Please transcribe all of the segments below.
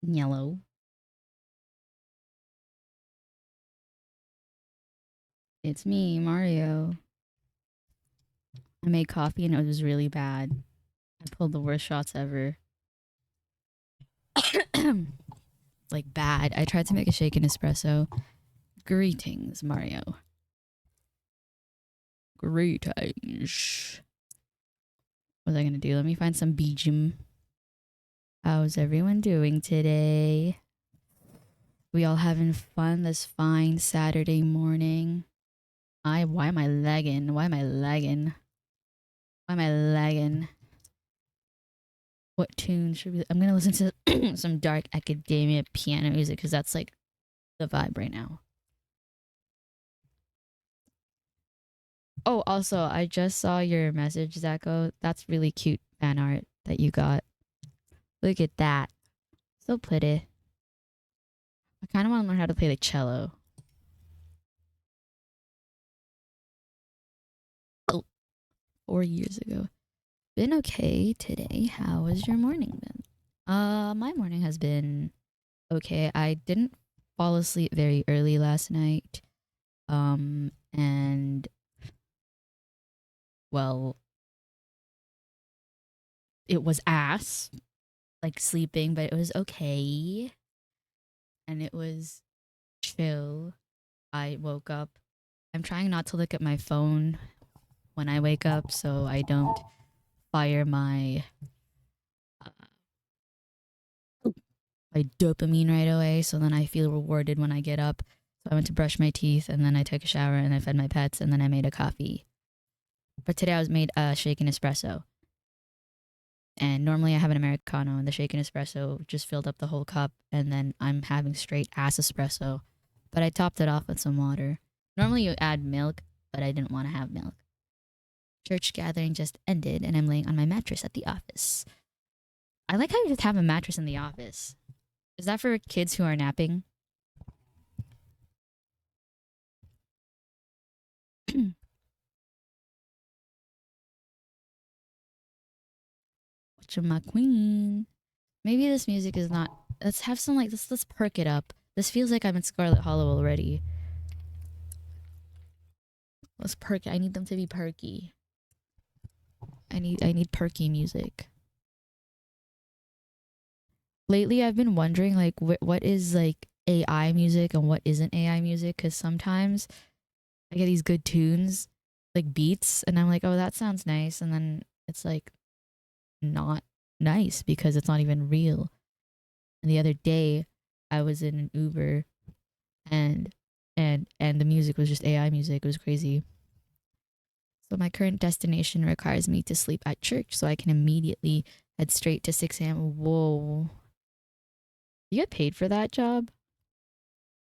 Yellow. It's me, Mario. I made coffee and it was really bad. I pulled the worst shots ever. Like bad. I tried to make a shaken espresso. Greetings, Mario. Greetings. What was I gonna do? Let me find some BGM. How's everyone doing today? We all having fun this fine Saturday morning. Why am I lagging? Why am I lagging? Why am I lagging? What tune should we? I'm gonna listen to some dark academia piano music because that's like the vibe right now. Oh, also, I just saw your message, Zacho. That's really cute fan art that you got. Look at that. So pretty. I kind of want to learn how to play the cello. Oh, 4 years ago. Been okay today. How has your morning been? My morning has been okay. I didn't fall asleep very early last night. And well, it was ass, like sleeping, but it was okay. And it was chill. I woke up. I'm trying not to look at my phone when I wake up so I don't fire my dopamine right away. So then I feel rewarded when I get up. So I went to brush my teeth and then I took a shower and I fed my pets and then I made a coffee. But today I was made a shaken espresso. And normally I have an Americano and the shaken espresso just filled up the whole cup and then I'm having straight ass espresso. But I topped it off with some water. Normally you add milk, but I didn't want to have milk. Church gathering just ended and I'm laying on my mattress at the office. I like how you just have a mattress in the office. Is that for kids who are napping? Watching my queen. Maybe this music is not. Let's have some like this. Let's perk it up. This feels like I'm in Scarlet Hollow already. Let's perk it. I need them to be perky. I need perky music. Lately, I've been wondering like what is like AI music and what isn't AI music because sometimes I get these good tunes like beats and I'm like, oh, that sounds nice, and then it's like not nice because it's not even real. And the other day, I was in an Uber and and the music was just AI music. It was crazy. So my current destination requires me to sleep at church so I can immediately head straight to 6 a.m. Whoa. You get paid for that job?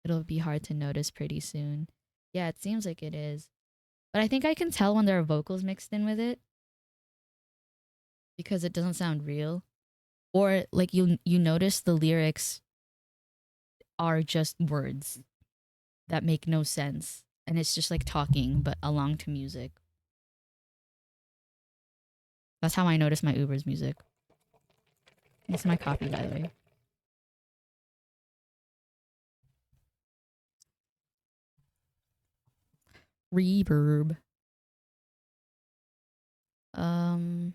It'll be hard to notice pretty soon. Yeah, it seems like it is. But I think I can tell when there are vocals mixed in with it because it doesn't sound real. Or like you notice the lyrics are just words that make no sense. And it's just like talking but along to music. That's how I notice my Uber's music. It's my coffee, by the way. Reverb. Um.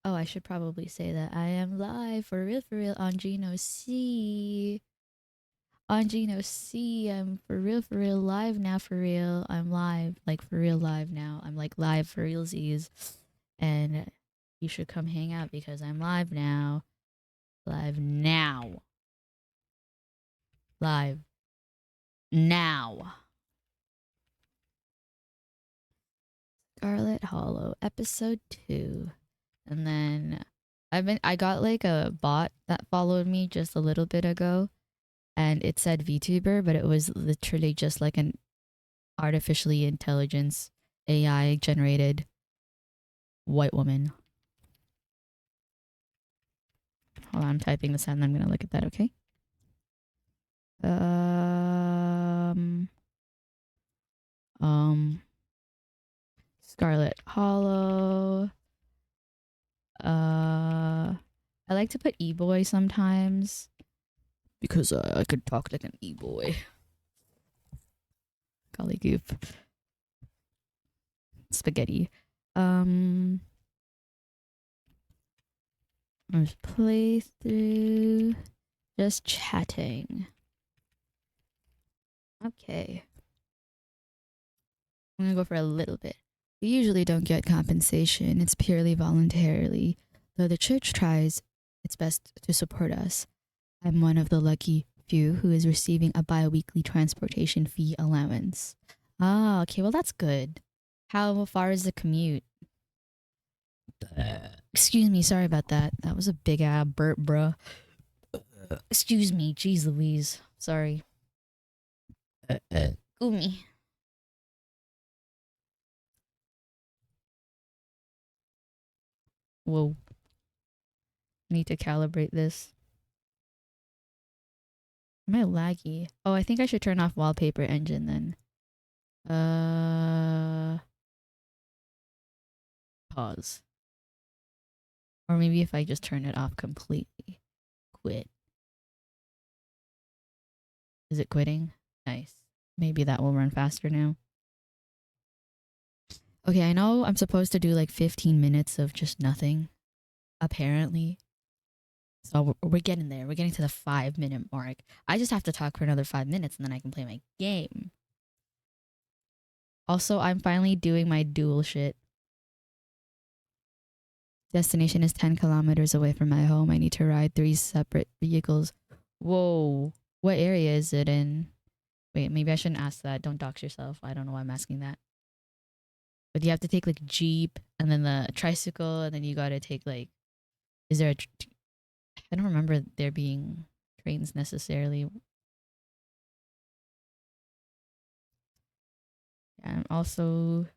Oh, I should probably say that I am live for real on Geno C. On Geno C. I'm for real live now for real. I'm live, like for real live now. I'm like live for realsies, and you should come hang out because I'm live now. Live now. Live now. Scarlet Hollow, episode 2. And then I got like a bot that followed me just a little bit ago and it said VTuber, but it was literally just like an artificially intelligence AI generated white woman. Hold on, I'm typing this out and I'm gonna look at that, okay? Um um Scarlet Hollow. I like to put E-boy sometimes. because I could talk like an e-boy. Golly goop. Spaghetti. Let's play through. Just chatting. Okay. I'm gonna go for a little bit. We usually don't get compensation. It's purely voluntarily. Though the church tries its best to support us, I'm one of the lucky few who is receiving a bi-weekly transportation fee allowance. Ah, okay, well that's good. How far is the commute? Excuse me, sorry about that. That was a big ass burp, bruh. Excuse me, jeez Louise. Sorry. Gumi. Whoa. Need to calibrate this. Am I laggy? Oh, I think I should turn off wallpaper engine then. Pause. Or maybe if I just turn it off completely. Quit. Is it quitting? Nice. Maybe that will run faster now. Okay, I know I'm supposed to do like 15 minutes of just nothing, apparently. So we're getting there. We're getting to the 5-minute mark. I just have to talk for another 5 minutes and then I can play my game. Also, I'm finally doing my dual shit. Destination is 10 kilometers away from my home. I need to ride 3 separate vehicles. Whoa. What area is it in? Wait, maybe I shouldn't ask that. Don't dox yourself. I don't know why I'm asking that. But you have to take like Jeep and then the tricycle and then you gotta take like... Is there a... I don't remember there being trains necessarily. And also...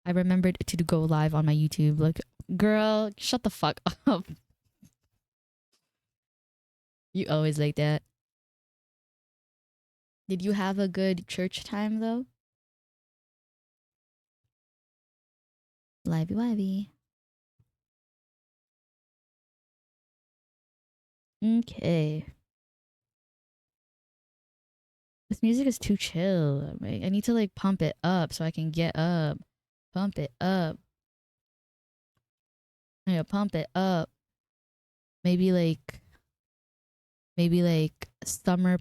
I remembered to go live on my YouTube. Like, girl, shut the fuck up. You always like that. Did you have a good church time though? Livey wivey. Okay. This music is too chill. I need to like pump it up so I can get up. Pump it up. Yeah, pump it up. Maybe like summer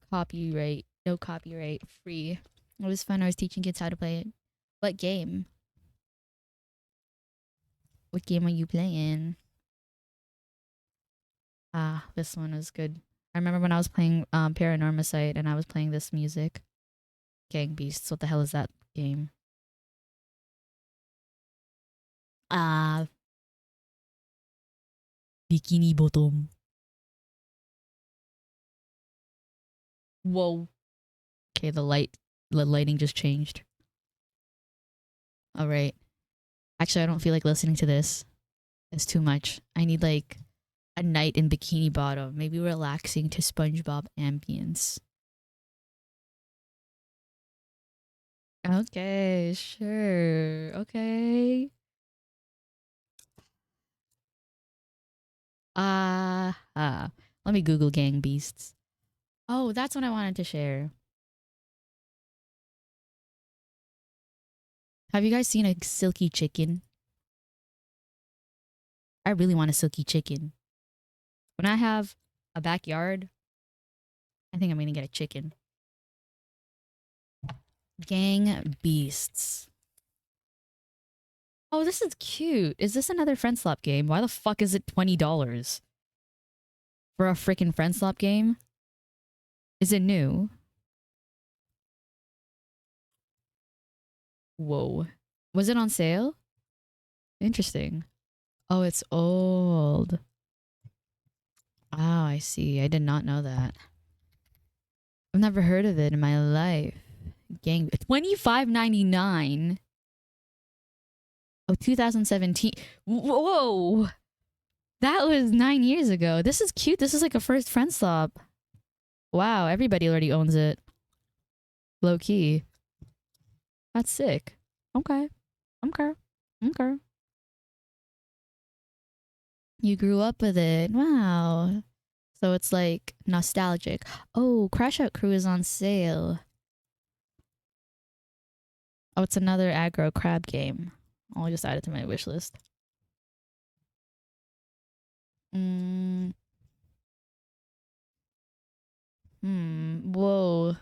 copyright. No copyright free. It was fun. I was teaching kids how to play it. What game? What game are you playing? Ah, this one was good. I remember when I was playing Paranormacite and I was playing this music. Gang Beasts. What the hell is that game? Ah, Bikini Bottom. Whoa. Okay, the lighting just changed. All right. Actually, I don't feel like listening to this. It's too much. I need like a night in Bikini Bottom. Maybe relaxing to SpongeBob ambience. Okay, sure. Okay. Let me Google Gang Beasts. Oh, that's what I wanted to share. Have you guys seen a silky chicken? I really want a silky chicken. When I have a backyard, I think I'm gonna get a chicken. Gang Beasts. Oh, this is cute. Is this another friend slap game? Why the fuck is it $20 for a freaking friend slap game? Is it new? Whoa. Was it on sale? Interesting. Oh, it's old. Oh, I see. I did not know that. I've never heard of it in my life. Gang $25.99. Oh, 2017. Whoa. That was 9 years ago. This is cute. This is like a first friend swap. Wow, everybody already owns it. Low key. That's sick. Okay. Okay. Okay. You grew up with it. Wow. So it's like nostalgic. Oh, Crash Out Crew is on sale. Oh, it's another aggro crab game. I'll just add it to my wish list. Mm, whoa.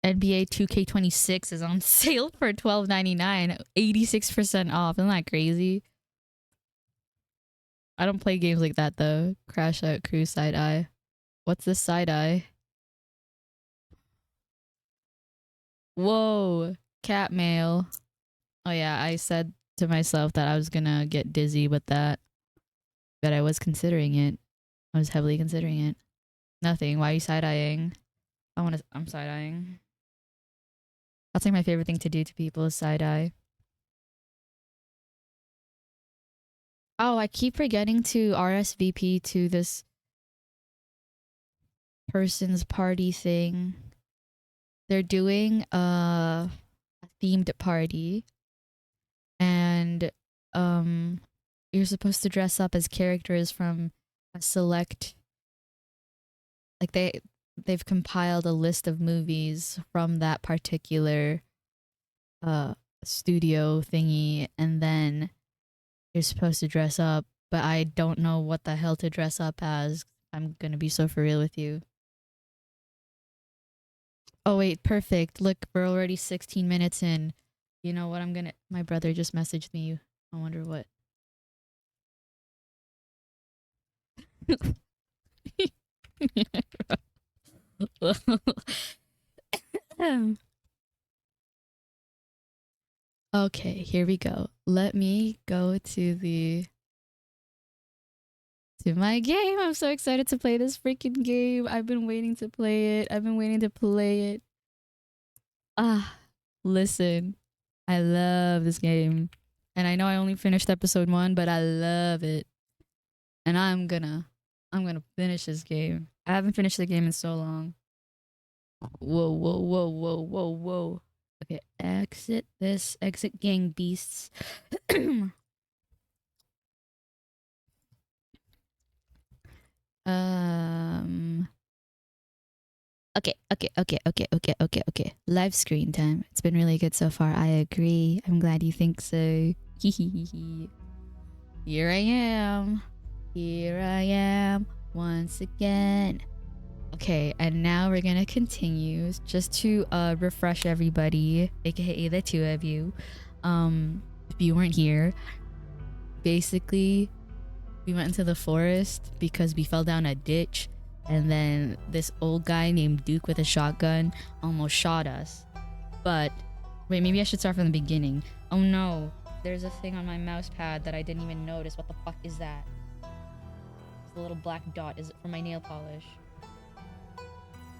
NBA 2K26 is on sale for $12.99, 86% off. Isn't that crazy? I don't play games like that though. Crash Out Crew side eye. What's this side eye? Whoa. Cat mail. Oh yeah, I said to myself that I was gonna get dizzy with that. But I was considering it. I was heavily considering it. Nothing. Why are you side eyeing? I'm side eyeing. That's like my favorite thing to do to people is side eye. Oh, I keep forgetting to RSVP to this person's party thing. They're doing a themed party, and you're supposed to dress up as characters from a select, like they've compiled a list of movies from that particular studio thingy, and then you're supposed to dress up, but I don't know what the hell to dress up as. I'm gonna be so for real with you. Oh wait, perfect. Look, we're already 16 minutes in. You know what? My brother just messaged me. I wonder what. Okay, here we go. Let me go to my game. I'm so excited to play this freaking game. I've been waiting to play it. I've been waiting to play it. Ah, listen. I love this game. And I know I only finished episode 1, but I love it. And I'm gonna finish this game. I haven't finished the game in so long. Whoa, whoa, whoa, whoa, whoa, whoa. Okay, exit gang beasts. um okay. Live screen time. It's been really good so far. I agree. I'm glad you think so. Here I am. Here I am once again. Okay, and now we're gonna continue just to refresh everybody, aka the two of you. If you weren't here, basically we went into the forest because we fell down a ditch, and then this old guy named Duke with a shotgun almost shot us. But wait, maybe I should start from the beginning. Oh no, there's a thing on my mouse pad that I didn't even notice. What the fuck is that? It's a little black dot. Is it for my nail polish?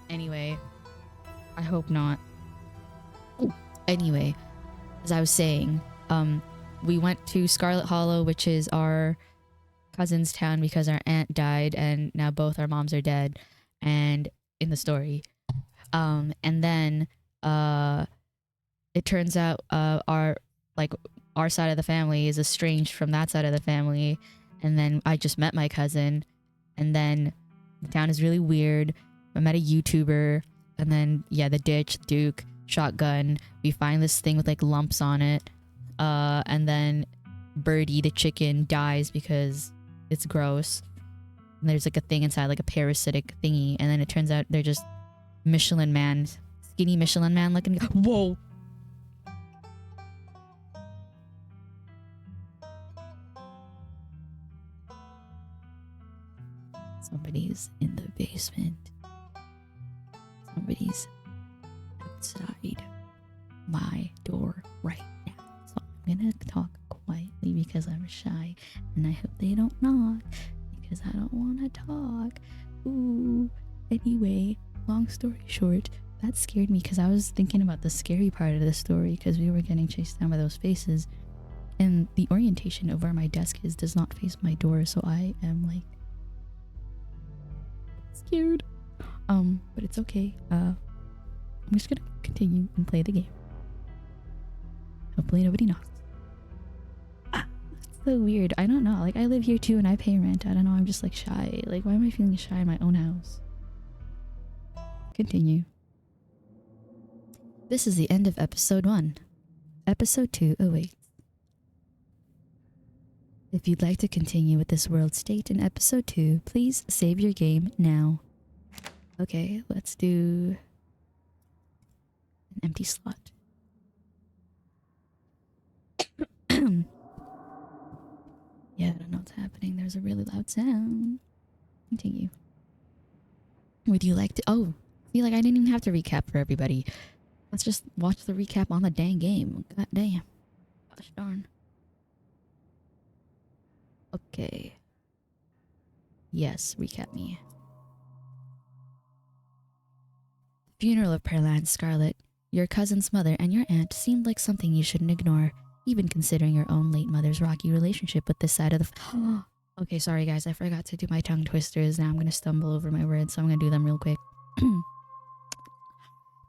Anyway, I hope not. Anyway, as I was saying, we went to Scarlet Hollow, which is our cousin's town because our aunt died and now both our moms are dead, and in the story. And then it turns out our side of the family is estranged from that side of the family, and then I just met my cousin, and then the town is really weird. I met a YouTuber, and then yeah, the ditch, Duke, shotgun. We find this thing with like lumps on it, and then Birdie the chicken dies because it's gross. And there's like a thing inside, like a parasitic thingy, and then it turns out they're just Michelin Man, skinny Michelin Man looking. Whoa. Somebody's in the basement. Somebody's outside my door right now. So I'm gonna talk quietly because I'm shy, and I hope they don't knock because I don't want to talk. Ooh. Anyway, long story short, that scared me because I was thinking about the scary part of the story because we were getting chased down by those faces, and the orientation of where my desk is does not face my door, so I am like scared. But it's okay. I'm just gonna continue and play the game. Hopefully nobody knocks. so weird. I don't know. Like, I live here too and I pay rent. I don't know. I'm just like shy. Like, why am I feeling shy in my own house? Continue. This is the end of episode 1. Episode 2 awaits. If you'd like to continue with this world state in episode 2, please save your game now. Okay, let's do an empty slot. Yeah, I don't know what's happening. There's a really loud sound. Continue. Would you like to... Oh, see, like I didn't even have to recap for everybody. Let's just watch the recap on the dang game. God damn. Gosh darn. Okay. Yes, recap me. Funeral of Perlan's Scarlet. Your cousin's mother and your aunt seemed like something you shouldn't ignore, even considering your own late mother's rocky relationship with this side of the... Okay, sorry guys, I forgot to do my tongue twisters. Now I'm gonna stumble over my words, so I'm gonna do them real quick.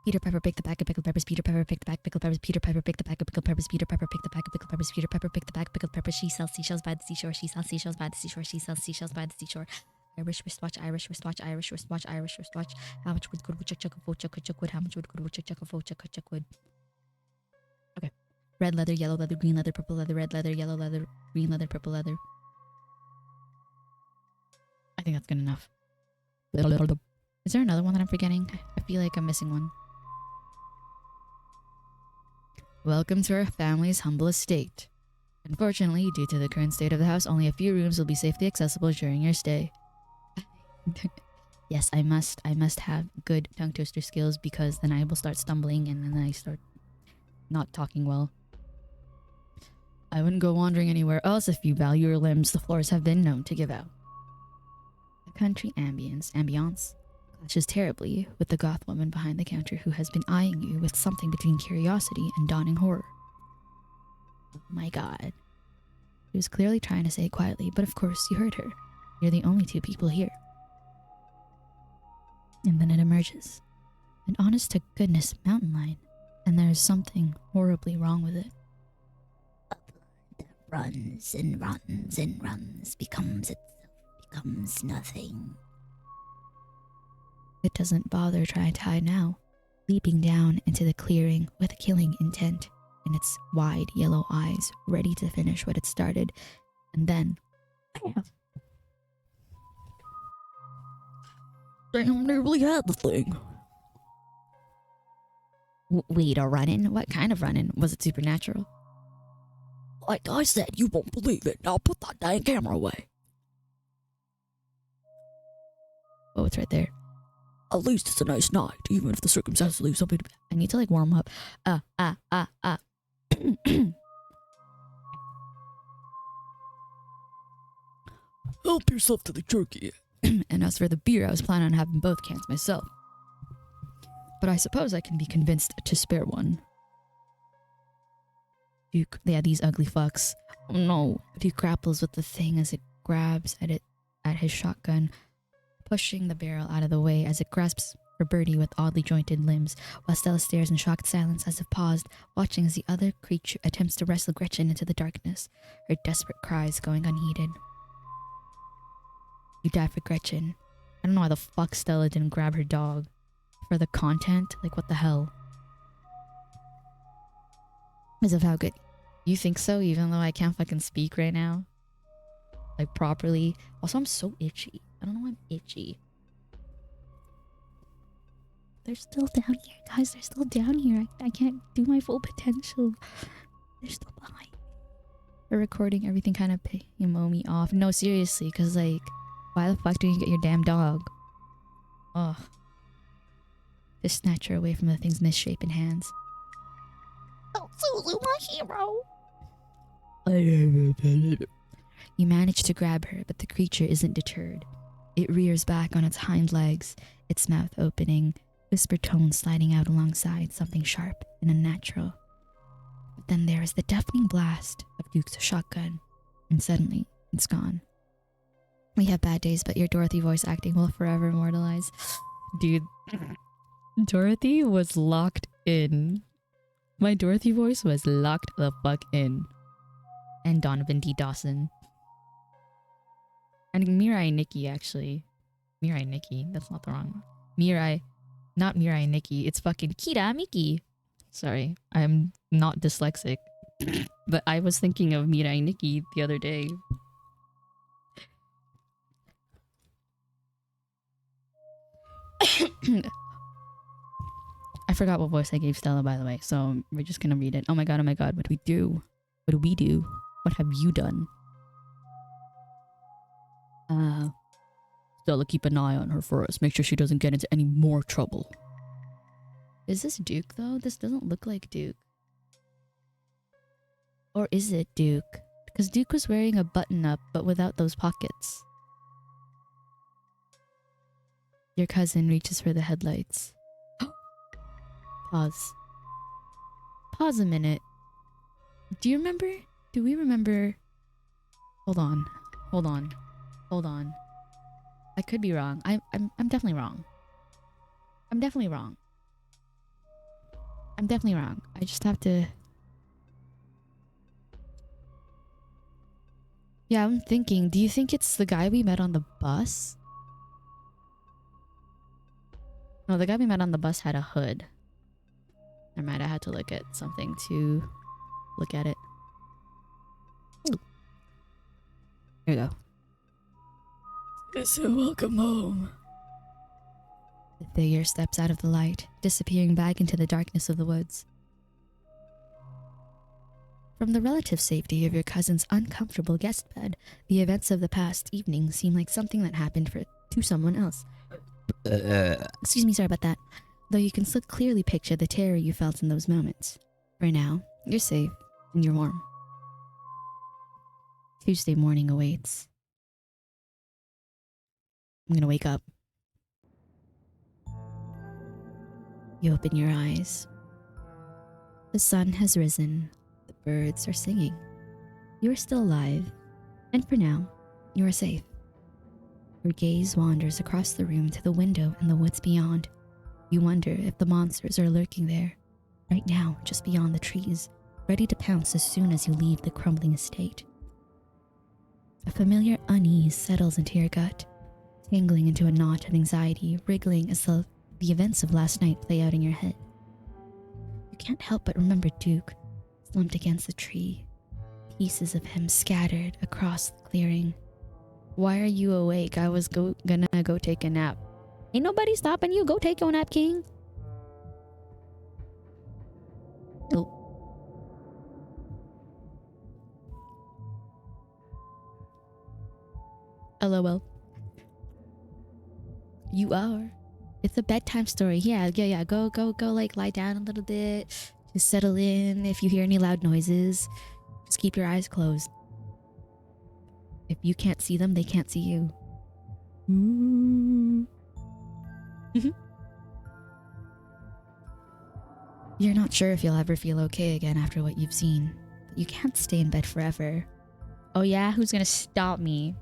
Peter Pepper picked the bag of pickled peppers. Peter Pepper picked the bag of pickled peppers. Peter Pepper picked the bag of pickled peppers. Peter Pepper picked the bag of pickled peppers. Peter Pepper picked the bag of pickled peppers. She sells seashells by the seashore. She sells seashells by the seashore. She sells seashells by the seashore. Irish wristwatch, Irish wristwatch, Irish wristwatch, Irish wristwatch. How much would good woodchuck chuck of chuck wood? How much would good woodchuck chuck of chuck wood? Okay. Red leather, yellow leather, green leather, purple leather, red leather, yellow leather, green leather, purple leather. I think that's good enough. Is there another one that I'm forgetting? I feel like I'm missing one. Welcome to our family's humble estate. Unfortunately, due to the current state of the house, only a few rooms will be safely accessible during your stay. Yes, I must have good tongue twister skills, because then I will start stumbling and then I start not talking well. I wouldn't go wandering anywhere else if you value your limbs. The floors have been known to give out. The country ambience clashes terribly with the goth woman behind the counter who has been eyeing you with something between curiosity and dawning horror. Oh my god. She was clearly trying to say it quietly, but of course you heard her. You're the only two people here. And then it emerges. An honest to goodness mountain lion, and there is something horribly wrong with it. A blood that runs and runs and runs, becomes itself, becomes nothing. It doesn't bother trying to hide now, leaping down into the clearing with a killing intent in its wide yellow eyes, ready to finish what it started, and then... Damn, nearly had the thing. Wait, a run-in? What kind of run-in? Was it supernatural? Like I said, you won't believe it. Now put that dang camera away. Oh, it's right there. At least it's a nice night, even if the circumstances leave something to be... I need to like warm up. Help yourself to the jerky. And as for the beer, I was planning on having both cans myself. But I suppose I can be convinced to spare one. Duke, yeah, these ugly fucks. Oh no. Duke grapples with the thing as it grabs at his shotgun, pushing the barrel out of the way as it grasps for Birdie with oddly jointed limbs, while Stella stares in shocked silence as if paused, watching as the other creature attempts to wrestle Gretchen into the darkness, her desperate cries going unheeded. You die for Gretchen. I don't know why the fuck Stella didn't grab her dog. For the content? Like, what the hell? As of how good. You think so, even though I can't fucking speak right now? Like, properly. Also, I'm so itchy. I don't know why I'm itchy. They're still down here, guys. They're still down here. I can't do my full potential. They're still behind. They're recording everything kind of emo me off. No, seriously, because, like, why the fuck don't you get your damn dog? Ugh. Just snatch her away from the thing's misshapen hands. Oh, Suzu, my hero! You manage to grab her, but the creature isn't deterred. It rears back on its hind legs, its mouth opening, whisper tones sliding out alongside something sharp and unnatural. But then there is the deafening blast of Duke's shotgun, and suddenly it's gone. We have bad days, but your Dorothy voice acting will forever immortalize. Dude, Dorothy was locked in. My Dorothy voice was locked the fuck in. And Donovan D. Dawson. And Mirai Nikki, actually. Mirai Nikki. That's not the wrong. Mirai. Not Mirai Nikki. It's fucking Kira Miki. Sorry. I'm not dyslexic. But I was thinking of Mirai Nikki the other day. I forgot what voice I gave Stella, by the way, so we're just gonna read it. Oh my god, what do we do? What do we do? What have you done? Stella, keep an eye on her for us. Make sure she doesn't get into any more trouble. Is this Duke, though? This doesn't look like Duke. Or is it Duke? Because Duke was wearing a button-up, but without those pockets. Your cousin reaches for the headlights. Pause. Pause a minute. Do you remember? Do we remember? Hold on. Hold on. Hold on. I could be wrong. I'm definitely wrong. I'm definitely wrong. I'm definitely wrong. I just have to... Yeah, I'm thinking, do you think it's the guy we met on the bus? No, the guy we met on the bus had a hood. I might have had to look at something to look at it. Ooh. Here we go. So welcome home. The figure steps out of the light, disappearing back into the darkness of the woods. From the relative safety of your cousin's uncomfortable guest bed, the events of the past evening seem like something that happened to someone else. Excuse me, sorry about that. Though you can still clearly picture the terror you felt in those moments. For now, you're safe and you're warm. Tuesday morning awaits. I'm gonna wake up. You open your eyes. The sun has risen. The birds are singing. You are still alive. And for now, you are safe. Your gaze wanders across the room to the window and the woods beyond. You wonder if the monsters are lurking there, right now, just beyond the trees, ready to pounce as soon as you leave the crumbling estate. A familiar unease settles into your gut, tangling into a knot of anxiety, wriggling as the events of last night play out in your head. You can't help but remember Duke, slumped against the tree, pieces of him scattered across the clearing. Why are you awake? I was gonna go take a nap. Ain't nobody stopping you. Go take your nap, King. Oh. LOL. You are. It's a bedtime story. Yeah. Go, like, lie down a little bit. Just settle in. If you hear any loud noises, just keep your eyes closed. If you can't see them, they can't see you. You're not sure if you'll ever feel okay again after what you've seen, but you can't stay in bed forever. Oh yeah? Who's gonna stop me?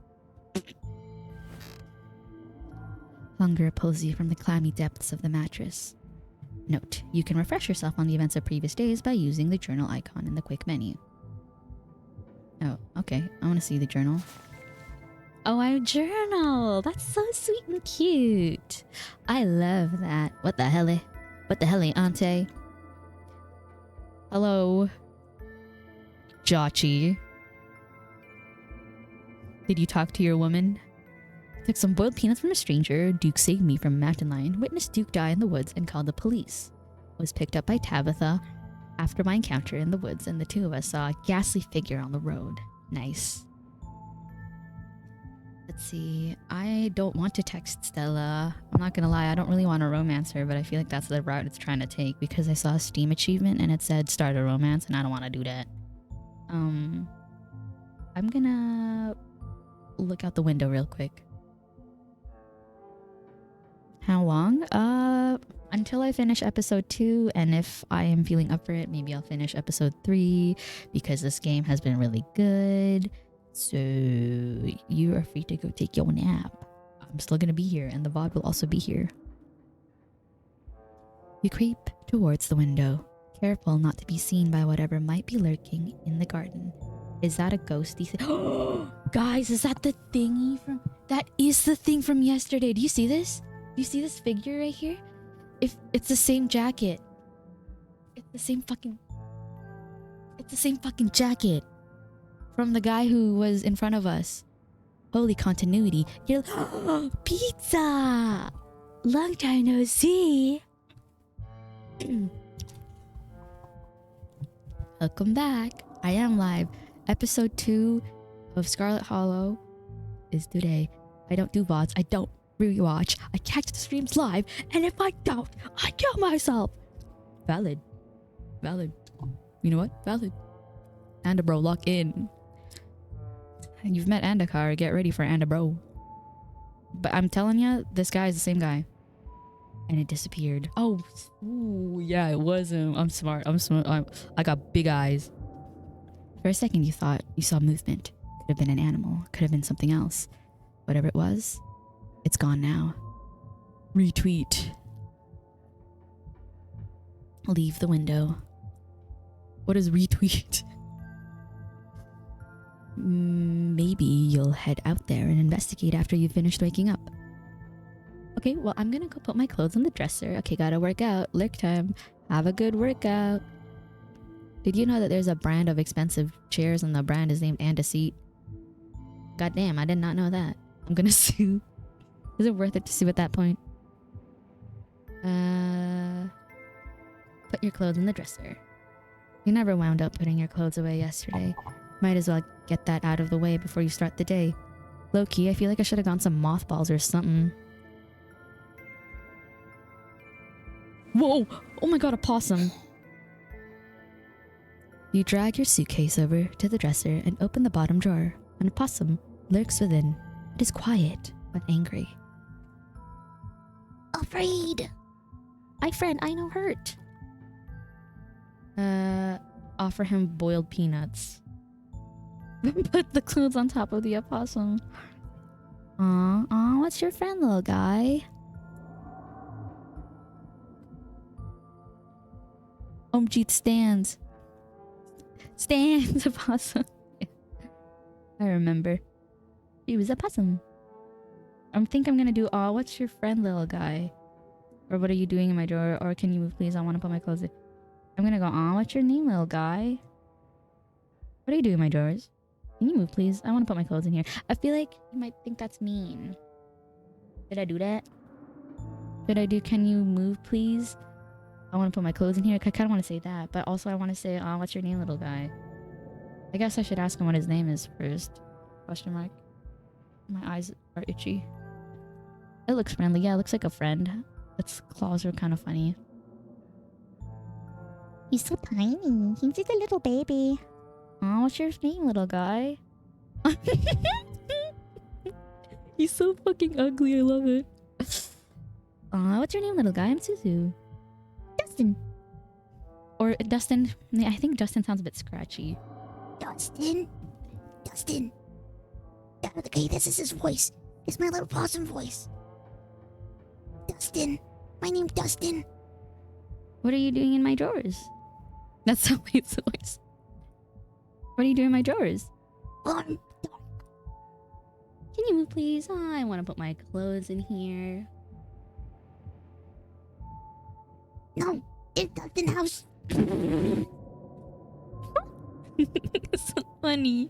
Hunger pulls you from the clammy depths of the mattress. Note, you can refresh yourself on the events of previous days by using the journal icon in the quick menu. Oh, okay. I want to see the journal. Oh, I journal! That's so sweet and cute. I love that. What the hell? What the hell, auntie? Hello? Jachi. Did you talk to your woman? Took some boiled peanuts from a stranger. Duke saved me from a mountain lion. Witnessed Duke die in the woods and called the police. Was picked up by Tabitha after my encounter in the woods, and the two of us saw a ghastly figure on the road. Nice. Let's see. I don't want to text Stella. I'm not gonna lie, I don't really want to romance her, but I feel like that's the route it's trying to take because I saw a Steam achievement and it said start a romance, and I don't want to do that. I'm gonna look out the window real quick. How long? Until I finish episode 2, and if I am feeling up for it, maybe I'll finish episode 3 because this game has been really good. So you are free to go take your nap. I'm still gonna be here, and the VOD will also be here. You creep towards the window, careful not to be seen by whatever might be lurking in the garden. Is that a ghosty thing? Guys, is that the thingy from... That is the thing from yesterday. Do you see this? Do you see this figure right here? If it's the same jacket. It's the same fucking... It's the same fucking jacket. From the guy who was in front of us. Holy continuity. You're... Pizza! Long time no see. Welcome back. I am live. Episode 2 of Scarlet Hollow is today. I don't do VODs. I don't rewatch. I catch the streams live, and if I don't, I kill myself. Valid. Valid. You know what? Valid. Anda bro, lock in. And you've met Andakar. Get ready for Anda bro. But I'm telling you, this guy is the same guy. And it disappeared. Oh, ooh, yeah, it was him. I'm smart. I'm smart. I got big eyes. For a second, you thought you saw movement. Could have been an animal. Could have been something else. Whatever it was, it's gone now. Retweet. Leave the window. What is retweet? Maybe you'll head out there and investigate after you've finished waking up. Okay, well, I'm gonna go put my clothes on the dresser. Okay, gotta work out. Lick time. Have a good workout. Did you know that there's a brand of expensive chairs and the brand is named And a Seat? Goddamn, I did not know that. I'm gonna sue. Is it worth it to sue at that point? Put your clothes in the dresser. You never wound up putting your clothes away yesterday. Might as well get that out of the way before you start the day. Low-key, I feel like I should have gone some mothballs or something. Whoa! Oh my god, a possum! You drag your suitcase over to the dresser and open the bottom drawer. An opossum lurks within. It is quiet, but angry. Afraid! My friend, I know hurt. Offer him boiled peanuts. Put the clothes on top of the opossum. Aw, what's your friend, little guy? Omjeet stands. Stands a possum. I remember. He was a possum. I think I'm gonna do, aw, what's your friend, little guy? Or what are you doing in my drawer? Or can you move, please? I want to put my clothes in. I'm gonna go, aw, what's your name, little guy? What are you doing in my drawers? Can you move, please? I want to put my clothes in here. I feel like you might think that's mean. Did I do that? Did I do, can you move, please? I want to put my clothes in here. I kind of want to say that, but also I want to say, oh, what's your name, little guy? I guess I should ask him what his name is first. Question mark. My eyes are itchy. It looks friendly. Yeah, it looks like a friend. Its claws are kind of funny. He's so tiny. He's just a little baby. Oh, what's your name, little guy? He's so fucking ugly. I love it. What's your name, little guy? I'm Suzu. Dustin. Or Dustin. I think Dustin sounds a bit scratchy. Dustin? Dustin. Okay, this is his voice. It's my little possum voice. Dustin. My name's Dustin. What are you doing in my drawers? That's how his voice. What are you doing in my drawers? Dark. Can you move, please? Oh, I want to put my clothes in here. No, it's Dustin house. It's so funny.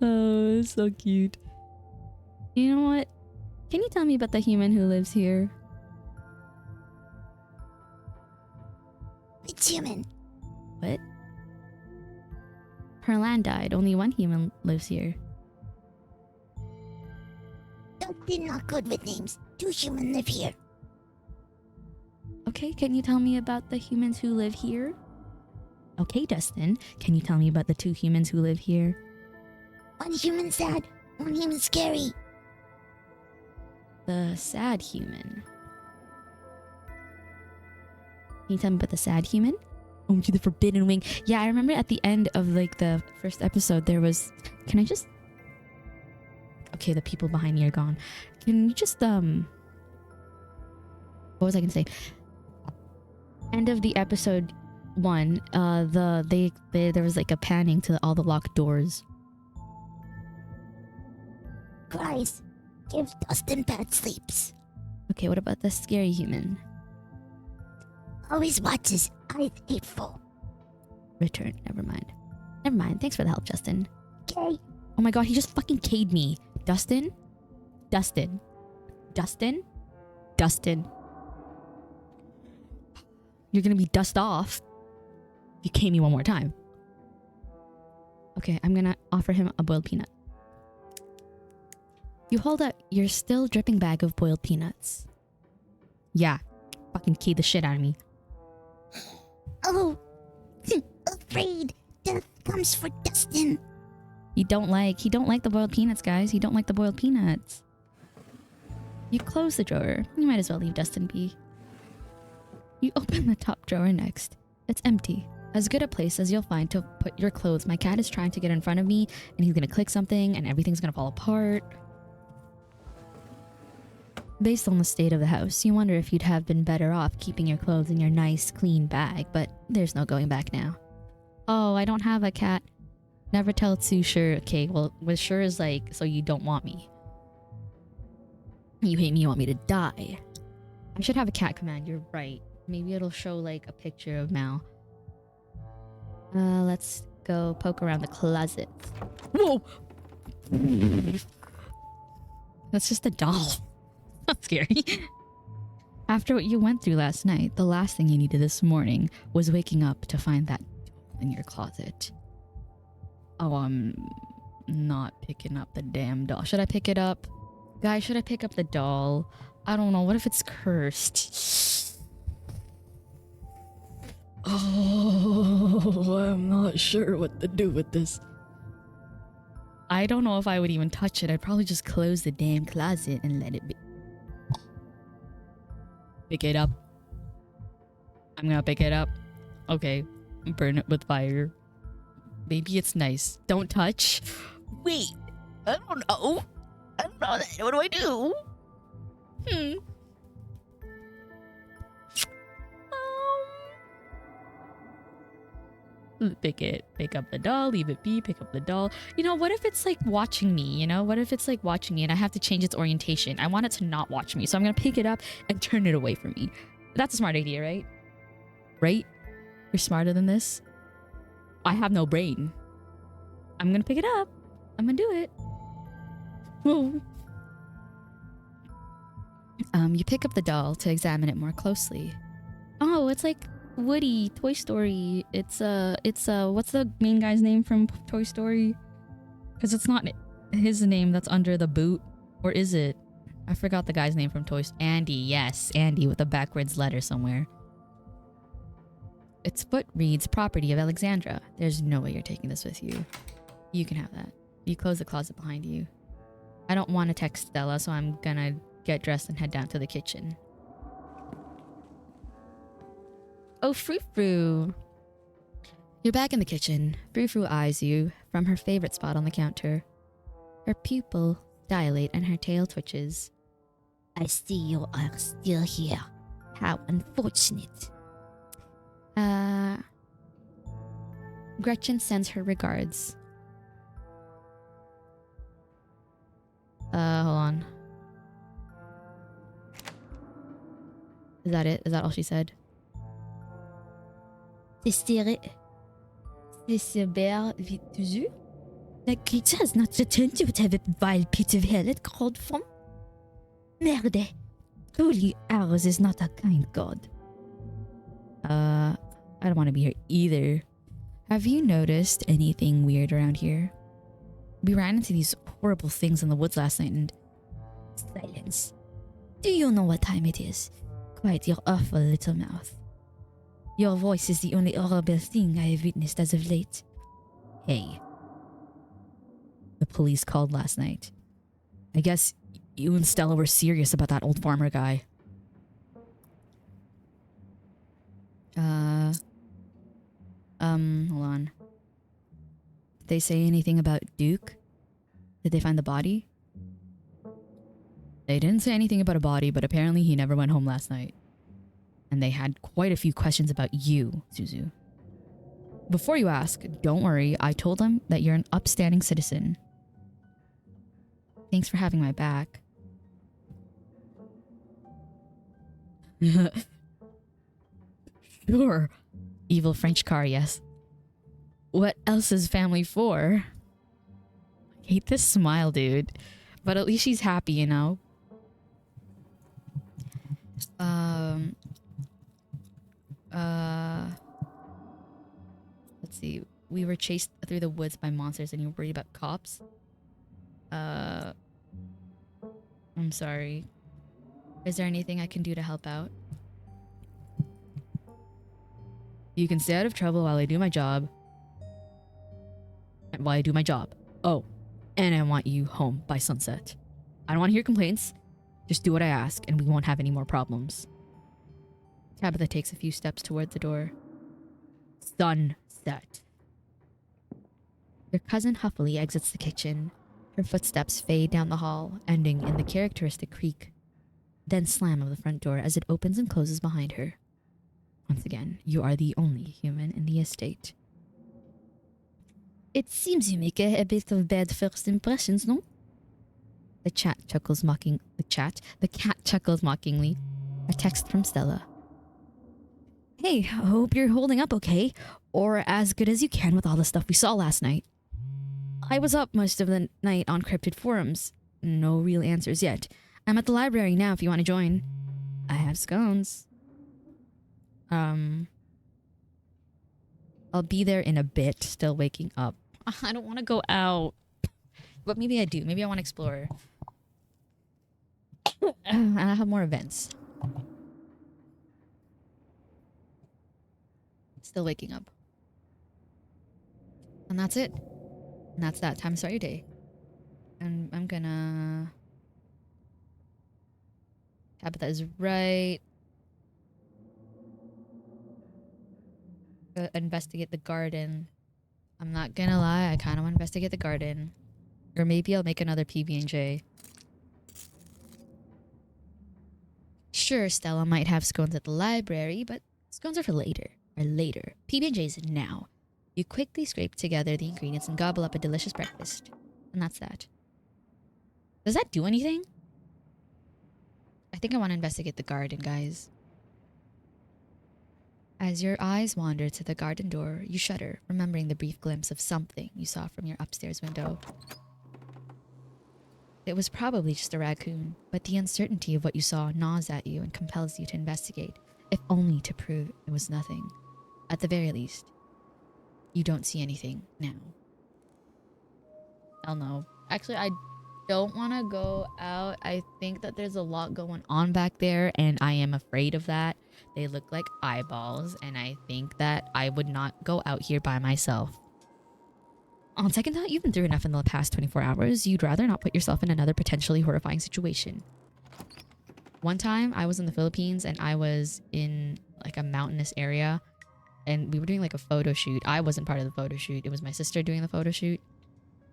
Oh, it's so cute. You know what? Can you tell me about the human who lives here? It's human. What? Her land died. Only one human lives here. Dustin not good with names. 2 human live here. Okay, can you tell me about the humans who live here? Okay, Dustin, can you tell me about the 2 humans who live here? 1 human sad, 1 human scary. The sad human. Can you tell me about the sad human? Oh, to the forbidden wing. Yeah, I remember at the end of like the first episode there was... Can I just... Okay, the people behind me are gone. Can you just What was I gonna say? End of the episode, one, there was like a panning to all the locked doors. Guys, give Dustin bad sleeps. Okay, what about the scary human? Always watches eyes hateful. Return. Never mind. Never mind. Thanks for the help, Justin. Okay. Oh my god, he just fucking K'd me. Dustin? Dustin. Dustin? Dustin. You're gonna be dust off if you K me one more time. Okay, I'm gonna offer him a boiled peanut. You hold out your still dripping bag of boiled peanuts. Yeah, fucking K the shit out of me. Oh, afraid death comes for Dustin. He don't like the boiled peanuts, guys. He don't like the boiled peanuts. You close the drawer. You might as well leave Dustin be. You open the top drawer next. It's empty. As good a place as you'll find to put your clothes. My cat is trying to get in front of me and he's gonna click something and everything's gonna fall apart. Based on the state of the house, you wonder if you'd have been better off keeping your clothes in your nice, clean bag, but there's no going back now. Oh, I don't have a cat. Never tell Too Sure. Okay, well, Sure is like, so you don't want me. You hate me, you want me to die. I should have a cat command, you're right. Maybe it'll show like a picture of Mal. Let's go poke around the closet. Whoa! That's just a doll. Not scary. After what you went through last night, the last thing you needed this morning was waking up to find that doll in your closet. Oh, I'm not picking up the damn doll. Should I pick it up? Guys, should I pick up the doll? I don't know. What if it's cursed? Oh, I'm not sure what to do with this. I don't know if I would even touch it. I'd probably just close the damn closet and let it be. Pick it up. I'm gonna pick it up. Okay. Burn it with fire. Maybe it's nice. Don't touch. Wait. I don't know. I don't know. What do I do? Pick it. Pick up the doll. Leave it be. Pick up the doll. You know, what if it's like watching me? You know, what if it's like watching me and I have to change its orientation? I want it to not watch me. So I'm going to pick it up and turn it away from me. That's a smart idea, right? Right? You're smarter than this? I have no brain. I'm going to pick it up. I'm going to do it. Whoa. You pick up the doll to examine it more closely. Oh, it's like Woody, Toy Story. It's what's the main guy's name from Toy Story? Because it's not his name that's under the boot. Or is it? I forgot the guy's name from Toy Story. Andy, yes. Andy with a backwards letter somewhere. Its foot reads property of Alexandra. There's no way you're taking this with you. You can have that. You close the closet behind you. I don't want to text Stella, so I'm gonna get dressed and head down to the kitchen. Oh, Frou Frou. You're back in the kitchen. Frou Frou eyes you from her favorite spot on the counter. Her pupil dilate and her tail twitches. I see you are still here. How unfortunate. Gretchen sends her regards. Hold on. Is that it? Is that all she said? C'est bare vitueux? The creature has not returned to whatever vile pit of hell it crawled from. Merde. Truly, ours is not a kind god. I don't want to be here either. Have you noticed anything weird around here? We ran into these horrible things in the woods last night and... Silence. Do you know what time it is? Quiet your awful little mouth. Your voice is the only horrible thing I have witnessed as of late. Hey. The police called last night. I guess you and Stella were serious about that old farmer guy. Hold on. Did they say anything about Duke? Did they find the body? They didn't say anything about a body, but apparently he never went home last night. And they had quite a few questions about you, Suzu. Before you ask, don't worry. I told them that you're an upstanding citizen. Thanks for having my back. Sure. Evil French car, yes. What else is family for? I hate this smile, dude. But at least she's happy, you know? Let's see. We were chased through the woods by monsters and you were worried about cops? I'm sorry. Is there anything I can do to help out? You can stay out of trouble while I do my job. Oh, and I want you home by sunset. I don't want to hear complaints. Just do what I ask and we won't have any more problems. Tabitha takes a few steps toward the door. Sunset. Your cousin huffily exits the kitchen. Her footsteps fade down the hall, ending in the characteristic creak, then slam of the front door as it opens and closes behind her. Once again, you are the only human in the estate. It seems you make a bit of bad first impressions, no? The cat chuckles mockingly. A text from Stella. Hey, hope you're holding up okay, or as good as you can with all the stuff we saw last night. I was up most of the night on cryptid forums. No real answers yet. I'm at the library now if you want to join. I have scones. I'll be there in a bit, still waking up. I don't want to go out. But maybe I do. Maybe I want to explore. And I have more events. Still waking up. And that's it. And that's that. Time to start your day. And I'm gonna... Tabitha is right. Investigate the garden. I'm not gonna lie, I kind of want to investigate the garden. Or maybe I'll make another PB&J. Sure, Stella might have scones at the library, but scones are for later. Or later. PB&J's now. You quickly scrape together the ingredients and gobble up a delicious breakfast. And that's that. Does that do anything? I think I want to investigate the garden, guys. As your eyes wander to the garden door, you shudder, remembering the brief glimpse of something you saw from your upstairs window. It was probably just a raccoon, but the uncertainty of what you saw gnaws at you and compels you to investigate, if only to prove it was nothing. At the very least, you don't see anything now. Hell no. Actually, I don't want to go out. I think that there's a lot going on back there, and I am afraid of that. They look like eyeballs, and I think that I would not go out here by myself. On second thought, you've been through enough in the past 24 hours. You'd rather not put yourself in another potentially horrifying situation. One time, I was in the Philippines, and I was in like a mountainous area, and we were doing like a photo shoot. I wasn't part of the photo shoot. It was my sister doing the photo shoot.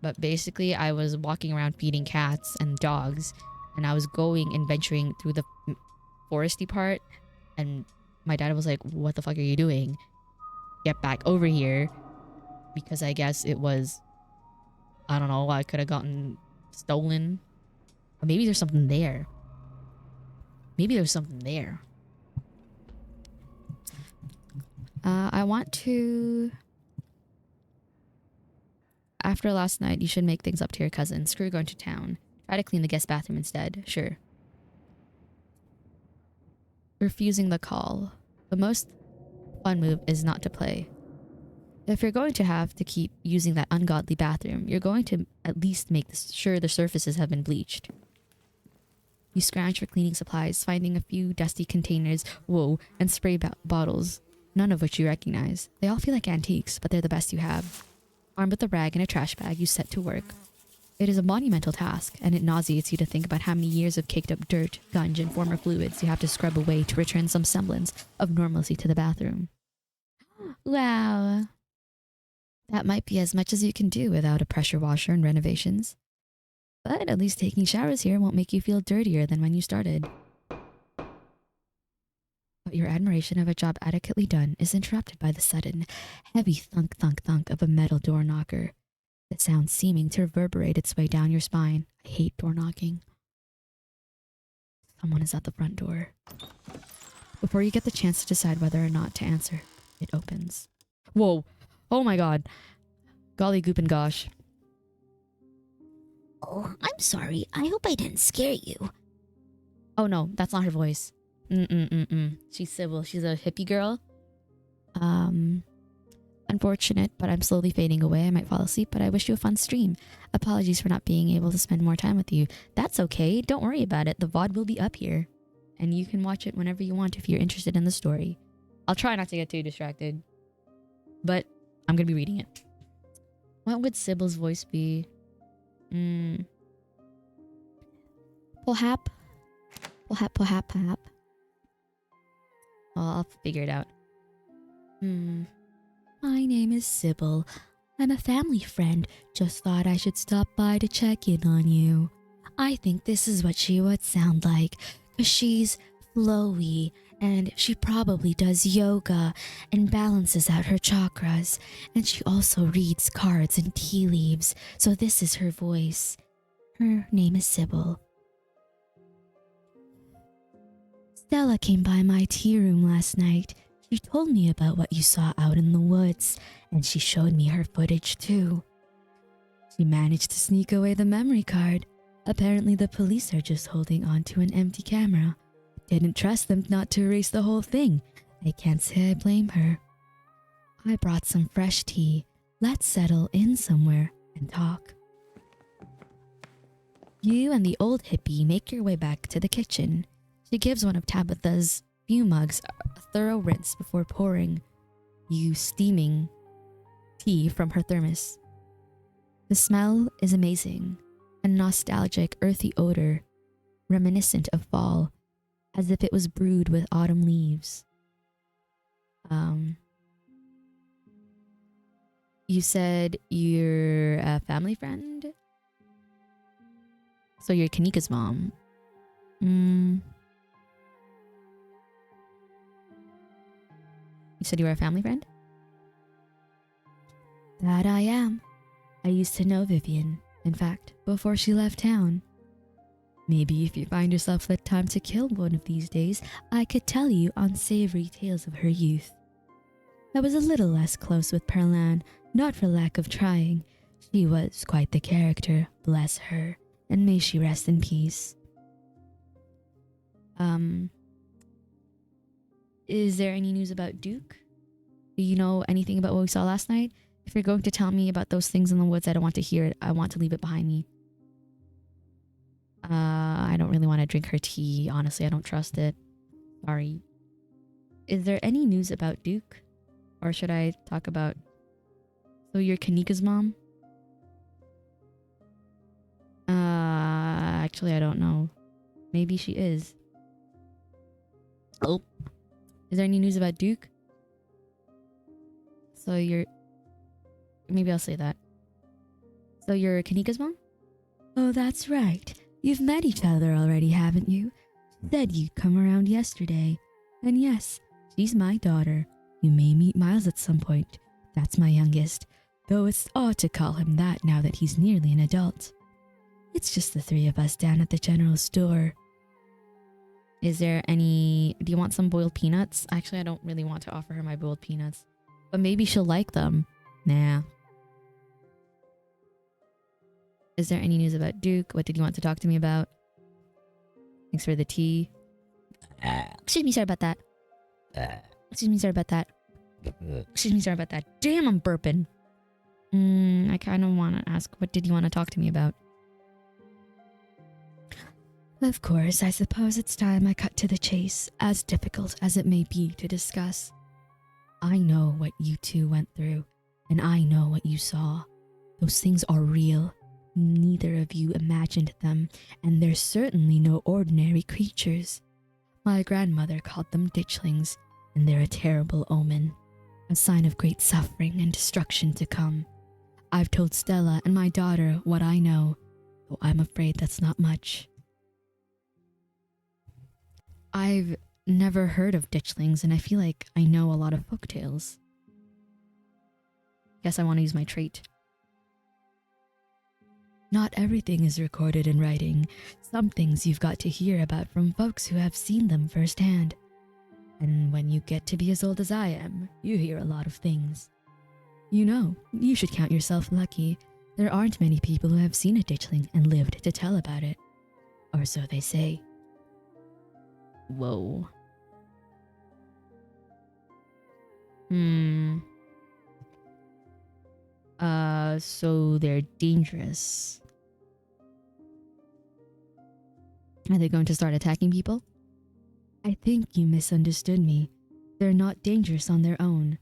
But basically, I was walking around feeding cats and dogs, and I was going and venturing through the foresty part, and my dad was like, "What the fuck are you doing? Get back over here." Because I guess it was, I don't know, I could have gotten stolen. Or maybe there's something there. Maybe there's something there. I want to... After last night, you should make things up to your cousin. Screw going to town. Try to clean the guest bathroom instead. Sure. Refusing the call. The most fun move is not to play. If you're going to have to keep using that ungodly bathroom, you're going to at least make sure the surfaces have been bleached. You scrounge for cleaning supplies, finding a few dusty containers, and spray bottles, none of which you recognize. They all feel like antiques, but they're the best you have. Armed with a rag and a trash bag, you set to work. It is a monumental task, and it nauseates you to think about how many years of caked up dirt, gunge, and former fluids you have to scrub away to return some semblance of normalcy to the bathroom. Wow. That might be as much as you can do without a pressure washer and renovations. But at least taking showers here won't make you feel dirtier than when you started. Oh, But your admiration of a job adequately done is interrupted by the sudden, heavy thunk thunk thunk of a metal door knocker, the sound seeming to reverberate its way down your spine. I hate door knocking. Someone is at the front door. Before you get the chance to decide whether or not to answer, it opens. Whoa. Oh my god. Golly goop and gosh. Oh, I'm sorry. I hope I didn't scare you. Oh no, that's not her voice. She's Sybil. She's a hippie girl. Unfortunate, but I'm slowly fading away. I might fall asleep, but I wish you a fun stream. Apologies for not being able to spend more time with you. That's okay. Don't worry about it. The VOD will be up here. And you can watch it whenever you want if you're interested in the story. I'll try not to get too distracted. But I'm going to be reading it. What would Sybil's voice be? Perhap. Well, I'll figure it out. My name is Sybil. I'm a family friend. Just thought I should stop by to check in on you. I think this is what she would sound like. 'Cause she's flowy and she probably does yoga and balances out her chakras. And she also reads cards and tea leaves. So this is her voice. Her name is Sybil. Stella came by my tea room last night. She told me about what you saw out in the woods, and she showed me her footage too. She managed to sneak away the memory card. Apparently the police are just holding on to an empty camera. Didn't trust them not to erase the whole thing. I can't say I blame her. I brought some fresh tea. Let's settle in somewhere and talk. You and the old hippie make your way back to the kitchen. She gives one of Tabitha's few mugs a thorough rinse before pouring you steaming tea from her thermos. The smell is amazing, a nostalgic earthy odor, reminiscent of fall, as if it was brewed with autumn leaves. You said you're a family friend? So you're Kanika's mom. You said you were a family friend? That I am. I used to know Vivian, in fact, before she left town. Maybe if you find yourself the time to kill one of these days, I could tell you unsavory tales of her youth. I was a little less close with Perlan, not for lack of trying. She was quite the character, bless her, and may she rest in peace. Is there any news about Duke? Do you know anything about what we saw last night? If you're going to tell me about those things in the woods, I don't want to hear it. I want to leave it behind me. I don't really want to drink her tea. Honestly, I don't trust it. Sorry. Is there any news about Duke? Or should I talk about... So you're Kanika's mom? Actually, I don't know. Maybe she is. Oh. Is there any news about Duke? So you're... Maybe I'll say that. So you're Kanika's mom? Oh, that's right. You've met each other already, haven't you? Said you'd come around yesterday. And yes, she's my daughter. You may meet Miles at some point. That's my youngest. Though it's odd to call him that now that he's nearly an adult. It's just the three of us down at the general store. Is there any... Do you want some boiled peanuts? Actually, I don't really want to offer her my boiled peanuts. But maybe she'll like them. Nah. Is there any news about Duke? What did you want to talk to me about? Thanks for the tea. Excuse me, sorry about that. Excuse me, sorry about that. Excuse me, sorry about that. Damn, I'm burping. I kind of want to ask, what did you want to talk to me about? Of course, I suppose it's time I cut to the chase, as difficult as it may be to discuss. I know what you two went through, and I know what you saw. Those things are real. Neither of you imagined them, and they're certainly no ordinary creatures. My grandmother called them ditchlings, and they're a terrible omen, a sign of great suffering and destruction to come. I've told Stella and my daughter what I know, though I'm afraid that's not much. I've never heard of ditchlings, and I feel like I know a lot of folktales. Guess I want to use my trait. Not everything is recorded in writing. Some things you've got to hear about from folks who have seen them firsthand. And when you get to be as old as I am, you hear a lot of things. You know, you should count yourself lucky. There aren't many people who have seen a ditchling and lived to tell about it. Or so they say. Whoa. So they're dangerous. Are they going to start attacking people? I think you misunderstood me. They're not dangerous on their own.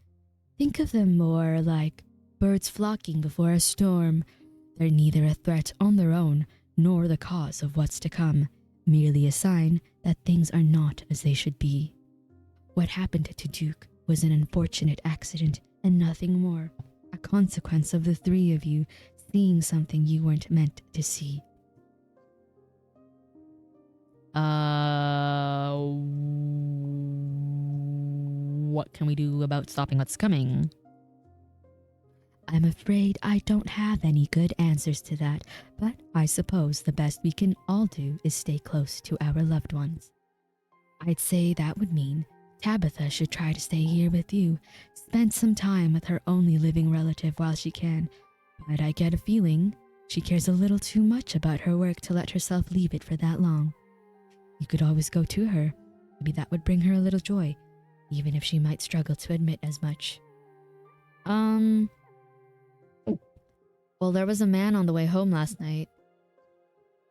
Think of them more like birds flocking before a storm. They're neither a threat on their own nor the cause of what's to come, merely a sign that things are not as they should be. What happened to Duke was an unfortunate accident and nothing more, a consequence of the three of you seeing something you weren't meant to see. What can we do about stopping what's coming? I'm afraid I don't have any good answers to that, but I suppose the best we can all do is stay close to our loved ones. I'd say that would mean Tabitha should try to stay here with you, spend some time with her only living relative while she can, but I get a feeling she cares a little too much about her work to let herself leave it for that long. You could always go to her. Maybe that would bring her a little joy, even if she might struggle to admit as much. Well, there was a man on the way home last night.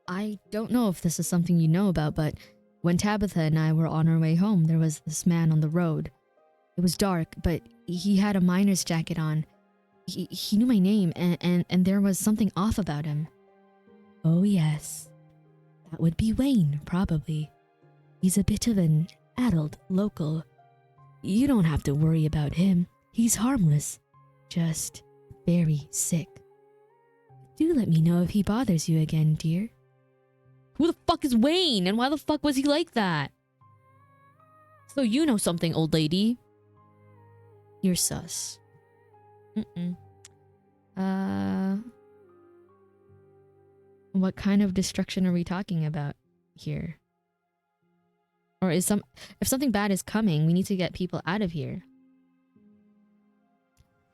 I don't know if this is something you know about, but when Tabitha and I were on our way home, there was this man on the road. It was dark, but he had a miner's jacket on. He knew my name, and there was something off about him. Oh, yes. That would be Wayne, probably. He's a bit of an adult local. You don't have to worry about him. He's harmless. Just very sick. Do let me know if he bothers you again, dear. Who the fuck is Wayne? And why the fuck was he like that? So you know something, old lady. You're sus. What kind of destruction are we talking about here? Or if something bad is coming, we need to get people out of here.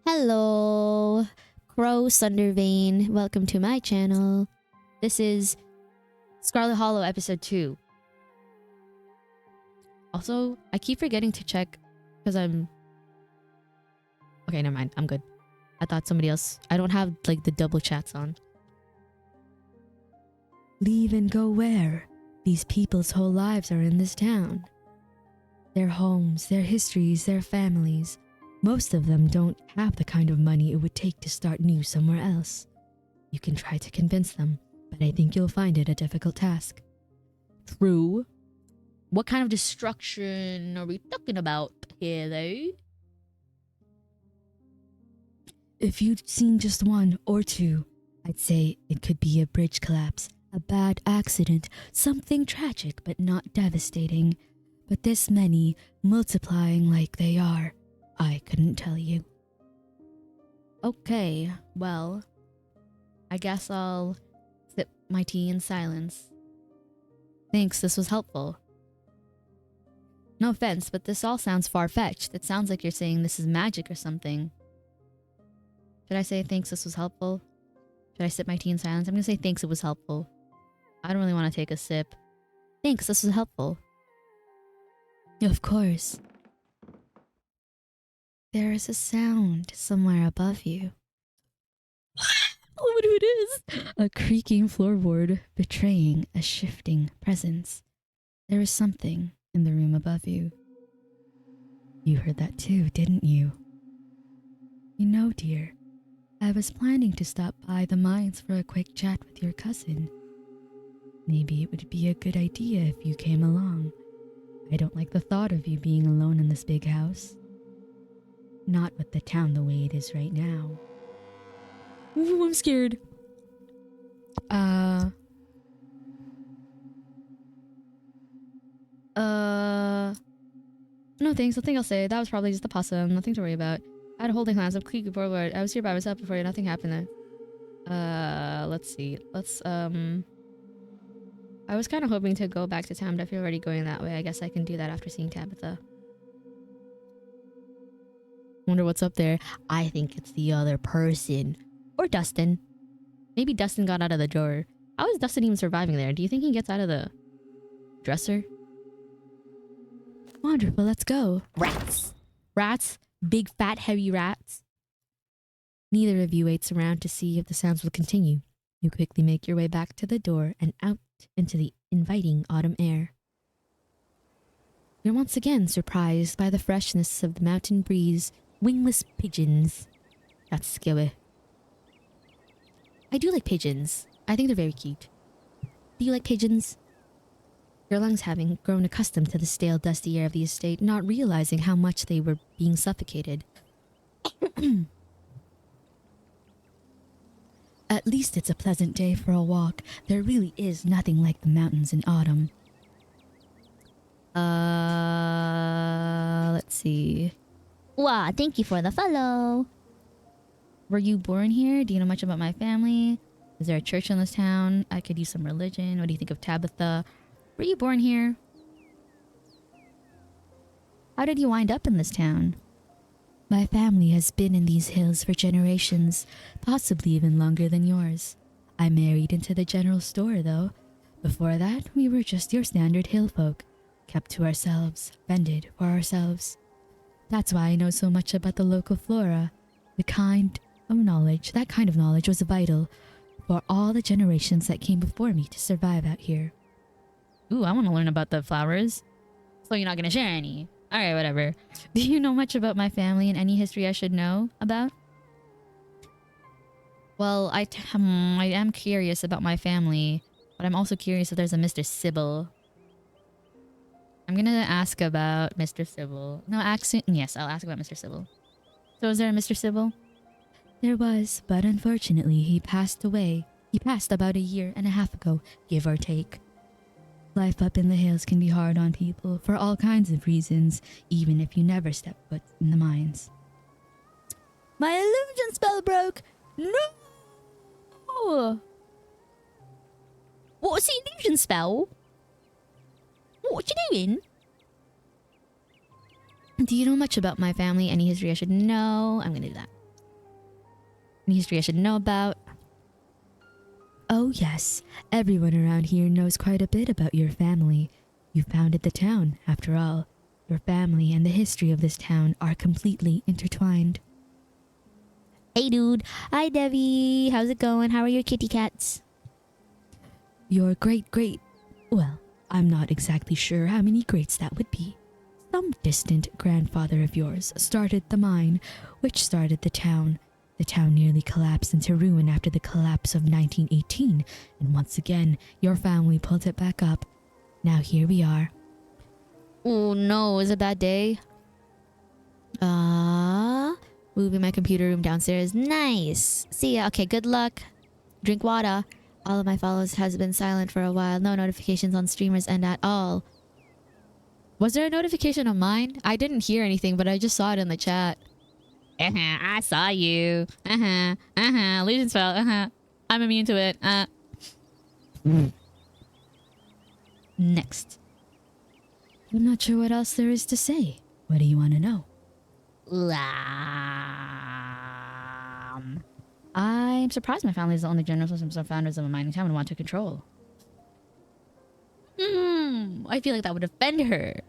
Hello, Crow Sundervein. Welcome to my channel. This is Scarlet Hollow episode 2. Also, I keep forgetting to check because I'm... Okay, never mind. I'm good. I thought somebody else... I don't have like the double chats on. Leave and go where? These people's whole lives are in this town. Their homes, their histories, their families. Most of them don't have the kind of money it would take to start new somewhere else. You can try to convince them, but I think you'll find it a difficult task. True. What kind of destruction are we talking about here, though? If you'd seen just one or two, I'd say it could be a bridge collapse, a bad accident, something tragic but not devastating. But this many, multiplying like they are, I couldn't tell you. Okay, well, I guess I'll sip my tea in silence. Thanks, this was helpful. No offense, but this all sounds far-fetched. It sounds like you're saying this is magic or something. Should I say thanks, this was helpful? Should I sip my tea in silence? I'm gonna say thanks, it was helpful. I don't really want to take a sip. Thanks, this was helpful. Of course. There is a sound somewhere above you. What it is? A creaking floorboard betraying a shifting presence. There is something in the room above you. You heard that too, didn't you? You know, dear, I was planning to stop by the mines for a quick chat with your cousin. Maybe it would be a good idea if you came along. I don't like the thought of you being alone in this big house. Not with the town the way it is right now. Ooh, I'm scared. No thanks, nothing I'll say. That was probably just the possum. Nothing to worry about. I had a holding hands. I'm creaky forward. I was here by myself before. Nothing happened there. Let's see. I was kind of hoping to go back to town, but if you're already going that way, I guess I can do that after seeing Tabitha. Wonder what's up there. I think it's the other person. Or Dustin. Maybe Dustin got out of the drawer. How is Dustin even surviving there? Do you think he gets out of the dresser? Wonderful, let's go. Rats. Rats? Big fat heavy rats? Neither of you waits around to see if the sounds will continue. You quickly make your way back to the door and out into the inviting autumn air. You're once again surprised by the freshness of the mountain breeze. Wingless pigeons. That's scary. I do like pigeons. I think they're very cute. Do you like pigeons? Your lungs having grown accustomed to the stale, dusty air of the estate, not realizing how much they were being suffocated. At least it's a pleasant day for a walk. There really is nothing like the mountains in autumn. Let's see. Wow, thank you for the follow. Were you born here? Do you know much about my family? Is there a church in this town? I could use some religion. What do you think of Tabitha? Were you born here? How did you wind up in this town? My family has been in these hills for generations, possibly even longer than yours. I married into the general store, though. Before that, we were just your standard hill folk, kept to ourselves, fended for ourselves. That's why I know so much about the local flora. That kind of knowledge was vital for all the generations that came before me to survive out here. Ooh, I want to learn about the flowers. So you're not going to share any? Alright, whatever. Do you know much about my family and any history I should know about? Well, I am curious about my family, but I'm also curious if there's a Mr. Sybil. I'm gonna ask about Mr. Sybil. Yes, I'll ask about Mr. Sybil. So is there a Mr. Sybil? There was, but unfortunately he passed away. He passed about 1.5 years ago, give or take. Life up in the hills can be hard on people for all kinds of reasons, even if you never step foot in the mines. My illusion spell broke. No. What's the illusion spell? What you doing? Do you know much about my family? Any history I should know? I'm gonna do that. Any history I should know about? Oh yes, everyone around here knows quite a bit about your family. You founded the town, after all. Your family and the history of this town are completely intertwined. Hey dude. Hi Debbie. How's it going? How are your kitty cats? Your well, I'm not exactly sure how many greats that would be. Some distant grandfather of yours started the mine, which started the town. The town nearly collapsed into ruin after the collapse of 1918, and once again, your family pulled it back up. Now here we are. Oh no, it was a bad day. Moving my computer room downstairs. Nice. See ya. Okay, good luck. Drink water. All of my follows has been silent for a while. No notifications on streamers end at all. Was there a notification on mine? I didn't hear anything, but I just saw it in the chat. I saw you. Illusion spell. I'm immune to it. Next. I'm not sure what else there is to say. What do you want to know? I'm surprised my family is the only generation of founders of a mining town and want to control. I feel like that would offend her.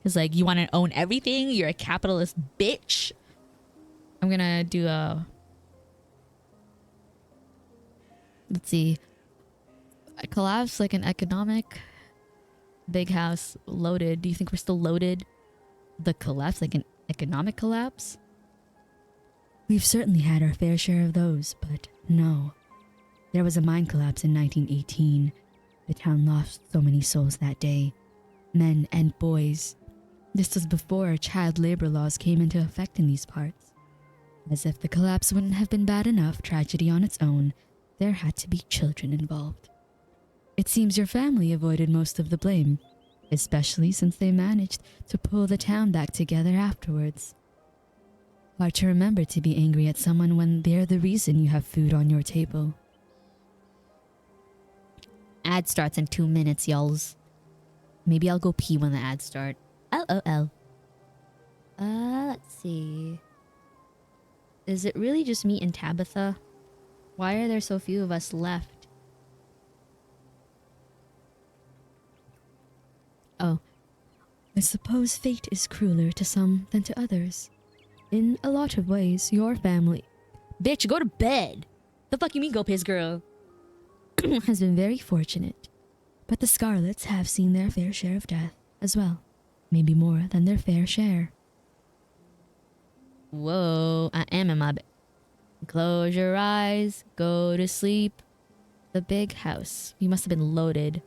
Cause like, you want to own everything? You're a capitalist bitch. I'm gonna do a... Let's see. I collapsed like an economic big house loaded. Do you think we're still loaded? The collapse, like an economic collapse? We've certainly had our fair share of those, but no. There was a mine collapse in 1918. The town lost so many souls that day. Men and boys. This was before child labor laws came into effect in these parts. As if the collapse wouldn't have been bad enough tragedy on its own, there had to be children involved. It seems your family avoided most of the blame. especially since they managed to pull the town back together afterwards. Hard to remember to be angry at someone when they're the reason you have food on your table. Ad starts in 2 minutes, y'alls. Maybe I'll go pee when the ads start. LOL. Let's see. Is it really just me and Tabitha? Why are there so few of us left? Oh, I suppose fate is crueler to some than to others. In a lot of ways, your family Bitch, go to bed. The fuck you mean go piss, girl? has been very fortunate, but the Scarlets have seen their fair share of death as well. Maybe more than their fair share. Whoa, I am in my bed. Close your eyes, go to sleep. The big house. We must have been loaded.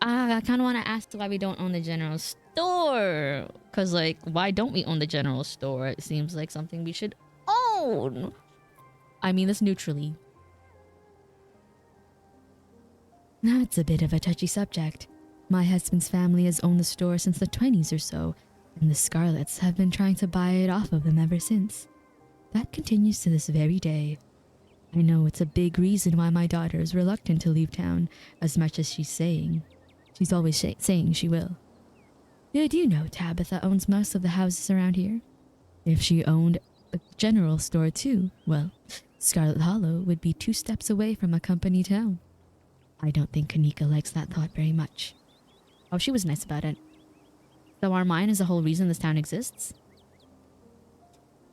I kind of want to ask why we don't own the general store. Because, like, why don't we own the general store? It seems like something we should own. I mean this neutrally. Now it's a bit of a touchy subject. My husband's family has owned the store since the 20s or so, and the Scarlets have been trying to buy it off of them ever since. That continues to this very day. I know it's a big reason why my daughter is reluctant to leave town, as much as she's saying. She's always saying she will. Did you know Tabitha owns most of the houses around here? If she owned a general store too, well, Scarlet Hollow would be 2 steps away from a company town. I don't think Kanika likes that thought very much. Oh, she was nice about it. So our mine is the whole reason this town exists?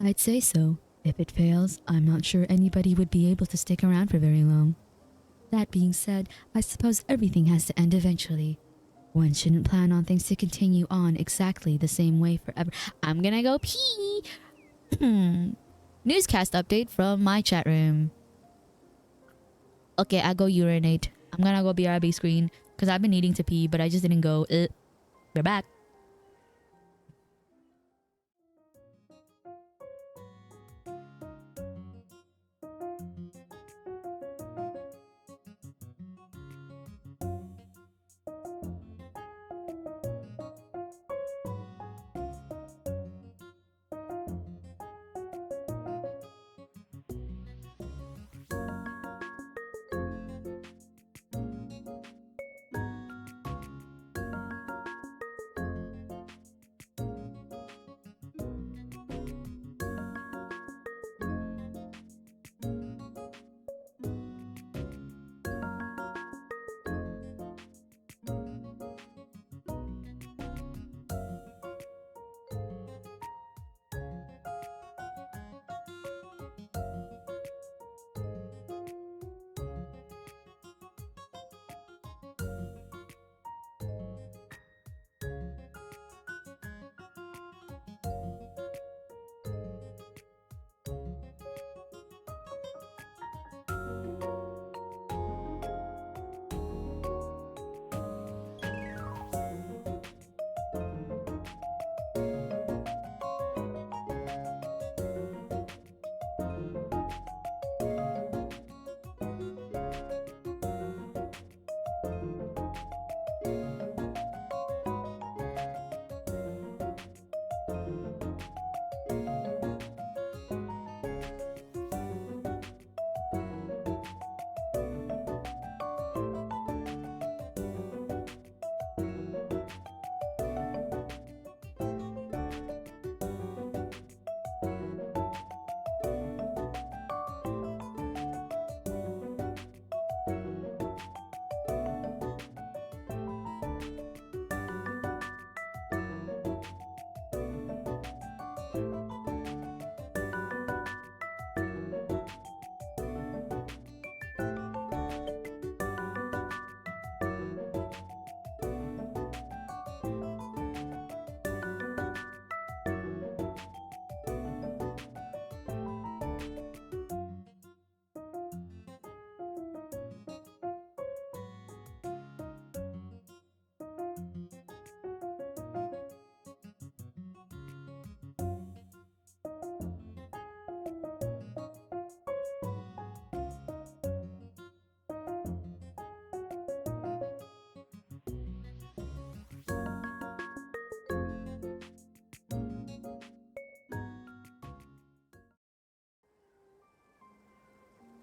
I'd say so. If it fails, I'm not sure anybody would be able to stick around for very long. That being said, I suppose everything has to end eventually. One shouldn't plan on things to continue on exactly the same way forever. I'm gonna go pee. Newscast update from my chat room. Okay, I go urinate. I'm gonna go BRB screen because I've been needing to pee, but I just didn't go. We're back.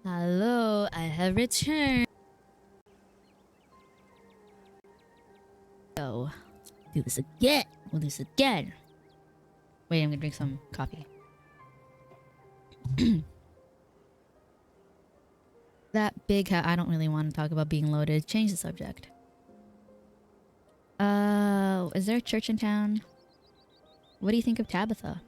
Hello, I have returned. Go. Do this again. We'll do this again. Wait, I'm gonna drink some coffee. That big hat. I don't really want to talk about being loaded. Change the subject. Is there a church in town? What do you think of Tabitha?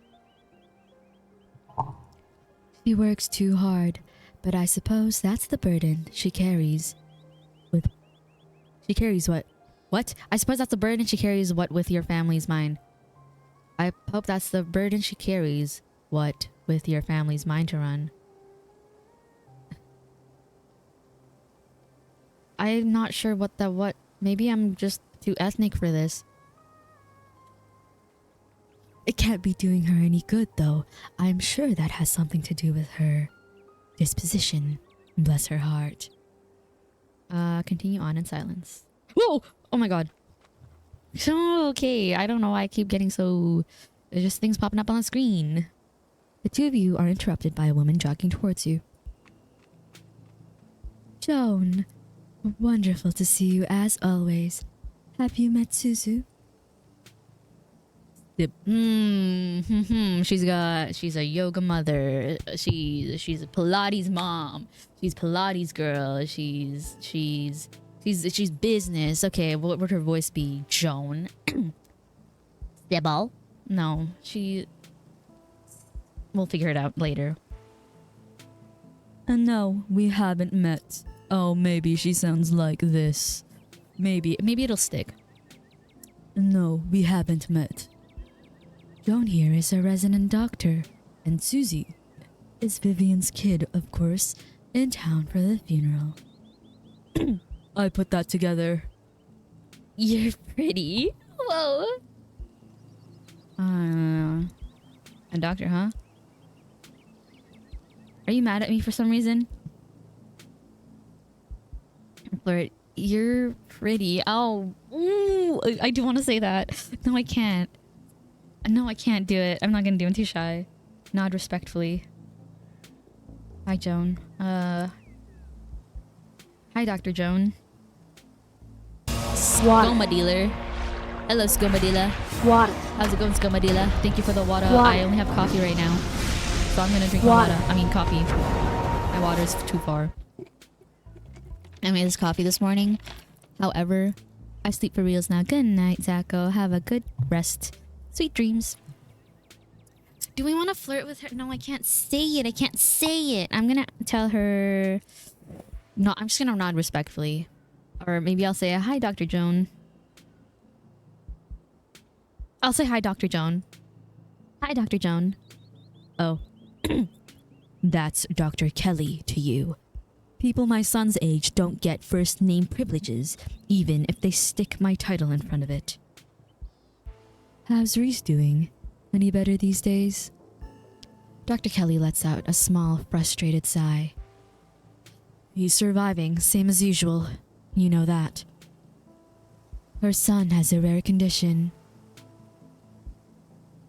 She works too hard, but I suppose that's the burden she carries. She carries what? What? I suppose that's the burden she carries what with your family's mind. I hope that's the burden she carries what with your family's mind to run. I'm not sure what. Maybe I'm just too ethnic for this. It can't be doing her any good, though. I'm sure that has something to do with her disposition. Bless her heart. Continue on in silence. Whoa! Oh my god. So, okay, I don't know why I keep getting so... There's just things popping up on the screen. The two of you are interrupted by a woman jogging towards you. Joan, wonderful to see you as always. Have you met Suzu? She's a yoga mother. She's a Pilates mom. She's Pilates girl. She's business. Okay, what would her voice be? Joan. Sybil? No, we'll figure it out later. And no, we haven't met. Oh, maybe she sounds like this. Maybe it'll stick. No, we haven't met. Joan here is a resident doctor, and Susie is Vivian's kid, of course, in town for the funeral. I put that together. You're pretty. Whoa. A doctor, huh? Are you mad at me for some reason? Flirt, you're pretty. Oh, ooh, I do want to say that. No, I can't. No, I can't do it. I'm not gonna do it. I'm too shy. Nod respectfully. Hi, Joan. Hi, Dr. Joan. Skoma dealer. Hello, Skoma dealer. Water. How's it going, Skoma dealer? Thank you for the water. Water. I only have coffee right now, so I'm gonna drink my Water. water. I mean, coffee. My water's too far. I made this coffee this morning. However, I sleep for reals now. Good night, Zacho. Have a good rest. Sweet dreams. Do we want to flirt with her? No, I can't say it. I can't say it. I'm gonna tell her. No, I'm just gonna nod respectfully. Or maybe I'll say, hi, Dr. Joan. I'll say hi, Dr. Joan. Hi, Dr. Joan. Oh. That's Dr. Kelly to you. People my son's age don't get first name privileges, even if they stick my title in front of it. How's Reese doing? Any better these days? Dr. Kelly lets out a small, frustrated sigh. He's surviving, same as usual. You know that. Her son has a rare condition.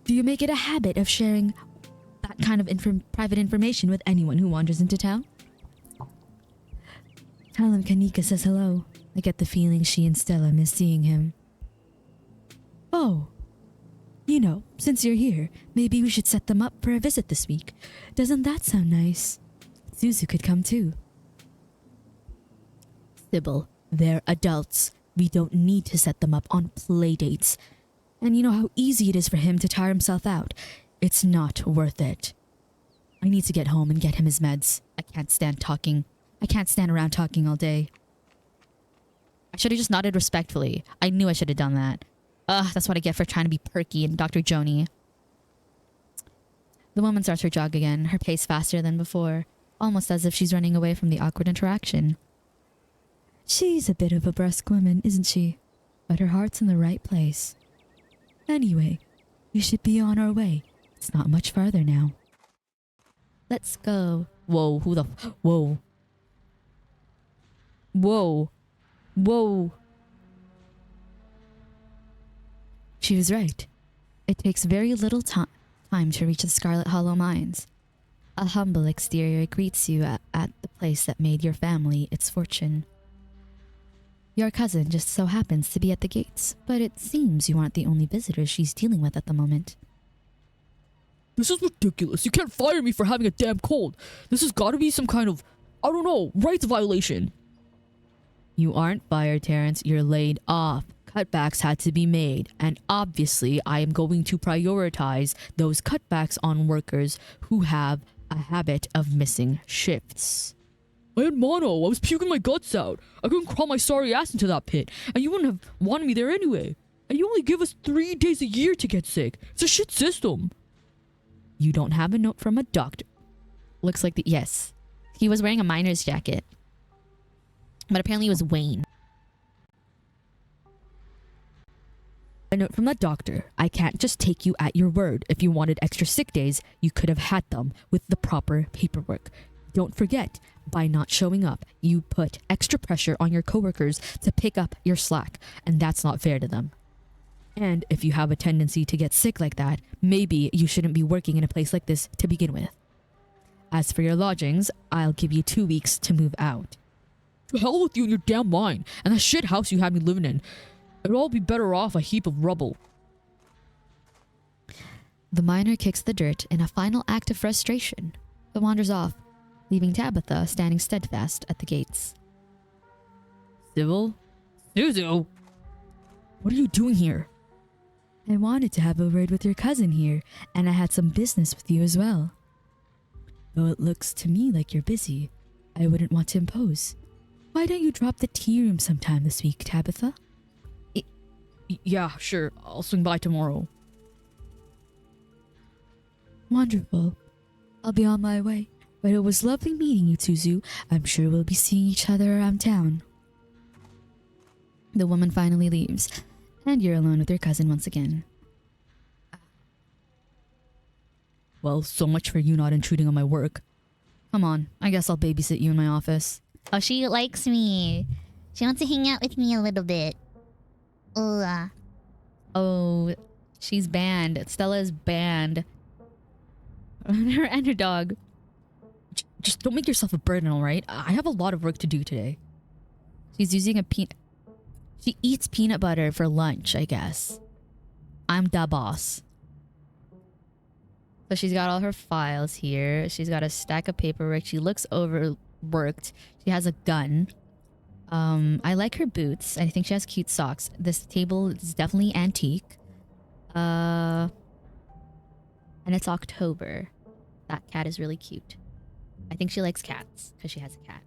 Do you make it a habit of sharing that kind of private information with anyone who wanders into town? Tell him Kanika says hello. I get the feeling she and Stella miss seeing him. Oh. You know, since you're here, maybe we should set them up for a visit this week. Doesn't that sound nice? Suzu could come too. Sybil, they're adults. We don't need to set them up on play dates. And you know how easy it is for him to tire himself out. It's not worth it. I need to get home and get him his meds. I can't stand around talking all day. I should have just nodded respectfully. I knew I should have done that. Ugh, that's what I get for trying to be perky and Dr. Joni. The woman starts her jog again, her pace faster than before, almost as if she's running away from the awkward interaction. She's a bit of a brusque woman, isn't she? But her heart's in the right place. Anyway, we should be on our way. It's not much farther now. Let's go. Whoa, whoa. Whoa. Whoa. She was right. It takes very little time to reach the Scarlet Hollow Mines. A humble exterior greets you at the place that made your family its fortune. Your cousin just so happens to be at the gates, but it seems you aren't the only visitors she's dealing with at the moment. This is ridiculous. You can't fire me for having a damn cold. This has got to be some kind of, I don't know, rights violation. You aren't fired, Terrence. You're laid off. Cutbacks had to be made, and obviously I am going to prioritize those cutbacks on workers who have a habit of missing shifts. I had mono. I was puking my guts out. I couldn't crawl my sorry ass into that pit, and you wouldn't have wanted me there anyway. And you only give us 3 days a year to get sick. It's a shit system. You don't have a note from a doctor. Looks like yes. He was wearing a miner's jacket. But apparently it was Wayne. A note from the doctor. I can't just take you at your word. If you wanted extra sick days, you could have had them with the proper paperwork. Don't forget, by not showing up, you put extra pressure on your coworkers to pick up your slack, and that's not fair to them. And if you have a tendency to get sick like that, maybe you shouldn't be working in a place like this to begin with. As for your lodgings, I'll give you 2 weeks to move out. To hell with you and your damn mind, and that shit house you had me living in. It'd all be better off a heap of rubble. The miner kicks the dirt in a final act of frustration, but wanders off, leaving Tabitha standing steadfast at the gates. Sybil? Suzu? What are you doing here? I wanted to have a word with your cousin here, and I had some business with you as well. Though it looks to me like you're busy, I wouldn't want to impose. Why don't you drop the tea room sometime this week, Tabitha? Yeah, sure. I'll swing by tomorrow. Wonderful. I'll be on my way, but it was lovely meeting you, Suzu. I'm sure we'll be seeing each other around town. The woman finally leaves, and you're alone with your cousin once again. Well, so much for you not intruding on my work. Come on, I guess I'll babysit you in my office. Oh, she likes me. She wants to hang out with me a little bit. Ooh. Oh, she's banned. Stella is banned. Her and her dog. Just don't make yourself a burden, alright? I have a lot of work to do today. She's using a peanut... She eats peanut butter for lunch, I guess. I'm the boss. So she's got all her files here. She's got a stack of paperwork. She looks overworked. She has a gun. I like her boots. I think she has cute socks. This table is definitely antique. And it's October. That cat is really cute. I think she likes cats because she has a cat.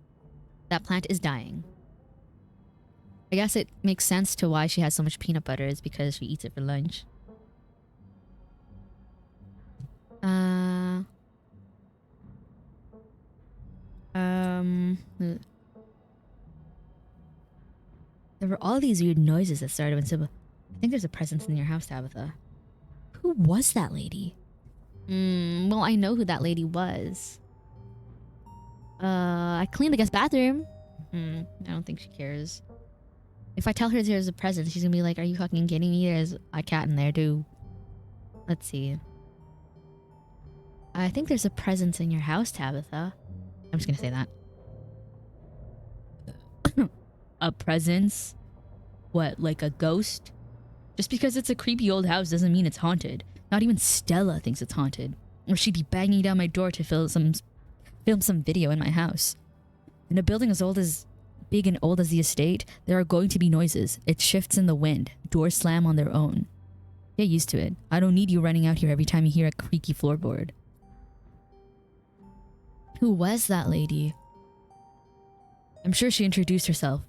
That plant is dying. I guess it makes sense to why she has so much peanut butter is because she eats it for lunch. There were all these weird noises that started when Sybil... I think there's a presence in your house, Tabitha. Who was that lady? Well, I know who that lady was. I cleaned the guest bathroom. I don't think she cares. If I tell her there's a presence, she's gonna be like, are you fucking kidding me? There's a cat in there, too. Let's see. I think there's a presence in your house, Tabitha. I'm just gonna say that. A presence? What, like a ghost? Just because it's a creepy old house doesn't mean it's haunted. Not even Stella thinks it's haunted. Or she'd be banging down my door to film some video in my house. In a building as big and old as the estate, there are going to be noises. It shifts in the wind. Doors slam on their own. Get used to it. I don't need you running out here every time you hear a creaky floorboard. Who was that lady? I'm sure she introduced herself.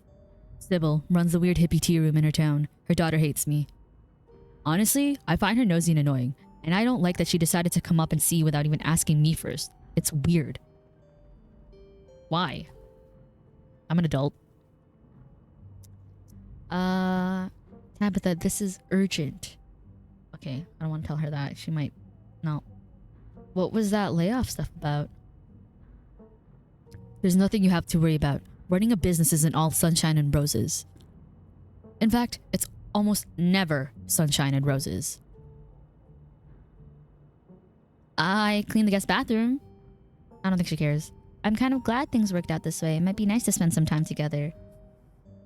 Sybil runs the weird hippie tea room in her town. Her daughter hates me. Honestly, I find her nosy and annoying, and I don't like that she decided to come up and see without even asking me first. It's weird. Why? I'm an adult. Tabitha, this is urgent. Okay, I don't want to tell her that. She might... No. What was that layoff stuff about? There's nothing you have to worry about. Running a business isn't all sunshine and roses. In fact, it's almost never sunshine and roses. I cleaned the guest bathroom. I don't think she cares. I'm kind of glad things worked out this way. It might be nice to spend some time together.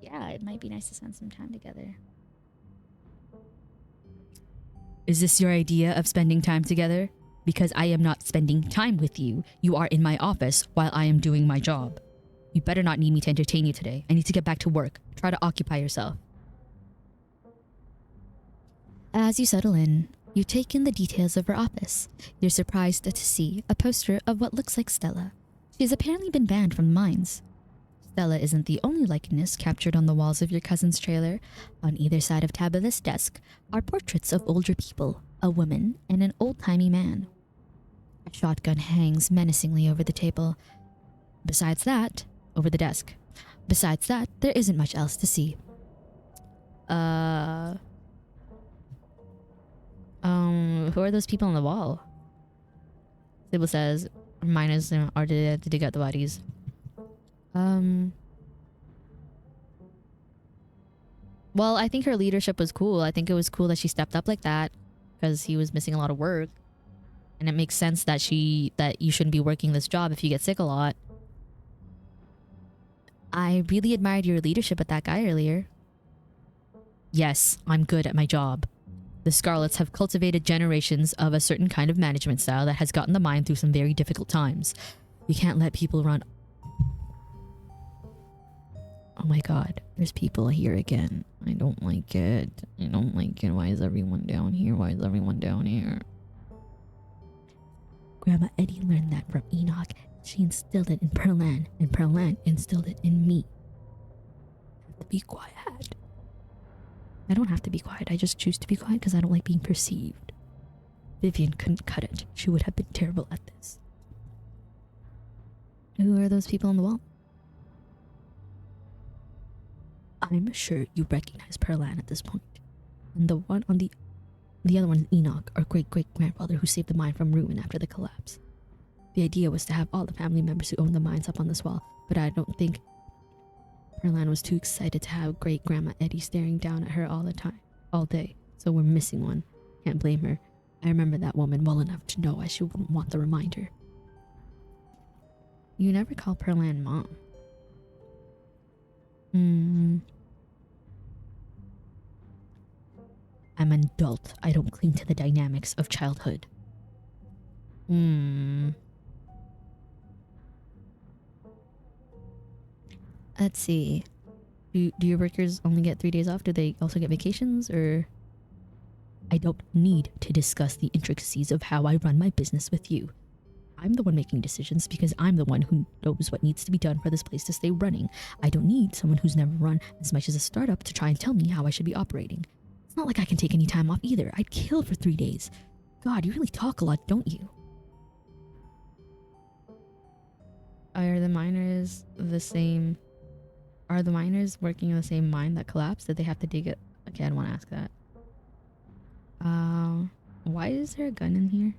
Yeah, it might be nice to spend some time together. Is this your idea of spending time together? Because I am not spending time with you. You are in my office while I am doing my job. You better not need me to entertain you today. I need to get back to work. Try to occupy yourself. As you settle in, you take in the details of her office. You're surprised to see a poster of what looks like Stella. She's apparently been banned from the mines. Stella isn't the only likeness captured on the walls of your cousin's trailer. On either side of Tabitha's desk are portraits of older people, a woman, and an old-timey man. A shotgun hangs menacingly over the table. Besides that, over the desk. Besides that, there isn't much else to see. Who are those people on the wall? Sybil says, miners are to dig out the bodies. Well, I think her leadership was cool. I think it was cool that she stepped up like that because he was missing a lot of work. And it makes sense that you shouldn't be working this job if you get sick a lot. I really admired your leadership with that guy earlier. Yes, I'm good at my job. The Scarlets have cultivated generations of a certain kind of management style that has gotten the mine through some very difficult times. You can't let people run. Oh my god, there's people here again. I don't like it. I don't like it. Why is everyone down here? Why is everyone down here? Grandma Eddie learned that from Enoch. She instilled it in Perlan, and Perlan instilled it in me. I have to be quiet. I don't have to be quiet. I just choose to be quiet because I don't like being perceived. Vivian couldn't cut it. She would have been terrible at this. Who are those people on the wall? I'm sure you recognize Perlan at this point. And the one on the other one is Enoch, our great-great-grandfather who saved the mine from ruin after the collapse. The idea was to have all the family members who owned the mines up on this wall, but I don't think Perlan was too excited to have great-grandma Eddie staring down at her all day. So we're missing one. Can't blame her. I remember that woman well enough to know I she wouldn't want the reminder. You never call Perlan mom. I'm an adult. I don't cling to the dynamics of childhood. Let's see. Do your workers only get 3 days off? Do they also get vacations, or? I don't need to discuss the intricacies of how I run my business with you. I'm the one making decisions because I'm the one who knows what needs to be done for this place to stay running. I don't need someone who's never run as much as a startup to try and tell me how I should be operating. It's not like I can take any time off either. I'd kill for 3 days. God, you really talk a lot, don't you? Are the miners the same? Are the miners working in the same mine that collapsed? Did they have to dig it? Okay, I don't want to ask that. Why is there a gun in here?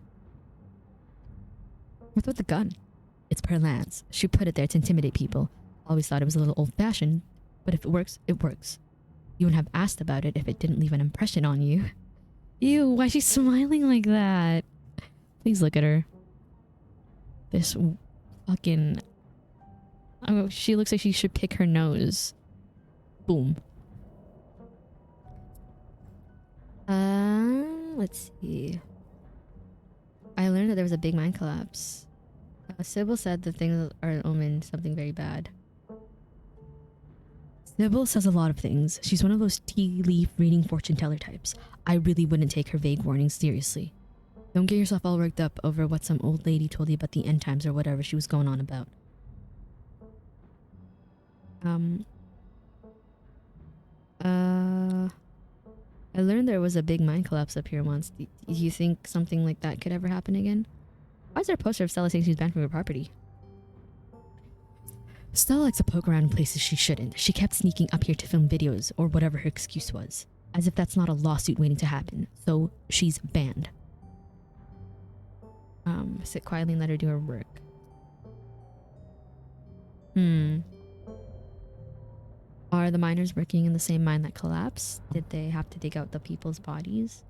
What's with the gun? It's Perlan's. She put it there to intimidate people. Always thought it was a little old-fashioned, but if it works, it works. You wouldn't have asked about it if it didn't leave an impression on you. Ew, why is she smiling like that? Please look at her. This fucking... Oh, she looks like she should pick her nose. Boom. Let's see. I learned that there was a big mine collapse. Sybil said the things are omen something very bad. Sybil says a lot of things. She's one of those tea leaf reading fortune teller types. I really wouldn't take her vague warnings seriously. Don't get yourself all worked up over what some old lady told you about the end times or whatever she was going on about. I learned there was a big mine collapse up here once. Do you think something like that could ever happen again? Why is there a poster of Stella saying she's banned from her property? Stella likes to poke around in places she shouldn't. She kept sneaking up here to film videos or whatever her excuse was. As if that's not a lawsuit waiting to happen. So she's banned. Sit quietly and let her do her work. Are the miners working in the same mine that collapsed? Did they have to dig out the people's bodies?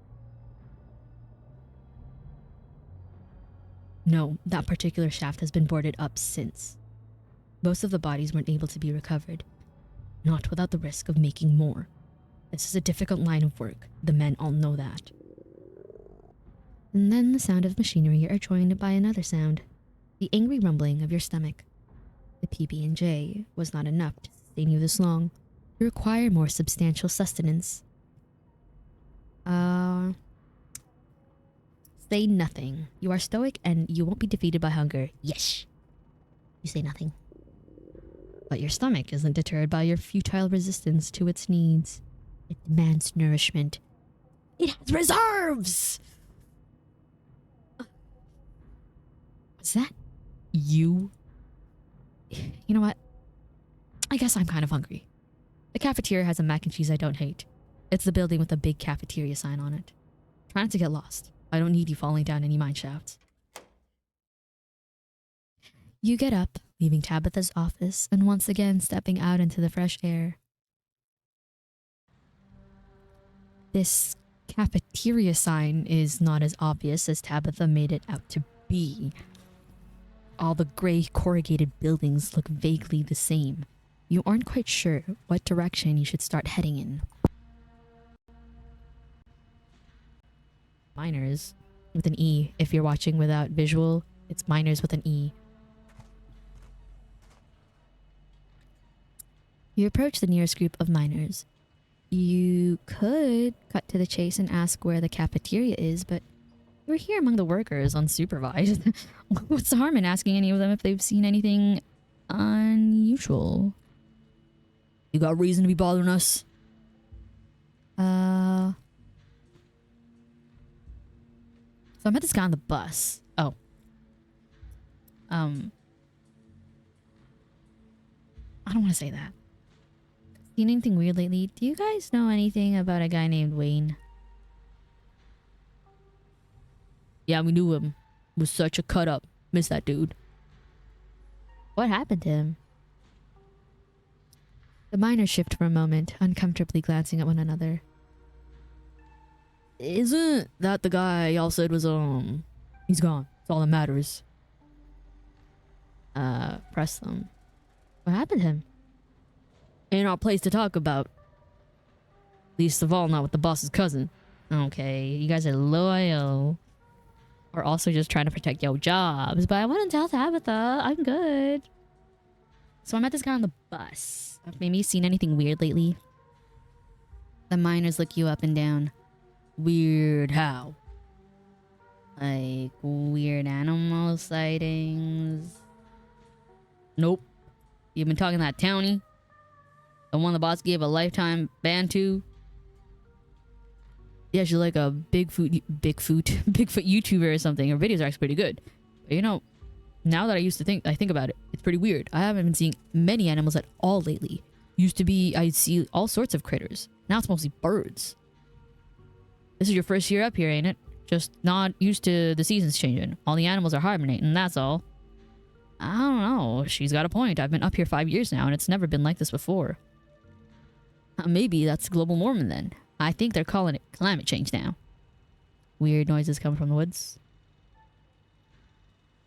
No, that particular shaft has been boarded up since. Most of the bodies weren't able to be recovered, not without the risk of making more. This is a difficult line of work. The men all know that. And then the sound of machinery are joined by another sound, the angry rumbling of your stomach. The PB&J was not enough to sustain you this long. You require more substantial sustenance. Say nothing. You are stoic and you won't be defeated by hunger. Yes. You say nothing. But your stomach isn't deterred by your futile resistance to its needs. It demands nourishment. It has reserves! What's that? You? You know what? I guess I'm kind of hungry. The cafeteria has a mac and cheese I don't hate. It's the building with a big cafeteria sign on it. Try not to get lost. I don't need you falling down any mine shafts. You get up, leaving Tabitha's office, and once again stepping out into the fresh air. This cafeteria sign is not as obvious as Tabitha made it out to be. All the gray corrugated buildings look vaguely the same. You aren't quite sure what direction you should start heading in. Miners with an E. If you're watching without visual, it's miners with an E. You approach the nearest group of miners. You could cut to the chase and ask where the cafeteria is, but you're here among the workers unsupervised. What's the harm in asking any of them if they've seen anything unusual? You got reason to be bothering us? So I met this guy on the bus. Oh. I don't want to say that. Seen anything weird lately? Do you guys know anything about a guy named Wayne? Yeah, we knew him. Was such a cut up. Miss that dude. What happened to him? The miners shift for a moment, uncomfortably glancing at one another. Isn't that the guy y'all said was, he's gone. That's all that matters. Press them. What happened to him? Ain't our place to talk about. Least of all, not with the boss's cousin. Okay, you guys are loyal. Or also just trying to protect your jobs. But I wouldn't tell Tabitha. I'm good. So I met this guy on the bus. Have maybe seen anything weird lately? The miners look you up and down. Weird how? Like weird animal sightings. Nope. You been talking to that townie? The one the boss gave a lifetime ban to? Yeah, she's like a Bigfoot YouTuber or something. Her videos are actually pretty good. But you know, now that I think about it, it's pretty weird. I haven't been seeing many animals at all lately. Used to be, I'd see all sorts of critters. Now it's mostly birds. This is your first year up here, ain't it? Just not used to the seasons changing. All the animals are hibernating, that's all. I don't know. She's got a point. I've been up here 5 years now, and it's never been like this before. Maybe that's global warming then. I think they're calling it climate change now. Weird noises come from the woods.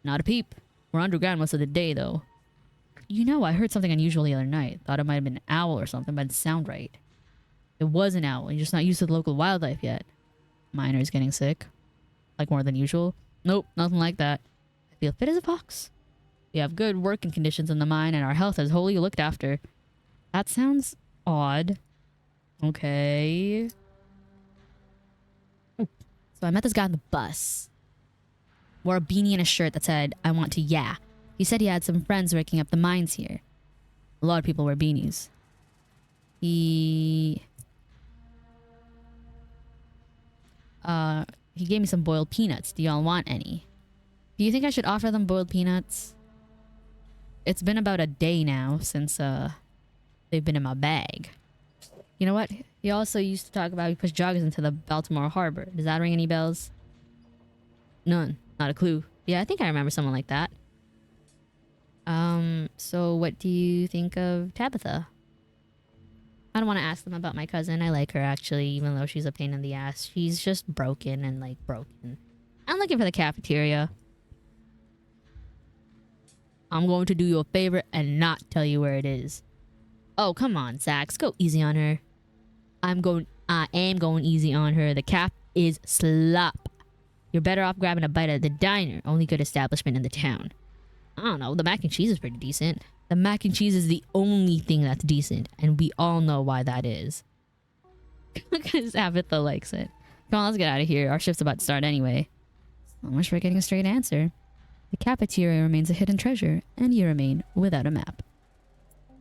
Not a peep. We're underground most of the day, though. You know, I heard something unusual the other night. Thought it might have been an owl or something, but it didn't sound right. It was an owl. You're just not used to the local wildlife yet. Miners getting sick? Like more than usual? Nope, nothing like that. I feel fit as a fox. We have good working conditions in the mine, and our health is wholly looked after. That sounds odd. Okay. So I met this guy on the bus. Wore a beanie and a shirt that said, "I want to yeah." He said he had some friends working up the mines here. A lot of people wear beanies. He gave me some boiled peanuts. Do y'all want any? Do you think I should offer them boiled peanuts? It's been about a day now since they've been in my bag. You know what? He also used to talk about he pushed joggers into the Baltimore Harbor. Does that ring any bells? None. Not a clue. Yeah, I think I remember someone like that. So what do you think of Tabitha? I don't want to ask them about my cousin. I like her actually, even though she's a pain in the ass. She's just broken and like broken. I'm looking for the cafeteria. I'm going to do you a favor and not tell you where it is. Oh, come on, Sax. Go easy on her. I am going easy on her. The cap is slop. You're better off grabbing a bite at the diner. Only good establishment in the town. I don't know. The mac and cheese is pretty decent. The mac and cheese is the only thing that's decent. And we all know why that is. Because Abatha likes it. Come on, let's get out of here. Our shift's about to start anyway. So much for getting a straight answer. The cafeteria remains a hidden treasure, and you remain without a map.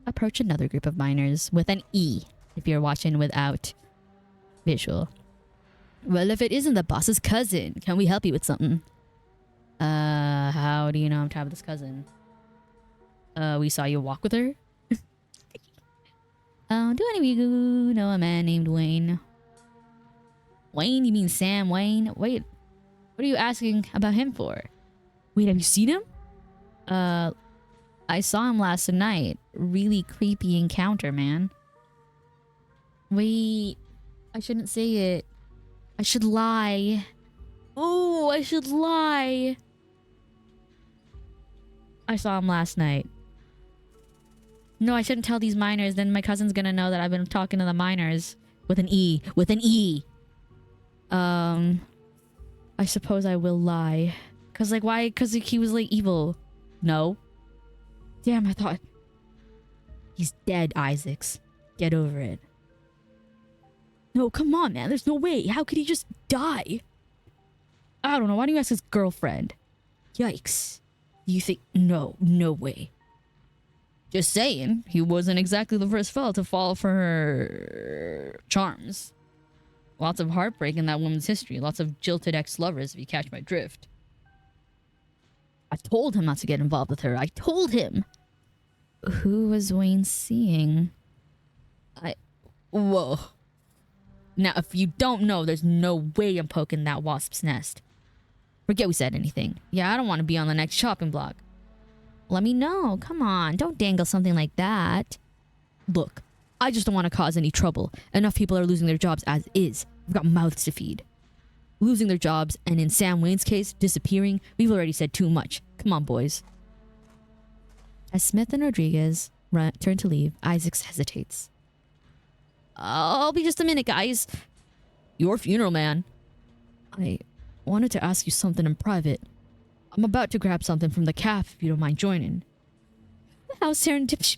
Approach another group of miners with an E, if you're watching without visual. Well, if it isn't the boss's cousin, can we help you with something? How do you know I'm Tabitha's cousin? We saw you walk with her? Do any of you know a man named Wayne? Wayne? You mean Sam Wayne? Wait, what are you asking about him for? Wait, have you seen him? I saw him last night. Really creepy encounter, man. Wait, I shouldn't say it. I should lie. Oh, I should lie. I saw him last night. No, I shouldn't tell these miners. Then my cousin's gonna know that I've been talking to the miners. With an E. With an E. I suppose I will lie. Cause like, why? Cause like, he was like evil. No. Damn, I thought. He's dead, Isaacs. Get over it. No, come on, man. There's no way. How could he just die? I don't know. Why don't you ask his girlfriend? Yikes. You think... No, no way. Just saying. He wasn't exactly the first fella to fall for her charms. Lots of heartbreak in that woman's history. Lots of jilted ex-lovers, if you catch my drift. I told him not to get involved with her. I told him. Who was Wayne seeing? Whoa. Now, if you don't know, there's no way I'm poking that wasp's nest. Forget we said anything. Yeah, I don't want to be on the next shopping block. Let me know. Come on. Don't dangle something like that. Look, I just don't want to cause any trouble. Enough people are losing their jobs as is. We've got mouths to feed. Losing their jobs, and in Sam Wayne's case, disappearing. We've already said too much. Come on, boys. As Smith and Rodriguez turn to leave, Isaacs hesitates. I'll be just a minute, guys. Your funeral, man. I wanted to ask you something in private. I'm about to grab something from the caf if you don't mind joining. How serendipitous.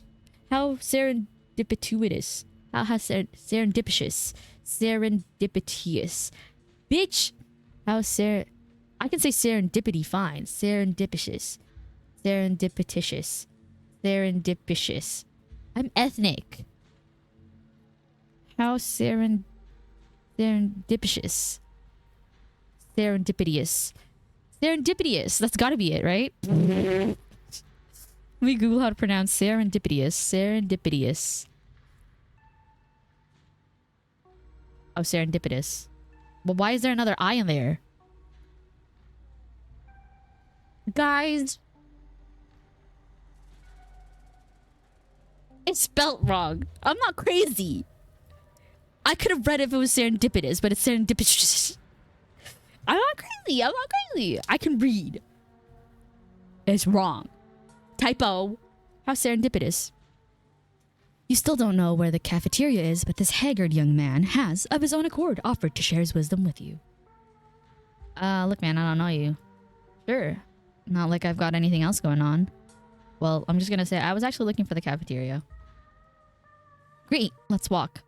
How serendipitous. Serendipitous. Bitch! I can say serendipity fine. Serendipitous. I'm ethnic. How serendipitous. Serendipitous. That's gotta be it, right? Let me Google how to pronounce serendipitous. Oh, serendipitous. But why is there another I in there? Guys. It's spelt wrong. I'm not crazy. I could have read if it was serendipitous, but it's serendipitous. I'm not crazy. I can read. It's wrong. Typo. How serendipitous. You still don't know where the cafeteria is, but this haggard young man has, of his own accord, offered to share his wisdom with you. Look, man, I don't know you. Sure. Not like I've got anything else going on. Well, I'm just gonna say I was actually looking for the cafeteria. Great, let's walk.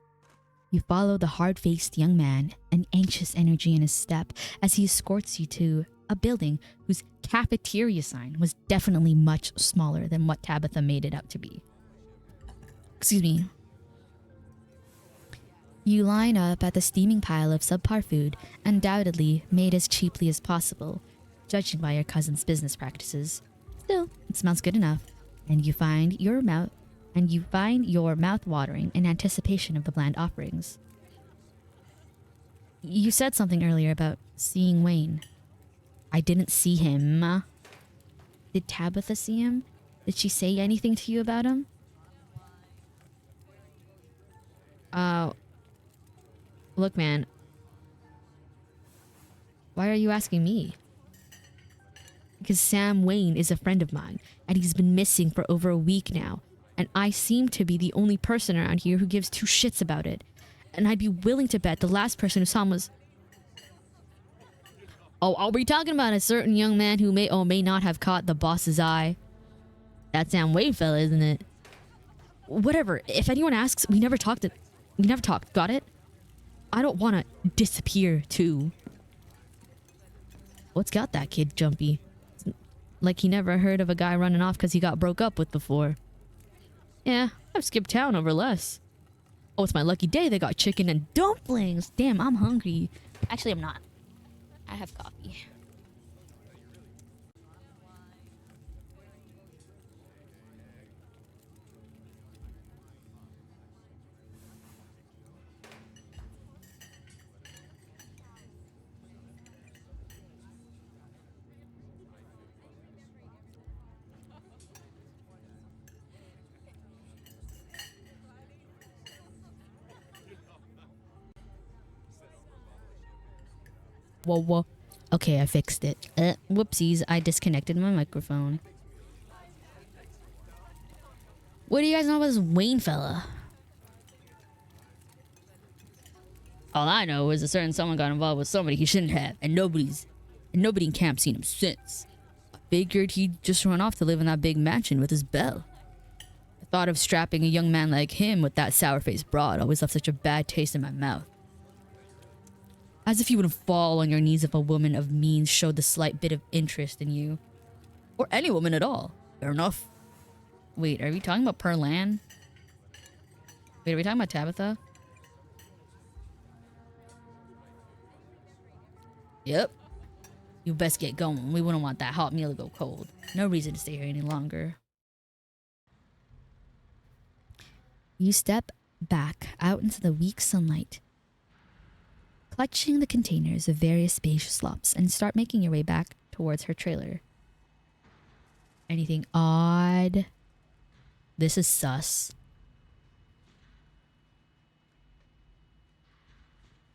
You follow the hard-faced young man, an anxious energy in his step, as he escorts you to a building whose cafeteria sign was definitely much smaller than what Tabitha made it out to be. Excuse me. You line up at the steaming pile of subpar food, undoubtedly made as cheaply as possible, judging by your cousin's business practices. Still, it smells good enough, and you find your mouth watering in anticipation of the bland offerings. You said something earlier about seeing Wayne. I didn't see him. Did Tabitha see him? Did she say anything to you about him? Look, man. Why are you asking me? because Sam Wayne is a friend of mine and he's been missing for over a week now. And I seem to be the only person around here who gives two shits about it. And I'd be willing to bet the last person who saw him was... Oh, are we talking about a certain young man who may or may not have caught the boss's eye? That Sam Wayne fella, isn't it? Whatever. If anyone asks, we never talked. Got it? I don't want to disappear, too. What's got that kid jumpy? Like he never heard of a guy running off because he got broke up with before. Yeah, I've skipped town over less. Oh, it's my lucky day they got chicken and dumplings. Damn, I'm hungry. Actually, I'm not. I have coffee. Whoa. Okay, I fixed it. Whoopsies, I disconnected my microphone. What do you guys know about this Wayne fella? All I know is a certain someone got involved with somebody he shouldn't have, and nobody in camp seen him since. I figured he'd just run off to live in that big mansion with his belle. The thought of strapping a young man like him with that sour-faced broad always left such a bad taste in my mouth. As if you would fall on your knees if a woman of means showed the slight bit of interest in you. Or any woman at all. Fair enough. Wait, are we talking about Perlan? Wait, are we talking about Tabitha? Yep. You best get going. We wouldn't want that hot meal to go cold. No reason to stay here any longer. You step back out into the weak sunlight, clutching the containers of various beige slops, and start making your way back towards her trailer. Anything odd? This is sus.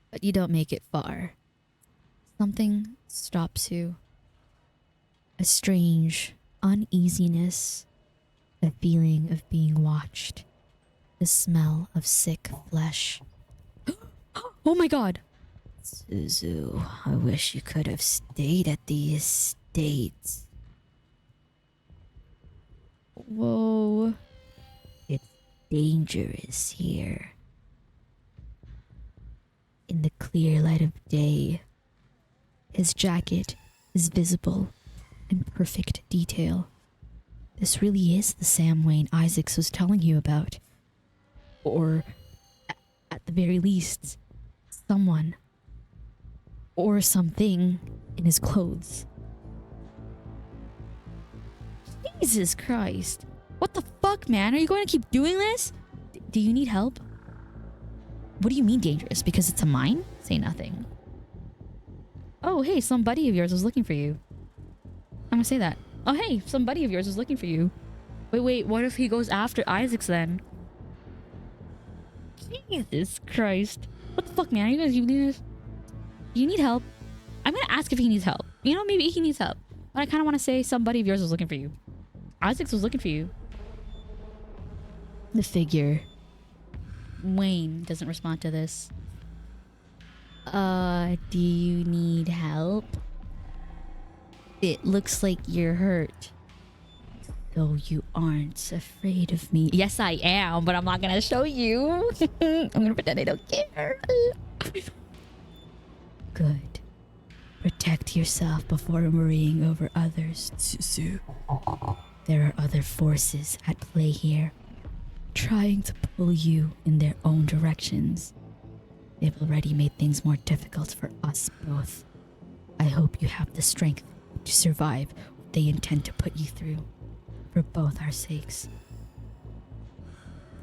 But you don't make it far. Something stops you. A strange uneasiness, a feeling of being watched, the smell of sick flesh. Oh my god! Suzu, I wish you could have stayed at the estate. Whoa. It's dangerous here. In the clear light of day, his jacket is visible in perfect detail. This really is the Sam Wayne Isaacs was telling you about. Or, at the very least, someone or something in his clothes. Jesus Christ. What the fuck, man? Are you going to keep doing this? Do you need help? What do you mean dangerous? Because it's a mine? Say nothing. Oh, hey, some buddy of yours was looking for you. I'm gonna say that. Oh, hey, some buddy of yours was looking for you. Wait, what if he goes after Isaacs then? Jesus Christ. What the fuck, man? Are you guys doing this? Do you need help? I'm gonna ask if he needs help. You know, maybe he needs help. But I kind of want to say some buddy of yours was looking for you. Isaacs was looking for you. The figure. Wayne doesn't respond to this. Do you need help? It looks like you're hurt. Though you aren't afraid of me. Yes, I am, but I'm not gonna show you. I'm gonna pretend I don't care. Good. Protect yourself before worrying over others, Suzu. There are other forces at play here, trying to pull you in their own directions. They've already made things more difficult for us both. I hope you have the strength to survive what they intend to put you through, for both our sakes.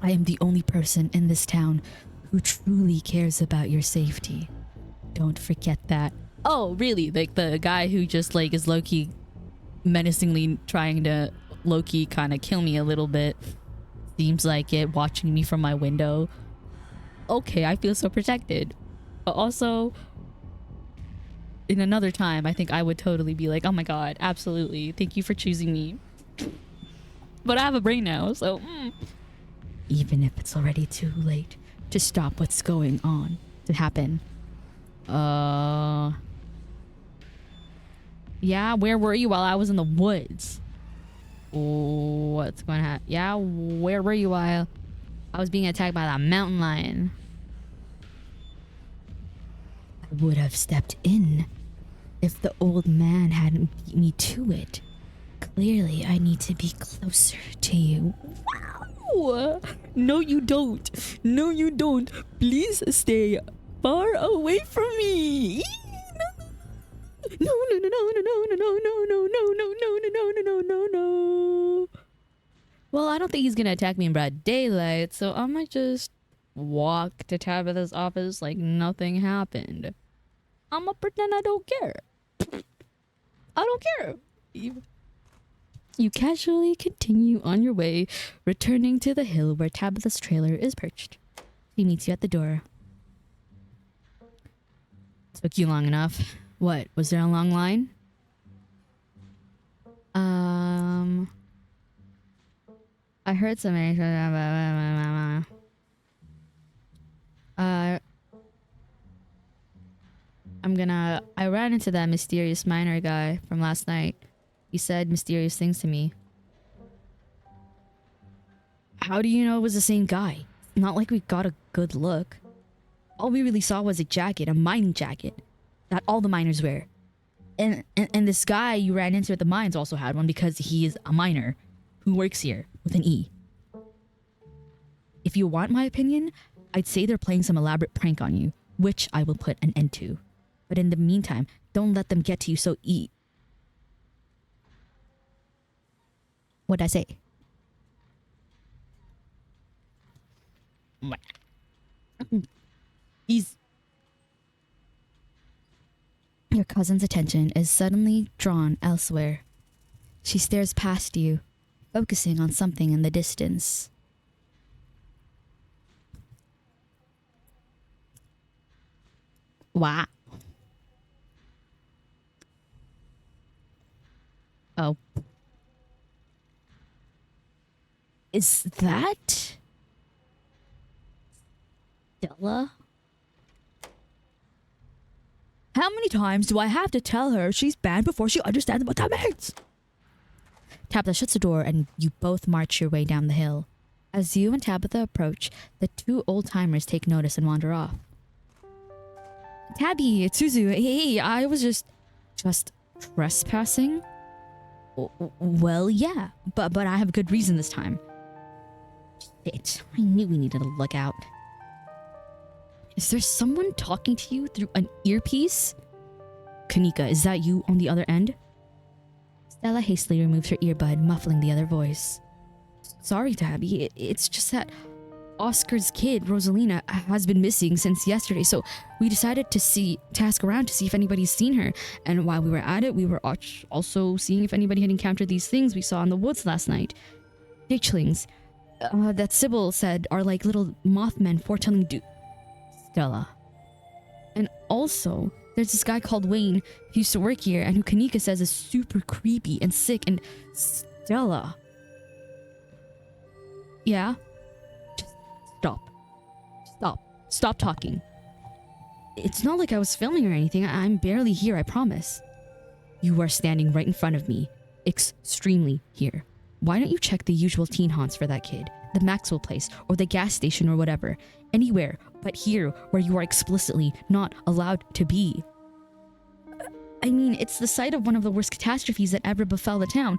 I am the only person in this town who truly cares about your safety. Don't forget that. Oh, really? Like the guy who just like is low-key menacingly trying to low-key kind of kill me a little bit. Seems like it, watching me from my window. Okay, I feel so protected. But also, in another time, I think I would totally be like, oh my god, absolutely. Thank you for choosing me. But I have a brain now, so. Even if it's already too late to stop what's going on to happen. Yeah, where were you while I was in the woods? What's going to happen? Yeah, where were you while I was being attacked by that mountain lion? I would have stepped in if the old man hadn't beat me to it. Clearly, I need to be closer to you. Wow! No, you don't. No, you don't. Please stay far away from me. No, no, no, no, no, no, no, no, no, no, no, no, no, no, no, no, no, no. Well, I don't think he's gonna attack me in broad daylight, so I might just walk to Tabitha's office like nothing happened. I'ma pretend I don't care. I don't care. You casually continue on your way, returning to the hill where Tabitha's trailer is perched. She meets you at the door. Took you long enough. What, was there a long line? I heard somebody. I ran into that mysterious miner guy from last night. He said mysterious things to me. How do you know it was the same guy? Not like we got a good look. All we really saw was a jacket, a mining jacket, that all the miners wear. And this guy you ran into at the mines also had one because he is a miner who works here with an E. If you want my opinion, I'd say they're playing some elaborate prank on you, which I will put an end to. But in the meantime, don't let them get to you so What'd I say? Your cousin's attention is suddenly drawn elsewhere. She stares past you, focusing on something in the distance. Wow. Oh. Is that Stella? How many times do I have to tell her she's banned before she understands what that means? Tabitha shuts the door and you both march your way down the hill. As you and Tabitha approach, the two old-timers take notice and wander off. Tabby, it's Suzu. Hey, I was just trespassing? Well, yeah, but I have a good reason this time. Shit, I knew we needed to look out. Is there someone talking to you through an earpiece? Kanika, is that you on the other end? Stella hastily removes her earbud, muffling the other voice. Sorry, Tabby. It's just that Oscar's kid, Rosalina, has been missing since yesterday, so we decided to ask around to see if anybody's seen her. And while we were at it, we were also seeing if anybody had encountered these things we saw in the woods last night. Ditchlings, that Sybil said are like little mothmen foretelling Stella. And also, there's this guy called Wayne who used to work here and who Kanika says is super creepy and sick. And Stella. Yeah? Just stop talking. It's not like I was filming or anything. I'm barely here, I promise. You are standing right in front of me. Extremely here. Why don't you check the usual teen haunts for that kid? The Maxwell place, or the gas station, or whatever. Anywhere but here, where you are explicitly not allowed to be. I mean, it's the site of one of the worst catastrophes that ever befell the town.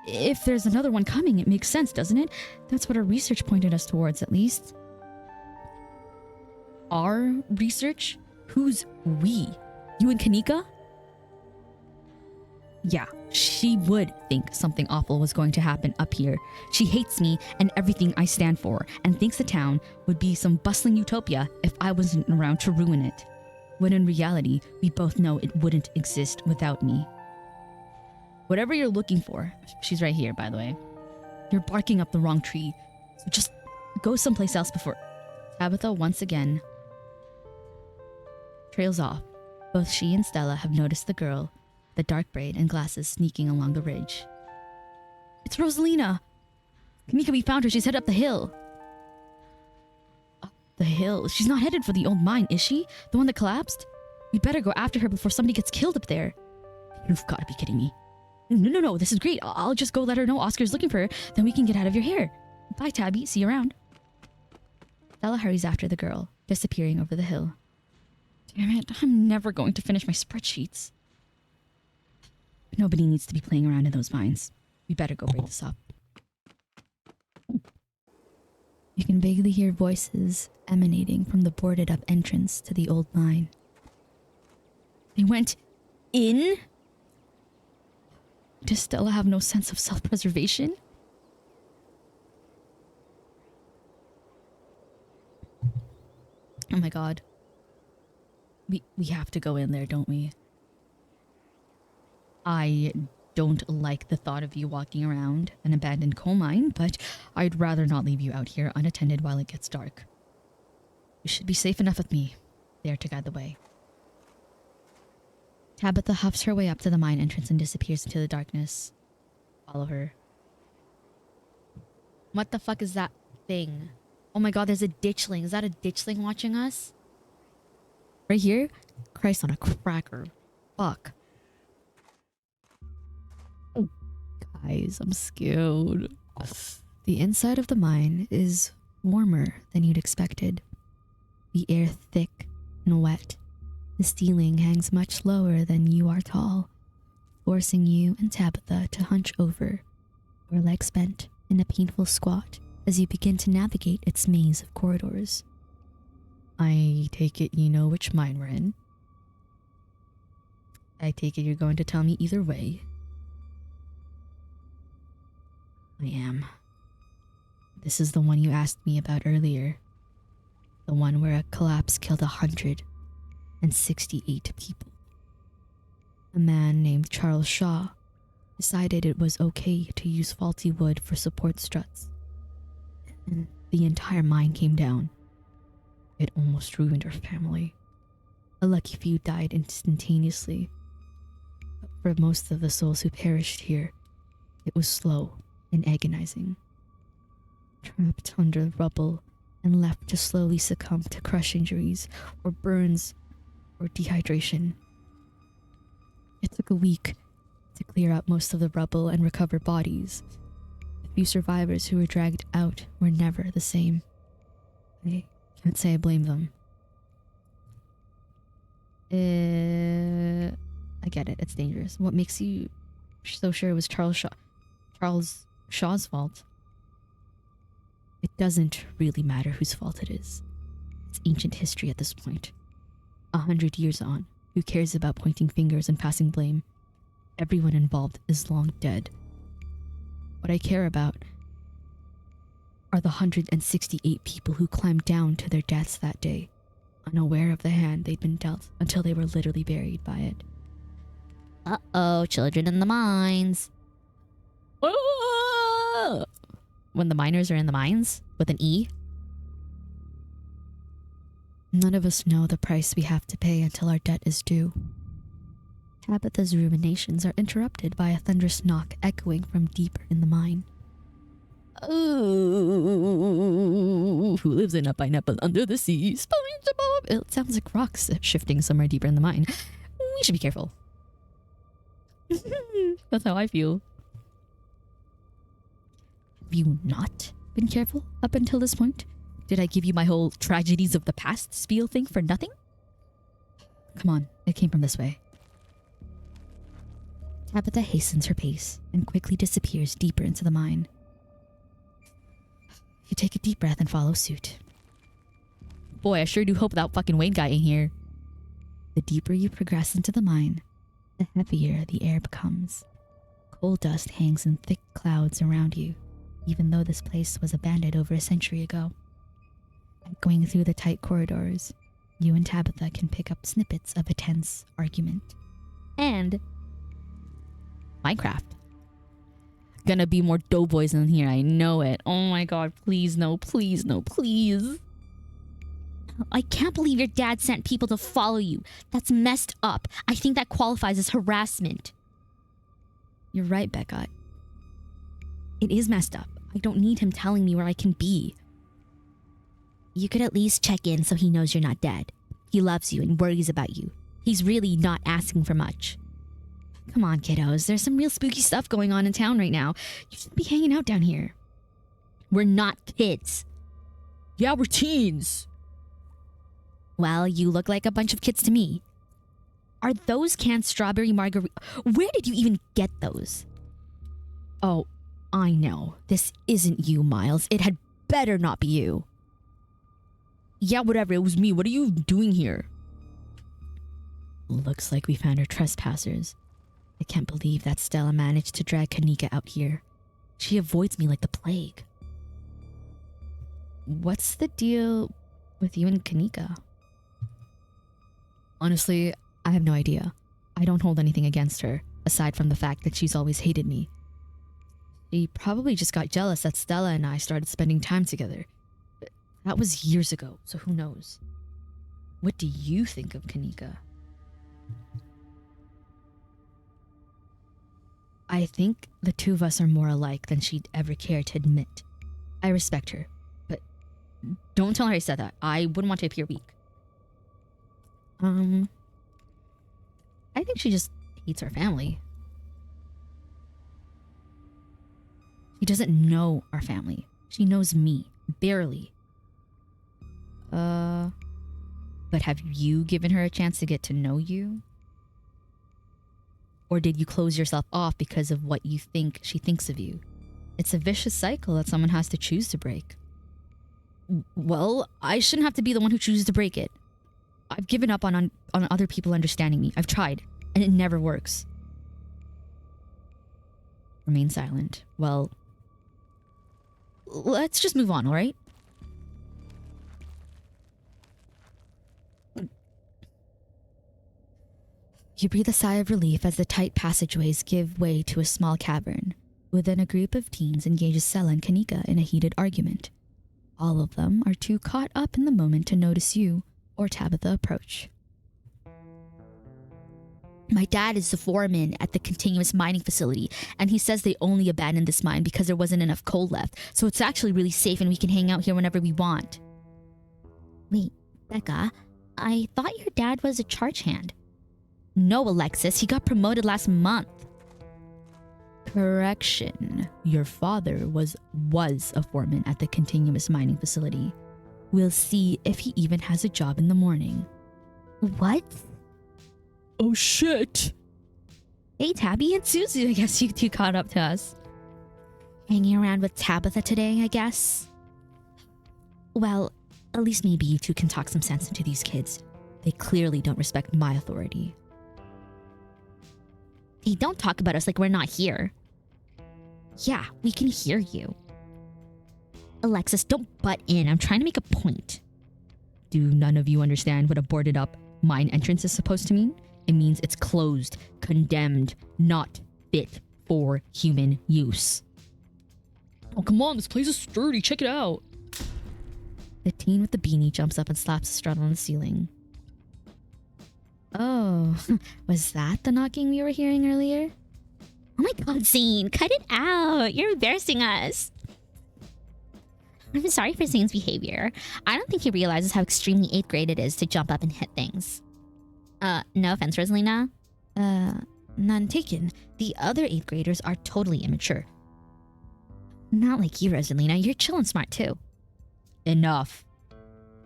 If there's another one coming, it makes sense, doesn't it? That's what our research pointed us towards, at least. Our research? Who's we? You and Kanika? Yeah, she would think something awful was going to happen up here. She hates me and everything I stand for, and thinks the town would be some bustling utopia if I wasn't around to ruin it. When in reality, we both know it wouldn't exist without me. Whatever you're looking for, she's right here, by the way. You're barking up the wrong tree, so just go someplace else before... Tabitha once again trails off, Both she and Stella have noticed the girl, the dark braid and glasses sneaking along the ridge. It's Rosalina. Kamika, we found her. She's headed up the hill. Up the hill? She's not headed for the old mine, is she? The one that collapsed? We better go after her before somebody gets killed up there. You've got to be kidding me. No. This is great. I'll just go let her know Oscar's looking for her. Then we can get out of your hair. Bye, Tabby. See you around. Stella hurries after the girl, disappearing over the hill. Damn it. I'm never going to finish my spreadsheets. Nobody needs to be playing around in those mines. We better go break this up. You can vaguely hear voices emanating from the boarded up entrance to the old mine. They went in? Does Stella have no sense of self-preservation? Oh my god. We have to go in there, don't we? I don't like the thought of you walking around an abandoned coal mine, but I'd rather not leave you out here unattended while it gets dark. You should be safe enough with me, there to guide the way. Tabitha huffs her way up to the mine entrance and disappears into the darkness. Follow her. What the fuck is that thing? Oh my god, there's a ditchling. Is that a ditchling watching us? Right here? Christ on a cracker. Fuck. Oh, guys, I'm scared. The inside of the mine is warmer than you'd expected. The air thick and wet. The ceiling hangs much lower than you are tall, forcing you and Tabitha to hunch over, your legs bent in a painful squat as you begin to navigate its maze of corridors. I take it you know which mine we're in. I take it you're going to tell me either way. I am. This is the one you asked me about earlier. The one where a collapse killed 168 people. A man named Charles Shaw decided it was okay to use faulty wood for support struts. And the entire mine came down. It almost ruined our family. A lucky few died instantaneously. But for most of the souls who perished here, it was slow and agonizing. Trapped under rubble and left to slowly succumb to crush injuries or burns or dehydration. It took a week to clear out most of the rubble and recover bodies. The few survivors who were dragged out were never the same. I can't say I blame them. I get it, it's dangerous. What makes you so sure it was Charles Shaw's fault? It doesn't really matter whose fault it is. It's ancient history at this point. 100 years on, who cares about pointing fingers and passing blame? Everyone involved is long dead. What I care about are the 168 people who climbed down to their deaths that day, unaware of the hand they'd been dealt until they were literally buried by it. Uh-oh, children in the mines. Ah! When the miners are in the mines, with an E. None of us know the price we have to pay until our debt is due. Tabitha's ruminations are interrupted by a thunderous knock echoing from deeper in the mine. Oh, who lives in a pineapple under the sea? SpongeBob. It sounds like rocks shifting somewhere deeper in the mine. We should be careful. That's how I feel. Have you not been careful up until this point? Did I give you my whole tragedies of the past spiel thing for nothing? Come on, it came from this way. Tabitha hastens her pace and quickly disappears deeper into the mine. You take a deep breath and follow suit. Boy, I sure do hope that fucking Wayne guy ain't here. The deeper you progress into the mine, the heavier the air becomes. Coal dust hangs in thick clouds around you, even though this place was abandoned over a century ago. Going through the tight corridors, you and Tabitha can pick up snippets of a tense argument. And Minecraft. Gonna be more doughboys in here, I know it. Oh my god, please no, please no, please. I can't believe your dad sent people to follow you. That's messed up. I think that qualifies as harassment. You're right, Becca. It is messed up. I don't need him telling me where I can be. You could at least check in so he knows you're not dead. He loves you and worries about you. He's really not asking for much. Come on, kiddos. There's some real spooky stuff going on in town right now. You shouldn't be hanging out down here. We're not kids. Yeah, we're teens. Well, you look like a bunch of kids to me. Are those canned strawberry margarita? Where did you even get those? Oh, I know. This isn't you, Miles. It had better not be you. Yeah, whatever. It was me. What are you doing here? Looks like we found our trespassers. I can't believe that Stella managed to drag Kanika out here. She avoids me like the plague. What's the deal with you and Kanika? Honestly, I have no idea. I don't hold anything against her, aside from the fact that she's always hated me. She probably just got jealous that Stella and I started spending time together. But that was years ago, so who knows? What do you think of Kanika? I think the two of us are more alike than she'd ever care to admit. I respect her, but don't tell her I said that. I wouldn't want to appear weak. I think she just hates our family. She doesn't know our family. She knows me, barely. But have you given her a chance to get to know you? Or did you close yourself off because of what you think she thinks of you? It's a vicious cycle that someone has to choose to break. Well, I shouldn't have to be the one who chooses to break it. I've given up on other people understanding me. I've tried, and it never works. Remain silent. Well, let's just move on, all right? You breathe a sigh of relief as the tight passageways give way to a small cavern. Within, a group of teens engages Stella and Kanika in a heated argument. All of them are too caught up in the moment to notice you or Tabitha approach. My dad is the foreman at the continuous mining facility, and he says they only abandoned this mine because there wasn't enough coal left, so it's actually really safe and we can hang out here whenever we want. Wait, Becca, I thought your dad was a charge hand. No, Alexis, he got promoted last month. Correction. Your father was a foreman at the continuous mining facility. We'll see if he even has a job in the morning. What? Oh shit. Hey, Tabby and Suzu, I guess you two caught up to us. Hanging around with Tabitha today, I guess? Well, at least maybe you two can talk some sense into these kids. They clearly don't respect my authority. Hey, don't talk about us like we're not here. Yeah, we can hear you. Alexis, don't butt in. I'm trying to make a point. Do none of you understand what a boarded up mine entrance is supposed to mean? It means it's closed, condemned, not fit for human use. Oh, come on, this place is sturdy. Check it out. The teen with the beanie jumps up and slaps a strut on the ceiling. Oh, was that the knocking we were hearing earlier? Oh my god, Zane, cut it out. You're embarrassing us. I'm sorry for Zane's behavior. I don't think he realizes how extremely 8th grade it is to jump up and hit things. No offense, Rosalina. None taken. The other 8th graders are totally immature. Not like you, Rosalina. You're chill and smart too. Enough.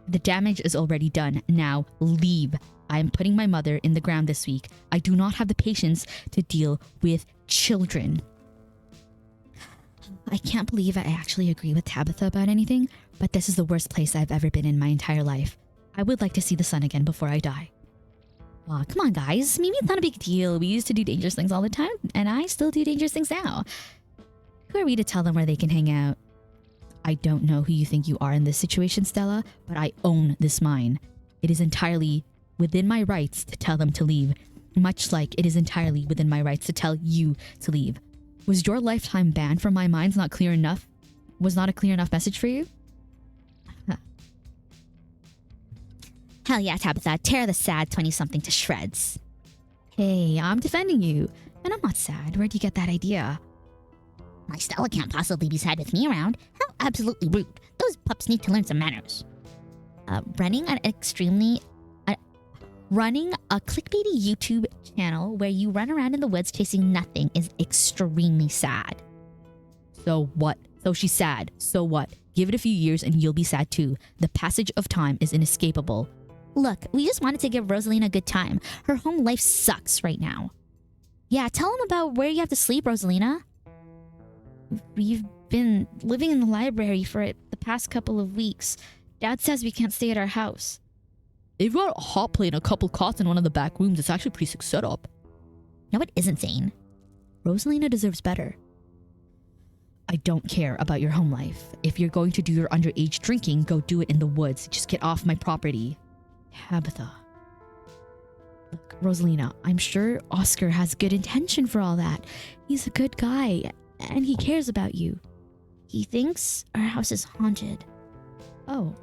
The damage is already done. Now leave. I am putting my mother in the ground this week. I do not have the patience to deal with children. I can't believe I actually agree with Tabitha about anything, but this is the worst place I've ever been in my entire life. I would like to see the sun again before I die. Aw, come on, guys. Maybe it's not a big deal. We used to do dangerous things all the time, and I still do dangerous things now. Who are we to tell them where they can hang out? I don't know who you think you are in this situation, Stella, but I own this mine. It is entirely within my rights to tell them to leave, much like it is entirely within my rights to tell you to leave. Was your lifetime ban from my mines not clear enough? Was not a clear enough message for you? Hell yeah, Tabitha, tear the sad 20-something to shreds. Hey, I'm defending you. And I'm not sad. Where'd you get that idea? My Stella can't possibly be sad with me around. How absolutely rude. Those pups need to learn some manners. Running a clickbaity YouTube channel where you run around in the woods chasing nothing is extremely sad. So what? So she's sad. So what? Give it a few years and you'll be sad too. The passage of time is inescapable. Look, we just wanted to give Rosalina a good time. Her home life sucks right now. Yeah, tell them about where you have to sleep, Rosalina. We've been living in the library for the past couple of weeks. Dad says we can't stay at our house. They've got a hot plate and a couple cots in one of the back rooms. It's actually pretty sick setup. No, it isn't, Zane. Rosalina deserves better. I don't care about your home life. If you're going to do your underage drinking, go do it in the woods. Just get off my property. Tabitha. Look, Rosalina, I'm sure Oscar has good intention for all that. He's a good guy, and he cares about you. He thinks our house is haunted. Oh.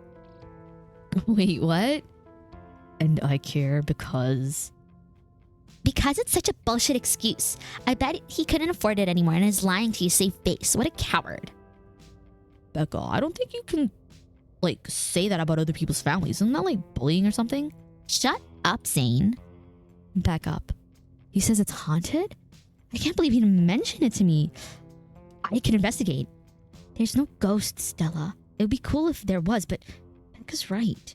Wait, what? And I care because... Because it's such a bullshit excuse. I bet he couldn't afford it anymore and is lying to you save face. What a coward. Becca, I don't think you can, say that about other people's families. Isn't that, bullying or something? Shut up, Zane. Back up. He says it's haunted? I can't believe he didn't mention it to me. I can investigate. There's no ghost, Stella. It would be cool if there was, but Becca's right.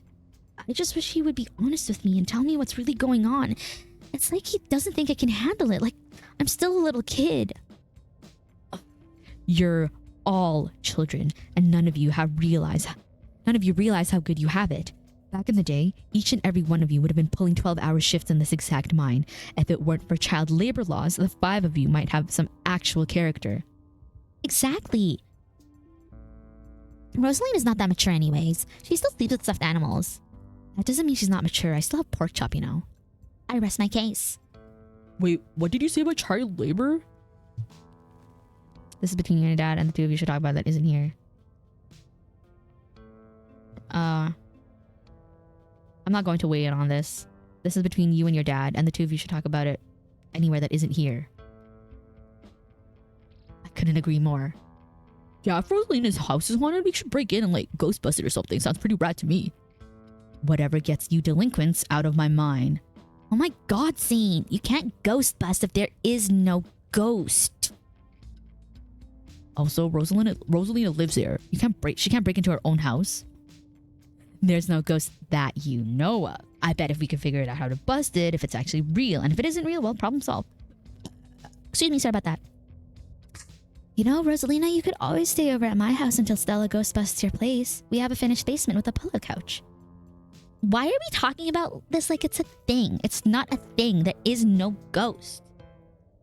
I just wish he would be honest with me and tell me what's really going on. It's like he doesn't think I can handle it. Like, I'm still a little kid. You're all children, and none of you realize how good you have it. Back in the day, each and every one of you would have been pulling 12-hour shifts in this exact mine. If it weren't for child labor laws, the 5 of you might have some actual character. Exactly. Rosalina's not that mature anyways. She still sleeps with stuffed animals. That doesn't mean she's not mature. I still have pork chop, you know. I rest my case. Wait, what did you say about child labor? This is between you and your dad, and the two of you should talk about that isn't here. I'm not going to weigh in on this. This is between you and your dad, and the two of you should talk about it anywhere that isn't here. I couldn't agree more. Yeah, if Rosalina's house is haunted, we should break in and Ghostbust it or something. Sounds pretty rad to me. Whatever gets you delinquents out of my mind. Oh my god, Zane. You can't ghost bust if there is no ghost. Also, Rosalina lives there. She can't break into her own house. There's no ghost that you know of. I bet if we could figure it out how to bust it, if it's actually real. And if it isn't real, well, problem solved. Excuse me, sorry about that. You know, Rosalina, you could always stay over at my house until Stella ghost busts your place. We have a finished basement with a pillow couch. Why are we talking about this like it's a thing? It's not a thing. There is no ghost.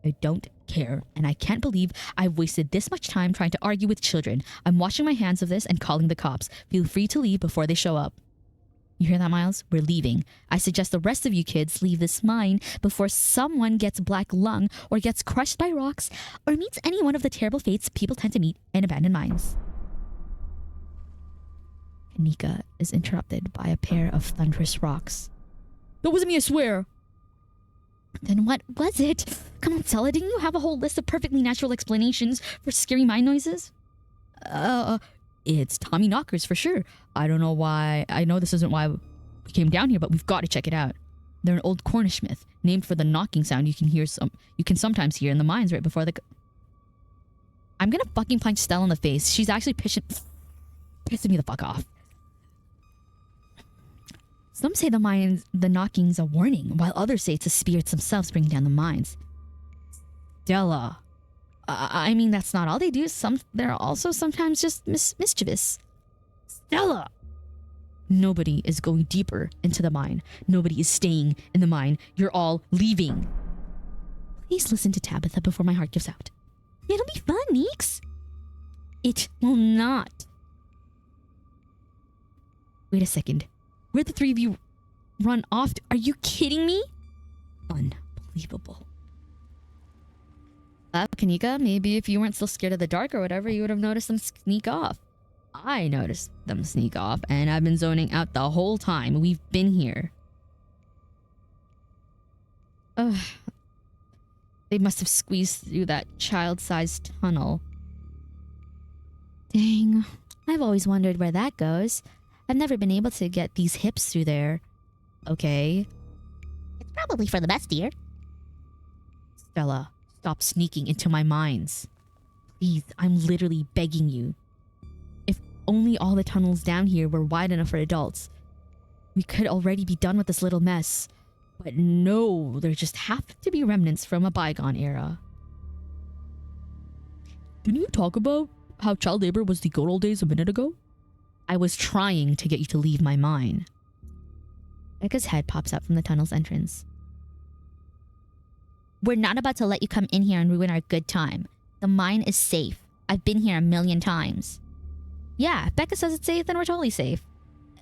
I don't care, and I can't believe I've wasted this much time trying to argue with children. I'm washing my hands of this and calling the cops. Feel free to leave before they show up. You hear that, Miles? We're leaving. I suggest the rest of you kids leave this mine before someone gets black lung or gets crushed by rocks or meets any one of the terrible fates people tend to meet in abandoned mines. Kanika is interrupted by a pair of thunderous rocks. That wasn't me, I swear. Then what was it? Come on, Stella, didn't you have a whole list of perfectly natural explanations for scary mine noises? It's Tommy knockers for sure. I don't know why. I know this isn't why we came down here, but we've got to check it out. They're an old Cornish myth named for the knocking sound you can sometimes hear in the mines right before the... I'm gonna fucking punch Stella in the face. She's actually pissing me the fuck off. Some say the knocking's a warning, while others say it's the spirits themselves bringing down the mines. Stella. I mean, that's not all they do. They're also sometimes just mischievous. Stella! Nobody is going deeper into the mine. Nobody is staying in the mine. You're all leaving. Please listen to Tabitha before my heart gives out. It'll be fun, Meeks. It will not. Wait a second. Where'd the 3 of you run off to? Are you kidding me? Unbelievable. Kanika, maybe if you weren't so scared of the dark or whatever, you would have noticed them sneak off. I noticed them sneak off, and I've been zoning out the whole time we've been here. Ugh. They must have squeezed through that child-sized tunnel. Dang, I've always wondered where that goes. I've never been able to get these hips through there. Okay. It's probably for the best, dear. Stella, stop sneaking into my minds. Please, I'm literally begging you. If only all the tunnels down here were wide enough for adults, we could already be done with this little mess. But no, there just have to be remnants from a bygone era. Didn't you talk about how child labor was the good old days a minute ago? I was trying to get you to leave my mind. Becca's head pops out from the tunnel's entrance. We're not about to let you come in here and ruin our good time. The mine is safe. I've been here a million times. Yeah, if Becca says it's safe, then we're totally safe.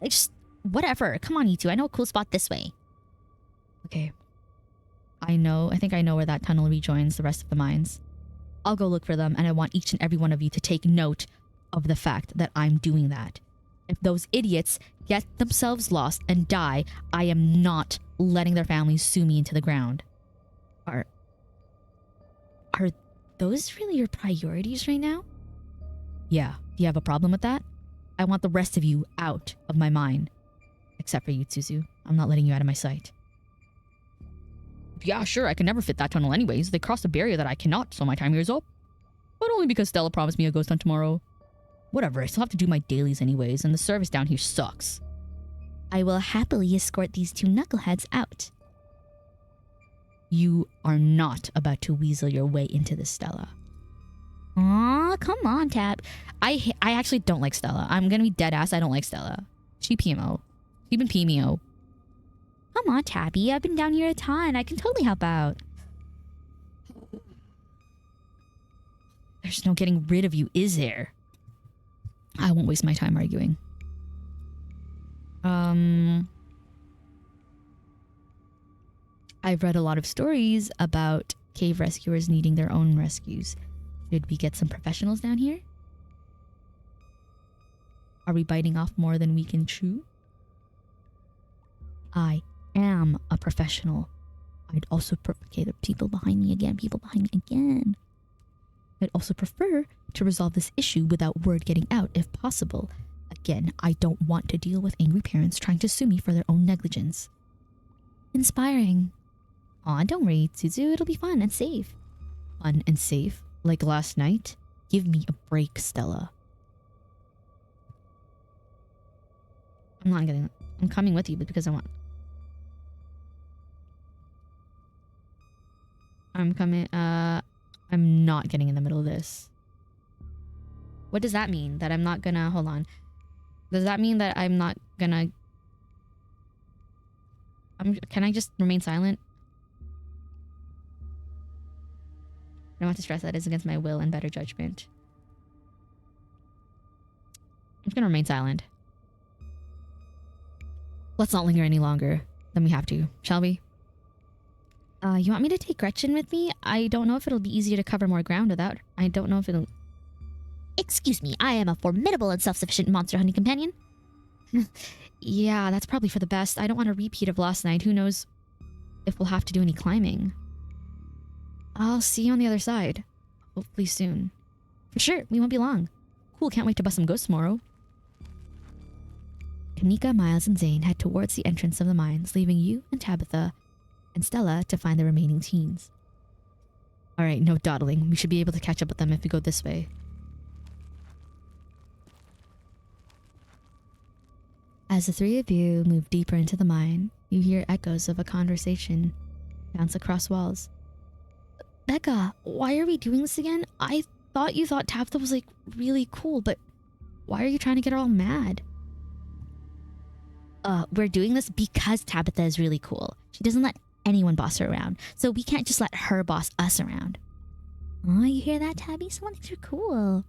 Just, whatever. Come on, you two. I know a cool spot this way. Okay. I think I know where that tunnel rejoins the rest of the mines. I'll go look for them, and I want each and every one of you to take note of the fact that I'm doing that. If those idiots get themselves lost and die, I am not letting their families sue me into the ground. Are those really your priorities right now? Yeah. Do you have a problem with that? I want the rest of you out of my mind. Except for you, Tsuzu. I'm not letting you out of my sight. Yeah, sure, I can never fit that tunnel anyways. They crossed a barrier that I cannot, so my time here is up. But only because Stella promised me a ghost hunt tomorrow. Whatever, I still have to do my dailies anyways, and the service down here sucks. I will happily escort these two knuckleheads out. You are not about to weasel your way into this, Stella. Aw, come on, Tab. I actually don't like Stella. I'm gonna be dead ass. I don't like Stella. She PMO. She been PMO. Come on, Tabby. I've been down here a ton. I can totally help out. There's no getting rid of you, is there? I won't waste my time arguing. I've read a lot of stories about cave rescuers needing their own rescues. Should we get some professionals down here? Are we biting off more than we can chew? I am a professional. I'd also okay, the people behind me again, I'd also prefer to resolve this issue without word getting out if possible. Again, I don't want to deal with angry parents trying to sue me for their own negligence. Inspiring. Aw, don't worry, Tsuzu. It'll be fun and safe. Fun and safe? Like last night? Give me a break, Stella. I'm coming with you because I want... I'm not getting in the middle of this. What does that mean? That I'm not gonna... Hold on. Does that mean that I'm not gonna... Can I just remain silent? I don't want to stress that it's against my will and better judgment. I'm just gonna remain silent. Let's not linger any longer than we have to, shall we? You want me to take Gretchen with me? I don't know if it'll be easier to cover more ground without. I don't know if it'll... Excuse me, I am a formidable and self-sufficient monster hunting companion. Yeah, that's probably for the best. I don't want a repeat of last night. Who knows if we'll have to do any climbing. I'll see you on the other side. Hopefully soon. For sure, we won't be long. Cool, can't wait to bust some ghosts tomorrow. Kanika, Miles, and Zane head towards the entrance of the mines, leaving you and Tabitha and Stella to find the remaining teens. Alright, no dawdling. We should be able to catch up with them if we go this way. As the three of you move deeper into the mine, you hear echoes of a conversation bounce across walls. Becca, why are we doing this again? I thought you thought Tabitha was like really cool, but why are you trying to get her all mad? We're doing this because Tabitha is really cool. She doesn't let anyone boss her around, so we can't just let her boss us around. Oh, you hear that, Tabby? Someone thinks you're cool.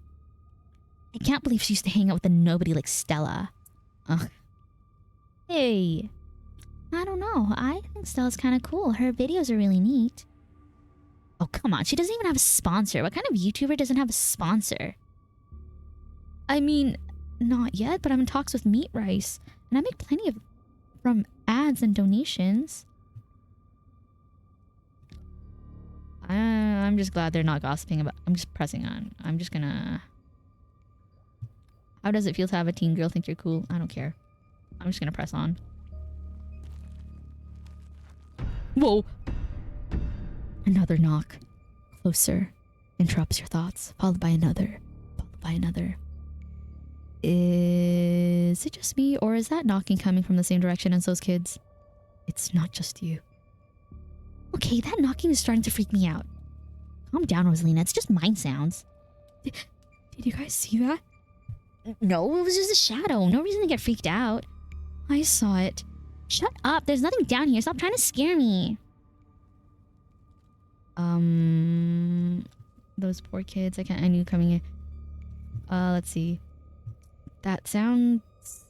I can't believe she used to hang out with a nobody like Stella. Ugh. Hey. I don't know. I think Stella's kind of cool. Her videos are really neat. Oh, come on. She doesn't even have a sponsor. What kind of YouTuber doesn't have a sponsor? I mean, Not yet, but I'm in talks with Meat Rice. And I make plenty of from ads and donations. I'm just glad they're not gossiping about. I'm just pressing on. I'm just gonna. How does it feel to have a teen girl think you're cool? I don't care. I'm just gonna press on. Whoa! Another knock. Closer. Interrupts your thoughts. Followed by another. Followed by another. Is it just me, or is that knocking coming from the same direction as those kids? It's not just you. Okay, that knocking is starting to freak me out. Calm down, Rosalina. It's just mind sounds. Did you guys see that? No, it was just a shadow. No reason to get freaked out. I saw it. Shut up. There's nothing down here. Stop trying to scare me. Those poor kids. I knew coming in. Let's see. That sounds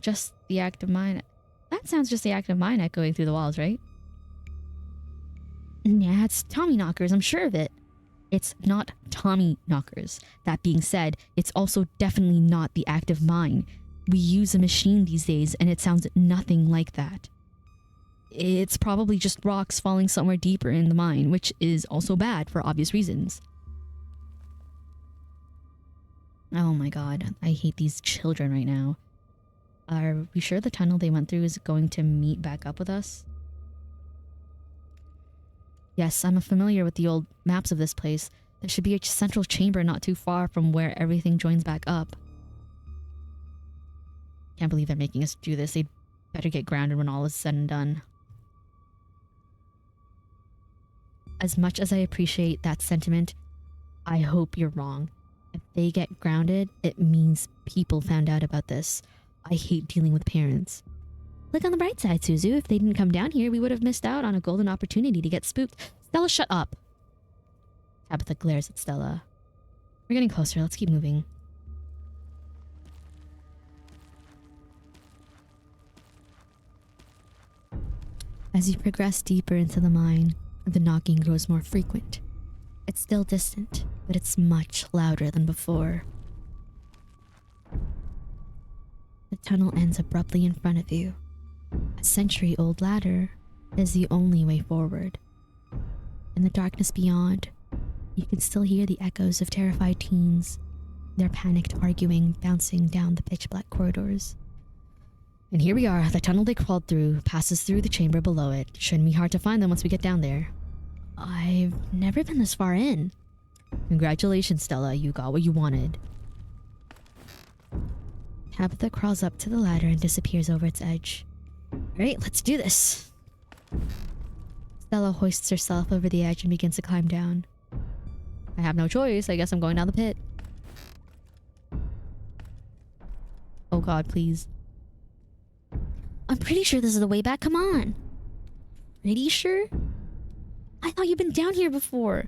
just the act of mine. That sounds just the act of mine echoing through the walls, right? Yeah, it's Tommy knockers. I'm sure of it. It's not Tommy knockers. That being said, it's also definitely not the act of mine. We use a machine these days and it sounds nothing like that. It's probably just rocks falling somewhere deeper in the mine, which is also bad for obvious reasons. Oh my god, I hate these children right now. Are we sure the tunnel they went through is going to meet back up with us? Yes, I'm familiar with the old maps of this place. There should be a central chamber not too far from where everything joins back up. Can't believe they're making us do this. They'd better get grounded when all is said and done. As much as I appreciate that sentiment, I hope you're wrong. If they get grounded, it means people found out about this. I hate dealing with parents. Look on the bright side, Suzu. If they didn't come down here, we would have missed out on a golden opportunity to get spooked. Stella, shut up. Tabitha glares at Stella. We're getting closer. Let's keep moving. As you progress deeper into the mine, the knocking grows more frequent. It's still distant, but it's much louder than before. The tunnel ends abruptly in front of you. A century-old ladder is the only way forward. In the darkness beyond, you can still hear the echoes of terrified teens, their panicked arguing bouncing down the pitch-black corridors. And here we are. The tunnel they crawled through passes through the chamber below it. Shouldn't be hard to find them once we get down there. I've never been this far in. Congratulations, Stella. You got what you wanted. Tabitha crawls up to the ladder and disappears over its edge. Alright, let's do this. Stella hoists herself over the edge and begins to climb down. I have no choice. I guess I'm going down the pit. Oh god, please. I'm pretty sure this is the way back. Come on. Pretty sure? I thought you'd been down here before.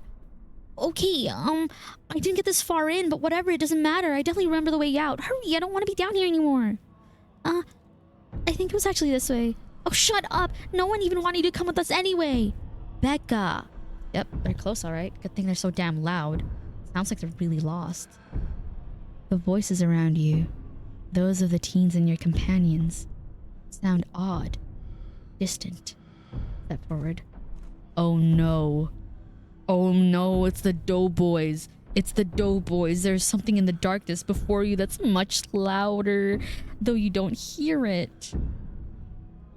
Okay, I didn't get this far in, but whatever, it doesn't matter. I definitely remember the way out. Hurry, I don't want to be down here anymore. I think it was actually this way. Oh, shut up. No one even wanted you to come with us anyway. Becca. Yep, they're close, alright. Good thing they're so damn loud. Sounds like they're really lost. The voices around you, those of the teens and your companions, sound odd, distant. Step forward. Oh no. Oh no, it's the Doughboys. It's the Doughboys. There's something in the darkness before you that's much louder, though you don't hear it.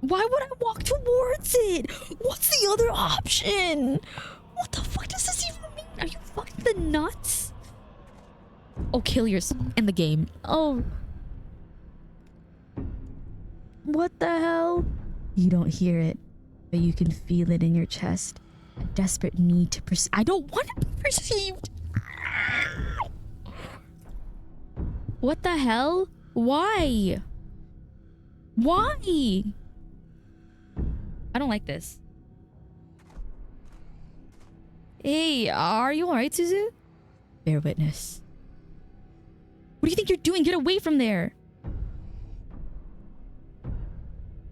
Why would I walk towards it? What's the other option? What the fuck does this even mean? Are you fucking the nuts? Oh, kill yourself in the game. Oh. What the hell? You don't hear it, but you can feel it in your chest. A desperate need to perceive. I don't want to be perceived. What the hell? Why? Why? I don't like this. Hey, are you alright, Suzu? Bear witness. What do you think you're doing? Get away from there.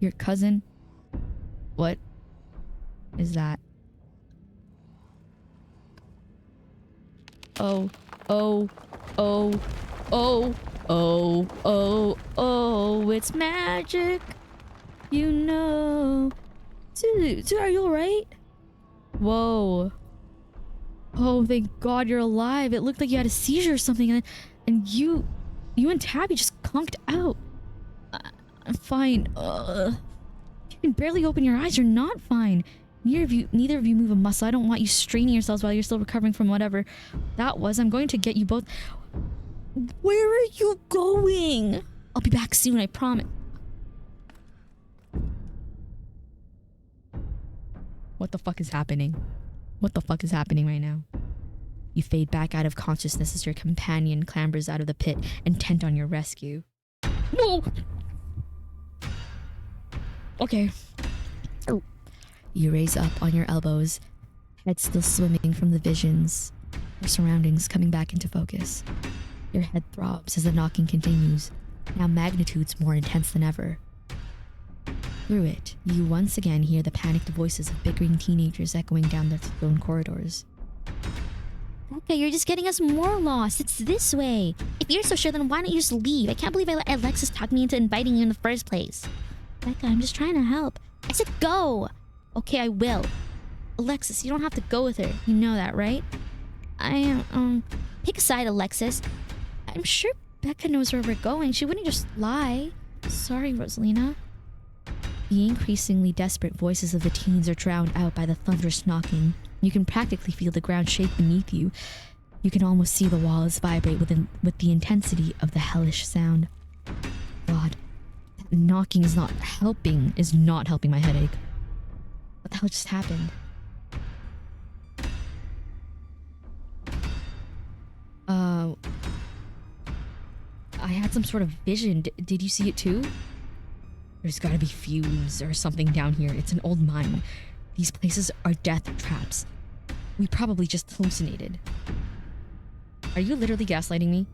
Your cousin? What is that? Oh, oh, oh, oh, Oh, oh, oh, it's magic. You know. Dude, are you alright? Whoa. Oh, thank God you're alive. It looked like you had a seizure or something, and you and Tabby just conked out. I'm fine. You can barely open your eyes. You're not fine. Neither of you move a muscle. I don't want you straining yourselves while you're still recovering from whatever that was. I'm going to get you both. Where are you going? I'll be back soon, I promise. What the fuck is happening? What the fuck is happening right now? You fade back out of consciousness as your companion clambers out of the pit, intent on your rescue. No! Okay. You raise up on your elbows, head still swimming from the visions, your surroundings coming back into focus. Your head throbs as the knocking continues, now magnitudes more intense than ever. Through it, you once again hear the panicked voices of bickering teenagers echoing down the stone corridors. Becca, you're just getting us more lost. It's this way. If you're so sure, then why don't you just leave? I can't believe I let Alexis talk me into inviting you in the first place. Becca, I'm just trying to help. I said go! Okay, I will. Alexis, you don't have to go with her. You know that, right? Pick a side, Alexis. I'm sure Becca knows where we're going. She wouldn't just lie. Sorry, Rosalina. The increasingly desperate voices of the teens are drowned out by the thunderous knocking. You can practically feel the ground shake beneath you. You can almost see the walls vibrate with the intensity of the hellish sound. God, that knocking is not helping my headache. What the hell just happened? I had some sort of vision. Did you see it too? There's gotta be fumes or something down here. It's an old mine. These places are death traps. We probably just hallucinated. Are you literally gaslighting me?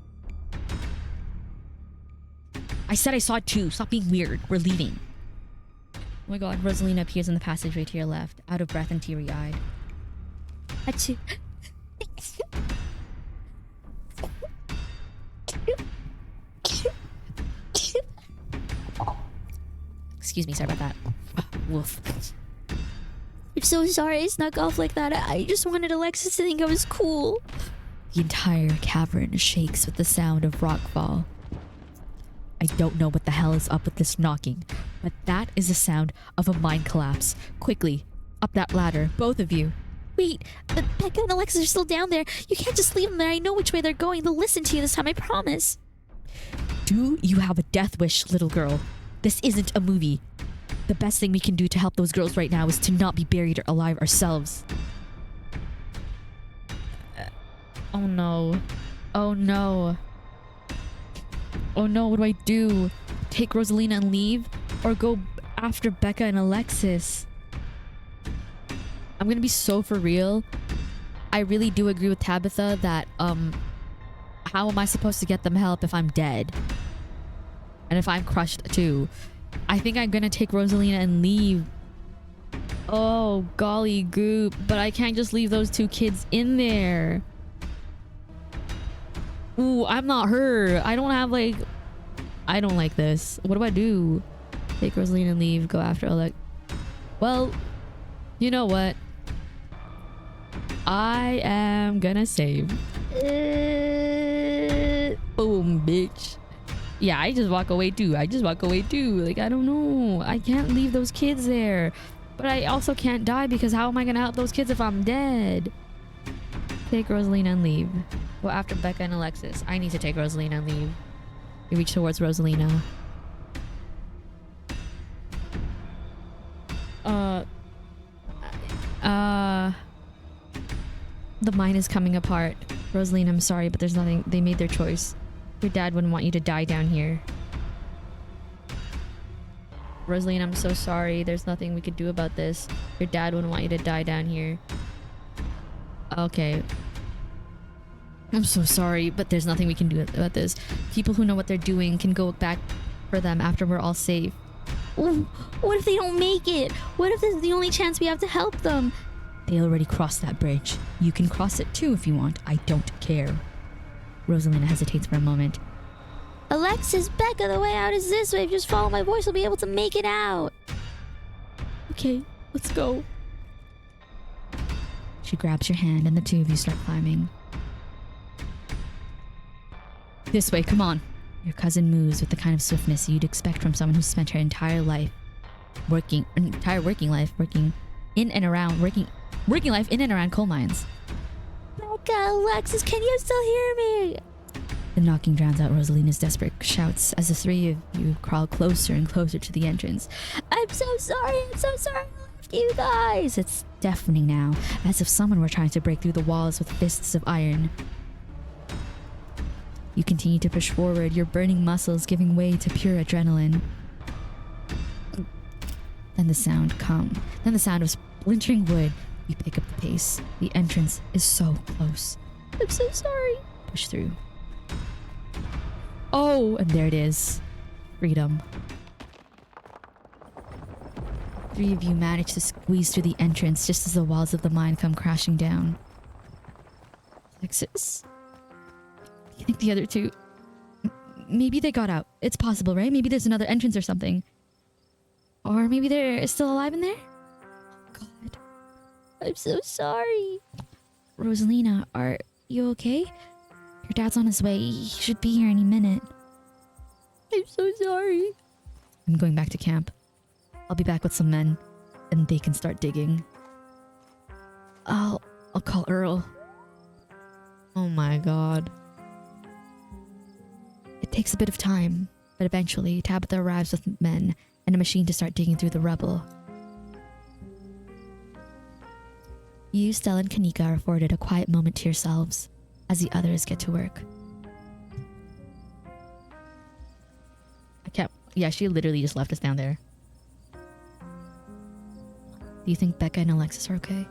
I said I saw it too. Stop being weird. We're leaving. Oh my God, Rosalina appears in the passageway to your left, out of breath and teary-eyed. Achoo. Excuse me, sorry about that. Woof. I'm so sorry I snuck off like that. I just wanted Alexis to think I was cool. The entire cavern shakes with the sound of rockfall. I don't know what the hell is up with this knocking, but that is the sound of a mine collapse. Quickly, up that ladder, both of you. Wait, but Becca and Alexis are still down there. You can't just leave them there. I know which way they're going. They'll listen to you this time, I promise. Do you have a death wish, little girl? This isn't a movie. The best thing we can do to help those girls right now is to not be buried alive ourselves. Oh no. Oh no. Oh no, what do I do? Take Rosalina and leave? Or go after Becca and Alexis? I'm gonna be so for real. I really do agree with Tabitha that, how am I supposed to get them help if I'm dead? And if I'm crushed too? I think I'm gonna take Rosalina and leave. Oh, golly goop. But I can't just leave those two kids in there. Ooh, I'm not her. I don't have like... I don't like this. What do I do? Take Rosalina and leave. Go after Alex. Well, you know what? I am gonna save. Boom, bitch. Yeah, I just walk away too. Like, I don't know. I can't leave those kids there. But I also can't die because how am I gonna help those kids if I'm dead? Take Rosalina and leave. Go after Becca and Alexis. I need to take Rosalina and leave. You reach towards Rosalina. The mine is coming apart. Rosalina, I'm sorry, but there's nothing. They made their choice. Your dad wouldn't want you to die down here. Rosalina, I'm so sorry. There's nothing we could do about this. Your dad wouldn't want you to die down here. Okay. I'm so sorry, but there's nothing we can do about this. People who know what they're doing can go back for them after we're all safe. Ooh, what if they don't make it? What if this is the only chance we have to help them? They already crossed that bridge. You can cross it too if you want. I don't care. Rosalina hesitates for a moment. Alexis, Becca, the way out is this way. If you just follow my voice, we'll be able to make it out. Okay, let's go. She grabs your hand and the two of you start climbing. This way, come on. Your cousin moves with the kind of swiftness you'd expect from someone who's spent her entire life working in and around coal mines. Becca, Alexis, can you still hear me? The knocking drowns out Rosalina's desperate shouts as the three of you crawl closer and closer to the entrance. I'm so sorry I left you guys. It's deafening now, as if someone were trying to break through the walls with fists of iron. You continue to push forward, your burning muscles giving way to pure adrenaline. Then the sound of splintering wood. You pick up the pace. The entrance is so close. I'm so sorry. Push through. Oh, and there it is. Freedom. Three of you manage to squeeze through the entrance just as the walls of the mine come crashing down. Alexis? You think the other two... Maybe they got out. It's possible, right? Maybe there's another entrance or something. Or maybe they're still alive in there? Oh, God. I'm so sorry. Rosalina, are you okay? Your dad's on his way. He should be here any minute. I'm so sorry. I'm going back to camp. I'll be back with some men, and they can start digging. I'll call Earl. Oh my God. It takes a bit of time, but eventually Tabitha arrives with men and a machine to start digging through the rubble. You, Stella, and Kanika are afforded a quiet moment to yourselves as the others get to work. Yeah, she literally just left us down there. Do you think Becca and Alexis are okay?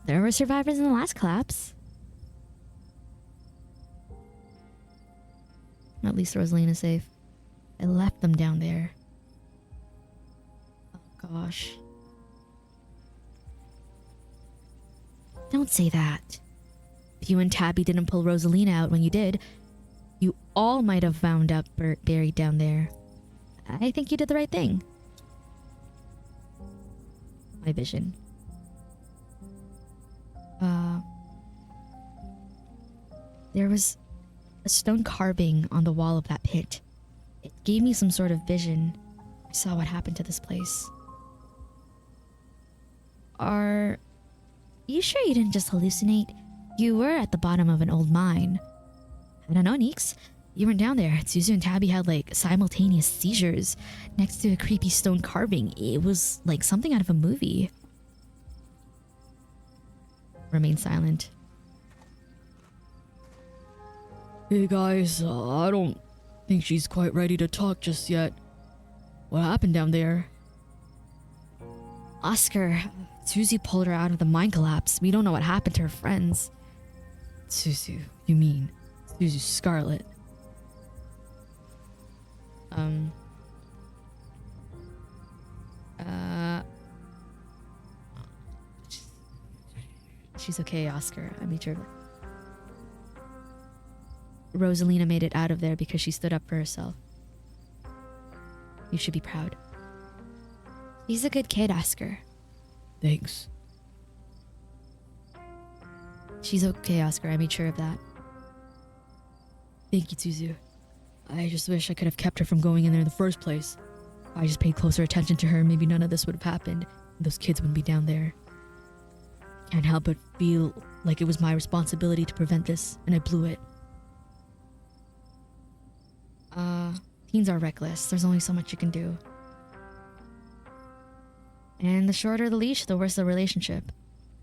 There were survivors in the last collapse. At least Rosalina's safe. I left them down there. Oh gosh. Don't say that. If you and Tabby didn't pull Rosalina out when you did, you all might have wound up buried down there. I think you did the right thing. My vision. There was a stone carving on the wall of that pit. It gave me some sort of vision. I saw what happened to this place. Are you sure you didn't just hallucinate? You were at the bottom of an old mine. I don't know, Neeks. You weren't down there. Suzu and Tabby had like simultaneous seizures next to a creepy stone carving. It was like something out of a movie. Remain silent. Hey guys, I don't think she's quite ready to talk just yet. What happened down there? Oscar, Suzy pulled her out of the mine collapse. We don't know what happened to her friends. Suzu, you mean Suzu Scarlet? She's okay, Oscar. I made sure. Rosalina made it out of there because she stood up for herself. You should be proud. He's a good kid, Oscar. Thanks. She's okay, Oscar. I made sure of that. Thank you, Suzu. I just wish I could have kept her from going in there in the first place. If I just paid closer attention to her, maybe none of this would have happened. And those kids wouldn't be down there. Can't help but feel like it was my responsibility to prevent this, and I blew it. Teens are reckless. There's only so much you can do. And the shorter the leash, the worse the relationship.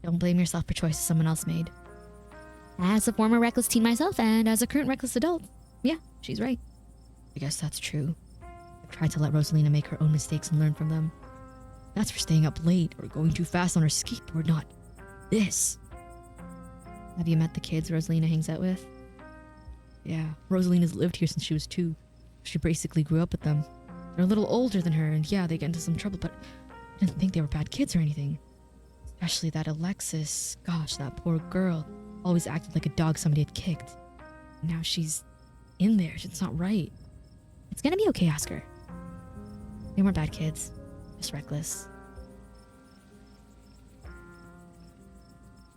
Don't blame yourself for choices someone else made. As a former reckless teen myself and as a current reckless adult, Yeah, she's right. I guess that's true. I've tried to let Rosalina make her own mistakes and learn from them. That's for staying up late or going too fast on her skateboard, not this. Have you met the kids Rosalina hangs out with? Yeah, Rosalina's lived here since she was 2. She basically grew up with them. They're a little older than her, and yeah, they get into some trouble, but I didn't think they were bad kids or anything. Especially that Alexis. Gosh, that poor girl. Always acted like a dog somebody had kicked. Now she's in there. It's not right. It's gonna be okay, Oscar. They weren't bad kids. Just reckless.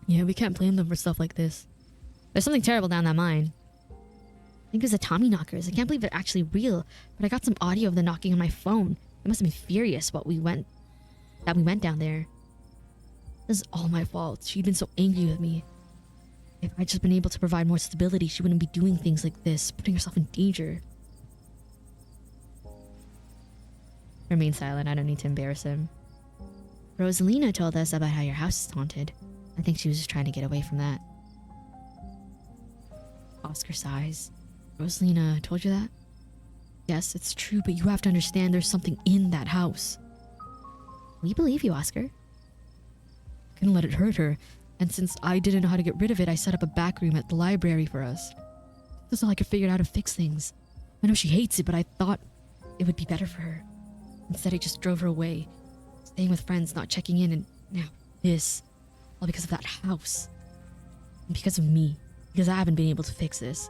Yeah, we can't blame them for stuff like this. There's something terrible down that mine. I think it was the Tommy knockers. I can't believe they're actually real, but I got some audio of the knocking on my phone. It must have been furious that we went down there. This is all my fault. She'd been so angry with me. If I'd just been able to provide more stability, she wouldn't be doing things like this, putting herself in danger. Remain silent. I don't need to embarrass him. Rosalina told us about how your house is haunted. I think she was just trying to get away from that. Oscar sighs. Rosalina told you that? Yes, it's true, but you have to understand there's something in that house. We believe you, Oscar. I couldn't let it hurt her, and since I didn't know how to get rid of it, I set up a back room at the library for us. That's all I could figure out how to fix things. I know she hates it, but I thought it would be better for her. Instead, I just drove her away, staying with friends, not checking in, and now this. All because of that house. And because of me. Because I haven't been able to fix this.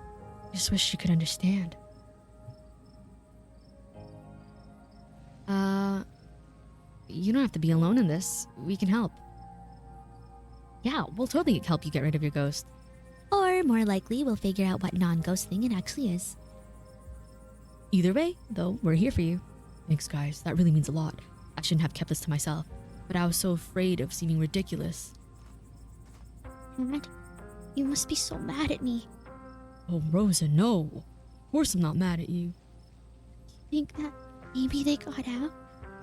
I just wish she could understand. You don't have to be alone in this. We can help. Yeah, we'll totally help you get rid of your ghost. Or more likely, we'll figure out what non-ghost thing it actually is. Either way, though, we're here for you. Thanks, guys. That really means a lot. I shouldn't have kept this to myself. But I was so afraid of seeming ridiculous. Dad, you must be so mad at me. Oh, Rosa, no. Of course I'm not mad at you. Think that maybe they got out?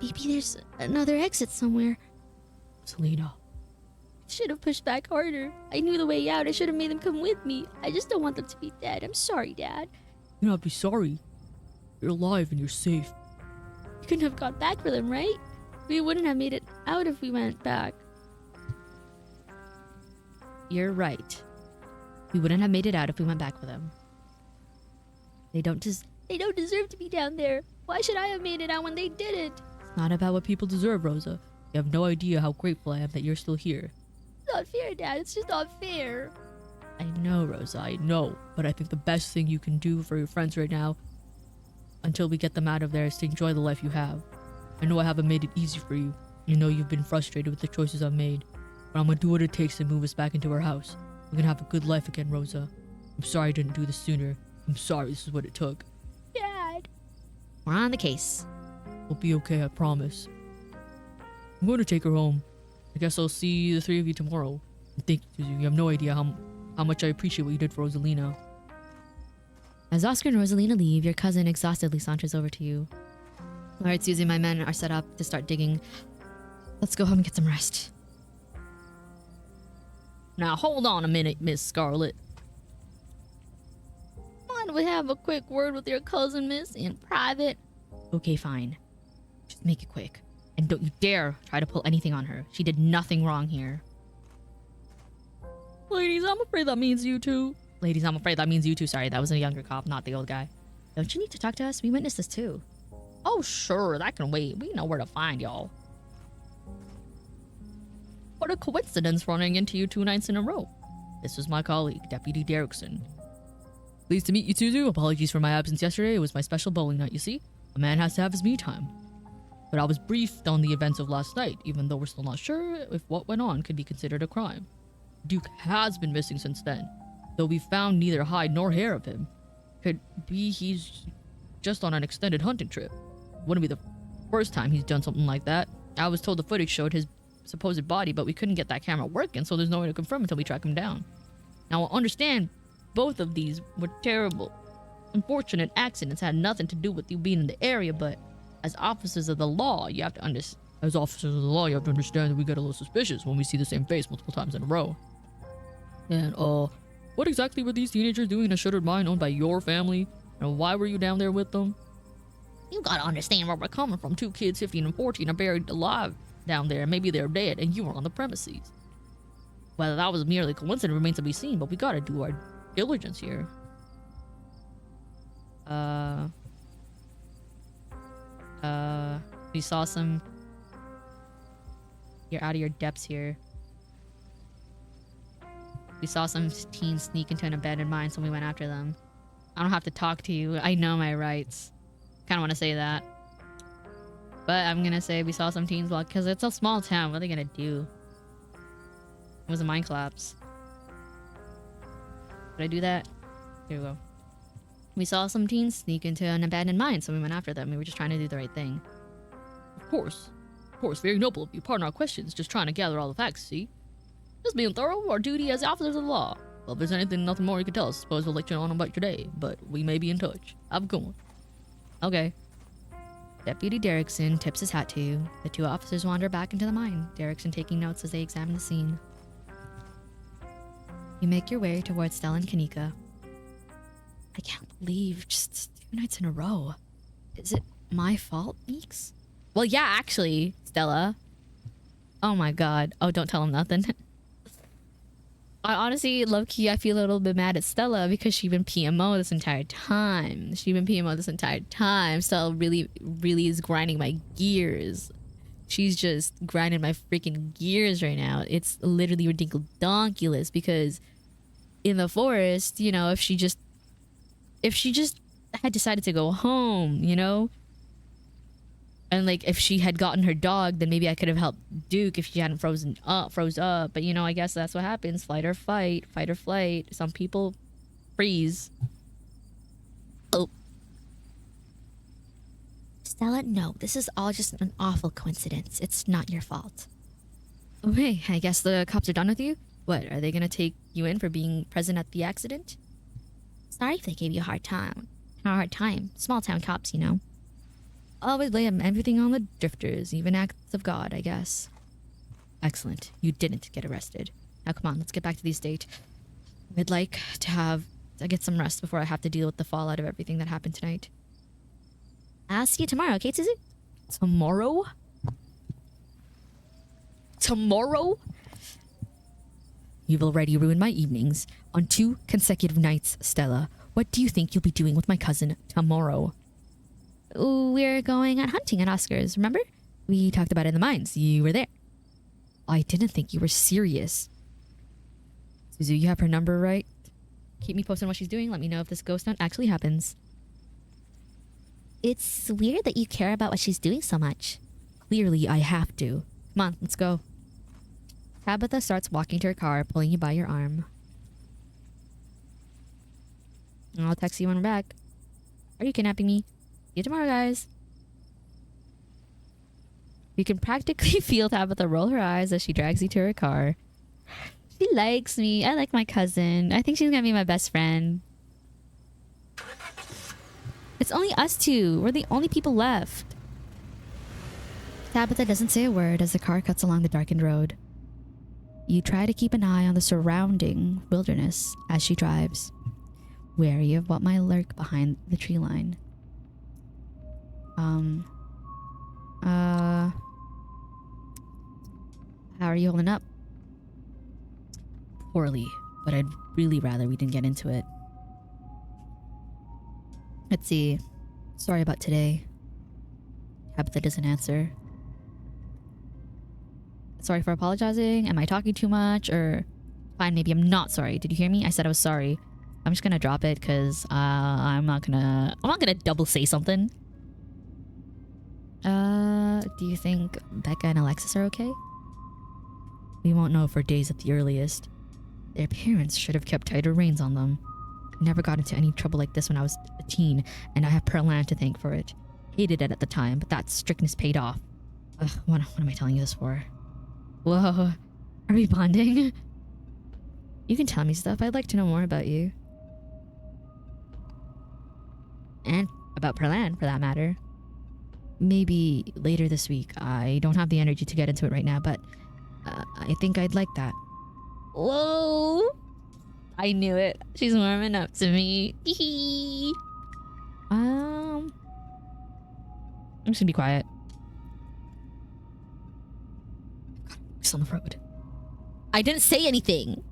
Maybe there's another exit somewhere. Selena. I should have pushed back harder. I knew the way out. I should have made them come with me. I just don't want them to be dead. I'm sorry, Dad. You don't have to be sorry. You're alive and you're safe. You couldn't have got back for them, right? We wouldn't have made it out if we went back. You're right. We wouldn't have made it out if we went back with them. They don't deserve to be down there. Why should I have made it out when they didn't? It's not about what people deserve, Rosa. You have no idea how grateful I am that you're still here. It's not fair, Dad. It's just not fair. I know, Rosa, I know. But I think the best thing you can do for your friends right now, until we get them out of there, is to enjoy the life you have. I know I haven't made it easy for you. You know you've been frustrated with the choices I've made. But I'm gonna do what it takes to move us back into our house. We're gonna have a good life again, Rosa. I'm sorry I didn't do this sooner. I'm sorry this is what it took. Dad. We're on the case. We'll be okay, I promise. I'm going to take her home. I guess I'll see the three of you tomorrow. And thank you, Susie. You have no idea how much I appreciate what you did for Rosalina. As Oscar and Rosalina leave, your cousin exhaustedly saunters over to you. Alright, Susie, my men are set up to start digging. Let's go home and get some rest. Now, hold on a minute, Miss Scarlet. Mind we have a quick word with your cousin, miss, in private? Okay, fine. Just make it quick. And don't you dare try to pull anything on her. She did nothing wrong here. Ladies, I'm afraid that means you two. Ladies, I'm afraid that means you two. Sorry, that was a younger cop, not the old guy. Don't you need to talk to us? We witnessed this too. Oh, sure, that can wait. We know where to find y'all. What a coincidence running into you 2 nights in a row. This was my colleague, Deputy Derrickson. Pleased to meet you, Suzu. Apologies for my absence yesterday. It was my special bowling night, you see. A man has to have his me time. But I was briefed on the events of last night, even though we're still not sure if what went on could be considered a crime. Duke has been missing since then, though we found neither hide nor hair of him. Could be he's just on an extended hunting trip. Wouldn't be the first time he's done something like that. I was told the footage showed his supposed body, but we couldn't get that camera working, so there's no way to confirm until we track him down. Now, I understand both of these were terrible, unfortunate accidents, had nothing to do with you being in the area, but as officers of the law, you have to understand. As officers of the law, you have to understand that we get a little suspicious when we see the same face multiple times in a row. And, what exactly were these teenagers doing in a shuttered mine owned by your family? And why were you down there with them? You gotta understand where we're coming from. 2 kids, 15 and 14, are buried alive down there. Maybe they're dead, and you were on the premises. Whether that was merely coincidence remains to be seen, but we gotta do our diligence here. We saw some... You're out of your depths here. We saw some teens sneak into an abandoned mine, so we went after them. I don't have to talk to you. I know my rights. Kind of want to say that. But I'm going to say we saw some teens walk because it's a small town. What are they going to do? It was a mine collapse. Did I do that? Here we go. We saw some teens sneak into an abandoned mine, so we went after them. We were just trying to do the right thing. Of course. Of course, very noble of you. Pardon our questions. Just trying to gather all the facts, see? Just being thorough, our duty as officers of the law. Well, if there's anything, nothing more you can tell us, suppose we'll let you on about your day. But we may be in touch. Have a good one. Okay. Deputy Derrickson tips his hat to you. The two officers wander back into the mine, Derrickson taking notes as they examine the scene. You make your way towards Stella and Kanika. I can't believe just 2 nights in a row. Is it my fault, Meeks? Well, yeah, actually, Stella. Oh my god. Oh, don't tell him nothing. I honestly, low-key, I feel a little bit mad at Stella because she's been PMO this entire time. Stella really is grinding my gears. She's just grinding my freaking gears right now. It's literally ridiculous because in the forest, you know, if she just had decided to go home, you know, and like if she had gotten her dog, then maybe I could have helped Duke if she hadn't froze up. But you know, I guess that's what happens. Fight or flight. Some people freeze. Oh. Stella, no, this is all just an awful coincidence. It's not your fault. Oh, hey, I guess the cops are done with you? What, are they gonna take you in for being present at the accident? Sorry if they gave you a hard time. Small town cops, you know. Always lay everything on the drifters, even acts of God, I guess. Excellent. You didn't get arrested. Now come on, let's get back to the estate. I'd like to get some rest before I have to deal with the fallout of everything that happened tonight. I'll see you tomorrow, okay, Suzu? Tomorrow? Tomorrow? You've already ruined my evenings on 2 consecutive nights, Stella. What do you think you'll be doing with my cousin tomorrow? We're going out hunting at Oscar's, remember? We talked about it in the mines. You were there. I didn't think you were serious. Suzu, you have her number, right? Keep me posted on what she's doing. Let me know if this ghost hunt actually happens. It's weird that you care about what she's doing so much. Clearly, I have to. Come on, let's go. Tabitha starts walking to her car, pulling you by your arm. I'll text you when we're back. Are you kidnapping me? See you tomorrow, guys. You can practically feel Tabitha roll her eyes as she drags you to her car. She likes me. I like my cousin. I think she's gonna be my best friend. It's only us two. We're the only people left. Tabitha doesn't say a word as the car cuts along the darkened road. You try to keep an eye on the surrounding wilderness as she drives, wary of what might lurk behind the tree line. How are you holding up? Poorly, but I'd really rather we didn't get into it. Let's see. Sorry about today. Tabitha doesn't answer. Sorry for apologizing. Am I talking too much? Or fine, maybe I'm not sorry. Did you hear me? I said I was sorry. I'm just gonna drop it because I'm not gonna double say something. Do you think Becca and Alexis are okay? We won't know for days at the earliest. Their parents should have kept tighter reins on them. I never got into any trouble like this when I was a teen, and I have Pearl Ann to thank for it. Hated it at the time, but that strictness paid off. What am I telling you this for? Whoa, are we bonding? You can tell me stuff. I'd like to know more about you. And about Pearl Ann, for that matter. Maybe later this week. I don't have the energy to get into it right now, but I think I'd like that. Whoa! I knew it. She's warming up to me. I'm just gonna be quiet. It's on the road. I didn't say anything.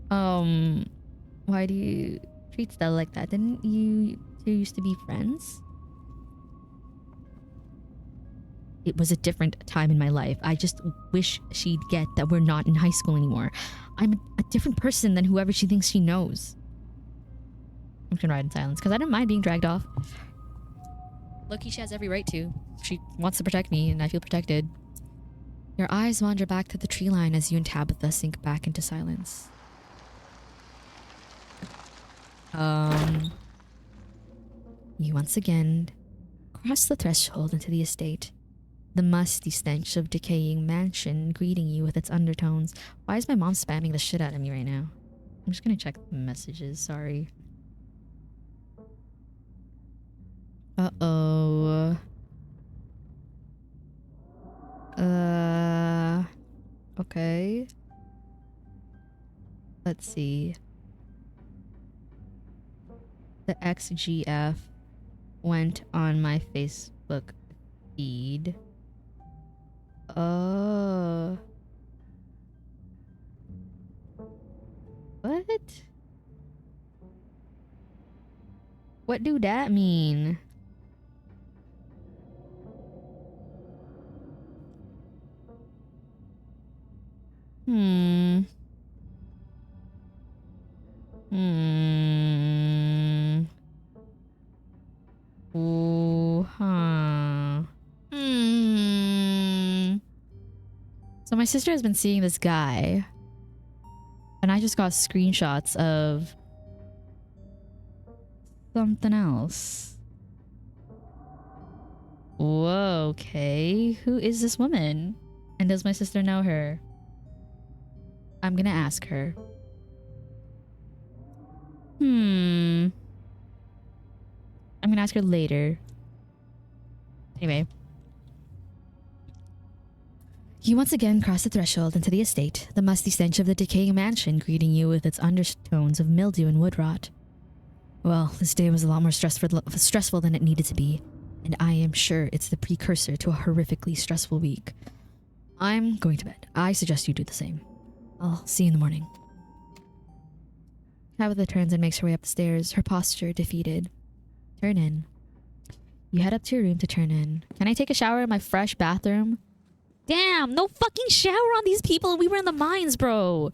Why do you treat Stella like that? Didn't you two used to be friends? It was a different time in my life. I just wish she'd get that we're not in high school anymore. I'm a different person than whoever she thinks she knows. I'm just gonna ride in silence because I don't mind being dragged off. Loki, she has every right to. She wants to protect me and I feel protected. Your eyes wander back to the tree line as you and Tabitha sink back into silence. You once again cross the threshold into the estate. The musty stench of decaying mansion greeting you with its undertones. Why is my mom spamming the shit out of me right now? I'm just gonna check the messages, sorry. Uh-oh. Okay. Let's see. The XGF went on my Facebook feed. Oh. What? What do that mean? Hmm. Ooh, huh. So my sister has been seeing this guy, and I just got screenshots of something else. Whoa, okay. Who is this woman? And does my sister know her? I'm gonna ask her. I'm gonna ask her later. Anyway. You once again cross the threshold into the estate, the musty stench of the decaying mansion greeting you with its undertones of mildew and wood rot. Well, this day was a lot more stressful than it needed to be, and I am sure it's the precursor to a horrifically stressful week. I'm going to bed. I suggest you do the same. I'll see you in the morning. Tabitha turns and makes her way up the stairs, her posture defeated. Turn in. You head up to your room to turn in. Can I take a shower in my fresh bathroom? Damn, no fucking shower on these people. We were in the mines, bro.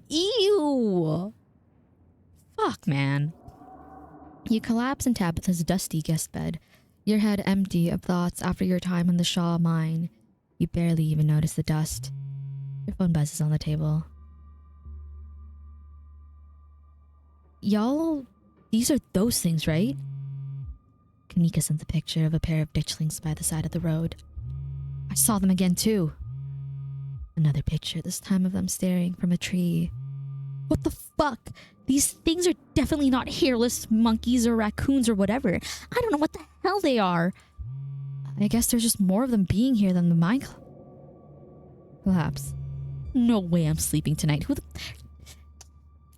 Ew. Fuck, man. You collapse in Tabitha's dusty guest bed, your head empty of thoughts after your time in the Shaw mine. You barely even notice the dust. Your phone buzzes on the table. Y'all, these are those things, right? Kanika sent a picture of a pair of ditchlings by the side of the road. I saw them again too. Another picture, this time of them staring from a tree. What the fuck? These things are definitely not hairless monkeys or raccoons or whatever. I don't know what the hell they are. I guess there's just more of them being here than the mine collapse. No way I'm sleeping tonight. Who the...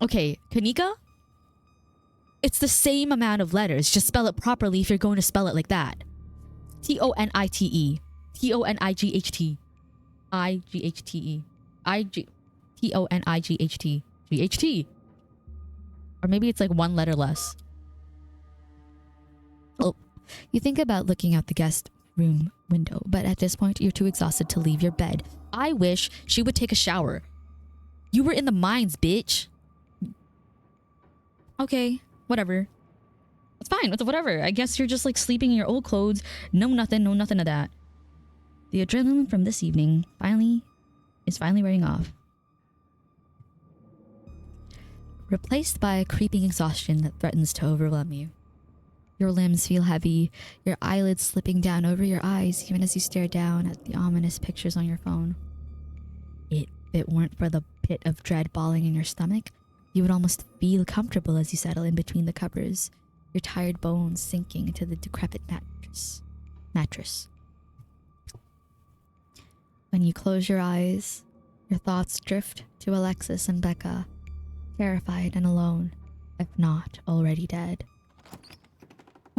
Okay, Kanika? It's the same amount of letters. Just spell it properly if you're going to spell it like that. Tonite. Tonight. Ighte. Tonight. GHT. Or maybe it's like one letter less. Oh, you think about looking out the guest room window, but at this point you're too exhausted to leave your bed. I wish she would take a shower. You were in the mines, bitch. Okay, whatever. It's fine, it's whatever. I guess you're just like sleeping in your old clothes. No nothing of that. The adrenaline from this evening is finally wearing off. Replaced by a creeping exhaustion that threatens to overwhelm you. Your limbs feel heavy, your eyelids slipping down over your eyes even as you stare down at the ominous pictures on your phone. If it weren't for the pit of dread balling in your stomach, you would almost feel comfortable as you settle in between the covers, your tired bones sinking into the decrepit mattress. When you close your eyes, your thoughts drift to Alexis and Becca, terrified and alone, if not already dead.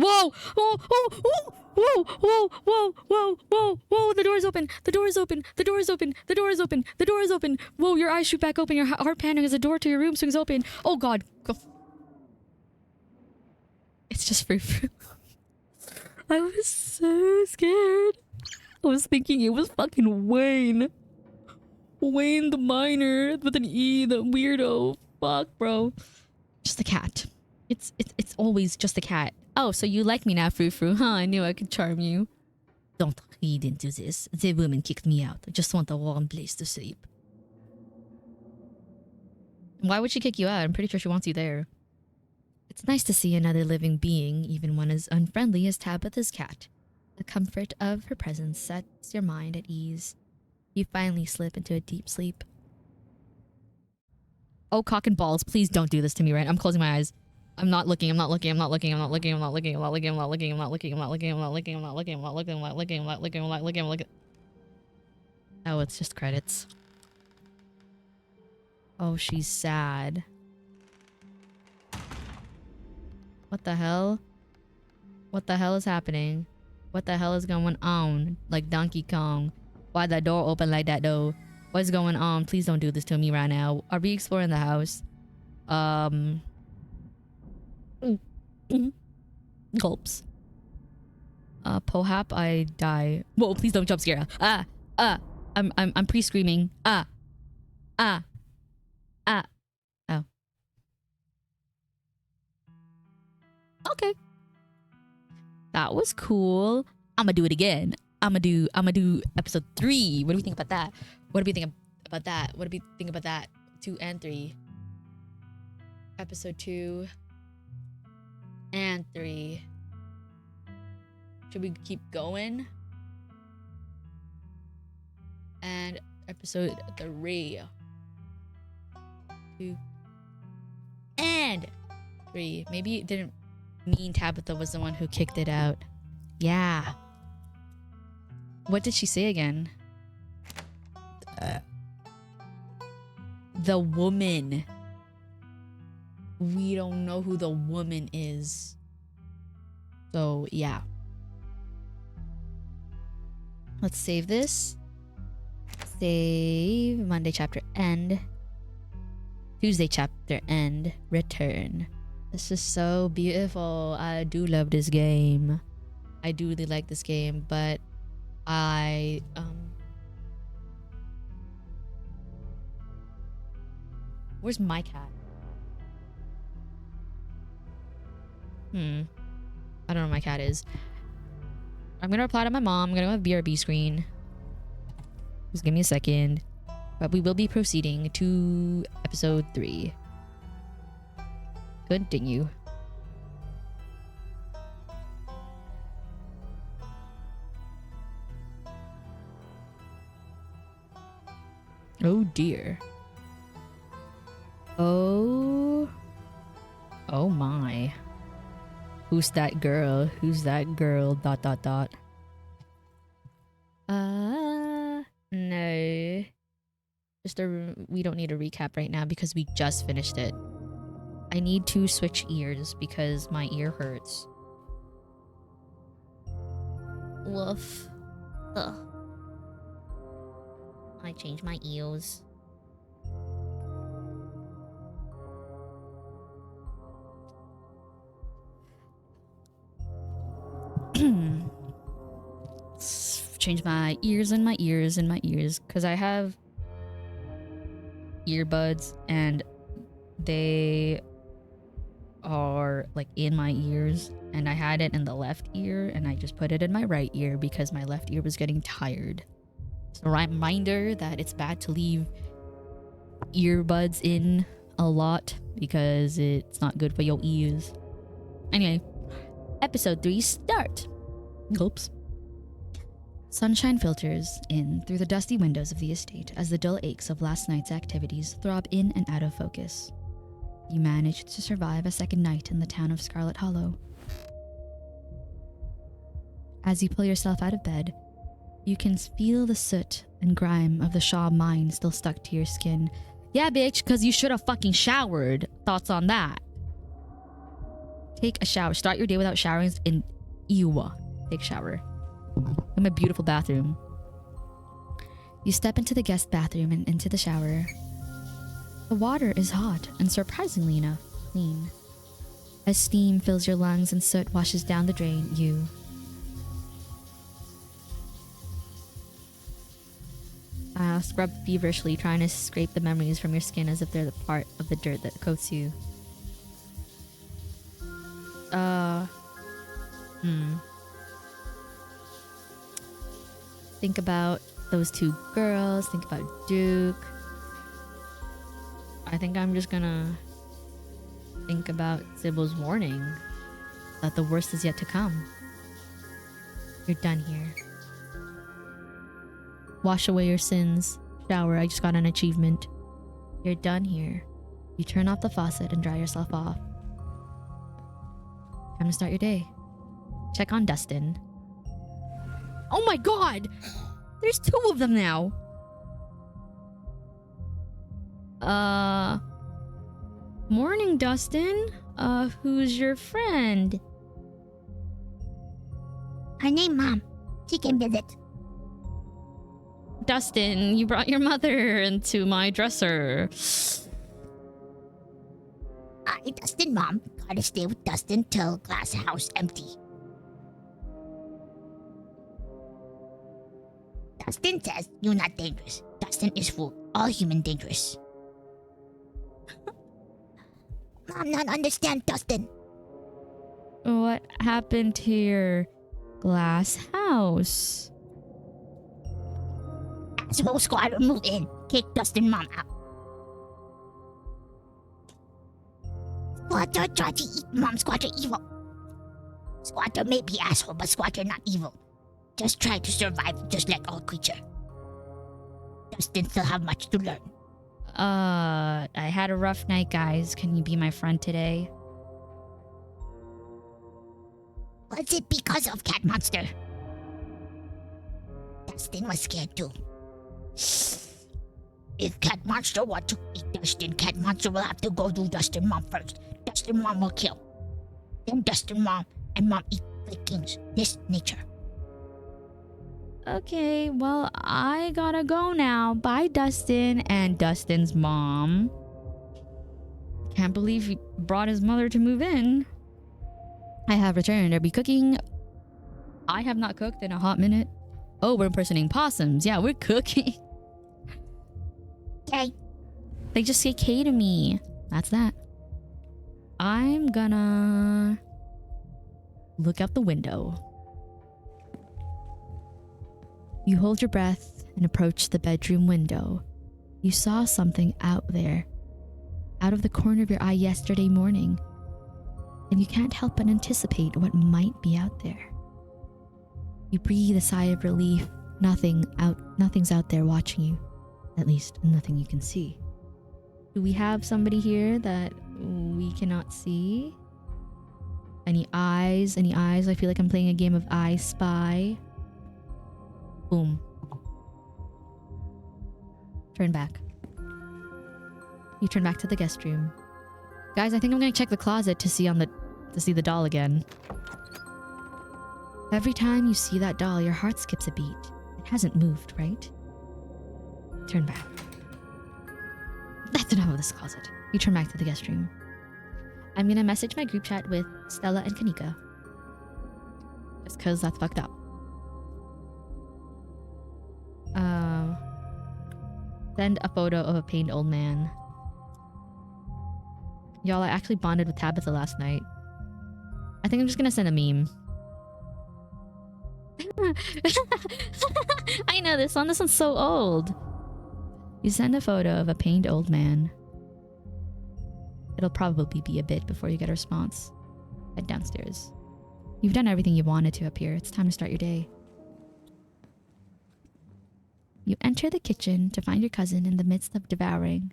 Whoa! Whoa! Whoa! Whoa! Whoa! Whoa! Whoa! Whoa! Whoa! Whoa! The door is open! The door is open! The door is open! The door is open! The door is open! Whoa! Your eyes shoot back open. Your heart pounding as the door to your room swings open. Oh God! Go. It's just free. I was so scared. I was thinking it was fucking Wayne. Wayne the miner with an E, the weirdo. Fuck, bro. Just a cat. It's always just a cat. Oh, so you like me now, Frou Frou, huh? I knew I could charm you. Don't read into this. The woman kicked me out. I just want a warm place to sleep. Why would she kick you out? I'm pretty sure she wants you there. It's nice to see another living being, even one as unfriendly as Tabitha's cat. The comfort of her presence sets your mind at ease. You finally slip into a deep sleep. Oh, cock and balls. Please don't do this to me, right? I'm closing my eyes. I'm not looking. I'm not looking. I'm not looking. I'm not looking. I'm not looking. I'm not looking. I'm not looking. I'm not looking. I'm not looking. I'm not looking. I'm not looking. I'm not looking. I'm not looking. I'm not looking. I'm not looking. I'm looking. Oh, it's just credits. Oh, she's sad. What the hell? What the hell is happening? What the hell is going on? Like Donkey Kong. Why that door open like that though? What's going on? Please don't do this to me right now. Are we exploring the house? Gulps. Pohap, I die. Whoa, please don't jump scare. I'm pre-screaming. Oh. Okay. That was cool. I'ma do it again. I'ma do episode 3. What do we think about that? What do we think about that? What do we think about that? 2 and 3. Episode 2 and 3. Should we keep going? And episode 3. 2 and 3. Maybe it didn't mean Tabitha was the one who kicked it out. Yeah. What did she say again? The woman. We don't know who the woman is. So, yeah. Let's save this. Save. Monday chapter end. Tuesday chapter end. Return. This is so beautiful. I do love this game. I do really like this game, but where's my cat? I don't know where my cat is. I'm gonna reply to my mom. I'm gonna go have BRB screen. Just give me a second. But we will be proceeding to episode 3. Continue. Oh dear. Oh my. Who's that girl? Who's that girl? ... No. We don't need a recap right now because we just finished it. I need to switch ears because my ear hurts. Woof. Ugh. I changed my ears. Change my ears and my ears and my ears because I have earbuds and they are like in my ears, and I had it in the left ear and I just put it in my right ear because my left ear was getting tired. It's a reminder that it's bad to leave earbuds in a lot because it's not good for your ears. Anyway, episode 3 start. Oops. Sunshine filters in through the dusty windows of the estate as the dull aches of last night's activities throb in and out of focus. You managed to survive a second night in the town of Scarlet Hollow. As you pull yourself out of bed, you can feel the soot and grime of the Shaw mine still stuck to your skin. Yeah, bitch, because you should have fucking showered. Thoughts on that? Take a shower. Start your day without showering and ew. Take a shower. In my beautiful bathroom. You step into the guest bathroom and into the shower. The water is hot and surprisingly enough, clean. As steam fills your lungs and soot washes down the drain, you Scrub feverishly, trying to scrape the memories from your skin as if they're the part of the dirt that coats you. Think about those two girls. Think about Duke. I think I'm just gonna think about Sybil's warning that the worst is yet to come. You're done here. Wash away your sins. Shower, I just got an achievement. You're done here. You turn off the faucet and dry yourself off. Time to start your day. Check on Dustin. Oh my god! There's 2 of them now. Morning, Dustin. Who's your friend? Her name, Mom. She can visit. Dustin, you brought your mother into my dresser. I, Dustin, Mom. Gotta stay with Dustin till glass house empty. Dustin says you're not dangerous. Dustin is fool. All human dangerous. Mom not understand Dustin. What happened to your glass house? Asshole squatter move in. Kick Dustin Mom out. Squatter try to eat Mom. Squatter evil. Squatter may be asshole, but Squatter not evil. Just try to survive just like all creature. Dustin still have much to learn. I had a rough night, guys. Can you be my friend today? Was it because of Cat Monster? Dustin was scared too. If Cat Monster want to eat Dustin, Cat Monster will have to go do Dustin Mom first. Dustin Mom will kill. Then Dustin Mom and Mom eat like kings. This nature. Okay, well, I gotta go now. Bye, Dustin and Dustin's mom. Can't believe he brought his mother to move in. I have returned. Are we cooking? I have not cooked in a hot minute. Oh, we're impersonating possums. Yeah, we're cooking. Okay. They just say K to me. That's that. I'm gonna look out the window. You hold your breath and approach the bedroom window. You saw something out there, out of the corner of your eye yesterday morning, and you can't help but anticipate what might be out there. You breathe a sigh of relief. Nothing's out there watching you. At least, nothing you can see. Do we have somebody here that we cannot see? Any eyes? Any eyes? I feel like I'm playing a game of I Spy. Boom. Turn back. You turn back to the guest room. Guys, I think I'm gonna check the closet to see the doll again. Every time you see that doll, your heart skips a beat. It hasn't moved, right? Turn back. That's enough of this closet. You turn back to the guest room. I'm gonna message my group chat with Stella and Kanika. Just cause that's fucked up. Send a photo of a pained old man. Y'all, I actually bonded with Tabitha last night. I think I'm just gonna send a meme. I know this one. This one's so old. You send a photo of a pained old man. It'll probably be a bit before you get a response. Head downstairs. You've done everything you wanted to up here. It's time to start your day. You enter the kitchen to find your cousin in the midst of devouring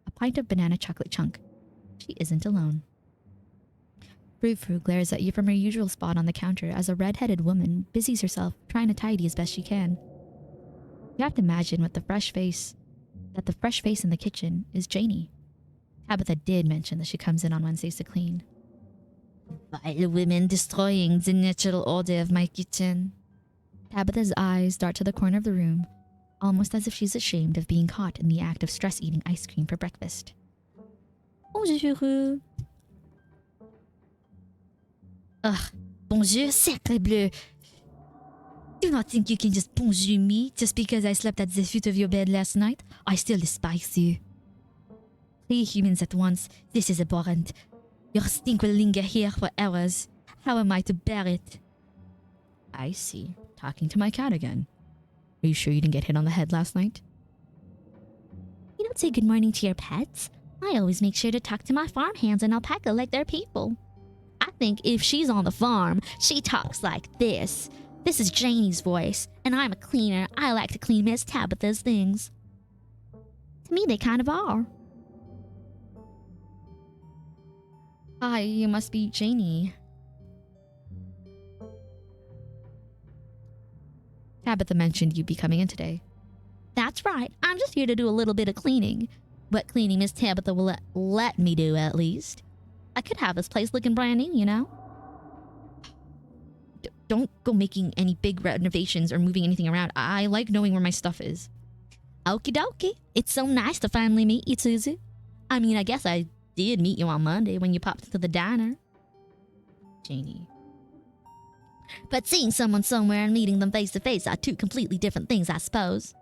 a pint of banana chocolate chunk. She isn't alone. Frou-Frou glares at you from her usual spot on the counter as a red-headed woman busies herself trying to tidy as best she can. You have to imagine that the fresh face in the kitchen is Janie. Tabitha did mention that she comes in on Wednesdays to clean. Vile women destroying the natural order of my kitchen. Tabitha's eyes dart to the corner of the room, almost as if she's ashamed of being caught in the act of stress-eating ice cream for breakfast. Bonjour. Ugh. Bonjour, sacre bleu. Do not think you can just bonjour me just because I slept at the foot of your bed last night. I still despise you. Three humans at once. This is abhorrent. Your stink will linger here for hours. How am I to bear it? I see. Talking to my cat again. Are you sure you didn't get hit on the head last night? You don't say good morning to your pets. I always make sure to talk to my farmhands and alpaca like they're people. I think if she's on the farm, she talks like this. This is Janie's voice, and I'm a cleaner. I like to clean Miss Tabitha's things. To me, they kind of are. Hi, you must be Janie. Tabitha mentioned you'd be coming in today. That's right. I'm just here to do a little bit of cleaning. What cleaning Miss Tabitha will let me do, at least. I could have this place looking brand new, you know? Don't go making any big renovations or moving anything around. I like knowing where my stuff is. Okie dokie. It's so nice to finally meet you, Suzu. I mean, I guess I did meet you on Monday when you popped into the diner. Janie. But seeing someone somewhere and meeting them face to face are two completely different things, I suppose.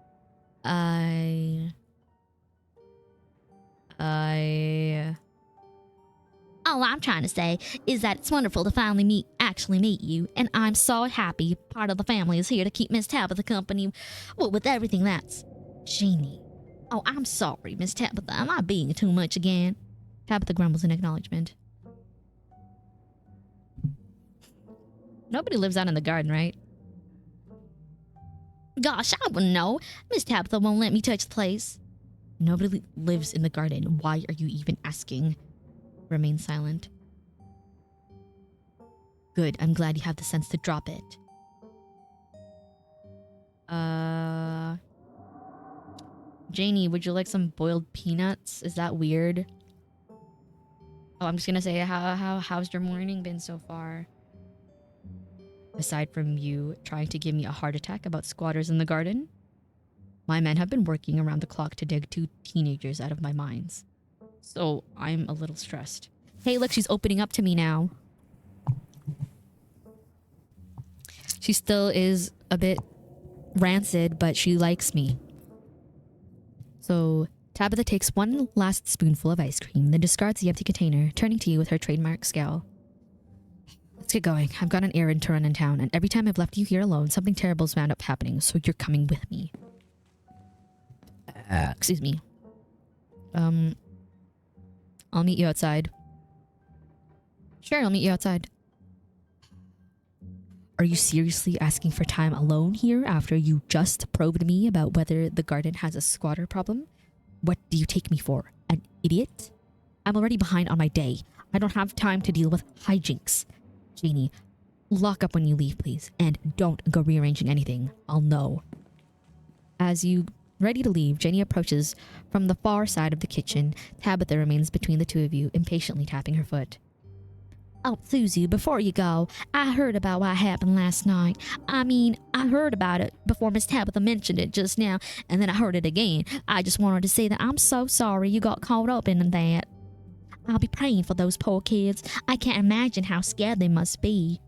All I'm trying to say is that it's wonderful to finally actually meet you, and I'm so happy part of the family is here to keep Miss Tabitha company, well, with everything that's... Janie. Oh, I'm sorry, Miss Tabitha. Am I being too much again? Tabitha grumbles in acknowledgement. Nobody lives out in the garden, right? Gosh, I wouldn't know. Miss Tabitha won't let me touch the place. Nobody lives in the garden. Why are you even asking? Remain silent. Good, I'm glad you have the sense to drop it. Janie, would you like some boiled peanuts? Is that weird? Oh, I'm just gonna say, how's your morning been so far? Aside from you trying to give me a heart attack about squatters in the garden, my men have been working around the clock to dig two teenagers out of my mines. So I'm a little stressed. Hey, look, she's opening up to me now. She still is a bit rancid, but she likes me. So Tabitha takes one last spoonful of ice cream, then discards the empty container, turning to you with her trademark scowl. Let's get going. I've got an errand to run in town, and every time I've left you here alone, something terrible's wound up happening, so you're coming with me. Excuse me. I'll meet you outside. Sure, I'll meet you outside. Are you seriously asking for time alone here after you just probed me about whether the garden has a squatter problem? What do you take me for? An idiot? I'm already behind on my day. I don't have time to deal with hijinks. Janie, lock up when you leave, please. And don't go rearranging anything. I'll know. As you ready to leave, Jenny approaches from the far side of the kitchen. Tabitha remains between the two of you, impatiently tapping her foot. Oh, Susie, before you go, I heard about what happened last night. I mean, I heard about it before Miss Tabitha mentioned it just now, and then I heard it again. I just wanted to say that I'm so sorry you got caught up in that. I'll be praying for those poor kids. I can't imagine how scared they must be.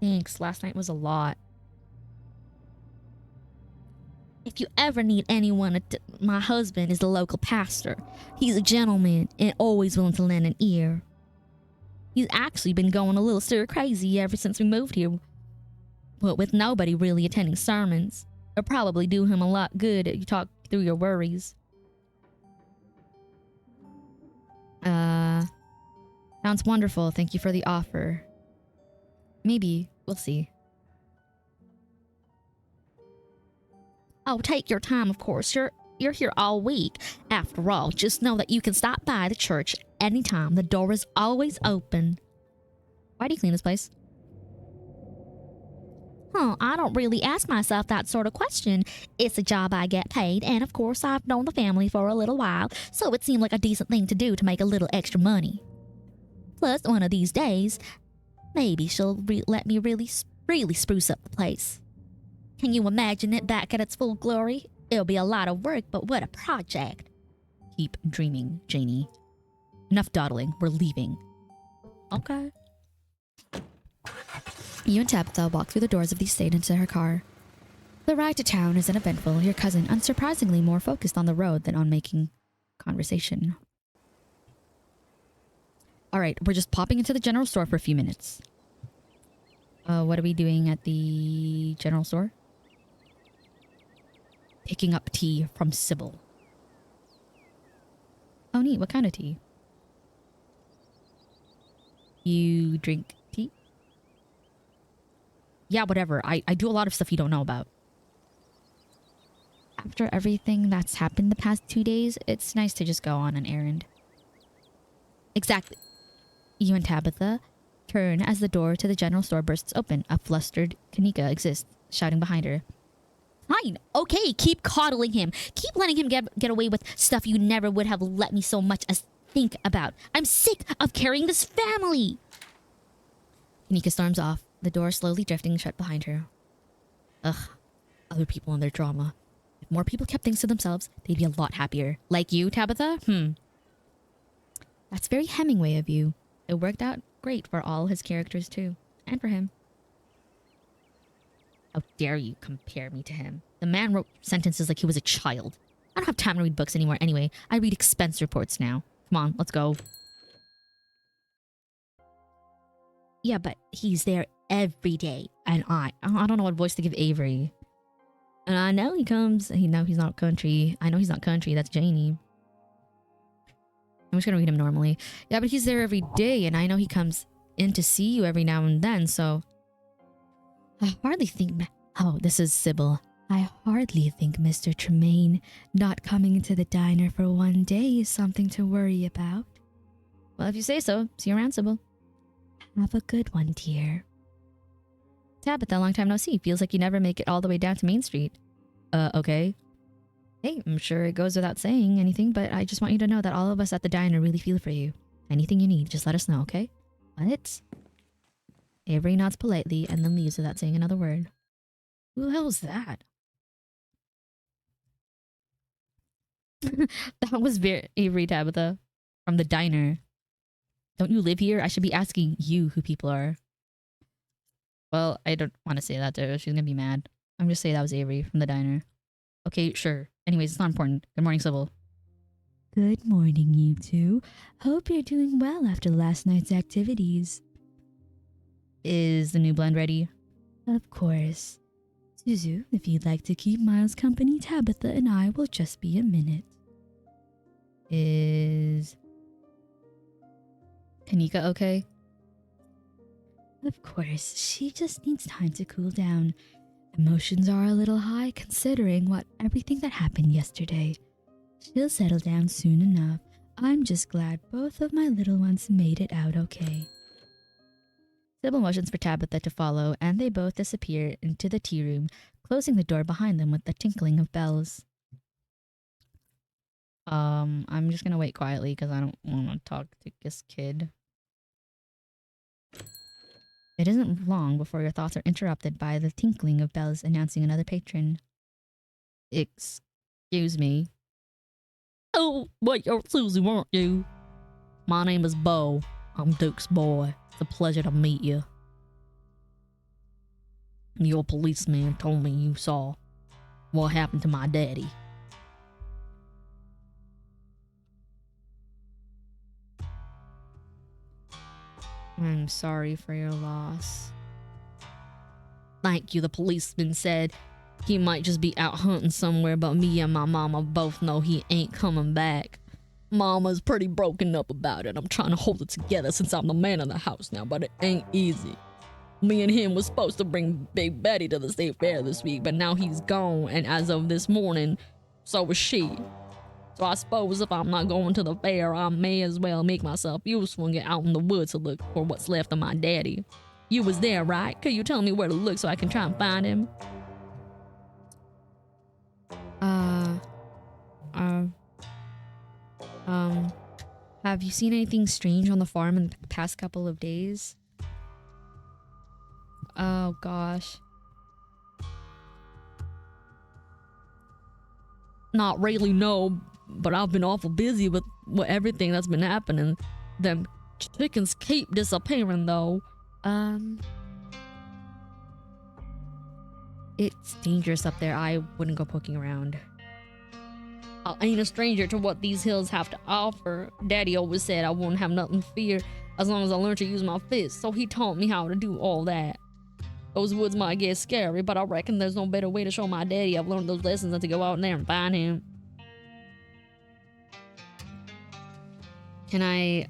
Thanks. Last night was a lot. If you ever need anyone, my husband is the local pastor. He's a gentleman and always willing to lend an ear. He's actually been going a little stir crazy ever since we moved here. But with nobody really attending sermons, it'll probably do him a lot good if you talk through your worries. Sounds wonderful. Thank you for the offer. Maybe. We'll see. Oh, take your time, of course. You're here all week. After all, just know that you can stop by the church anytime. The door is always open. Why do you clean this place? I don't really ask myself that sort of question. It's a job I get paid, and of course I've known the family for a little while, so it seemed like a decent thing to do to make a little extra money. Plus, one of these days, maybe she'll let me really spruce up the place. Can you imagine it back at its full glory? It'll be a lot of work, but what a project. Keep dreaming, Janie. Enough dawdling. We're leaving. Okay. You and Tabitha walk through the doors of the estate into her car. The ride to town is uneventful, your cousin unsurprisingly more focused on the road than on making conversation. Alright, we're just popping into the general store for a few minutes. What are we doing at the general store? Picking up tea from Sybil. Oh neat, what kind of tea? You drink tea? Yeah, whatever. I do a lot of stuff you don't know about. After everything that's happened the past 2 days, it's nice to just go on an errand. Exactly. You and Tabitha turn as the door to the general store bursts open. A flustered Kanika exists, shouting behind her. Fine. Okay, keep coddling him. Keep letting him get away with stuff you never would have let me so much as think about. I'm sick of carrying this family. Kanika storms off, the door slowly drifting shut behind her. Ugh. Other people and their drama. If more people kept things to themselves, they'd be a lot happier. Like you, Tabitha? That's very Hemingway of you. It worked out great for all his characters too. And for him. How dare you compare me to him? The man wrote sentences like he was a child. I don't have time to read books anymore anyway. I read expense reports now. Come on, let's go. Yeah, but he's there every day. And I don't know what voice to give Avery. And I know he comes. No, he's not country. I know he's not country. That's Janie. I'm just gonna read him normally. Yeah, but he's there every day, and I know he comes in to see you every now and then, so... I hardly think... Oh, this is Sybil. I hardly think Mr. Tremaine not coming into the diner for 1 day is something to worry about. Well, if you say so. See you around, Sybil. Have a good one, dear. Tabitha, long time no see. Feels like you never make it all the way down to Main Street. Okay. Hey, I'm sure it goes without saying anything, but I just want you to know that all of us at the diner really feel for you. Anything you need, just let us know, okay? What? Avery nods politely and then leaves without saying another word. Who the hell is that? That was Avery, Tabitha. From the diner. Don't you live here? I should be asking you who people are. Well, I don't want to say that to her. She's gonna be mad. I'm just saying that was Avery from the diner. Okay, sure. Anyways, it's not important. Good morning, Sybil. Good morning, you two. Hope you're doing well after last night's activities. Is the new blend ready? Of course. Suzu, if you'd like to keep Miles company, Tabitha and I will just be a minute. Is Kanika okay? Of course, she just needs time to cool down. Emotions are a little high considering everything that happened yesterday. She'll settle down soon enough. I'm just glad both of my little ones made it out okay. Sybil motions for Tabitha to follow, and they both disappear into the tea room, closing the door behind them with the tinkling of bells. I'm just gonna wait quietly because I don't want to talk to this kid. It isn't long before your thoughts are interrupted by the tinkling of bells announcing another patron. Excuse me. Oh, but you're Susie, weren't you? My name is Bo. I'm Duke's boy. It's a pleasure to meet you. Your policeman told me you saw what happened to my daddy. I'm sorry for your loss. Thank you, the policeman said. He might just be out hunting somewhere, but me and my mama both know he ain't coming back. Mama's pretty broken up about it. I'm trying to hold it together since I'm the man of the house now, but it ain't easy. Me and him was supposed to bring Big Betty to the state fair this week, but now he's gone, and as of this morning, so was she. So I suppose if I'm not going to the fair, I may as well make myself useful and get out in the woods to look for what's left of my daddy. You was there, right? Could you tell me where to look so I can try and find him? Have you seen anything strange on the farm in the past couple of days? Oh gosh. Not really, no, but I've been awful busy with everything that's been happening. Them Chickens keep disappearing though. It's dangerous up there. I wouldn't go poking around. I ain't a stranger to what these hills have to offer. Daddy always said I wouldn't have nothing to fear as long as I learned to use my fists, so he taught me how to do all that. Those woods might get scary, but I reckon there's no better way to show my daddy I've learned those lessons than to go out there and find him. Can I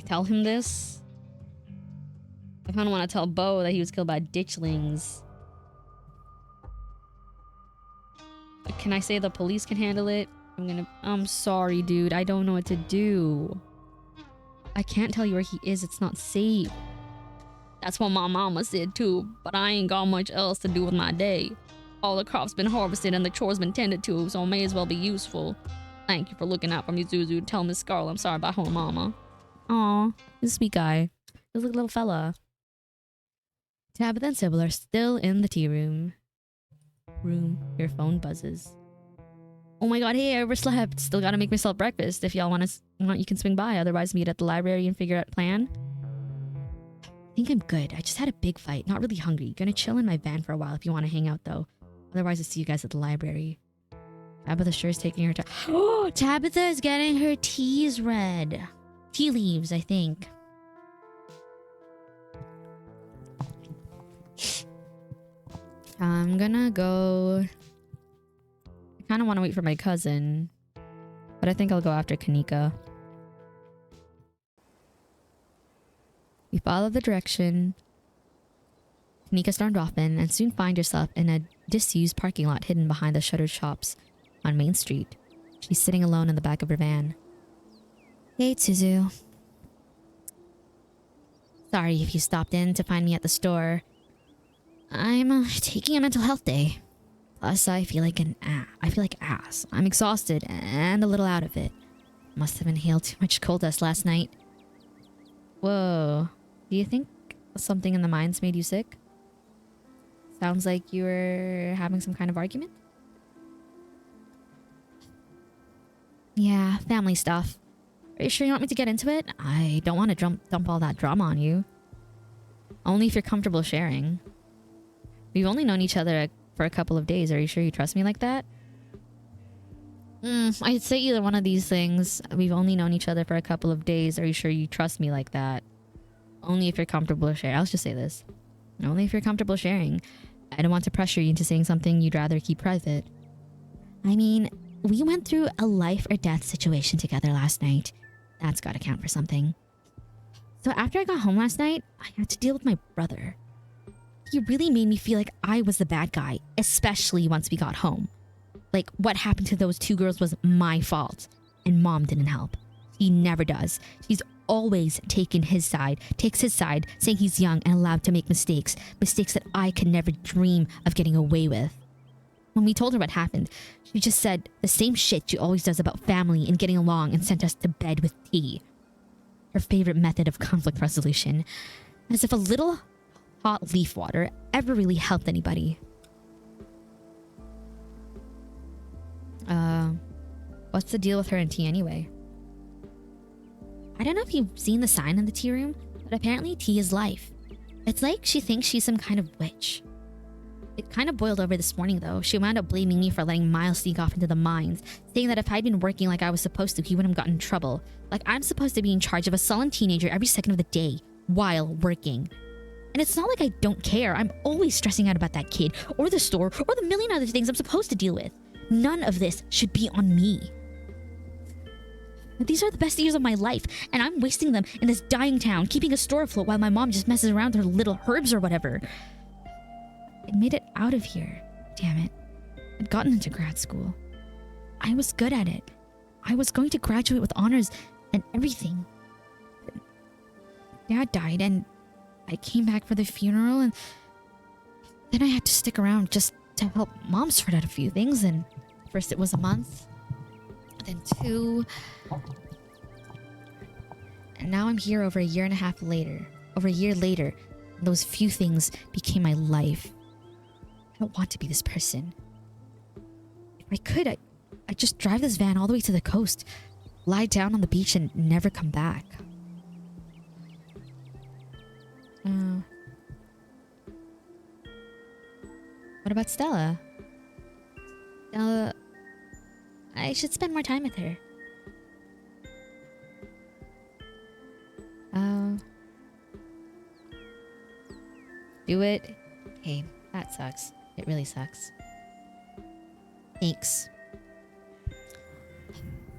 tell him this? I kind of want to tell Bo that he was killed by ditchlings. Can I say the police can handle it? I'm sorry, dude. I don't know what to do. I can't tell you where he is. It's not safe. That's what my mama said too, but I ain't got much else to do with my day. All the crops been harvested and the chores been tended to, so it may as well be useful. Thank you for looking out for me, Zuzu. Tell Miss Scarlet I'm sorry about her mama. Aw, he's a sweet guy. He's like a little fella. Tabitha and Sybil are still in the tea room. Your phone buzzes. Oh my god, hey, I overslept. Still gotta make myself breakfast. If y'all want, you can swing by. Otherwise, meet at the library and figure out plan. I think I'm good. I just had a big fight. Not really hungry. Gonna chill in my van for a while if you want to hang out, though. Otherwise, I'll see you guys at the library. Tabitha sure is taking her time. Oh, Tabitha is getting her teas read. Tea leaves, I think. I'm gonna go... I kind of want to wait for my cousin, but I think I'll go after Kanika. You follow the direction Kanika started off in and soon find yourself in a disused parking lot hidden behind the shuttered shops on Main Street. She's sitting alone in the back of her van. Hey, Suzu. Sorry if you stopped in to find me at the store. I'm taking a mental health day. Plus, I feel like ass. I'm exhausted and a little out of it. Must have inhaled too much coal dust last night. Whoa. Do you think something in the mines made you sick? Sounds like you were having some kind of argument? Yeah, family stuff. Are you sure you want me to get into it? I don't want to dump all that drama on you. Only if you're comfortable sharing. We've only known each other for a couple of days. Are you sure you trust me like that? I'd say either one of these things. We've only known each other for a couple of days. Are you sure you trust me like that? Only if you're comfortable sharing. I'll just say this. Only if you're comfortable sharing. I don't want to pressure you into saying something you'd rather keep private. I mean, we went through a life or death situation together last night. That's gotta count for something. So after I got home last night, I had to deal with my brother. He really made me feel like I was the bad guy, especially once we got home. Like, what happened to those two girls was my fault, and Mom didn't help. He never does. He's always takes his side, saying he's young and allowed to make mistakes that I could never dream of getting away with. When we told her what happened, she just said the same shit she always does about family and getting along and sent us to bed with tea. Her favorite method of conflict resolution. As if a little hot leaf water ever really helped anybody. What's the deal with her and tea anyway? I don't know if you've seen the sign in the tea room, but apparently tea is life. It's like she thinks she's some kind of witch. It kind of boiled over this morning though. She wound up blaming me for letting Miles sneak off into the mines, saying that if I'd been working like I was supposed to, he wouldn't have gotten in trouble. Like I'm supposed to be in charge of a sullen teenager every second of the day, while working. And it's not like I don't care. I'm always stressing out about that kid, or the store, or the million other things I'm supposed to deal with. None of this should be on me. These are the best years of my life, and I'm wasting them in this dying town, keeping a store afloat while my mom just messes around with her little herbs or whatever. I made it out of here. Damn it. I'd gotten into grad school. I was good at it. I was going to graduate with honors and everything. But Dad died, and I came back for the funeral, and then I had to stick around just to help Mom sort out a few things. And first it was a month, then 2, and now I'm here over a year later. And those few things became my life. I don't want to be this person. If I could, I'd just drive this van all the way to the coast, lie down on the beach, and never come back. Uh, what about Stella? I should spend more time with her. Do it. Okay, that sucks. It really sucks. Thanks.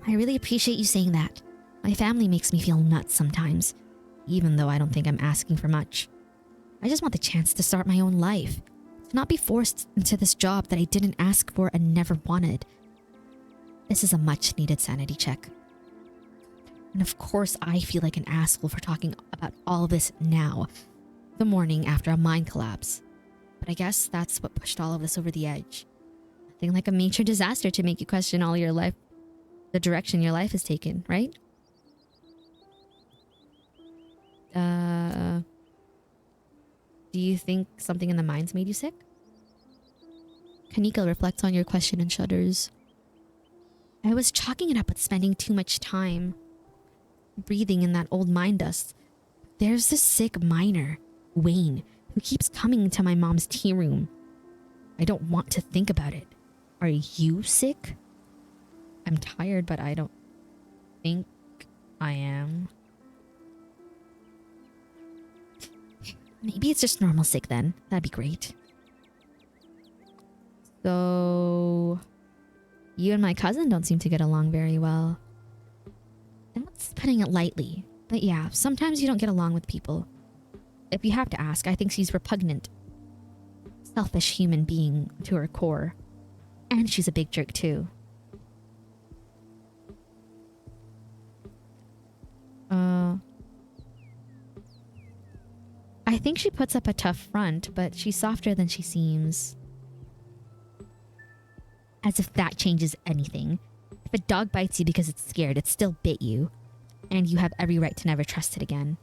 I really appreciate you saying that. My family makes me feel nuts sometimes, even though I don't think I'm asking for much. I just want the chance to start my own life, to not be forced into this job that I didn't ask for and never wanted. This is a much needed sanity check. And of course, I feel like an asshole for talking about all this now, the morning after a mine collapse. But I guess that's what pushed all of this over the edge. Nothing like a major disaster to make you question all your life, the direction your life has taken, right? Do you think something in the mines made you sick? Kanika reflects on your question and shudders. I was chalking it up with spending too much time breathing in that old mine dust. There's this sick miner, Wayne, who keeps coming into my mom's tea room. I don't want to think about it. Are you sick? I'm tired, but I don't think I am. Maybe it's just normal sick then. That'd be great. So, you and my cousin don't seem to get along very well. That's putting it lightly. But yeah, sometimes you don't get along with people. If you have to ask, I think she's repugnant. Selfish human being to her core. And she's a big jerk too. I think she puts up a tough front, but she's softer than she seems. As if that changes anything. If a dog bites you because it's scared, it still bit you. And you have every right to never trust it again.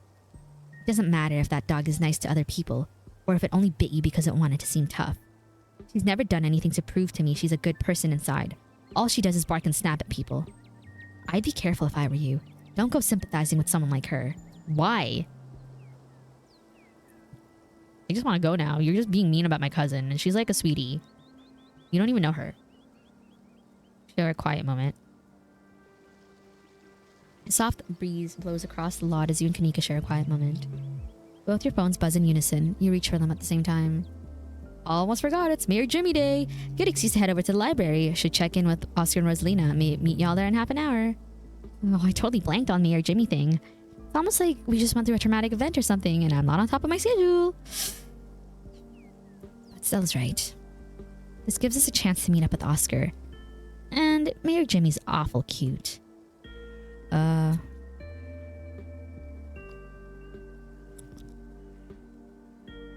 It doesn't matter if that dog is nice to other people, or if it only bit you because it wanted to seem tough. She's never done anything to prove to me she's a good person inside. All she does is bark and snap at people. I'd be careful if I were you. Don't go sympathizing with someone like her. Why? I just want to go now. You're just being mean about my cousin, and she's like a sweetie. You don't even know her. Share a quiet moment. A soft breeze blows across the lot as you and Kanika share a quiet moment. Both your phones buzz in unison. You reach for them at the same time. Almost forgot, it's Mayor Jimmy Day. Good excuse to head over to the library. Should check in with Oscar and Rosalina. Meet y'all there in half an hour. Oh, I totally blanked on Mayor Jimmy thing. It's almost like we just went through a traumatic event or something and I'm not on top of my schedule. But Stella's right. This gives us a chance to meet up with Oscar. And Mayor Jimmy's awful cute.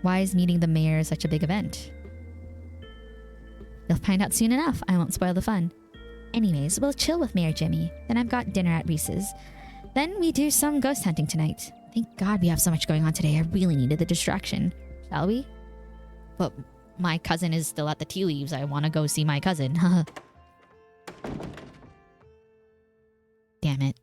Why is meeting the mayor such a big event? You'll find out soon enough. I won't spoil the fun. Anyways, we'll chill with Mayor Jimmy. Then I've got dinner at Reese's. Then we do some ghost hunting tonight. Thank God we have so much going on today. I really needed the distraction. Shall we? But my cousin is still at the tea leaves. I want to go see my cousin. Damn it.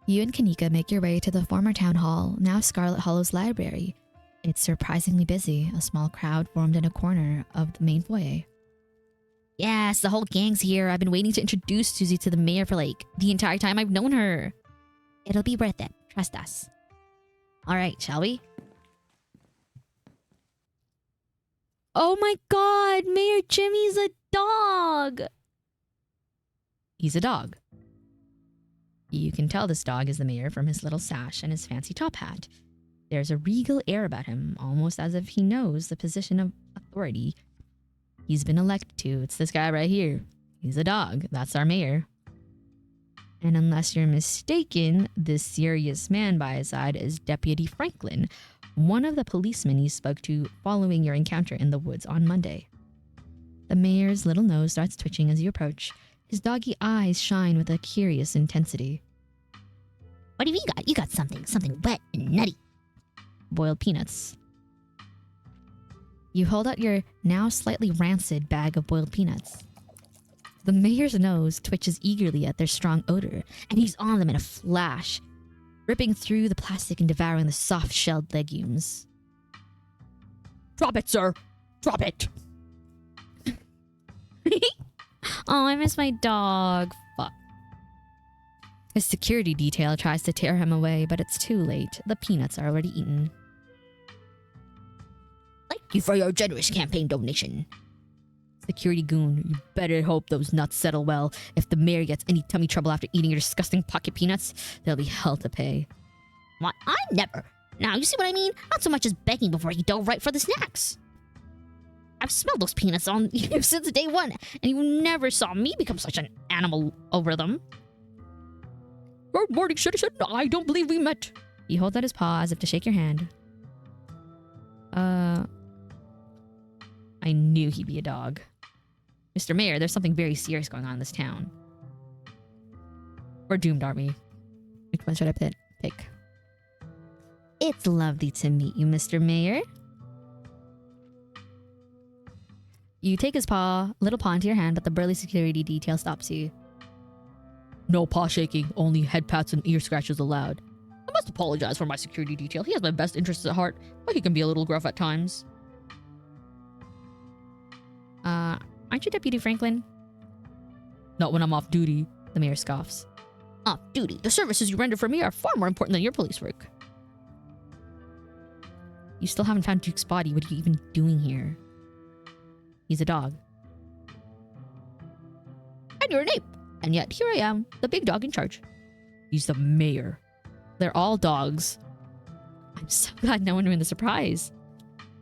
You and Kanika make your way to the former town hall, now Scarlet Hollow's library. It's surprisingly busy, a small crowd formed in a corner of the main foyer. Yes, the whole gang's here. I've been waiting to introduce Susie to the mayor for like the entire time I've known her. It'll be worth it. Trust us. All right, shall we? Oh my God, Mayor Jimmy's a dog. He's a dog. You can tell this dog is the mayor from his little sash and his fancy top hat. There's a regal air about him, almost as if he knows the position of authority he's been elected to. It's this guy right here. He's a dog. That's our mayor. And unless you're mistaken, this serious man by his side is Deputy Franklin, one of the policemen you spoke to following your encounter in the woods on Monday. The mayor's little nose starts twitching as you approach. His doggy eyes shine with a curious intensity. What have you got? You got something wet and nutty. Boiled peanuts. You hold out your now slightly rancid bag of boiled peanuts. The mayor's nose twitches eagerly at their strong odor, and he's on them in a flash. ripping through the plastic and devouring the soft-shelled legumes. Drop it, sir. Drop it. Oh, I miss my dog. Fuck. His security detail tries to tear him away, but it's too late. The peanuts are already eaten. Thank you for your generous campaign donation. Security goon, you better hope those nuts settle well. If the mayor gets any tummy trouble after eating your disgusting pocket peanuts, there'll be hell to pay. Why, I never. Now, you see what I mean? Not so much as begging before you dove right for the snacks. I've smelled those peanuts on you since day one, and you never saw me become such an animal over them. Good morning, citizen. I don't believe we met. He holds out his paw as if to shake your hand. I knew he'd be a dog. Mr. Mayor, there's something very serious going on in this town. We're doomed, aren't we? Which one should I pick? It's lovely to meet you, Mr. Mayor. You take his little paw into your hand, but the burly security detail stops you. No paw shaking, only head pats and ear scratches allowed. I must apologize for my security detail. He has my best interests at heart, but he can be a little gruff at times. Aren't you Deputy Franklin? Not when I'm off duty. The mayor scoffs. Off duty? The services you render for me are far more important than your police work. You still haven't found Duke's body. What are you even doing here? He's a dog. And you're an ape. And yet here I am, the big dog in charge. He's the mayor. They're all dogs. I'm so glad no one ruined the surprise.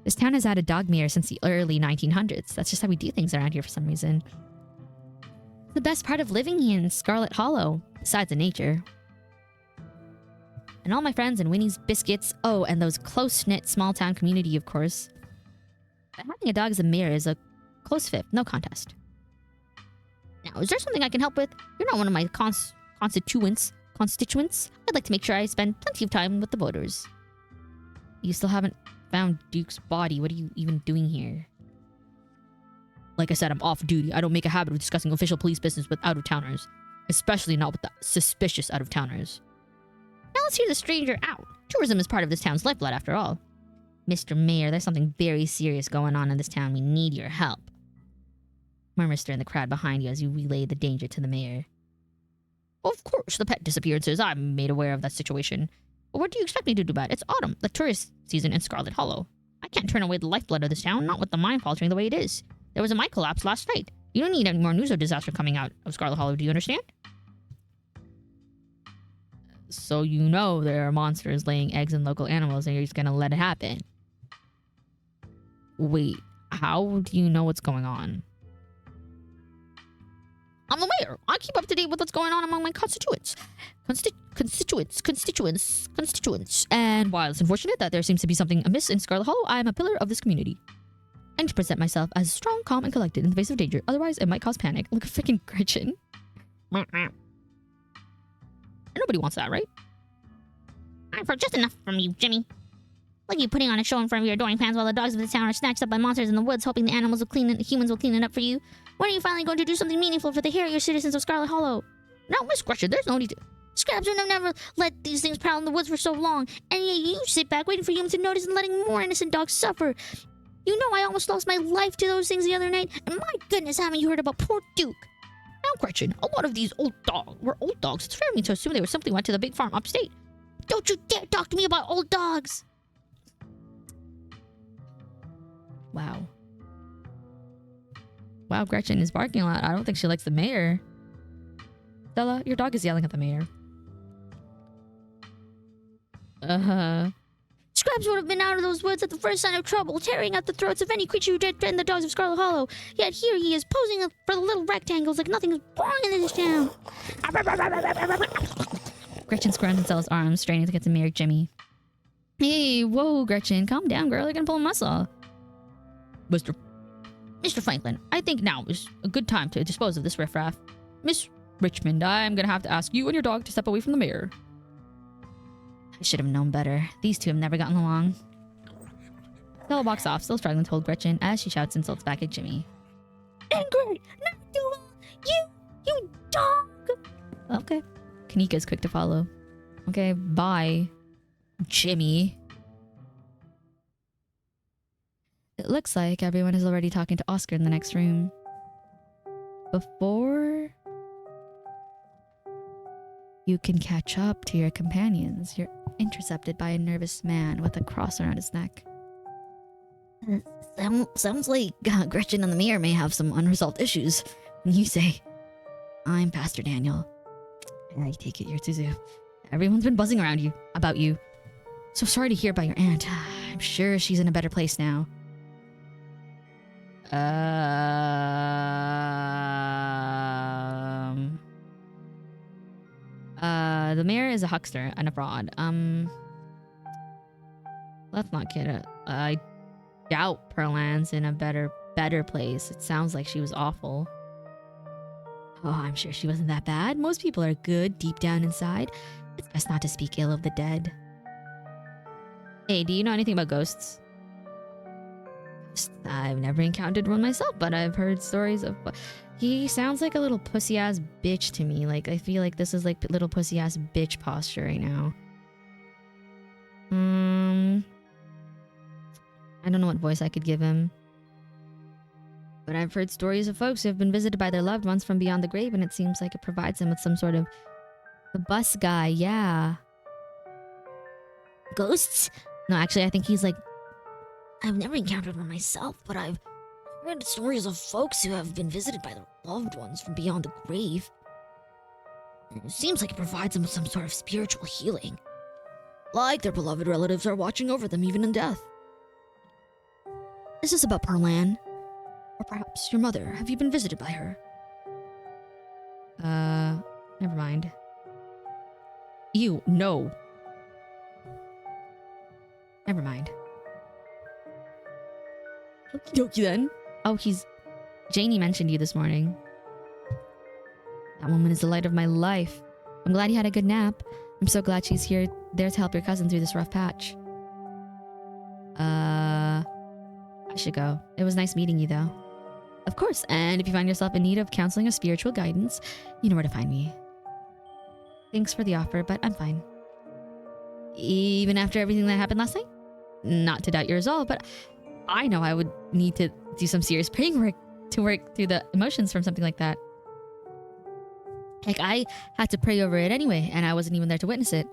This town has had a dog mayor since the early 1900s. That's just how we do things around here for some reason. The best part of living here in Scarlet Hollow, besides the nature. And all my friends and Winnie's biscuits. Oh, and those close-knit small town community, of course. But having a dog as a mayor is a close fifth, no contest. Now, is there something I can help with? You're not one of my constituents. I'd like to make sure I spend plenty of time with the voters. You still haven't found Duke's body. What are you even doing here? Like I said, I'm off duty. I don't make a habit of discussing official police business with out-of-towners. Especially not with the suspicious out-of-towners. Now let's hear the stranger out. Tourism is part of this town's lifeblood after all. Mr. Mayor, there's something very serious going on in this town. We need your help. Murmurs stir in the crowd behind you as you relay the danger to the mayor. Of course, the pet disappearances. I'm made aware of that situation. But what do you expect me to do about it? It's autumn, the tourist season in Scarlet Hollow. I can't turn away the lifeblood of this town, not with the mine faltering the way it is. There was a mine collapse last night. You don't need any more news of disaster coming out of Scarlet Hollow, do you understand? So you know there are monsters laying eggs in local animals and you're just gonna let it happen. Wait, how do you know what's going on? I'm the mayor. I keep up to date with what's going on among my constituents. Constituents. And while it's unfortunate that there seems to be something amiss in Scarlet Hollow, I am a pillar of this community. I need to present myself as strong, calm, and collected in the face of danger. Otherwise, it might cause panic. Look at freaking Gretchen. Nobody wants that, right? I've heard just enough from you, Jimmy. Like you putting on a show in front of your adoring fans while the dogs of the town are snatched up by monsters in the woods, hoping the animals will clean it, humans will clean it up for you. When are you finally going to do something meaningful for the herier citizens of Scarlet Hollow? No, Miss Gretchen, there's no need to. Scraps would have never let these things prowl in the woods for so long, and yet you sit back waiting for humans to notice and letting more innocent dogs suffer. You know I almost lost my life to those things the other night, and my goodness, haven't you heard about poor Duke? Now, Gretchen, a lot of these were old dogs. It's fair of me to assume they simply went to the big farm upstate. Don't you dare talk to me about old dogs! Wow. Wow, Gretchen is barking a lot. I don't think she likes the mayor. Stella, your dog is yelling at the mayor. Scraps would have been out of those woods at the first sign of trouble, tearing at the throats of any creature who dared threaten the dogs of Scarlet Hollow. Yet here he is, posing for the little rectangles like nothing is wrong in this town. Gretchen squirms in Stella's arms, straining to get to Mayor Jimmy. Hey, whoa, Gretchen, calm down, girl. You're gonna pull a muscle. Mr. Franklin, I think now is a good time to dispose of this riffraff. Miss Richmond, I'm gonna have to ask you and your dog to step away from the mayor. I should have known better. These two have never gotten along. Stella walks off, still struggling to hold Gretchen as she shouts insults back at Jimmy. Angry! Not you! You dog! Okay. Kanika's quick to follow. Okay, bye, Jimmy. It looks like everyone is already talking to Oscar in the next room. Before you can catch up to your companions, you're intercepted by a nervous man with a cross around his neck. Sounds like Gretchen and the mayor may have some unresolved issues. You say, I'm Pastor Daniel. I take it you're Tuzu. Everyone's been buzzing around you, about you. So sorry to hear about your aunt. I'm sure she's in a better place now. The mayor is a huckster and a fraud. Let's not kid it. I doubt Perlan's in a better place. It sounds like she was awful. Oh, I'm sure she wasn't that bad. Most people are good deep down inside. It's best not to speak ill of the dead. Hey, do you know anything about ghosts? I've never encountered one myself, but I've heard stories of... He sounds like a little pussy-ass bitch to me. Like, I feel like this is like little pussy-ass bitch posture right now. I don't know what voice I could give him. But I've heard stories of folks who have been visited by their loved ones from beyond the grave, and it seems like it provides them with some sort of... The bus guy, yeah. Ghosts? No, actually, I think he's like... I've never encountered one myself, but I've heard stories of folks who have been visited by their loved ones from beyond the grave. It seems like it provides them with some sort of spiritual healing. Like their beloved relatives are watching over them even in death. Is this about Perlan? Or perhaps your mother? Have you been visited by her? Never mind. No. Never mind. Okie dokie then. Oh, Janie mentioned you this morning. That woman is the light of my life. I'm glad you had a good nap. I'm so glad she's there to help your cousin through this rough patch. I should go. It was nice meeting you, though. Of course, and if you find yourself in need of counseling or spiritual guidance, you know where to find me. Thanks for the offer, but I'm fine. Even after everything that happened last night? Not to doubt your resolve, but I know I would need to do some serious praying work to work through the emotions from something like that. Heck, I had to pray over it anyway, and I wasn't even there to witness it.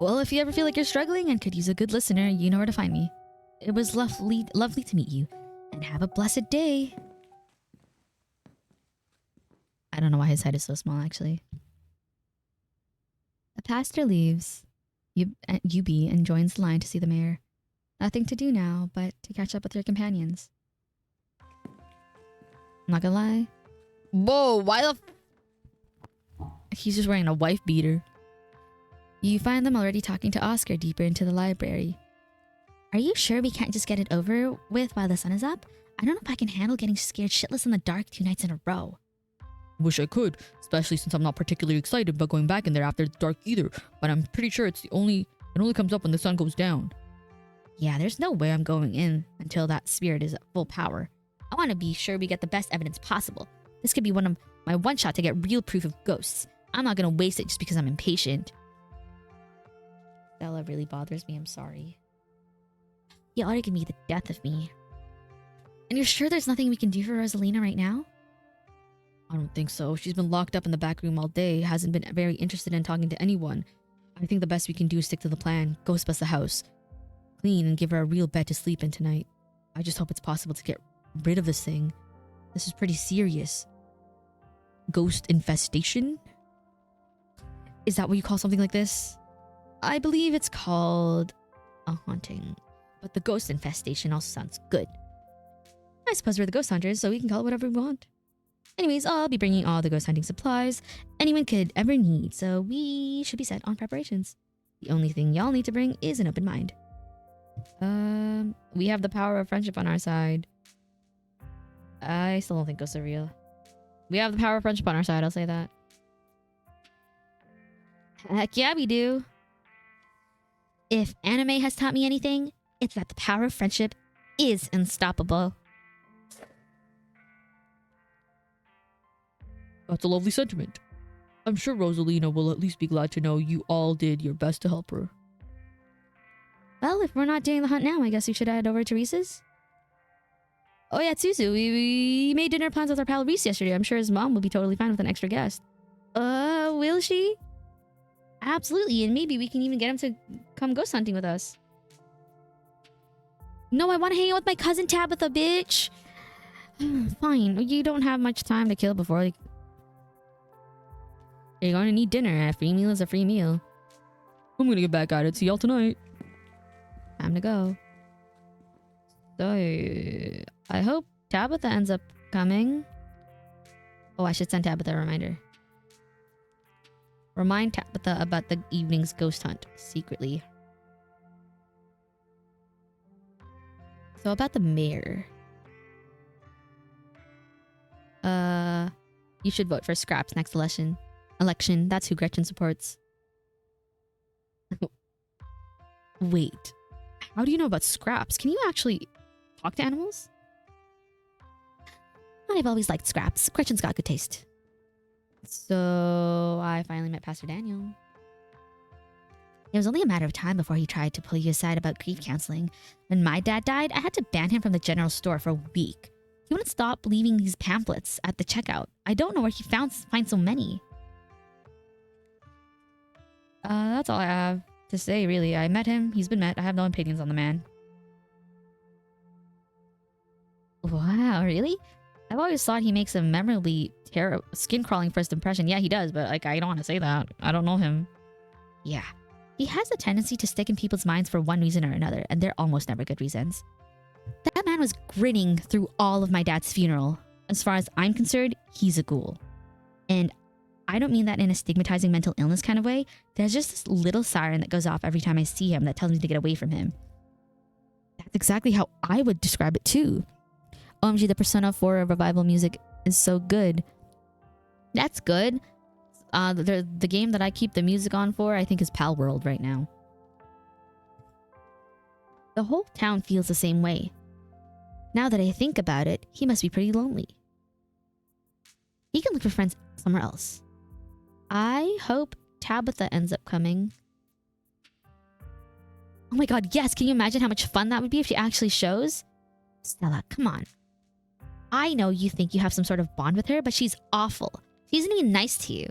Well, if you ever feel like you're struggling and could use a good listener, you know where to find me. It was lovely to meet you, and have a blessed day. I don't know why his head is so small, actually. The pastor leaves UB and joins the line to see the mayor. Nothing to do now but to catch up with your companions. I'm not gonna lie. Whoa, why the... He's just wearing a wife beater. You find them already talking to Oscar deeper into the library. Are you sure we can't just get it over with while the sun is up? I don't know if I can handle getting scared shitless in the dark 2 nights in a row. Wish I could, especially since I'm not particularly excited about going back in there after it's dark either. But I'm pretty sure it only comes up when the sun goes down. Yeah, there's no way I'm going in until that spirit is at full power. I want to be sure we get the best evidence possible. This could be my one shot to get real proof of ghosts. I'm not gonna waste it just because I'm impatient. Stella really bothers me, I'm sorry. You ought to be the death of me. And you're sure there's nothing we can do for Rosalina right now? I don't think so. She's been locked up in the back room all day, hasn't been very interested in talking to anyone. I think the best we can do is stick to the plan, ghostbust the house, clean, and give her a real bed to sleep in tonight. I just hope it's possible to get rid of this thing. This is pretty serious. Ghost infestation? Is that what you call something like this? I believe it's called a haunting. But the ghost infestation also sounds good. I suppose we're the ghost hunters, so we can call it whatever we want. Anyways, I'll be bringing all the ghost hunting supplies anyone could ever need, so we should be set on preparations. The only thing y'all need to bring is an open mind. We have the power of friendship on our side. I still don't think ghosts are real. We have the power of friendship on our side, I'll say that. Heck yeah, we do. If anime has taught me anything, it's that the power of friendship is unstoppable. That's a lovely sentiment. I'm sure Rosalina will at least be glad to know you all did your best to help her. Well, if we're not doing the hunt now, I guess we should head over to Reese's. Oh yeah, Suzu, we made dinner plans with our pal Reese yesterday. I'm sure his mom will be totally fine with an extra guest. Will she? Absolutely, and maybe we can even get him to come ghost hunting with us. No, I want to hang out with my cousin Tabitha, bitch. Fine, you don't have much time to kill before, like... You're going to need dinner. A free meal is a free meal. I'm gonna get back at it. See y'all tonight. Time to go. So, I hope Tabitha ends up coming. Oh, I should send Tabitha a reminder. Remind Tabitha about the evening's ghost hunt secretly. So about the mayor. You should vote for Scraps next election. That's who Gretchen supports. Wait. How do you know about Scraps? Can you actually talk to animals? I've always liked Scraps. Gretchen's got good taste. So I finally met Pastor Daniel. It was only a matter of time before he tried to pull you aside about grief counseling. When my dad died, I had to ban him from the general store for a week. He wouldn't stop leaving these pamphlets at the checkout. I don't know where he finds so many. That's all I have to say, really. I met him. He's been met. I have no opinions on the man. Wow, really? I've always thought he makes a memorably skin-crawling first impression. Yeah, he does, but like I don't want to say that. I don't know him. Yeah. He has a tendency to stick in people's minds for one reason or another, and they're almost never good reasons. That man was grinning through all of my dad's funeral. As far as I'm concerned, he's a ghoul. And I don't mean that in a stigmatizing mental illness kind of way. There's just this little siren that goes off every time I see him that tells me to get away from him. That's exactly how I would describe it too. OMG, the Persona 4 revival music is so good. That's good. The game that I keep the music on for, I think, is Pal World right now. The whole town feels the same way. Now that I think about it, he must be pretty lonely. He can look for friends somewhere else. I hope Tabitha ends up coming. Oh my god, yes! Can you imagine how much fun that would be if she actually shows? Stella, come on. I know you think you have some sort of bond with her, but she's awful. She isn't even nice to you.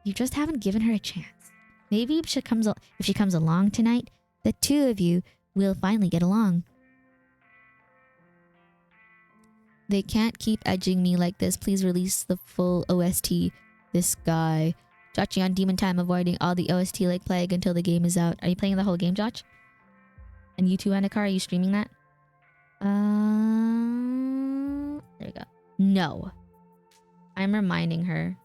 You just haven't given her a chance. Maybe if she comes along tonight, the two of you will finally get along. They can't keep edging me like this. Please release the full OST. This guy. Jotching on Demon Time, avoiding all the OST like plague until the game is out. Are you playing the whole game, Jotch? And you too, Anakar, are you streaming that? There we go. No. I'm reminding her.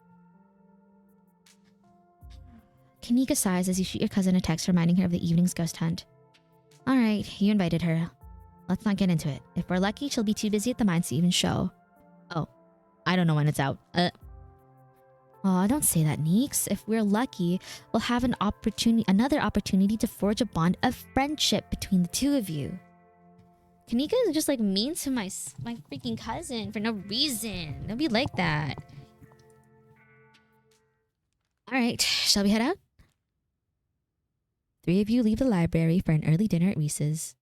Kanika sighs as you shoot your cousin a text reminding her of the evening's ghost hunt. Alright, you invited her. Let's not get into it. If we're lucky, she'll be too busy at the mines to even show. Oh, I don't know when it's out. Oh, don't say that, Neeks. If we're lucky, we'll have another opportunity to forge a bond of friendship between the two of you. Kanika is just like mean to my freaking cousin for no reason. Don't be like that. Alright, shall we head out? 3 of you leave the library for an early dinner at Reese's.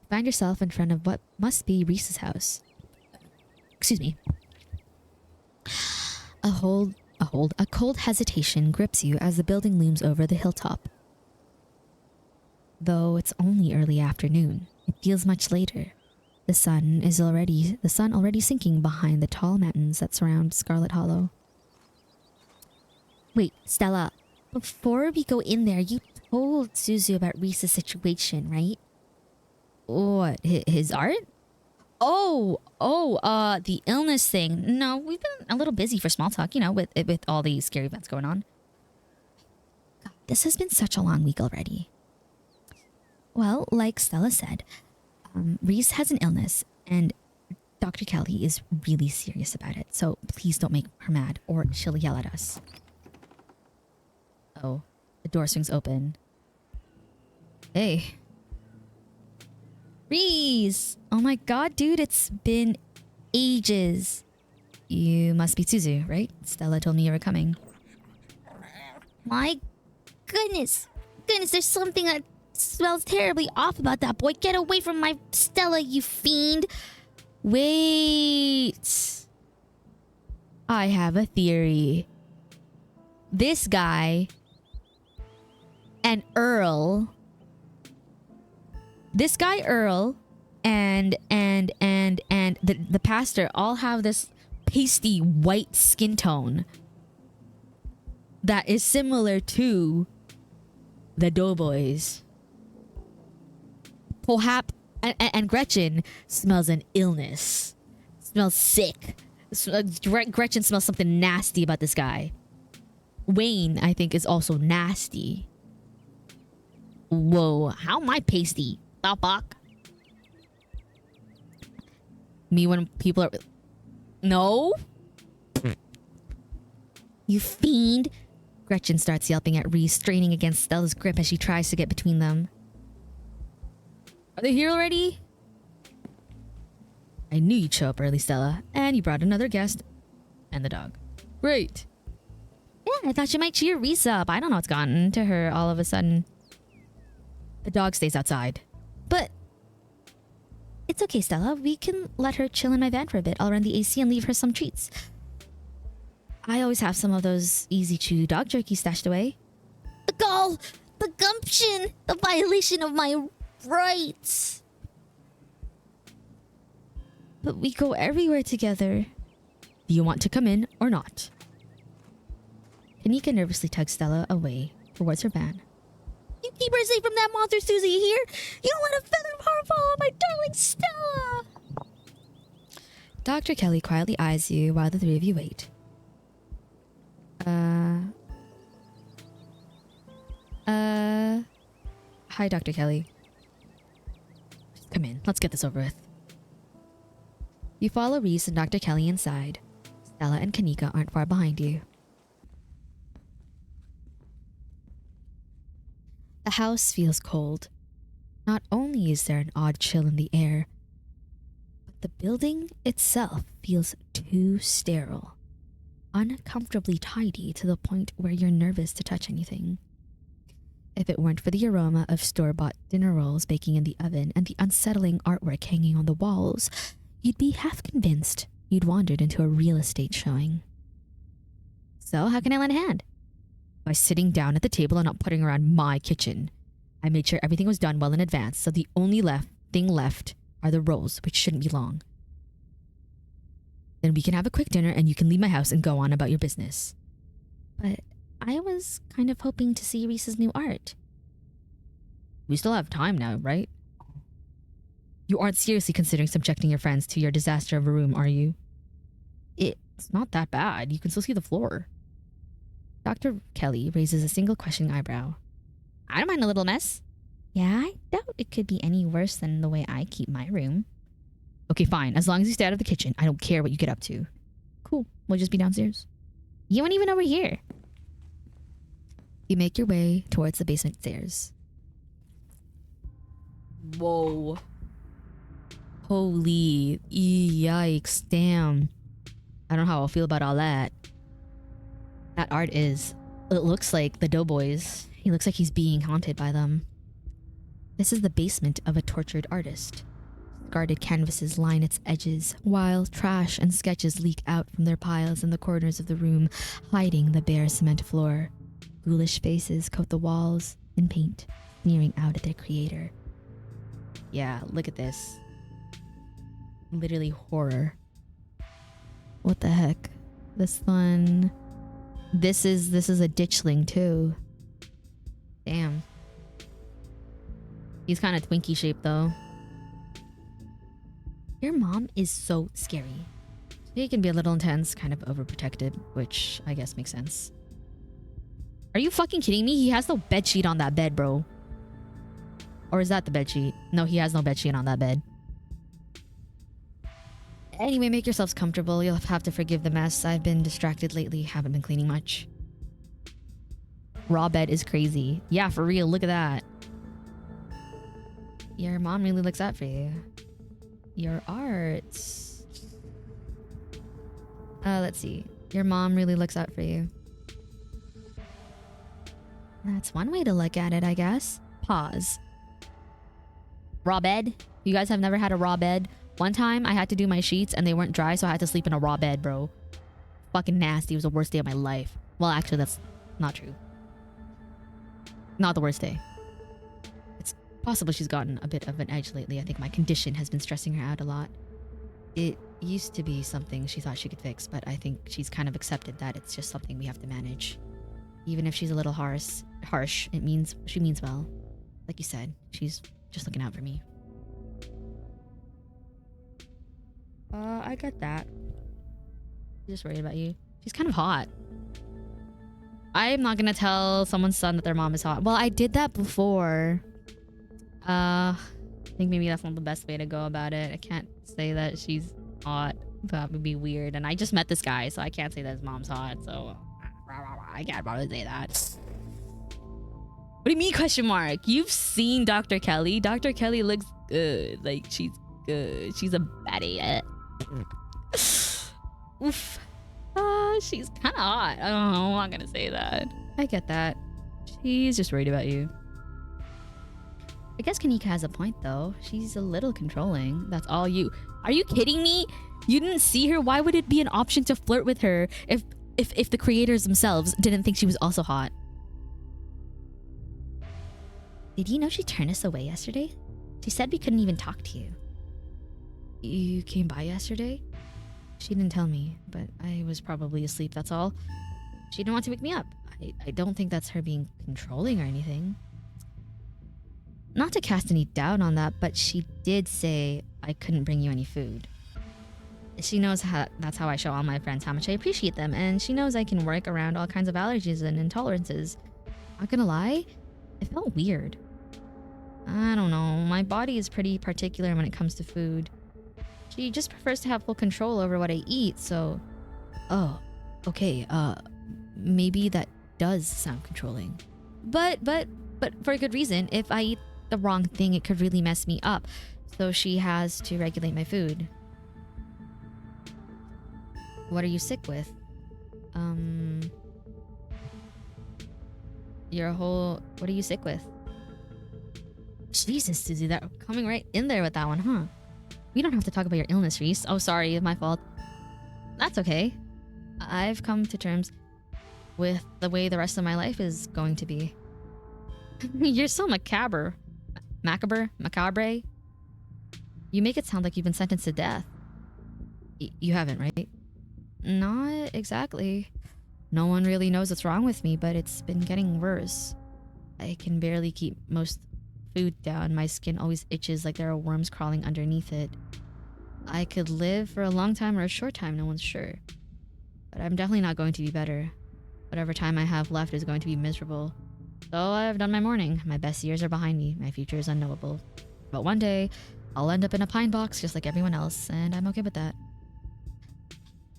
Find yourself in front of what must be Reese's house. Excuse me. A cold hesitation grips you as the building looms over the hilltop. Though it's only early afternoon, it feels much later. The sun already sinking behind the tall mountains that surround Scarlet Hollow. Wait, Stella, before we go in there, you told Suzu about Reese's situation, right? What, his art? The illness thing. No, we've been a little busy for small talk, with all these scary events going on. God, this has been such a long week already. Well, like Stella said, Reese has an illness, and Dr. Kelly is really serious about it. So please don't make her mad, or she'll yell at us. Oh, the door swings open. Hey. Reese! Oh my god, dude, it's been ages. You must be Suzu, right? Stella told me you were coming. My goodness. Goodness, there's something that smells terribly off about that boy. Get away from my Stella, you fiend. Wait. I have a theory. This guy and Earl. This guy Earl and the pastor all have this pasty white skin tone that is similar to the Doughboys. Perhaps and Gretchen smells an illness. Smells sick. Gretchen smells something nasty about this guy. Wayne, I think, is also nasty. Whoa, how am I pasty? The fuck? Me when people are... No? You fiend. Gretchen starts yelping at Reese, straining against Stella's grip as she tries to get between them. Are they here already? I knew you'd show up early, Stella. And you brought another guest. And the dog. Great. Yeah, I thought you might cheer Reese up. I don't know what's gotten to her all of a sudden. The dog stays outside. But it's okay, Stella. We can let her chill in my van for a bit. I'll run the AC and leave her some treats. I always have some of those easy chew dog jerky stashed away. The gall, the gumption, the violation of my rights. But we go everywhere together. Do you want to come in or not? Kanika nervously tugs Stella away towards her van. You keep her safe from that monster, Susie, you hear? You don't let a feather of harm fall on my darling Stella. Dr. Kelly quietly eyes you while the three of you wait. Hi, Dr. Kelly. Come in. Let's get this over with. You follow Reese and Dr. Kelly inside. Stella and Kanika aren't far behind you. The house feels cold. Not only is there an odd chill in the air, but the building itself feels too sterile. Uncomfortably tidy to the point where you're nervous to touch anything. If it weren't for the aroma of store-bought dinner rolls baking in the oven and the unsettling artwork hanging on the walls, you'd be half convinced you'd wandered into a real estate showing. So, how can I lend a hand? By sitting down at the table and not putting around my kitchen. I made sure everything was done well in advance, so the only thing left are the rolls, which shouldn't be long. Then we can have a quick dinner and you can leave my house and go on about your business. But I was kind of hoping to see Reese's new art. We still have time now, right? You aren't seriously considering subjecting your friends to your disaster of a room, are you? It's not that bad. You can still see the floor. Dr. Kelly raises a single questioning eyebrow. I don't mind a little mess. Yeah, I doubt it could be any worse than the way I keep my room. Okay, fine. As long as you stay out of the kitchen, I don't care what you get up to. Cool. We'll just be downstairs. You won't even know we're here. You make your way towards the basement stairs. Whoa. Holy yikes. Damn. I don't know how I'll feel about all that. That art is... It looks like the Doughboys. He looks like he's being haunted by them. This is the basement of a tortured artist. Guarded canvases line its edges, while trash and sketches leak out from their piles in the corners of the room, hiding the bare cement floor. Ghoulish faces coat the walls in paint, sneering out at their creator. Yeah, look at this. Literally horror. What the heck? This one... This is a ditchling too. Damn. He's kind of Twinkie shaped though. Your mom is so scary. He can be a little intense, kind of overprotected, which I guess makes sense. Are you fucking kidding me? He has no bedsheet on that bed, bro. Or is that the bedsheet? No, he has no bedsheet on that bed. Anyway, make yourselves comfortable. You'll have to forgive the mess. I've been distracted lately. Haven't been cleaning much. Raw bed is crazy. Yeah, for real. Look at that. Your mom really looks out for you. Your arts. Let's see. Your mom really looks out for you. That's one way to look at it, I guess. Pause. Raw bed? You guys have never had a raw bed? One time I had to do my sheets and they weren't dry, so I had to sleep in a raw bed, bro. Fucking nasty. It was the worst day of my life. Well, actually, that's not true. Not the worst day. It's possible she's gotten a bit of an edge lately. I think my condition has been stressing her out a lot. It used to be something she thought she could fix, but I think she's kind of accepted that it's just something we have to manage. Even if she's a little harsh, it means she means well. Like you said, she's just looking out for me. I get that. She's just worried about you. She's kind of hot. I'm not gonna tell someone's son that their mom is hot. Well, I did that before. I think maybe that's not the best way to go about it. I can't say that she's hot. That would be weird. And I just met this guy, so I can't say that his mom's hot. So I can't probably say that. What do you mean, question mark? You've seen Dr. Kelly. Dr. Kelly looks good. Like, she's good. She's a baddie. Oof. She's kind of hot. I don't know. I'm not gonna say that. I get that. She's just worried about you. I guess Kanika has a point, though. She's a little controlling. That's all you. Are you kidding me? You didn't see her? Why would it be an option to flirt with her if the creators themselves didn't think she was also hot? Did you know she turned us away yesterday? She said we couldn't even talk to you. You came by yesterday? She didn't tell me, but I was probably asleep, that's all. She didn't want to wake me up. I don't think that's her being controlling or anything. Not to cast any doubt on that, but she did say I couldn't bring you any food. She knows that's how I show all my friends how much I appreciate them, and she knows I can work around all kinds of allergies and intolerances. Not gonna lie, it felt weird. I don't know, my body is pretty particular when it comes to food. She just prefers to have full control over what I eat, so... Oh, okay, maybe that does sound controlling. But for a good reason. If I eat the wrong thing, it could really mess me up. So she has to regulate my food. What are you sick with? What are you sick with? Jesus, Susie, that coming right in there with that one, huh? We don't have to talk about your illness, Reese. Oh, sorry, my fault. That's okay. I've come to terms with the way the rest of my life is going to be. You're so macabre. Macabre? You make it sound like you've been sentenced to death. You haven't, right? Not exactly. No one really knows what's wrong with me, but it's been getting worse. I can barely keep most food down. My skin always itches like there are worms crawling underneath it. I could live for a long time or a short time, no one's sure. But I'm definitely not going to be better. Whatever time I have left is going to be miserable. So I've done my mourning. My best years are behind me. My future is unknowable. But one day, I'll end up in a pine box just like everyone else, and I'm okay with that.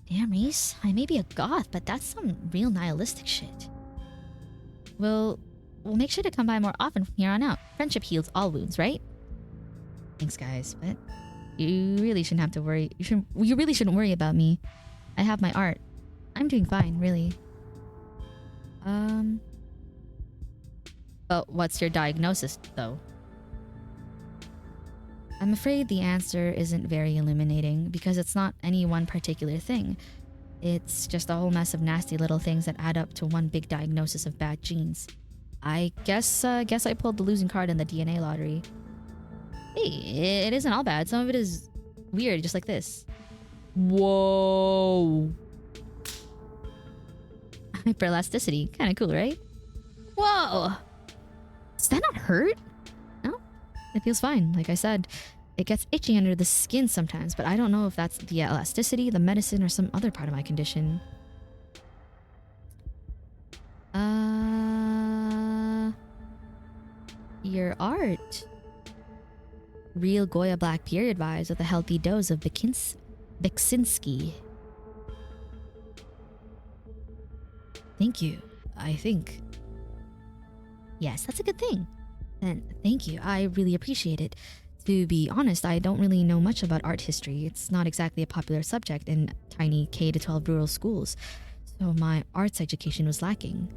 Damn, Reese, I may be a goth, but that's some real nihilistic shit. We'll make sure to come by more often from here on out. Friendship heals all wounds, right? Thanks, guys, but you really shouldn't have to worry. You really shouldn't worry about me. I have my art. I'm doing fine, really. But what's your diagnosis, though? I'm afraid the answer isn't very illuminating because it's not any one particular thing. It's just a whole mess of nasty little things that add up to one big diagnosis of bad genes. I guess I pulled the losing card in the DNA lottery. Hey, it isn't all bad. Some of it is weird, just like this. Whoa. Hyperelasticity. Kind of cool, right? Whoa. Does that not hurt? No, it feels fine. Like I said, it gets itchy under the skin sometimes, but I don't know if that's the elasticity, the medicine, or some other part of my condition. Your art. Real Goya Black period vibes with a healthy dose of Beksinski. Thank you, I think. Yes, that's a good thing. And thank you, I really appreciate it. It's To be honest, I don't really know much about art history. It's not exactly a popular subject in tiny K-12 rural schools, so my arts education was lacking.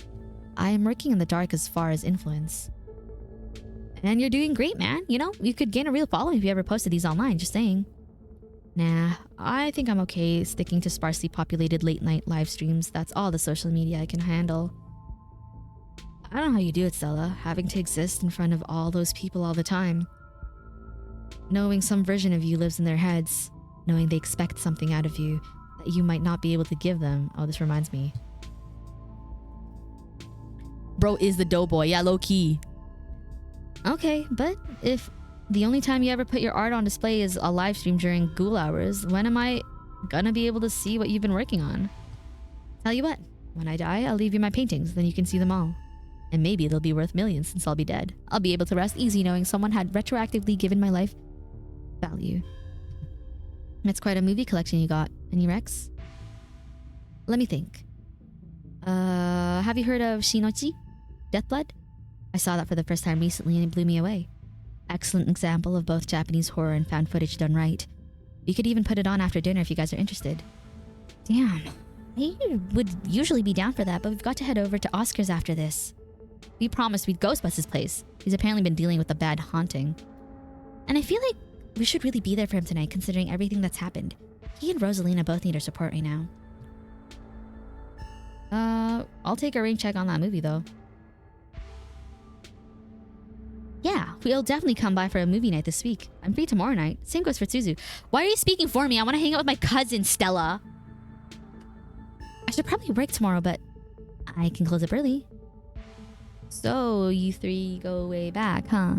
I am working in the dark as far as influence. And you're doing great, man. You know, you could gain a real following if you ever posted these online, just saying. Nah, I think I'm okay sticking to sparsely populated late night live streams. That's all the social media I can handle. I don't know how you do it, Stella, having to exist in front of all those people all the time. Knowing some version of you lives in their heads, knowing they expect something out of you that you might not be able to give them. Oh, this reminds me. Bro is the doughboy. Yeah, low key. Okay, but if the only time you ever put your art on display is a live stream during ghoul hours, when am I gonna be able to see what you've been working on? Tell you what, when I die, I'll leave you my paintings, then you can see them all. And maybe they'll be worth millions since I'll be dead. I'll be able to rest easy knowing someone had retroactively given my life value. It's quite a movie collection you got. Any recs? Let me think. Have you heard of Shinochi? Deathblood? I saw that for the first time recently and it blew me away. Excellent example of both Japanese horror and found footage done right. You could even put it on after dinner if you guys are interested. Damn. I would usually be down for that, but we've got to head over to Oscar's after this. We promised we'd ghost bust his place. He's apparently been dealing with a bad haunting. And I feel like we should really be there for him tonight considering everything that's happened. He and Rosalina both need our support right now. I'll take a rain check on that movie though. Yeah, we'll definitely come by for a movie night this week. I'm free tomorrow night. Same goes for Suzu. Why are you speaking for me? I want to hang out with my cousin, Stella. I should probably work tomorrow, but I can close up early. So, you three go way back, huh?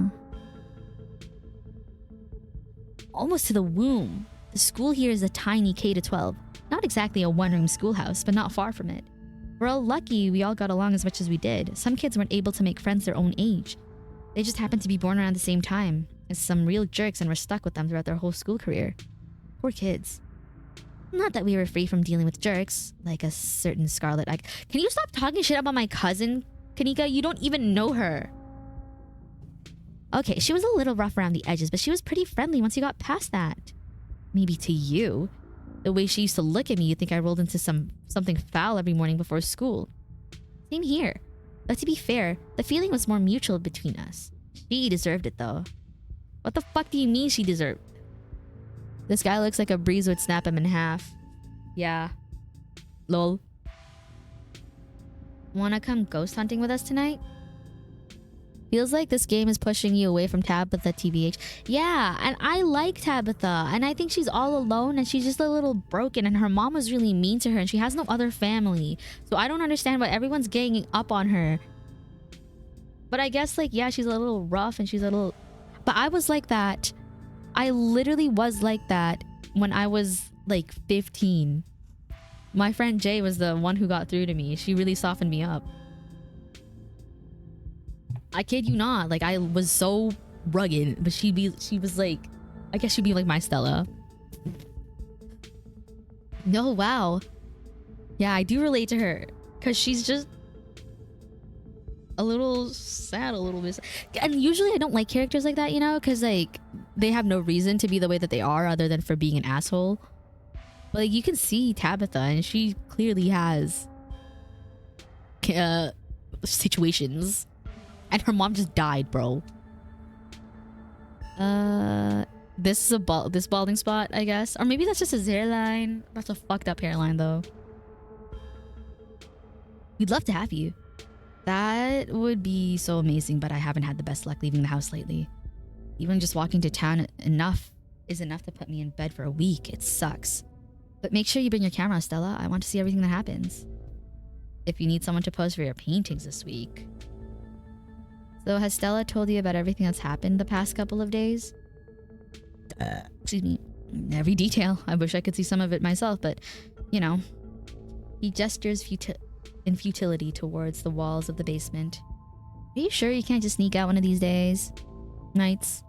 Almost to the womb. The school here is a tiny K-12. Not exactly a one-room schoolhouse, but not far from it. We're all lucky we all got along as much as we did. Some kids weren't able to make friends their own age. They just happened to be born around the same time as some real jerks and were stuck with them throughout their whole school career. Poor kids. Not that we were free from dealing with jerks, like a certain Scarlet. Can you stop talking shit about my cousin, Kanika? You don't even know her. Okay, she was a little rough around the edges, but she was pretty friendly once you got past that. Maybe to you. The way she used to look at me, you'd think I rolled into something foul every morning before school. Same here. But to be fair, the feeling was more mutual between us. She deserved it though. What the fuck do you mean she deserved? This guy looks like a breeze would snap him in half. Yeah. Lol. Wanna come ghost hunting with us tonight? Feels like this game is pushing you away from Tabitha, TBH. Yeah, and I like Tabitha, and I think she's all alone and she's just a little broken and her mom was really mean to her and she has no other family. So I don't understand why everyone's ganging up on her. But I guess yeah, she's a little rough and she's a little... But I was like that. I literally was like that when I was 15. My friend Jay was the one who got through to me. She really softened me up. I kid you not. I was so rugged, but she was I guess she'd be like my Stella. No, wow. Yeah, I do relate to her because she's just a little sad, a little bit. And usually I don't like characters like that, because they have no reason to be the way that they are other than for being an asshole. But you can see Tabitha, and she clearly has situations. And her mom just died, bro. This is this balding spot, I guess. Or maybe that's just his hairline. That's a fucked up hairline, though. We'd love to have you. That would be so amazing, but I haven't had the best luck leaving the house lately. Even just walking to town is enough to put me in bed for a week. It sucks. But make sure you bring your camera, Stella. I want to see everything that happens. If you need someone to pose for your paintings this week. So has Stella told you about everything that's happened the past couple of days? Excuse me. Every detail. I wish I could see some of it myself, but, He gestures in futility towards the walls of the basement. Are you sure you can't just sneak out one of these days? Nights?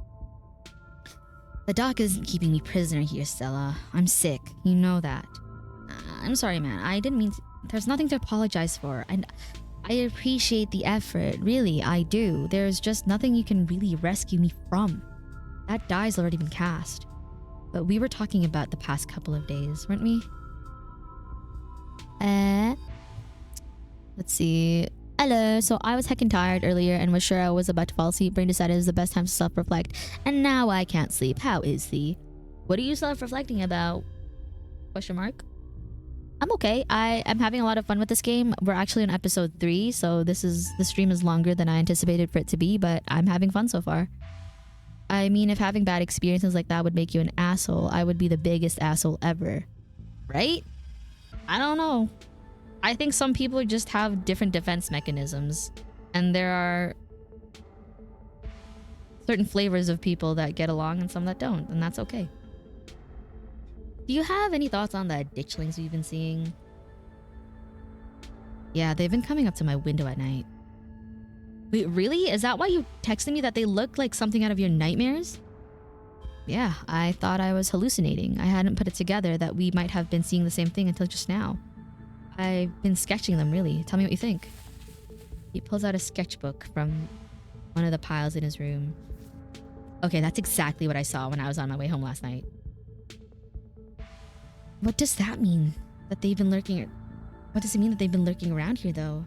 The doc isn't keeping me prisoner here, Stella. I'm sick. You know that. I'm sorry, man. I didn't mean to... There's nothing to apologize for. And I appreciate the effort. Really, I do. There's just nothing you can really rescue me from. That die's already been cast. But we were talking about the past couple of days, weren't we? Let's see. Hello. So I was heckin' tired earlier and was sure I was about to fall asleep. Brain decided it was the best time to self-reflect. And now I can't sleep. How is thee? What are you self-reflecting about? Question mark. I'm okay. I am having a lot of fun with this game. We're actually on episode 3, so the stream is longer than I anticipated for it to be, but I'm having fun so far. I mean, if having bad experiences like that would make you an asshole, I would be the biggest asshole ever. Right? I don't know. I think some people just have different defense mechanisms, and there are certain flavors of people that get along and some that don't, and that's okay. Do you have any thoughts on the ditchlings we've been seeing? Yeah, they've been coming up to my window at night. Wait, really? Is that why you texted me that they look like something out of your nightmares? Yeah, I thought I was hallucinating. I hadn't put it together that we might have been seeing the same thing until just now. I've been sketching them, really. Tell me what you think. He pulls out a sketchbook from one of the piles in his room. Okay, that's exactly what I saw when I was on my way home last night. What does that mean? That they've been lurking... What does it mean that they've been lurking around here, though?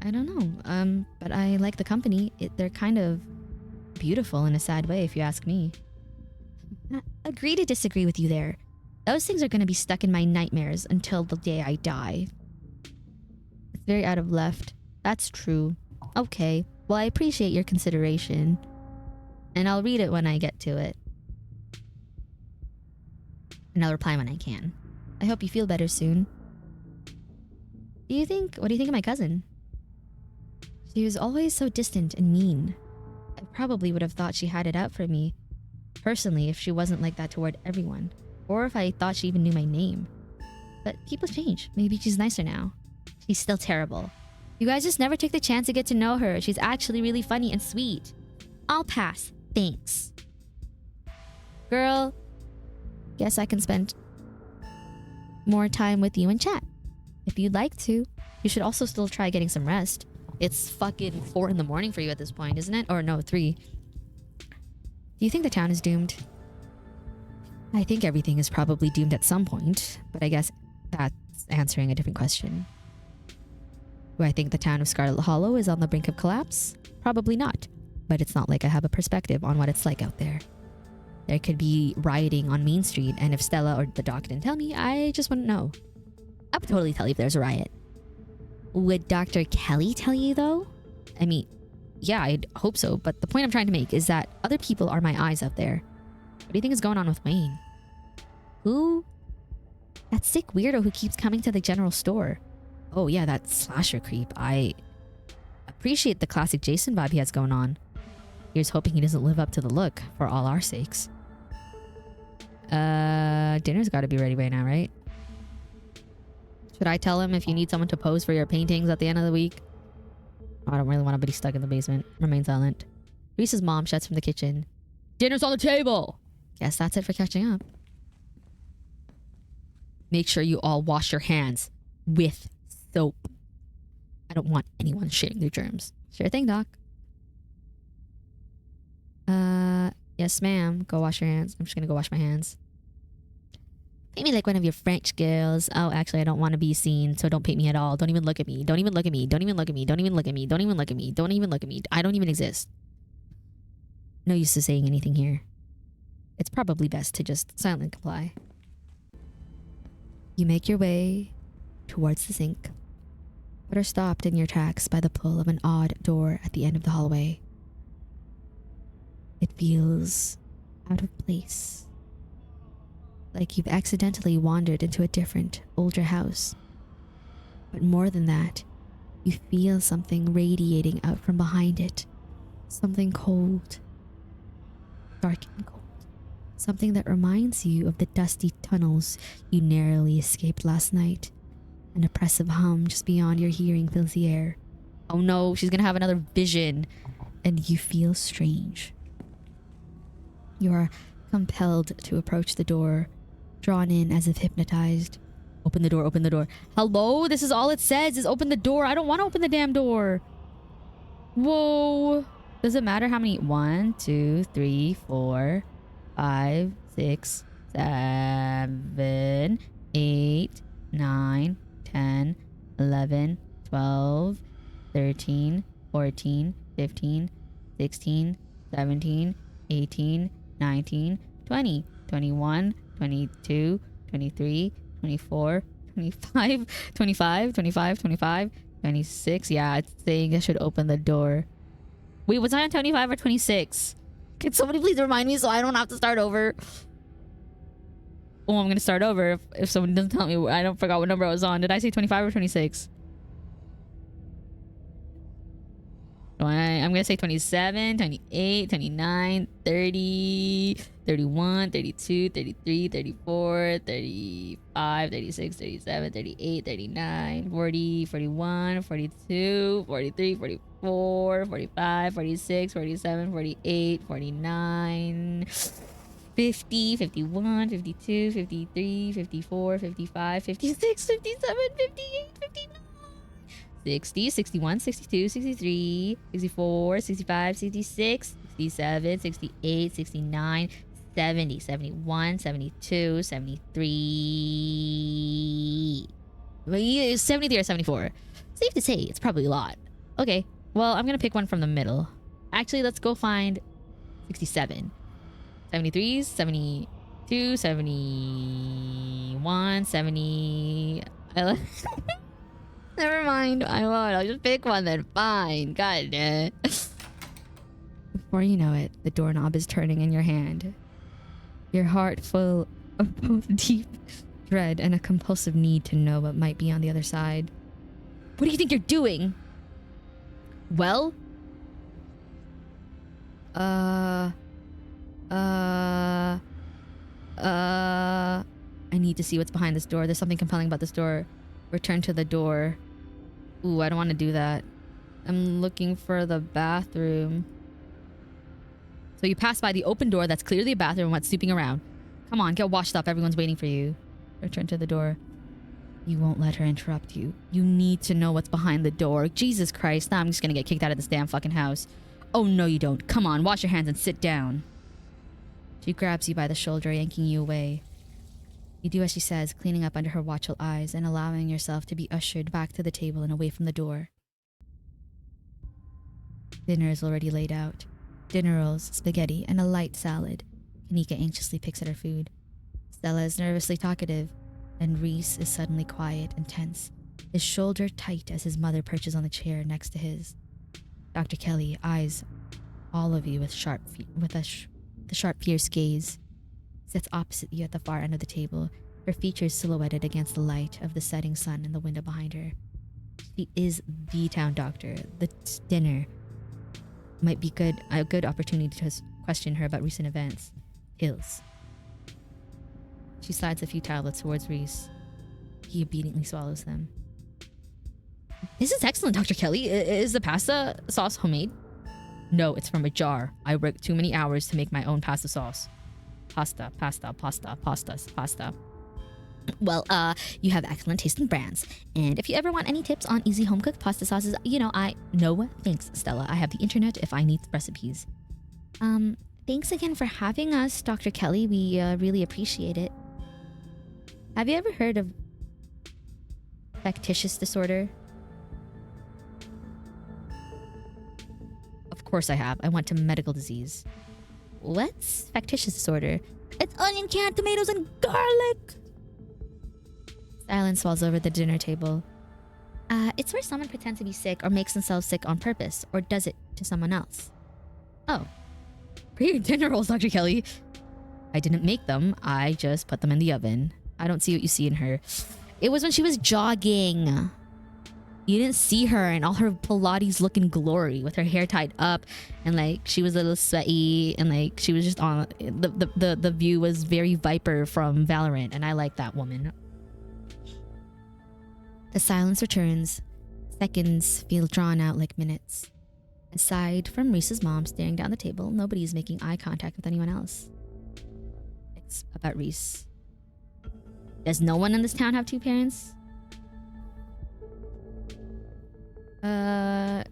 I don't know. But I like the company. They're kind of beautiful in a sad way, if you ask me. I agree to disagree with you there. Those things are going to be stuck in my nightmares until the day I die. It's very out of left. That's true. Okay. Well, I appreciate your consideration. And I'll read it when I get to it. And I'll reply when I can. I hope you feel better soon. What do you think of my cousin? She was always so distant and mean. I probably would have thought she had it out for me, personally, if she wasn't like that toward everyone. Or if I thought she even knew my name. But people change. Maybe she's nicer now. She's still terrible. You guys just never take the chance to get to know her. She's actually really funny and sweet. I'll pass. Thanks. Girl, guess I can spend more time with you and chat. If you'd like to. You should also still try getting some rest. It's fucking 4 in the morning for you at this point, isn't it? Or no, 3. Do you think the town is doomed? I think everything is probably doomed at some point, but I guess that's answering a different question. Do I think the town of Scarlet Hollow is on the brink of collapse? Probably not, but it's not like I have a perspective on what it's like out there. There could be rioting on Main Street, and if Stella or the doc didn't tell me, I just wouldn't know. I would totally tell you if there's a riot. Would Dr. Kelly tell you, though? I mean, yeah, I'd hope so, but the point I'm trying to make is that other people are my eyes out there. What do you think is going on with Wayne? Who? That sick weirdo who keeps coming to the general store. Oh yeah, that slasher creep. I appreciate the classic Jason vibe he has going on. Here's hoping he doesn't live up to the look, for all our sakes. Dinner's gotta be ready by now, right? Should I tell him if you need someone to pose for your paintings at the end of the week? Oh, I don't really want to be stuck in the basement. Remain silent. Reese's mom shouts from the kitchen. Dinner's on the table! Guess that's it for catching up. Make sure you all wash your hands with soap. I don't want anyone sharing their germs. Sure thing, Doc. Yes, ma'am. Go wash your hands. I'm just gonna go wash my hands. Paint me like one of your French girls. Oh, actually, I don't want to be seen, so don't paint me at all. Don't even look at me. Don't even look at me. Don't even look at me. Don't even look at me. Don't even look at me. Don't even look at me. I don't even exist. No use to saying anything here. It's probably best to just silently comply. You make your way towards the sink, but are stopped in your tracks by the pull of an odd door at the end of the hallway. It feels out of place, like you've accidentally wandered into a different, older house. But more than that, you feel something radiating out from behind it. Something cold, dark and cold. Something that reminds you of the dusty tunnels you narrowly escaped last night. An oppressive hum just beyond your hearing fills the air. Oh no, she's gonna have another vision. And you feel strange. You are compelled to approach the door, drawn in as if hypnotized. Open the door, open the door. Hello? This is all it says is open the door. I don't want to open the damn door. Whoa. Does it matter how many? 1, 2, 3, 4. 5, 6, 7, 8, 9, 10, 11, 12, 13, 14, 15, 16, 17, 18, 19, 20, 21, 22, 23, 24, 25, 25, 25, 25, 26. Yeah, it's saying I should open the door. Wait, was I on 25 or 26? Can somebody please remind me so I don't have to start over? Oh, I'm gonna start over if someone doesn't tell me. I don't forgot what number I was on. Did I say 25 or 26? I'm gonna say 27, 28, 29, 30, 31, 32, 33, 34, 35, 36, 37, 38, 39, 40, 41, 42, 43, 44, 45, 46, 47, 48, 49, 50, 51, 52, 53, 54, 55, 56, 57, 58, 59. 60, 61, 62, 63, 64, 65, 66, 67, 68, 69, 70, 71, 72, 73. Wait, 73 or 74. Safe to say, it's probably a lot. Okay, well, I'm gonna pick one from the middle. Actually, let's go find 67. 73, 72, 71, 70... Never mind. I won't. I'll just pick one then. Fine. God damn it. Before you know it, the doorknob is turning in your hand. Your heart full of both deep dread and a compulsive need to know what might be on the other side. What do you think you're doing? Well? I need to see what's behind this door. There's something compelling about this door. Return to the door. Ooh, I don't want to do that. I'm looking for the bathroom. So you pass by the open door that's clearly a bathroom and went snooping around. Come on, get washed up. Everyone's waiting for you. Return to the door. You won't let her interrupt you. You need to know what's behind the door. Jesus Christ, now I'm just gonna get kicked out of this damn fucking house. Oh no you don't. Come on, wash your hands and sit down. She grabs you by the shoulder, yanking you away. You do as she says, cleaning up under her watchful eyes and allowing yourself to be ushered back to the table and away from the door. Dinner is already laid out. Dinner rolls, spaghetti, and a light salad. Kanika anxiously picks at her food. Stella is nervously talkative, and Reese is suddenly quiet and tense, his shoulder tight as his mother perches on the chair next to his. Dr. Kelly eyes all of you with the sharp, fierce gaze. Sits opposite you at the far end of the table, her features silhouetted against the light of the setting sun in the window behind her. She is the town doctor. The dinner might be a good opportunity to question her about recent events. Pills. She slides a few tablets towards Reese. He obediently swallows them. This is excellent, Dr. Kelly. Is the pasta sauce homemade? No, it's from a jar. I worked too many hours to make my own pasta sauce. Pasta. Well, you have excellent tasting brands. And if you ever want any tips on easy home-cooked pasta sauces, no thanks, Stella. I have the internet if I need recipes. Thanks again for having us, Dr. Kelly. We really appreciate it. Have you ever heard of factitious disorder? Of course I have. I went to medical disease. What's factitious disorder? It's onion, canned tomatoes, and garlic. Silence falls over the dinner table. It's where someone pretends to be sick or makes themselves sick on purpose, or does it to someone else. Oh. Great dinner rolls, Dr. Kelly. I didn't make them. I just put them in the oven. I don't see what you see in her. It was when she was jogging. You didn't see her in all her Pilates looking glory with her hair tied up and she was a little sweaty and she was just on the view was very Viper from Valorant, and I like that woman. The silence returns. Seconds feel drawn out like minutes. Aside from Reese's mom staring down the table, nobody is making eye contact with anyone else. It's about Reese. Does no one in this town have two parents? So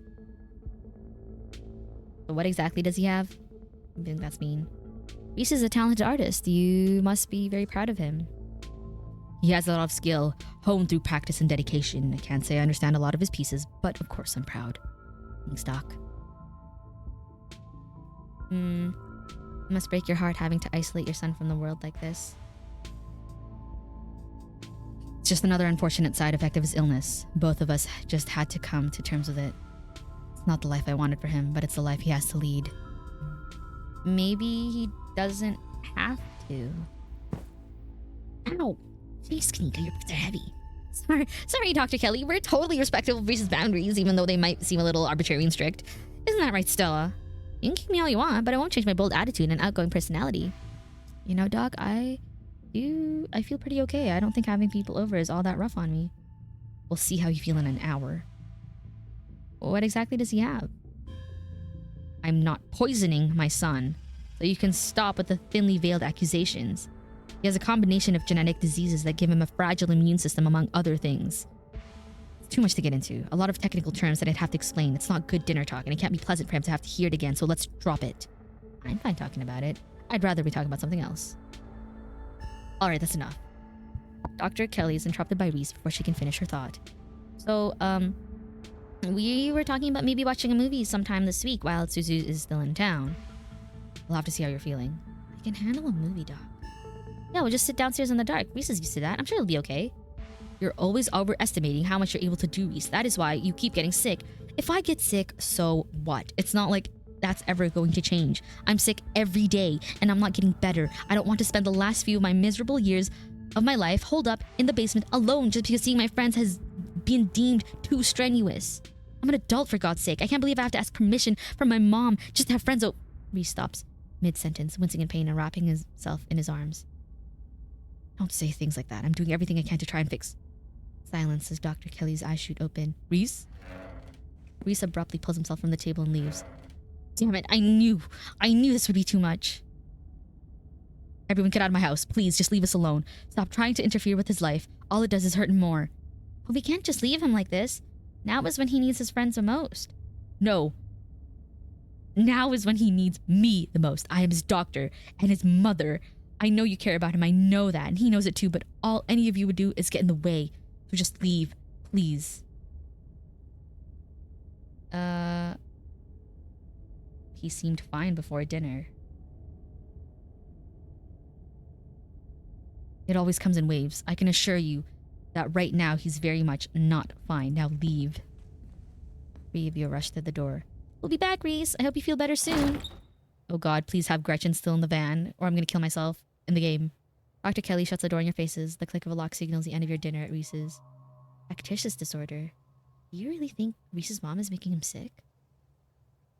what exactly does he have? I think that's mean. Reese is a talented artist. You must be very proud of him. He has a lot of skill, honed through practice and dedication. I can't say I understand a lot of his pieces, but of course I'm proud. Thanks, Doc. It must break your heart having to isolate your son from the world like this. It's just another unfortunate side effect of his illness. Both of us just had to come to terms with it. It's not the life I wanted for him, but it's the life he has to lead. Maybe he doesn't have to. Ow. Jeez, can you get your boots are heavy. Sorry, Dr. Kelly. We're totally respectful of Reese's boundaries, even though they might seem a little arbitrary and strict. Isn't that right, Stella? You can kick me all you want, but I won't change my bold attitude and outgoing personality. You know, Doc, I feel pretty okay. I don't think having people over is all that rough on me. We'll see how you feel in an hour. What exactly does he have? I'm not poisoning my son, so you can stop with the thinly veiled accusations. He has a combination of genetic diseases that give him a fragile immune system, among other things. It's too much to get into. A lot of technical terms that I'd have to explain. It's not good dinner talk, and it can't be pleasant for him to have to hear it again, so let's drop it. I'm fine talking about it. I'd rather we talk about something else. Alright, that's enough. Dr. Kelly is interrupted by Reese before she can finish her thought. So, we were talking about maybe watching a movie sometime this week while Suzu is still in town. We'll have to see how you're feeling. I can handle a movie, Doc. Yeah, we'll just sit downstairs in the dark. Reese is used to that. I'm sure he'll be okay. You're always overestimating how much you're able to do, Reese. That is why you keep getting sick. If I get sick, so what? It's not like that's ever going to change. I'm sick every day, and I'm not getting better. I don't want to spend the last few of my miserable years of my life holed up in the basement alone just because seeing my friends has been deemed too strenuous. I'm an adult, for God's sake. I can't believe I have to ask permission from my mom just to have friends. Reese stops mid-sentence, wincing in pain and wrapping himself in his arms. Don't say things like that. I'm doing everything I can to try and fix. Silence as Dr. Kelly's eyes shoot open. Reese? Reese abruptly pulls himself from the table and leaves. Damn it, I knew this would be too much. Everyone get out of my house. Please, just leave us alone. Stop trying to interfere with his life. All it does is hurt him more. But we can't just leave him like this. Now is when he needs his friends the most. No. Now is when he needs me the most. I am his doctor and his mother. I know you care about him. I know that. And he knows it too. But all any of you would do is get in the way. So just leave. Please. He seemed fine before dinner. It always comes in waves. I can assure you that right now he's very much not fine. Now leave. Three of you rush to the door. We'll be back, Reese. I hope you feel better soon. Oh God, please have Gretchen still in the van, or I'm gonna kill myself in the game. Dr. Kelly shuts the door in your faces. The click of a lock signals the end of your dinner at Reese's. Factitious disorder. Do you really think Reese's mom is making him sick?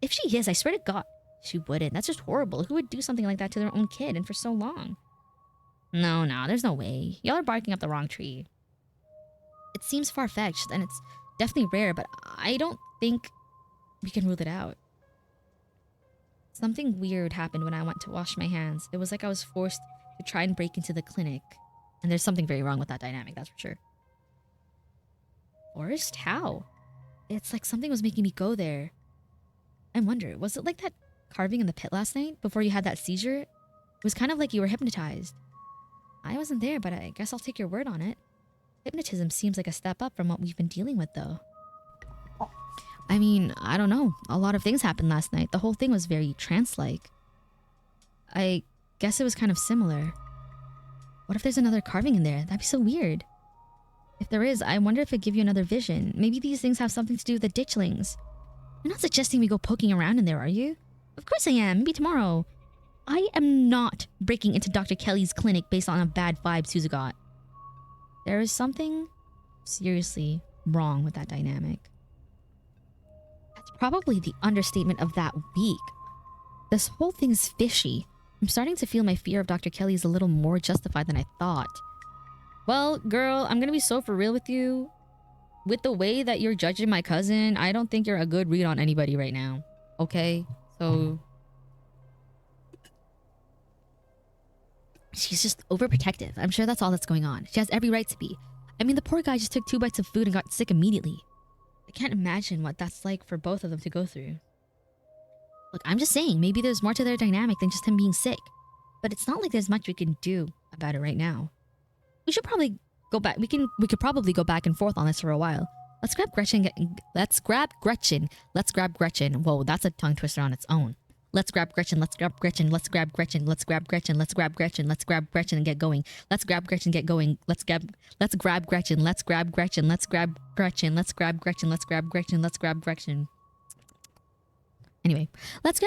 If she is, I swear to God. She wouldn't. That's just horrible. Who would do something like that to their own kid and for so long? No, there's no way. Y'all are barking up the wrong tree. It seems far-fetched, and it's definitely rare, but I don't think we can rule it out. Something weird happened when I went to wash my hands. It was like I was forced to try and break into the clinic. And there's something very wrong with that dynamic, that's for sure. Forced? How? It's like something was making me go there. I wonder, was it like that carving in the pit last night before you had that seizure? It was kind of like you were hypnotized. I wasn't there, but I guess I'll take your word on it. Hypnotism seems like a step up from what we've been dealing with, though. I mean, I don't know. A lot of things happened last night. The whole thing was very trance-like. I guess it was kind of similar. What if there's another carving in there? That'd be so weird. If there is, I wonder if it'd give you another vision. Maybe these things have something to do with the ditchlings. You're not suggesting we go poking around in there, are you? Of course I am. Maybe tomorrow. I am not breaking into Dr. Kelly's clinic based on a bad vibe Suzu got. There is something seriously wrong with that dynamic. That's probably the understatement of that week. This whole thing's fishy. I'm starting to feel my fear of Dr. Kelly is a little more justified than I thought. Well, girl, I'm gonna be so for real with you. With the way that you're judging my cousin, I don't think you're a good read on anybody right now. Okay? So... She's just overprotective. I'm sure that's all that's going on. She has every right to be. I mean, the poor guy just took 2 bites of food and got sick immediately. I can't imagine what that's like for both of them to go through. Look, I'm just saying, maybe there's more to their dynamic than just him being sick. but it's not like there's much we can do about it right now. We should probably go back. We could probably go back and forth on this for a while. Let's grab Gretchen. Let's grab Gretchen. Let's grab Gretchen. Whoa, that's a tongue twister on its own. Let's grab Gretchen. Let's grab Gretchen. Let's grab Gretchen. Let's grab Gretchen. Let's grab Gretchen. Let's grab Gretchen and get going. Let's grab Gretchen. Get going. Let's grab Gretchen. Let's grab Gretchen. Let's grab Gretchen. Let's grab Gretchen. Let's grab Gretchen. Let's grab Gretchen. Anyway, let's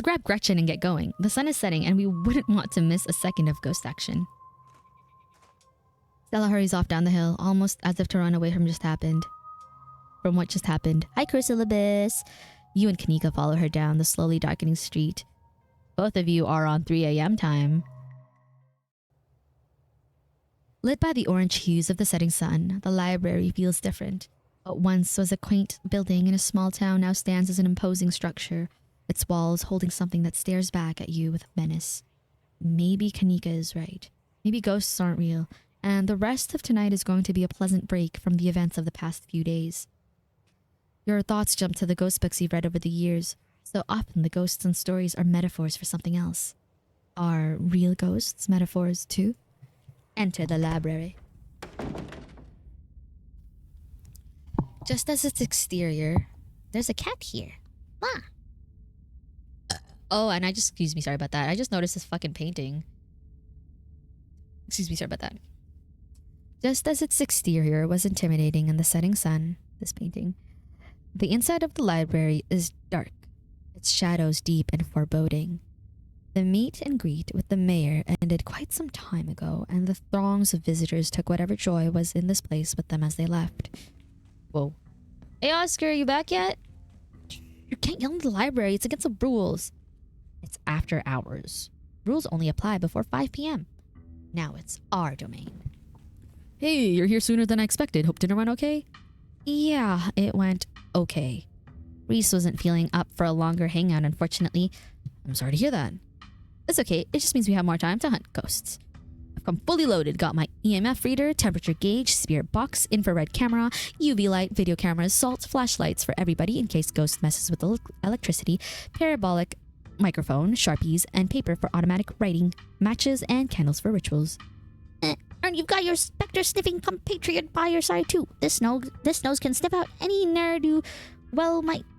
grab Gretchen and get going. The sun is setting, and we wouldn't want to miss a second of ghost action. Stella hurries off down the hill, almost as if to run away from what just happened. Hi, Chrysalibis. You and Kanika follow her down the slowly darkening street. Both of you are on 3 a.m. time. Lit by the orange hues of the setting sun, the library feels different. What once was a quaint building in a small town now stands as an imposing structure, its walls holding something that stares back at you with menace. Maybe Kanika is right. Maybe ghosts aren't real, and the rest of tonight is going to be a pleasant break from the events of the past few days. Your thoughts jump to the ghost books you've read over the years. So often the ghosts and stories are metaphors for something else. Are real ghosts metaphors too? Enter the library. Just as its exterior, there's a cat here. Oh, and excuse me, sorry about that. I just noticed this fucking painting. Excuse me, sorry about that. Just as its exterior was intimidating in the setting sun, this painting, the inside of the library is dark, its shadows deep and foreboding. The meet and greet with the mayor ended quite some time ago, and the throngs of visitors took whatever joy was in this place with them as they left. Whoa. Hey, Oscar, are you back yet? You can't yell in the library. It's against the rules. It's after hours. Rules only apply before 5 p.m. Now it's our domain. Hey, you're here sooner than I expected. Hope dinner went okay? Yeah, it went okay. Reese wasn't feeling up for a longer hangout, unfortunately. I'm sorry to hear that. It's okay. It just means we have more time to hunt ghosts. I've come fully loaded. Got my EMF reader, temperature gauge, spirit box, infrared camera, UV light, video cameras, salt, flashlights for everybody in case ghost messes with the electricity, parabolic microphone, Sharpies, and paper for automatic writing, matches, and candles for rituals. And you've got your specter-sniffing compatriot by your side, too. This nose can sniff out any ne'er-do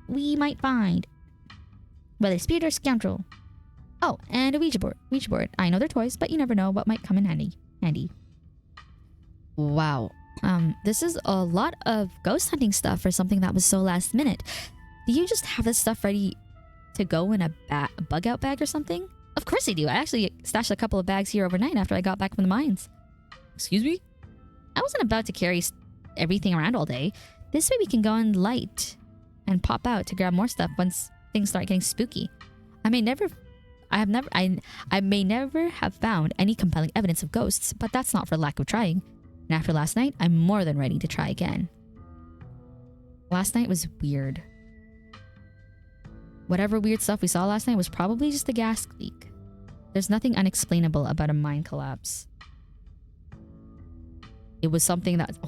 we might find. Whether spirit or scoundrel. Oh, and a Ouija board. Ouija board. I know they're toys, but you never know what might come in handy. Wow. This is a lot of ghost hunting stuff for something that was so last minute. Do you just have this stuff ready to go in a bug out bag or something? Of course I do. I actually stashed a couple of bags here overnight after I got back from the mines. Excuse me? I wasn't about to carry everything around all day. This way we can go in light and pop out to grab more stuff once things start getting spooky. I may never have found any compelling evidence of ghosts, but that's not for lack of trying. And after last night, I'm more than ready to try again. Last night was weird. Whatever weird stuff we saw last night was probably just a gas leak. There's nothing unexplainable about a mine collapse. It was something that's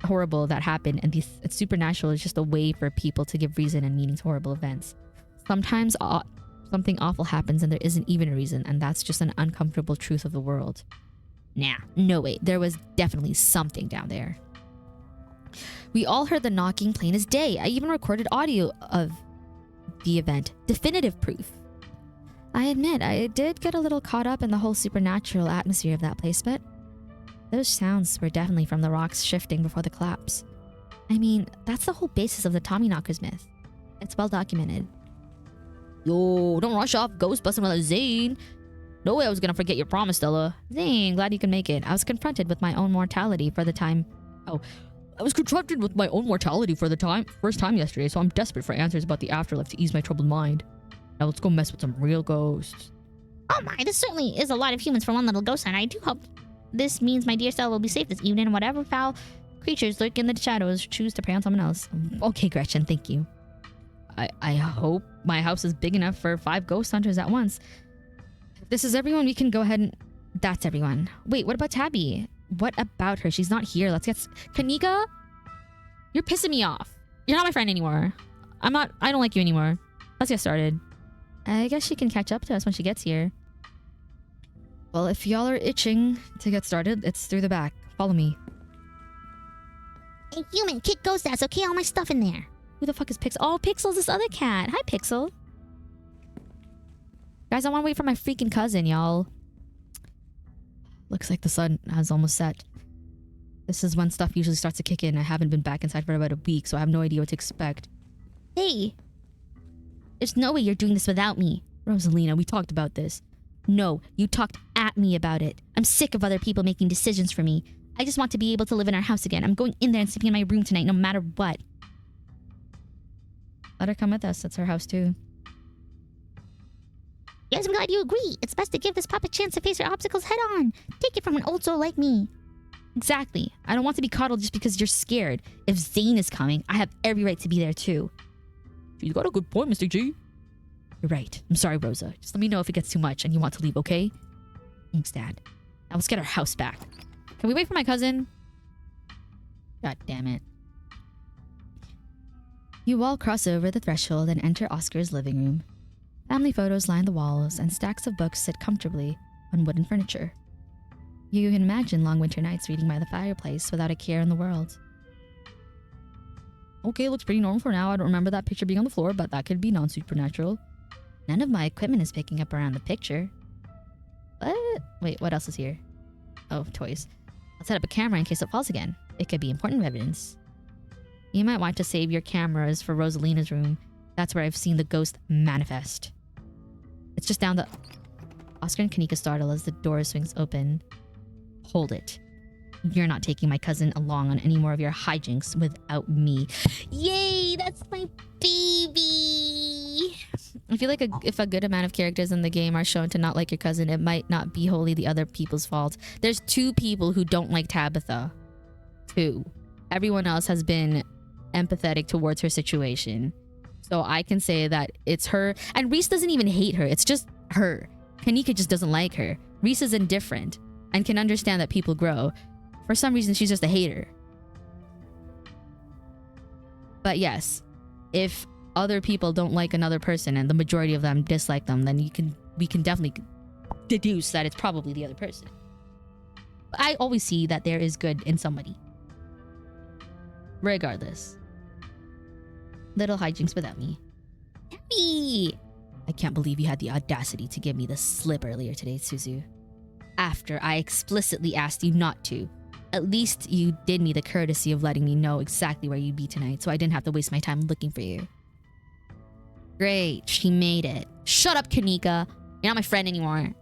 horrible that happened, and supernatural is just a way for people to give reason and meaning to horrible events. Sometimes something awful happens and there isn't even a reason, and that's just an uncomfortable truth of the world. Nah, no way. There was definitely something down there. We all heard the knocking plain as day. I even recorded audio of the event. Definitive proof. I admit, I did get a little caught up in the whole supernatural atmosphere of that place, but those sounds were definitely from the rocks shifting before the collapse. I mean, that's the whole basis of the Tommyknockers myth. It's well documented. Yo, don't rush off ghost busting without Zane. No way I was gonna forget your promise, Stella. Zane, glad you can make it. I was confronted with my own mortality for the time. I was confronted with my own mortality for the first time yesterday, so I'm desperate for answers about the afterlife to ease my troubled mind. Now let's go mess with some real ghosts. Oh my, this certainly is a lot of humans for one little ghost hunt. I do hope this means my dear Stella will be safe this evening, and whatever foul creatures lurk in the shadows choose to prey on someone else. Okay, Gretchen, thank you. I hope my house is big enough for 5 ghost hunters at once. If this is everyone, we can go ahead and... That's everyone. Wait, what about Tabby? What about her? She's not here. Let's get... Kanika? You're pissing me off. You're not my friend anymore. I don't like you anymore. Let's get started. I guess she can catch up to us when she gets here. Well, if y'all are itching to get started, it's through the back. Follow me. Hey, human, kick ghost ass, okay? All my stuff in there. Who the fuck is Pixel? Oh, Pixel's this other cat. Hi, Pixel. Guys, I want to wait for my freaking cousin, y'all. Looks like the sun has almost set. This is when stuff usually starts to kick in. I haven't been back inside for about a week, so I have no idea what to expect. Hey. There's no way you're doing this without me. Rosalina, we talked about this. No, you talked at me about it. I'm sick of other people making decisions for me. I just want to be able to live in our house again. I'm going in there and sleeping in my room tonight, no matter what. Let her come with us. It's her house, too. Yes, I'm glad you agree. It's best to give this pup a chance to face her obstacles head on. Take it from an old soul like me. Exactly. I don't want to be coddled just because you're scared. If Zane is coming, I have every right to be there, too. She's got a good point, Mr. G. You're right. I'm sorry, Rosa. Just let me know if it gets too much and you want to leave, okay? Thanks, Dad. Now let's get our house back. Can we wait for my cousin? God damn it. You all cross over the threshold and enter Oscar's living room. Family photos line the walls and stacks of books sit comfortably on wooden furniture. You can imagine long winter nights reading by the fireplace without a care in the world. Okay, looks pretty normal for now. I don't remember that picture being on the floor, but that could be non-supernatural. None of my equipment is picking up around the picture. What? Wait, what else is here? Oh, toys. I'll set up a camera in case it falls again. It could be important evidence. You might want to save your cameras for Rosalina's room. That's where I've seen the ghost manifest. It's just down the... Oscar and Kanika startle as the door swings open. Hold it. You're not taking my cousin along on any more of your hijinks without me. Yay, that's my baby. I feel like if a good amount of characters in the game are shown to not like your cousin, it might not be wholly the other people's fault. There's 2 people who don't like Tabitha. 2. Everyone else has been empathetic towards her situation. So I can say that it's her. And Reese doesn't even hate her. It's just her. Kanika just doesn't like her. Reese is indifferent and can understand that people grow. For some reason, she's just a hater. But yes, if other people don't like another person and the majority of them dislike them, then we can definitely deduce that it's probably the other person. I always see that there is good in somebody. Regardless. Little hijinks without me. Happy. I can't believe you had the audacity to give me the slip earlier today, Suzu. After I explicitly asked you not to. At least you did me the courtesy of letting me know exactly where you'd be tonight, so I didn't have to waste my time looking for you. Great, she made it. Shut up, Kanika. You're not my friend anymore.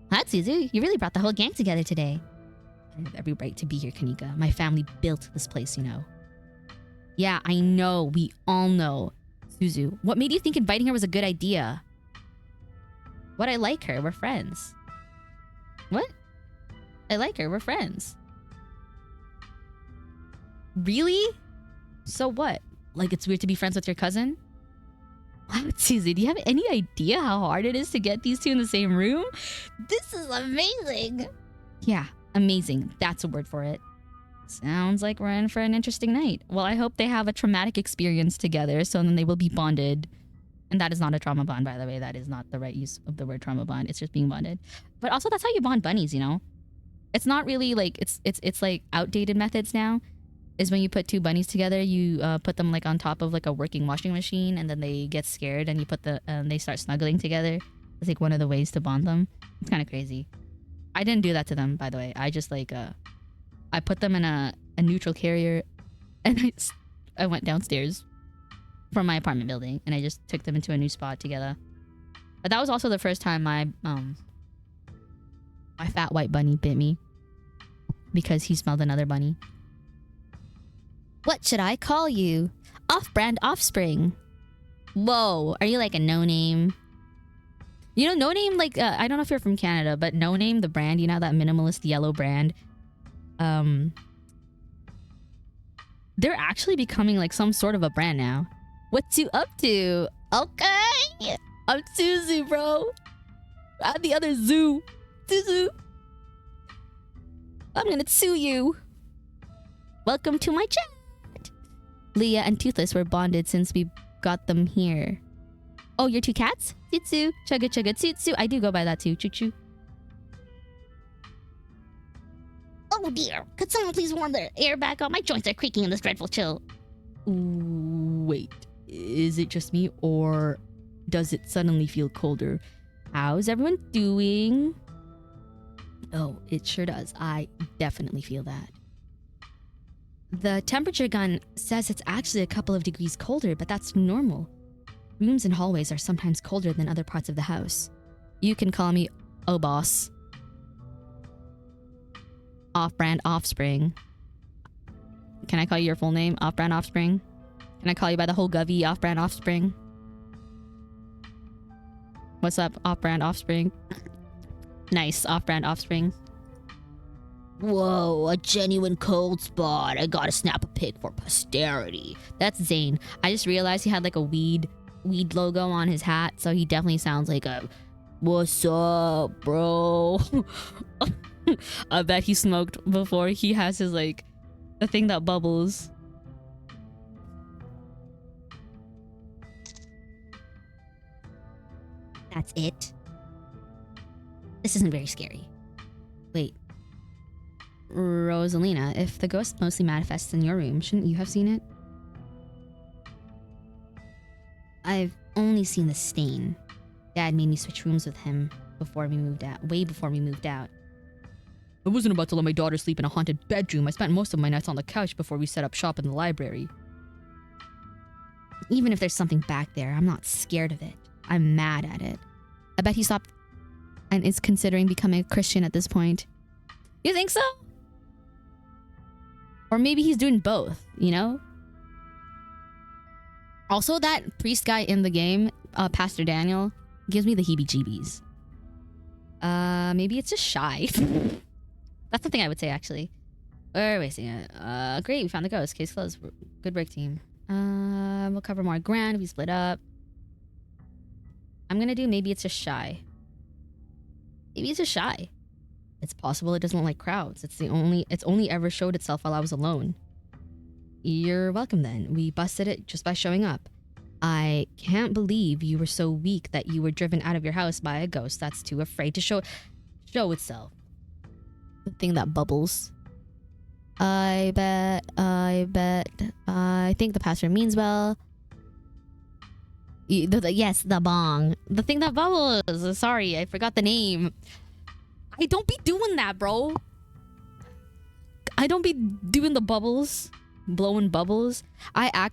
What, Suzu? You really brought the whole gang together today. I have every right to be here, Kanika. My family built this place, you know. Yeah, I know. We all know. Suzu, what made you think inviting her was a good idea? What? I like her. We're friends. What? I like her. We're friends. Really? So what? Like it's weird to be friends with your cousin? Wow, Suzu, do you have any idea how hard it is to get these 2 in the same room? This is amazing. Yeah, amazing. That's a word for it. Sounds like we're in for an interesting night. Well, I hope they have a traumatic experience together so then they will be bonded. And that is not a trauma bond, by the way. That is not the right use of the word trauma bond. It's just being bonded. But also, that's how you bond bunnies, you know? It's not really like, it's like outdated methods now. Is when you put 2 bunnies together, you put them like on top of like a working washing machine and then they get scared and you put they start snuggling together. It's like one of the ways to bond them. It's kind of crazy. I didn't do that to them, by the way. I just like, I put them in a neutral carrier and I went downstairs from my apartment building and I just took them into a new spot together. But that was also the first time my fat white bunny bit me because he smelled another bunny. What should I call you? Off-brand offspring. Whoa, are you like a no-name? You know, No Name, like, I don't know if you're from Canada, but No Name, the brand, you know, that minimalist yellow brand, they're actually becoming like some sort of a brand now. What's you up to? Okay. I'm Suzu, bro. I'm the other zoo. Suzu. I'm gonna sue you. Welcome to my chat. Leah and Toothless were bonded since we got them here. Oh, you're 2 cats? Tsutsu. Chugga chugga tsutsu. I do go by that too. Choo choo. Oh dear, could someone please warm the air back up? My joints are creaking in this dreadful chill. Wait, is it just me or does it suddenly feel colder? How's everyone doing? Oh, it sure does. I definitely feel that. The temperature gun says it's actually a couple of degrees colder, but that's normal. Rooms and hallways are sometimes colder than other parts of the house. You can call me Oh Boss. Off-brand Offspring. Can I call you your full name? Off-brand Offspring? Can I call you by the whole Govey Off-brand Offspring? What's up, Off-brand Offspring? Nice, Off-brand Offspring. Whoa, a genuine cold spot. I gotta snap a pic for posterity. That's Zane. I just realized he had like a weed logo on his hat, so he definitely sounds like a What's up, bro? I bet he smoked before. He has his like the thing that bubbles. That's it. This isn't very scary. Wait. Rosalina, if the ghost mostly manifests in your room, shouldn't you have seen it? I've only seen the stain. Dad made me switch rooms with him before we moved out. Way before we moved out. I wasn't about to let my daughter sleep in a haunted bedroom. I spent most of my nights on the couch before we set up shop in the library. Even if there's something back there, I'm not scared of it. I'm mad at it. I bet he stopped and is considering becoming a Christian at this point. You think so? Or maybe he's doing both, you know? Also, that priest guy in the game, Pastor Daniel, gives me the heebie-jeebies. Maybe it's just shy. That's something I would say, actually. We're wasting it. Great, we found the ghost. Case closed. Good break, team. We'll cover more ground if we split up. I'm gonna do maybe it's just shy. Maybe it's just shy. It's possible it doesn't like crowds. It's only ever showed itself while I was alone. You're welcome then. We busted it just by showing up. I can't believe you were so weak that you were driven out of your house by a ghost that's too afraid to show itself. The thing that bubbles. I think the pastor means well. Yes, the bong. The thing that bubbles. Sorry, I forgot the name. I don't be doing that, bro. I don't be doing the bubbles. Blowing bubbles. I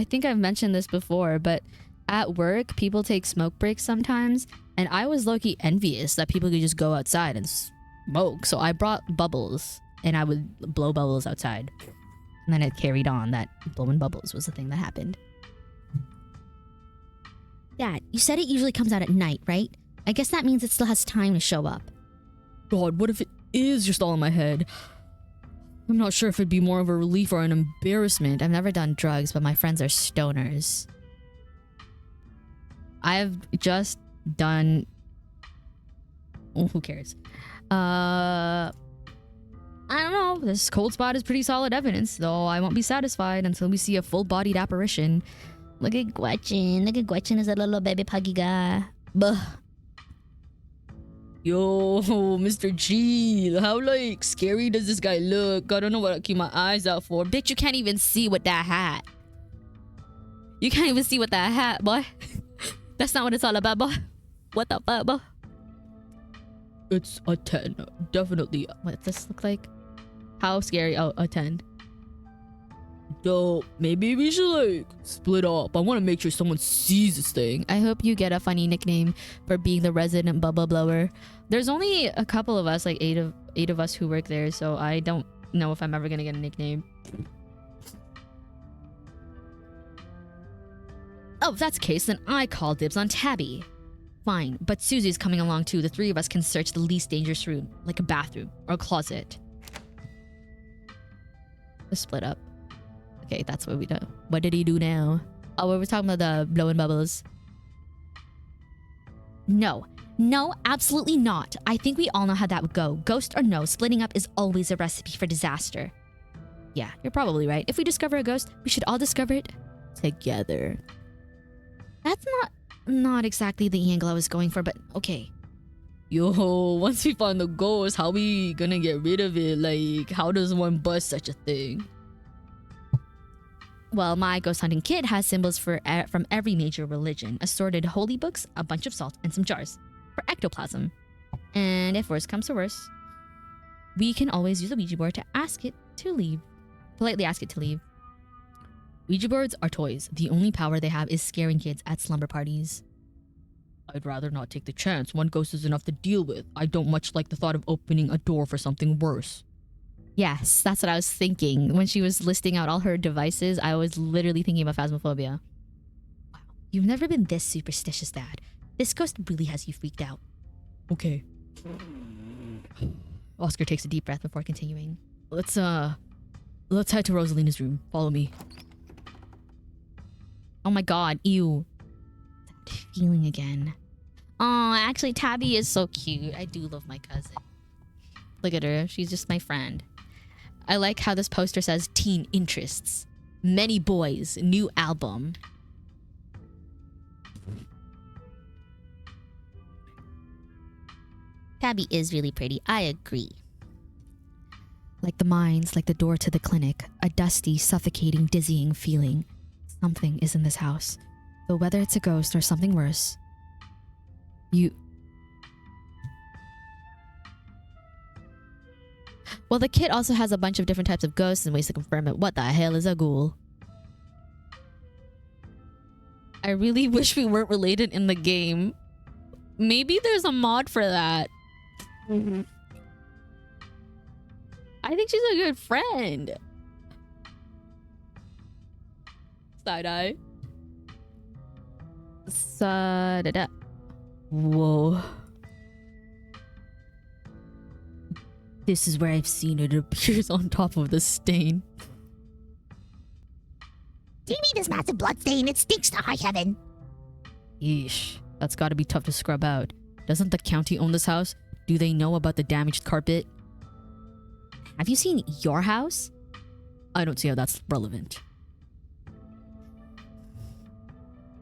think I've mentioned this before, but at work, people take smoke breaks sometimes, and I was low-key envious that people could just go outside and smoke. So I brought bubbles, and I would blow bubbles outside. And then it carried on that blowing bubbles was the thing that happened. Dad, you said it usually comes out at night, right? I guess that means it still has time to show up. God, what if it is just all in my head? I'm not sure if it'd be more of a relief or an embarrassment. I've never done drugs, but my friends are stoners. I've just done... Oh, who cares? I don't know. This cold spot is pretty solid evidence, though I won't be satisfied until we see a full-bodied apparition. Look at Gretchen. Look at Gretchen as a little baby puggy guy. Buh. Yo, Mr. G, how like scary does this guy look? I don't know what to keep my eyes out for. Bitch, you can't even see with that hat. You can't even see with that hat, boy. That's not what it's all about, boy. What the fuck, boy? It's a 10, definitely. What does this look like? How scary? Oh, a 10. Dope. Maybe we should like split up. I want to make sure someone sees this thing. I hope you get a funny nickname for being the resident bubble blower. There's only a couple of us, like eight of us who work there, so I don't know if I'm ever gonna get a nickname. Oh, if that's the case, then I call dibs on Tabby. Fine, but Susie's coming along too. The three of us can search the least dangerous room, like a bathroom or a closet. Let's split up. Okay, that's what we do. What did he do now? Oh, we were talking about the blowing bubbles. No, absolutely not. I think we all know how that would go. Ghost or no, splitting up is always a recipe for disaster. Yeah, you're probably right. If we discover a ghost, we should all discover it together. That's not exactly the angle I was going for, but okay. Yo, once we find the ghost, how we gonna get rid of it? Like, how does one bust such a thing? Well, my ghost hunting kit has symbols from every major religion, assorted holy books, a bunch of salt, and some jars for ectoplasm. And if worse comes to worse, we can always use a Ouija board to ask it to leave. Politely ask it to leave. Ouija boards are toys. The only power they have is scaring kids at slumber parties. I'd rather not take the chance. One ghost is enough to deal with. I don't much like the thought of opening a door for something worse. Yes, that's what I was thinking. When she was listing out all her devices, I was literally thinking about phasmophobia. Wow, you've never been this superstitious, Dad. This ghost really has you freaked out. Okay. Oscar takes a deep breath before continuing. Let's head to Rosalina's room. Follow me. Oh my god, ew. That feeling again. Oh, actually, Tabby is so cute. I do love my cousin. Look at her. She's just my friend. I like how this poster says teen interests. Many boys, new album. Tabby is really pretty. I agree. Like the mines, like the door to the clinic, a dusty, suffocating, dizzying feeling. Something is in this house. Though whether it's a ghost or something worse. Well, the kit also has a bunch of different types of ghosts and ways to confirm it. What the hell is a ghoul? I really wish we weren't related in the game. Maybe there's a mod for that. I think she's a good friend. Side eye. Sa-da-da. Whoa. This is where I've seen it. It appears on top of the stain. Give me this massive blood stain. It stinks to high heaven. Yeesh. That's gotta be tough to scrub out. Doesn't the county own this house? Do they know about the damaged carpet? Have you seen your house? I don't see how that's relevant.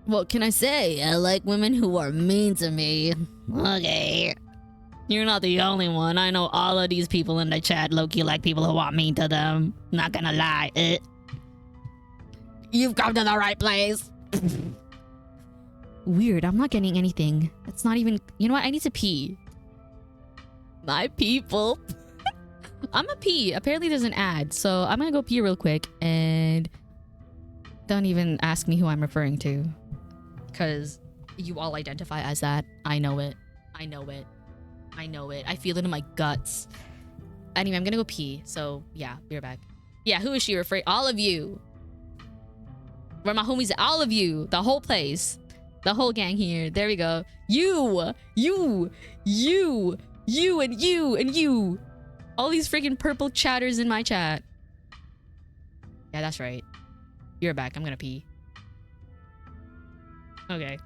What can I say? I like women who are mean to me. Okay. You're not the only one. I know all of these people in the chat low-key like people who want mean to them. Not gonna lie. You've come to the right place. Weird, I'm not getting anything. It's not even... You know what? I need to pee. My people. I'm a pee. Apparently there's an ad. So I'm gonna go pee real quick. And don't even ask me who I'm referring to. Because you all identify as that. I know it. I know it. I know it. I feel it in my guts. Anyway, I'm gonna go pee. So yeah, be right back. Yeah, who is she referring? All of you. Where my homies? All of you. The whole place. The whole gang here. There we go. You, and you. All these freaking purple chatters in my chat. Yeah, that's right. You're back. I'm gonna pee. Okay.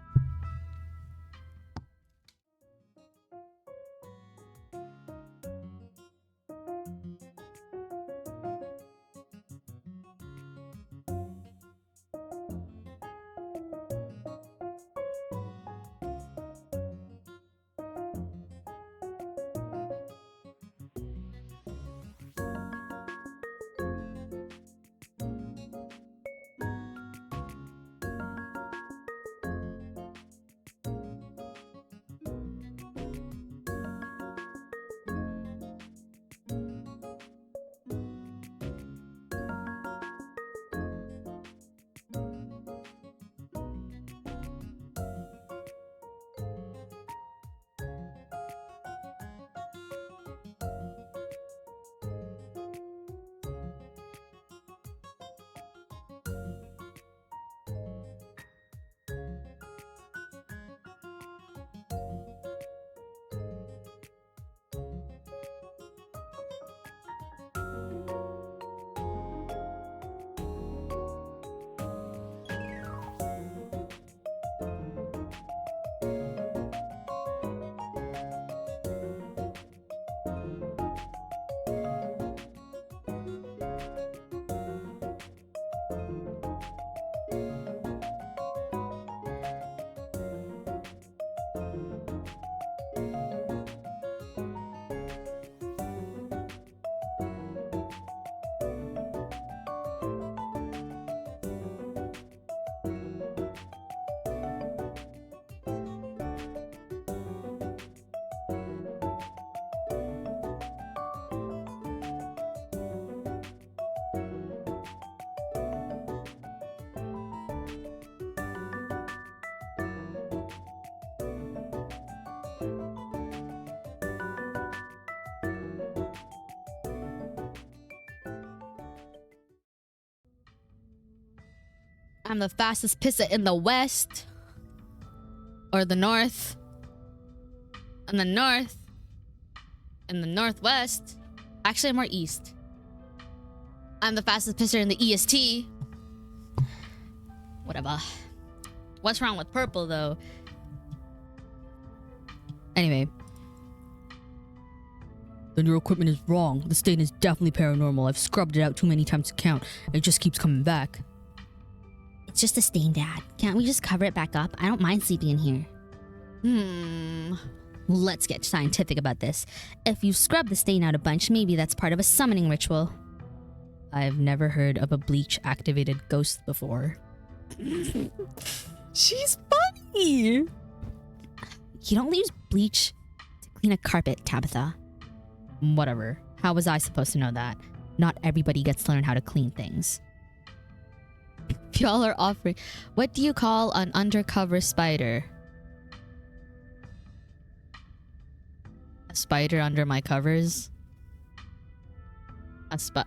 I'm the fastest pisser in the west. Or the north. And the north. And the northwest. Actually, I'm more east. I'm the fastest pisser in the EST. Whatever. What's wrong with purple, though? Anyway. Then your equipment is wrong. The stain is definitely paranormal. I've scrubbed it out too many times to count. It just keeps coming back. It's just a stain, Dad. Can't we just cover it back up? I don't mind sleeping in here. Let's get scientific about this. If you scrub the stain out a bunch, maybe that's part of a summoning ritual. I've never heard of a bleach-activated ghost before. She's funny. You don't use bleach to clean a carpet, Tabitha. Whatever. How was I supposed to know that? Not everybody gets to learn how to clean things. Y'all are offering. What do you call an undercover spider? A spider under my covers? A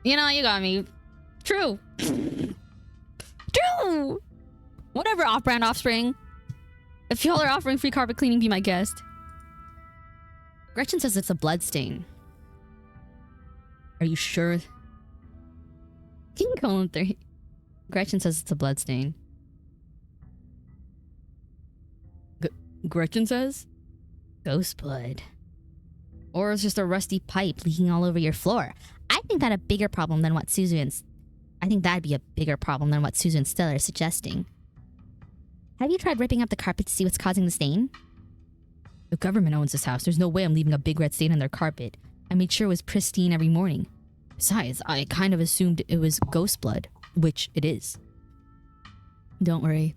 You know, you got me. True. True! Whatever, off-brand offspring. If y'all are offering free carpet cleaning, be my guest. Gretchen says it's a blood stain. Are you sure? King Colon 3. Gretchen says it's a blood stain. Gretchen says? Ghost blood. Or it's just a rusty pipe leaking all over your floor. I think that'd be a bigger problem than what Suzu and Stella are suggesting. Have you tried ripping up the carpet to see what's causing the stain? The government owns this house. There's no way I'm leaving a big red stain on their carpet. I made sure it was pristine every morning. Besides, I kind of assumed it was ghost blood, which it is. Don't worry.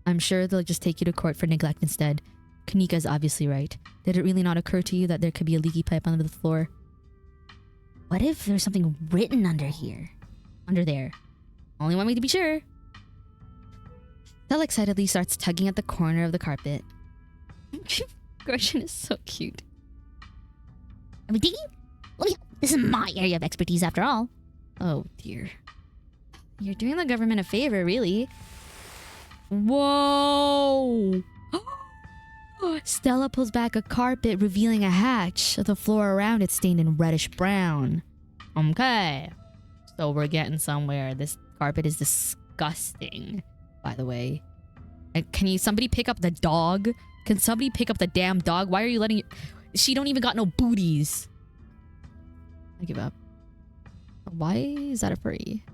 I'm sure they'll just take you to court for neglect instead. Kanika's obviously right. Did it really not occur to you that there could be a leaky pipe under the floor? What if there's something written under here? Under there. Only one way to be sure. Stella excitedly starts tugging at the corner of the carpet. Gretchen is so cute. Are we digging? This is my area of expertise after all. Oh dear. You're doing the government a favor, really. Whoa! Stella pulls back a carpet, revealing a hatch. The floor around it stained in reddish brown. Okay. So we're getting somewhere. This carpet is disgusting, by the way. And can somebody pick up the dog? Can somebody pick up the damn dog? Why are you letting it? She don't even got no booties. I give up. Why is that a furry?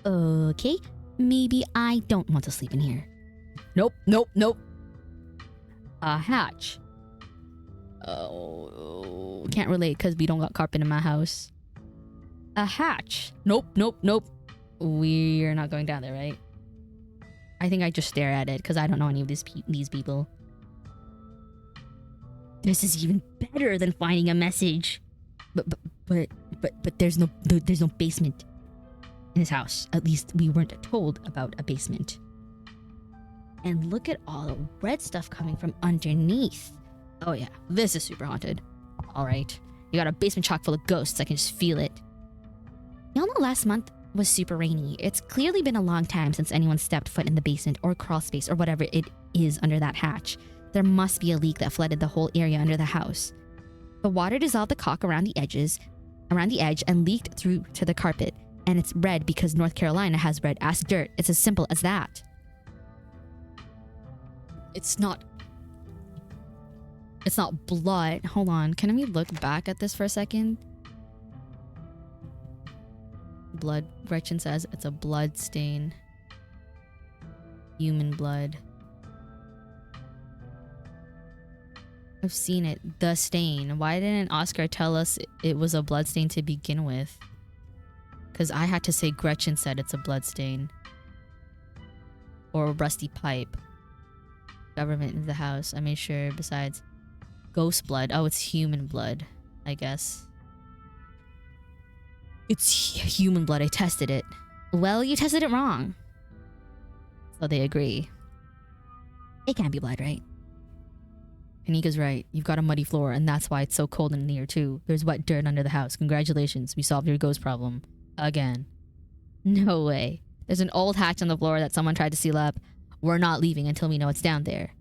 Okay, maybe I don't want to sleep in here. Nope, nope, nope. A hatch. Oh, can't relate because we don't got carpet in my house. A hatch. Nope, nope, nope. We're not going down there, right? I think I just stare at it because I don't know any of these people. This is even better than finding a message. But there's no basement in this house. At least we weren't told about a basement. And look at all the red stuff coming from underneath. Oh yeah, this is super haunted. All right, you got a basement chock full of ghosts. I can just feel it. Y'all know last month was super rainy. It's clearly been a long time since anyone stepped foot in the basement or crawl space or whatever it is under that hatch. There must be a leak that flooded the whole area under the house. The water dissolved the caulk around the edge and leaked through to the carpet. And it's red because North Carolina has red-ass dirt. It's as simple as that. It's not blood. Hold on. Can we look back at this for a second? Blood. Gretchen says it's a blood stain. Human blood. I've seen it. The stain. Why didn't Oscar tell us it was a blood stain to begin with? Because I had to say Gretchen said it's a blood stain. Or a rusty pipe. Government in the house. I made sure. Besides ghost blood. Oh, it's human blood, I guess. It's human blood. I tested it. Well, you tested it wrong. So they agree. It can't be blood, right? Kanika's right. You've got a muddy floor, and that's why it's so cold in here, too. There's wet dirt under the house. Congratulations, we solved your ghost problem. Again. No way. There's an old hatch on the floor that someone tried to seal up. We're not leaving until we know what's down there.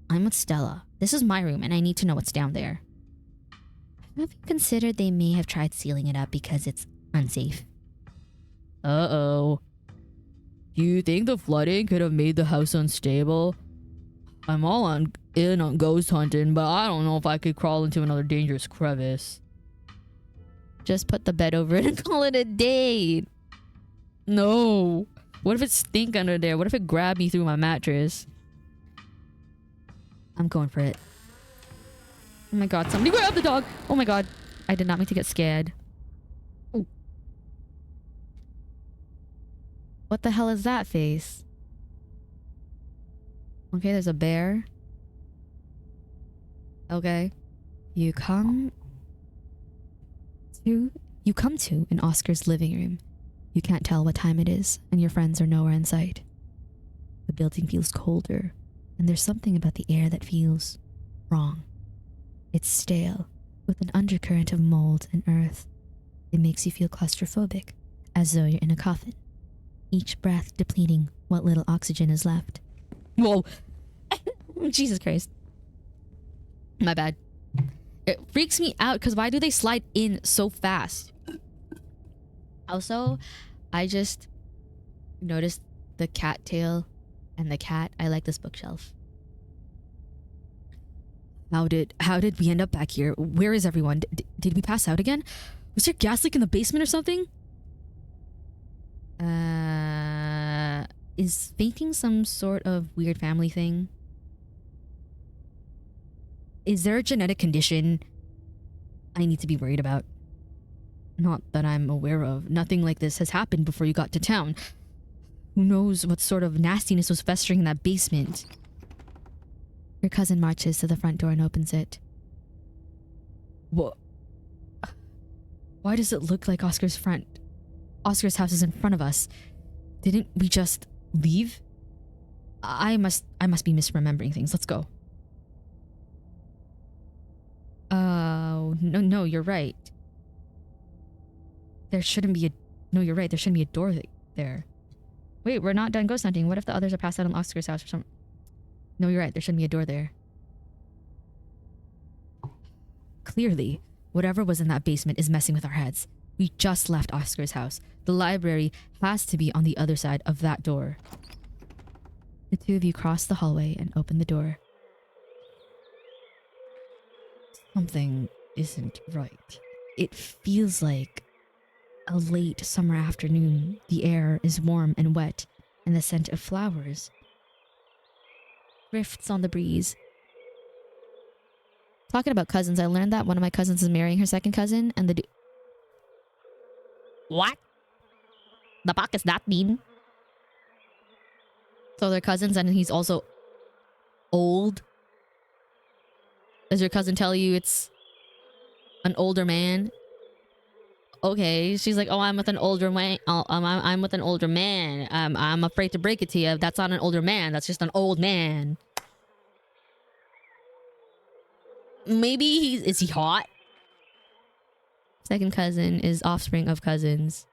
I'm with Stella. This is my room and I need to know what's down there. Have you considered they may have tried sealing it up because it's unsafe? Uh-oh. Do you think the flooding could have made the house unstable? I'm all in on ghost hunting, but I don't know if I could crawl into another dangerous crevice. Just put the bed over it and call it a day. No. What if it stink under there? What if it grabbed me through my mattress? I'm going for it. Oh my god, somebody grab the dog! Oh my god. I did not mean to get scared. Ooh. What the hell is that face? Okay, there's a bear. Okay. You come to in Oscar's living room. You can't tell what time it is, and your friends are nowhere in sight. The building feels colder, and there's something about the air that feels wrong. It's stale, with an undercurrent of mold and earth. It makes you feel claustrophobic, as though you're in a coffin, each breath depleting what little oxygen is left. Whoa. Jesus Christ. My bad. It freaks me out because why do they slide in so fast? Also, I just noticed the cat tail and the cat. I like this bookshelf. How did we end up back here? Where is everyone? Did we pass out again? Was there gas leak in the basement or something? Is fainting some sort of weird family thing? Is there a genetic condition I need to be worried about? Not that I'm aware of. Nothing like this has happened before you got to town. Who knows what sort of nastiness was festering in that basement? Your cousin marches to the front door and opens it. What? Why does it look like Oscar's house is in front of us? Didn't we just leave? I must be misremembering things. Let's go. No, you're right. There shouldn't be a door there. Wait, we're not done ghost hunting. What if the others are passed out in Oscar's house or something? No, you're right. There shouldn't be a door there. Clearly, whatever was in that basement is messing with our heads. We just left Oscar's house. The library has to be on the other side of that door. The two of you cross the hallway and open the door. Something isn't right. It feels like a late summer afternoon. The air is warm and wet, and the scent of flowers drifts on the breeze. Talking about cousins, I learned that one of my cousins is marrying her second cousin, and What? The fuck is that mean? so they're cousins, and he's also old. Does your cousin tell you it's an older man? Okay, she's like, oh, I'm with an older man. I'm with an older man. I'm afraid to break it to you. That's not an older man. That's just an old man. Maybe is he hot? Second cousin is offspring of cousins.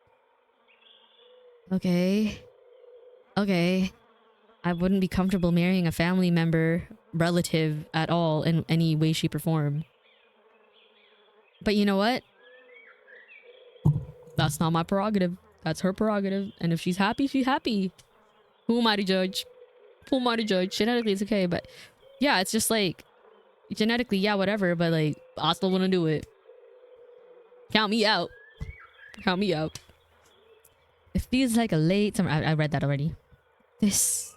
Okay. I wouldn't be comfortable marrying a family member, relative at all in any way, shape, or form. But you know what? That's not my prerogative. That's her prerogative. And if she's happy, she's happy. Who am I to judge? Genetically, it's okay. But yeah, it's just like, genetically, yeah, whatever. But like, I still want to do it. Count me out. It feels like a late summer. I read that already. This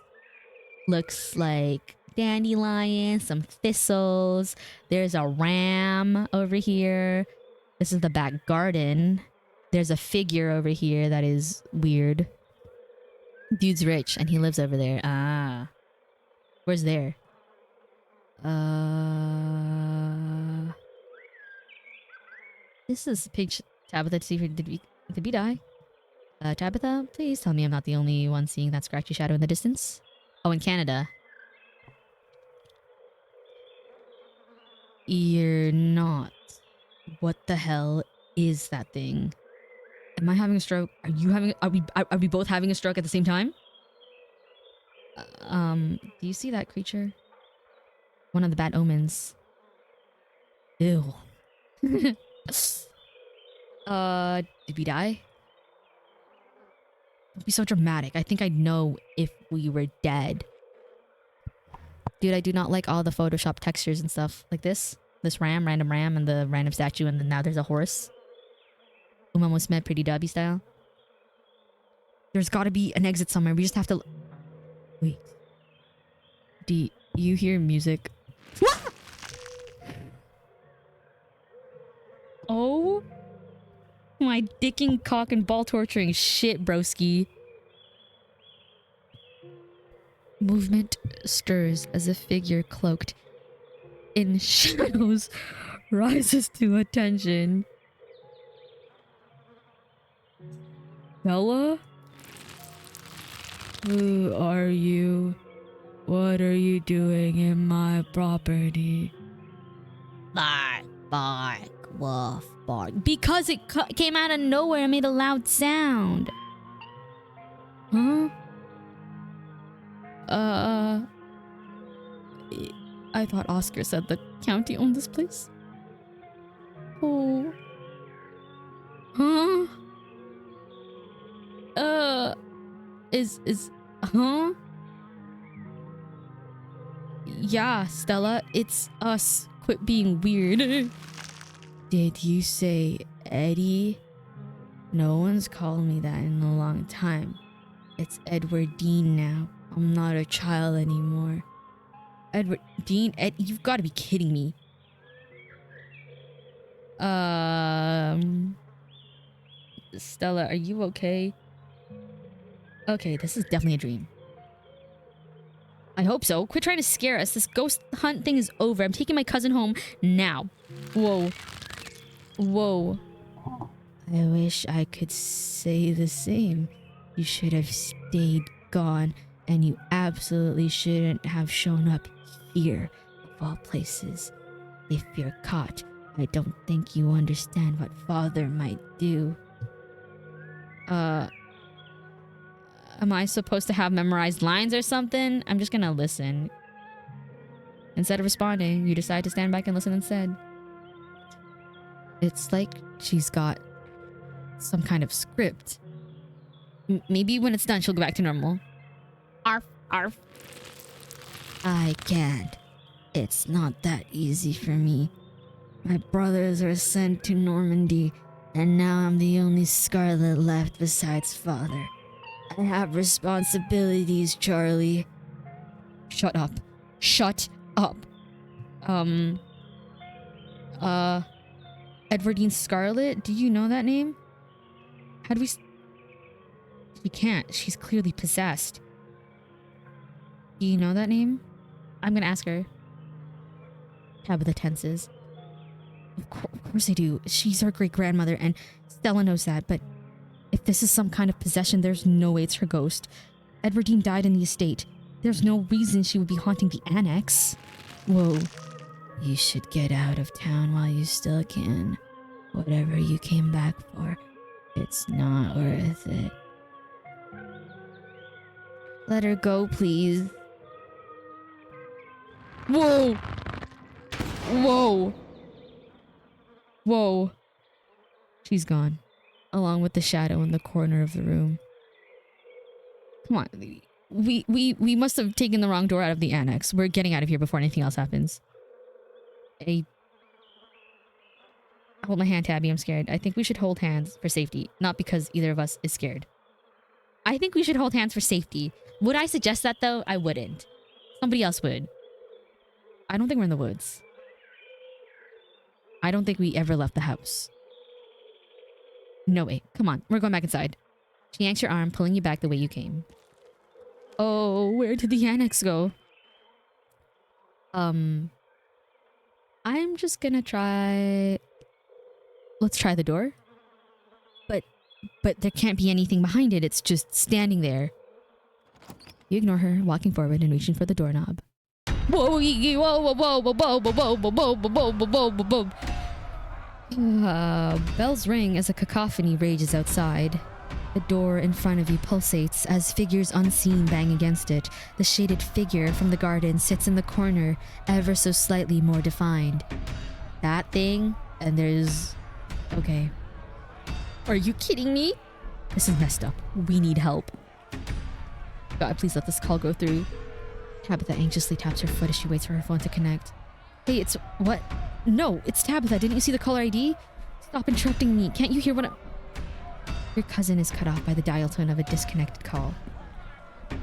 looks like dandelions, some thistles. There's a ram over here. This is the back garden. There's a figure over here that is weird. Dude's rich and he lives over there. Ah. Where's there? This is page Tabitha to see if did we die? Tabitha, please tell me I'm not the only one seeing that scratchy shadow in the distance. Oh, in Canada. You're not. What the hell is that thing? Am I having a stroke? Are you having? Are we both having a stroke at the same time? Do you see that creature? One of the bad omens. Ew. Did we die? Don't be so dramatic. I think I'd know if we were dead. Dude, I do not like all the Photoshop textures and stuff like this. This random ram, and the random statue, and then now there's a horse. Almost met pretty dubby style. There's gotta be an exit somewhere. We just have to... Wait. Do you hear music? Oh my dicking cock and ball torturing shit, broski. Movement stirs as a figure cloaked in shadows rises to attention. Bella? Who are you? What are you doing in my property? Bark, bark, wolf, bark. Because it came out of nowhere and made a loud sound. Huh? I thought Oscar said the county owned this place. Oh. Huh? Huh? Yeah, Stella, it's us. Quit being weird. Did you say Eddie? No one's called me that in a long time. It's Edward Dean now. I'm not a child anymore. Edward Dean? You've got to be kidding me. Stella, are you okay? Okay, this is definitely a dream. I hope so. Quit trying to scare us. This ghost hunt thing is over. I'm taking my cousin home now. Whoa. Whoa. I wish I could say the same. You should have stayed gone, and you absolutely shouldn't have shown up here, of all places. If you're caught, I don't think you understand what father might do. Am I supposed to have memorized lines or something? I'm just gonna listen. Instead of responding, you decide to stand back and listen instead. It's like she's got some kind of script. Maybe when it's done, she'll go back to normal. Arf, arf. I can't. It's not that easy for me. My brothers are sent to Normandy, and now I'm the only Scarlet left besides father. I have responsibilities, Charlie. Shut up. Shut up. Edwardine Scarlet? Do you know that name? How do we... She can't. She's clearly possessed. Do you know that name? I'm gonna ask her. Tabitha tenses. Of course I do. She's our great-grandmother, and Stella knows that, but if this is some kind of possession, there's no way it's her ghost. Edwardine died in the estate. There's no reason she would be haunting the annex. Whoa. You should get out of town while you still can. Whatever you came back for, it's not worth it. Let her go, please. Whoa! Whoa! Whoa. She's gone, along with the shadow in the corner of the room. Come on. We must have taken the wrong door out of the annex. We're getting out of here before anything else happens. Hold my hand, Tabby. I'm scared. I think we should hold hands for safety, not because either of us is scared. I think we should hold hands for safety. Would I suggest that, though? I wouldn't. Somebody else would. I don't think we're in the woods. I don't think we ever left the house. No way. Come on. We're going back inside. She yanks your arm, pulling you back the way you came. Oh, where did the annex go? I'm just gonna try... Let's try the door. But there can't be anything behind it. It's just standing there. You ignore her, walking forward and reaching for the doorknob. Whoa, whoa, whoa, whoa, whoa, whoa, whoa, whoa, whoa, whoa, whoa, whoa, whoa. Bells ring as a cacophony rages outside. The door in front of you pulsates as figures unseen bang against it. The shaded figure from the garden sits in the corner, ever so slightly more defined. That thing, and there's... Okay. Are you kidding me? This is messed up. We need help. God, please let this call go through. Tabitha anxiously taps her foot as she waits for her phone to connect. Hey, it's... What? No, it's Tabitha. Didn't you see the caller ID? Stop interrupting me. Can't you hear what I'm... Your cousin is cut off by the dial tone of a disconnected call.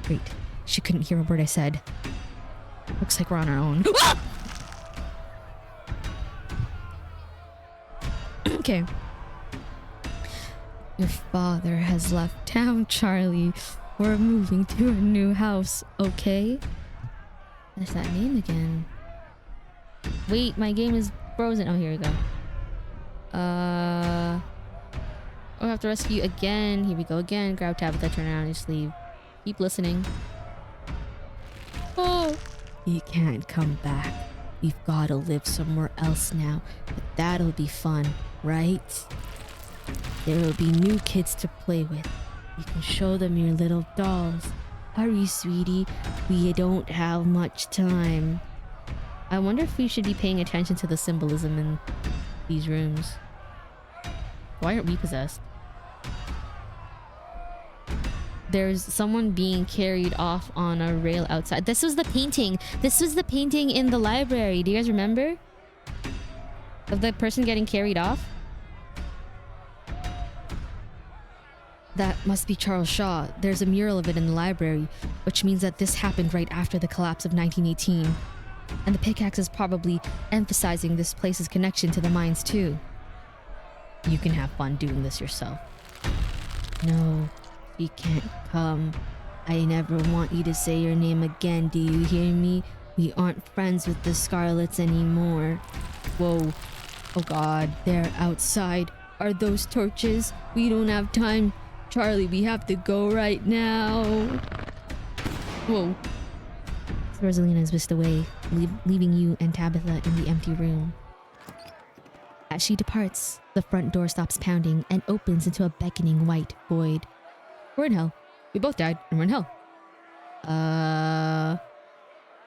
Wait, she couldn't hear a word I said. Looks like we're on our own. Okay. Your father has left town, Charlie. We're moving to a new house, okay? That's that name again. Wait, my game is frozen. Oh, here we go. We'll have to rescue again. Here we go again. Grab Tabitha, turn around, and just leave. Keep listening. Oh! You can't come back. We've gotta live somewhere else now. But that'll be fun, right? There will be new kids to play with. You can show them your little dolls. Hurry, sweetie. We don't have much time. I wonder if we should be paying attention to the symbolism in these rooms. Why aren't we possessed? There's someone being carried off on a rail outside. This was the painting. This was the painting in the library. Do you guys remember? Of the person getting carried off? That must be Charles Shaw. There's a mural of it in the library, which means that this happened right after the collapse of 1918. And the pickaxe is probably emphasizing this place's connection to the mines too. You can have fun doing this yourself. No, you can't come. I never want you to say your name again, do you hear me? We aren't friends with the Scarlets anymore. Whoa. Oh god, they're outside. Are those torches? We don't have time. Charlie, we have to go right now. Whoa. Rosalina is whisked away, leaving you and Tabitha in the empty room. As she departs, the front door stops pounding and opens into a beckoning white void. We're in hell. We both died, and we're in hell.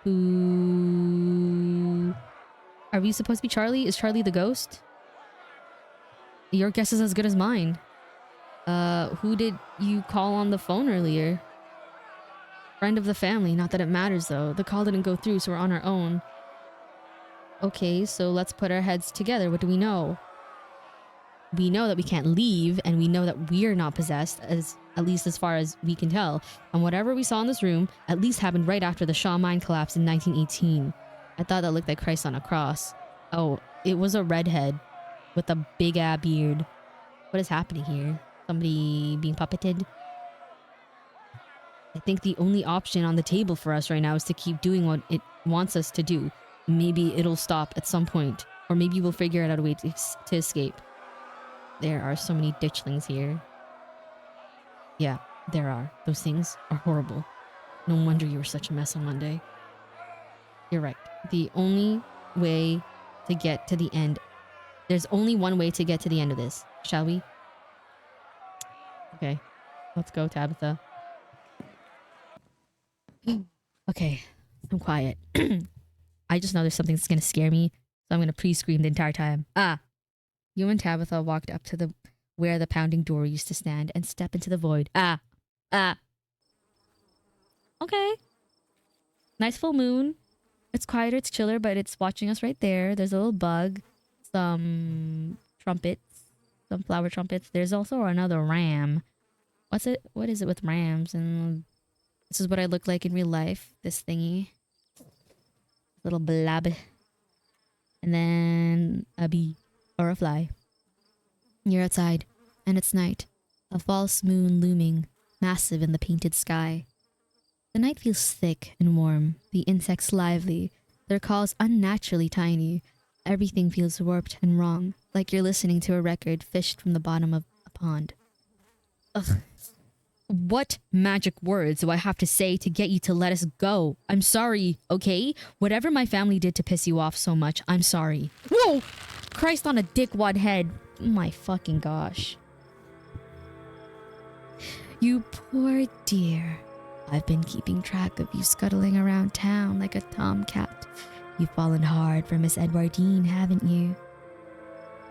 Who... Are we supposed to be Charlie? Is Charlie the ghost? Your guess is as good as mine. Who did you call on the phone earlier? Friend of the family. Not that it matters, though. The call didn't go through, so we're on our own. Okay, so let's put our heads together. What do we know? We know that we can't leave, and we know that we're not possessed, at least as far as we can tell. And whatever we saw in this room at least happened right after the Shaw mine collapse in 1918. I thought that looked like Christ on a cross. Oh, it was a redhead with a big-ass beard. What is happening here? Somebody being puppeted? I think the only option on the table for us right now is to keep doing what it wants us to do. Maybe it'll stop at some point, or maybe we'll figure out a way to escape. There are so many ditchlings here. Yeah, there are. Those things are horrible. No wonder you were such a mess on Monday. You're right. The only way to get to the end... There's only one way to get to the end of this. Shall we? Okay. Let's go, Tabitha. Okay. I'm quiet. I just know there's something that's gonna scare me, so I'm gonna pre-scream the entire time. Ah! You and Tabitha walked up to where the pounding door used to stand and step into the void. Ah! Ah! Okay. Nice full moon. It's quieter, it's chiller, but it's watching us right there. There's a little bug. Some trumpets. Some flower trumpets. There's also another ram. What's it? What is it with rams? And this is what I look like in real life. This thingy. Little blob. And then a bee. Or a fly. You're outside. And it's night. A false moon looming. Massive in the painted sky. The night feels thick and warm. The insects lively. Their calls unnaturally tiny. Everything feels warped and wrong. Like you're listening to a record fished from the bottom of a pond. Ugh. What magic words do I have to say to get you to let us go? I'm sorry, okay? Whatever my family did to piss you off so much, I'm sorry. Whoa! Christ on a dickwad head. My fucking gosh. You poor dear. I've been keeping track of you scuttling around town like a tomcat. You've fallen hard for Miss Edwardine, haven't you?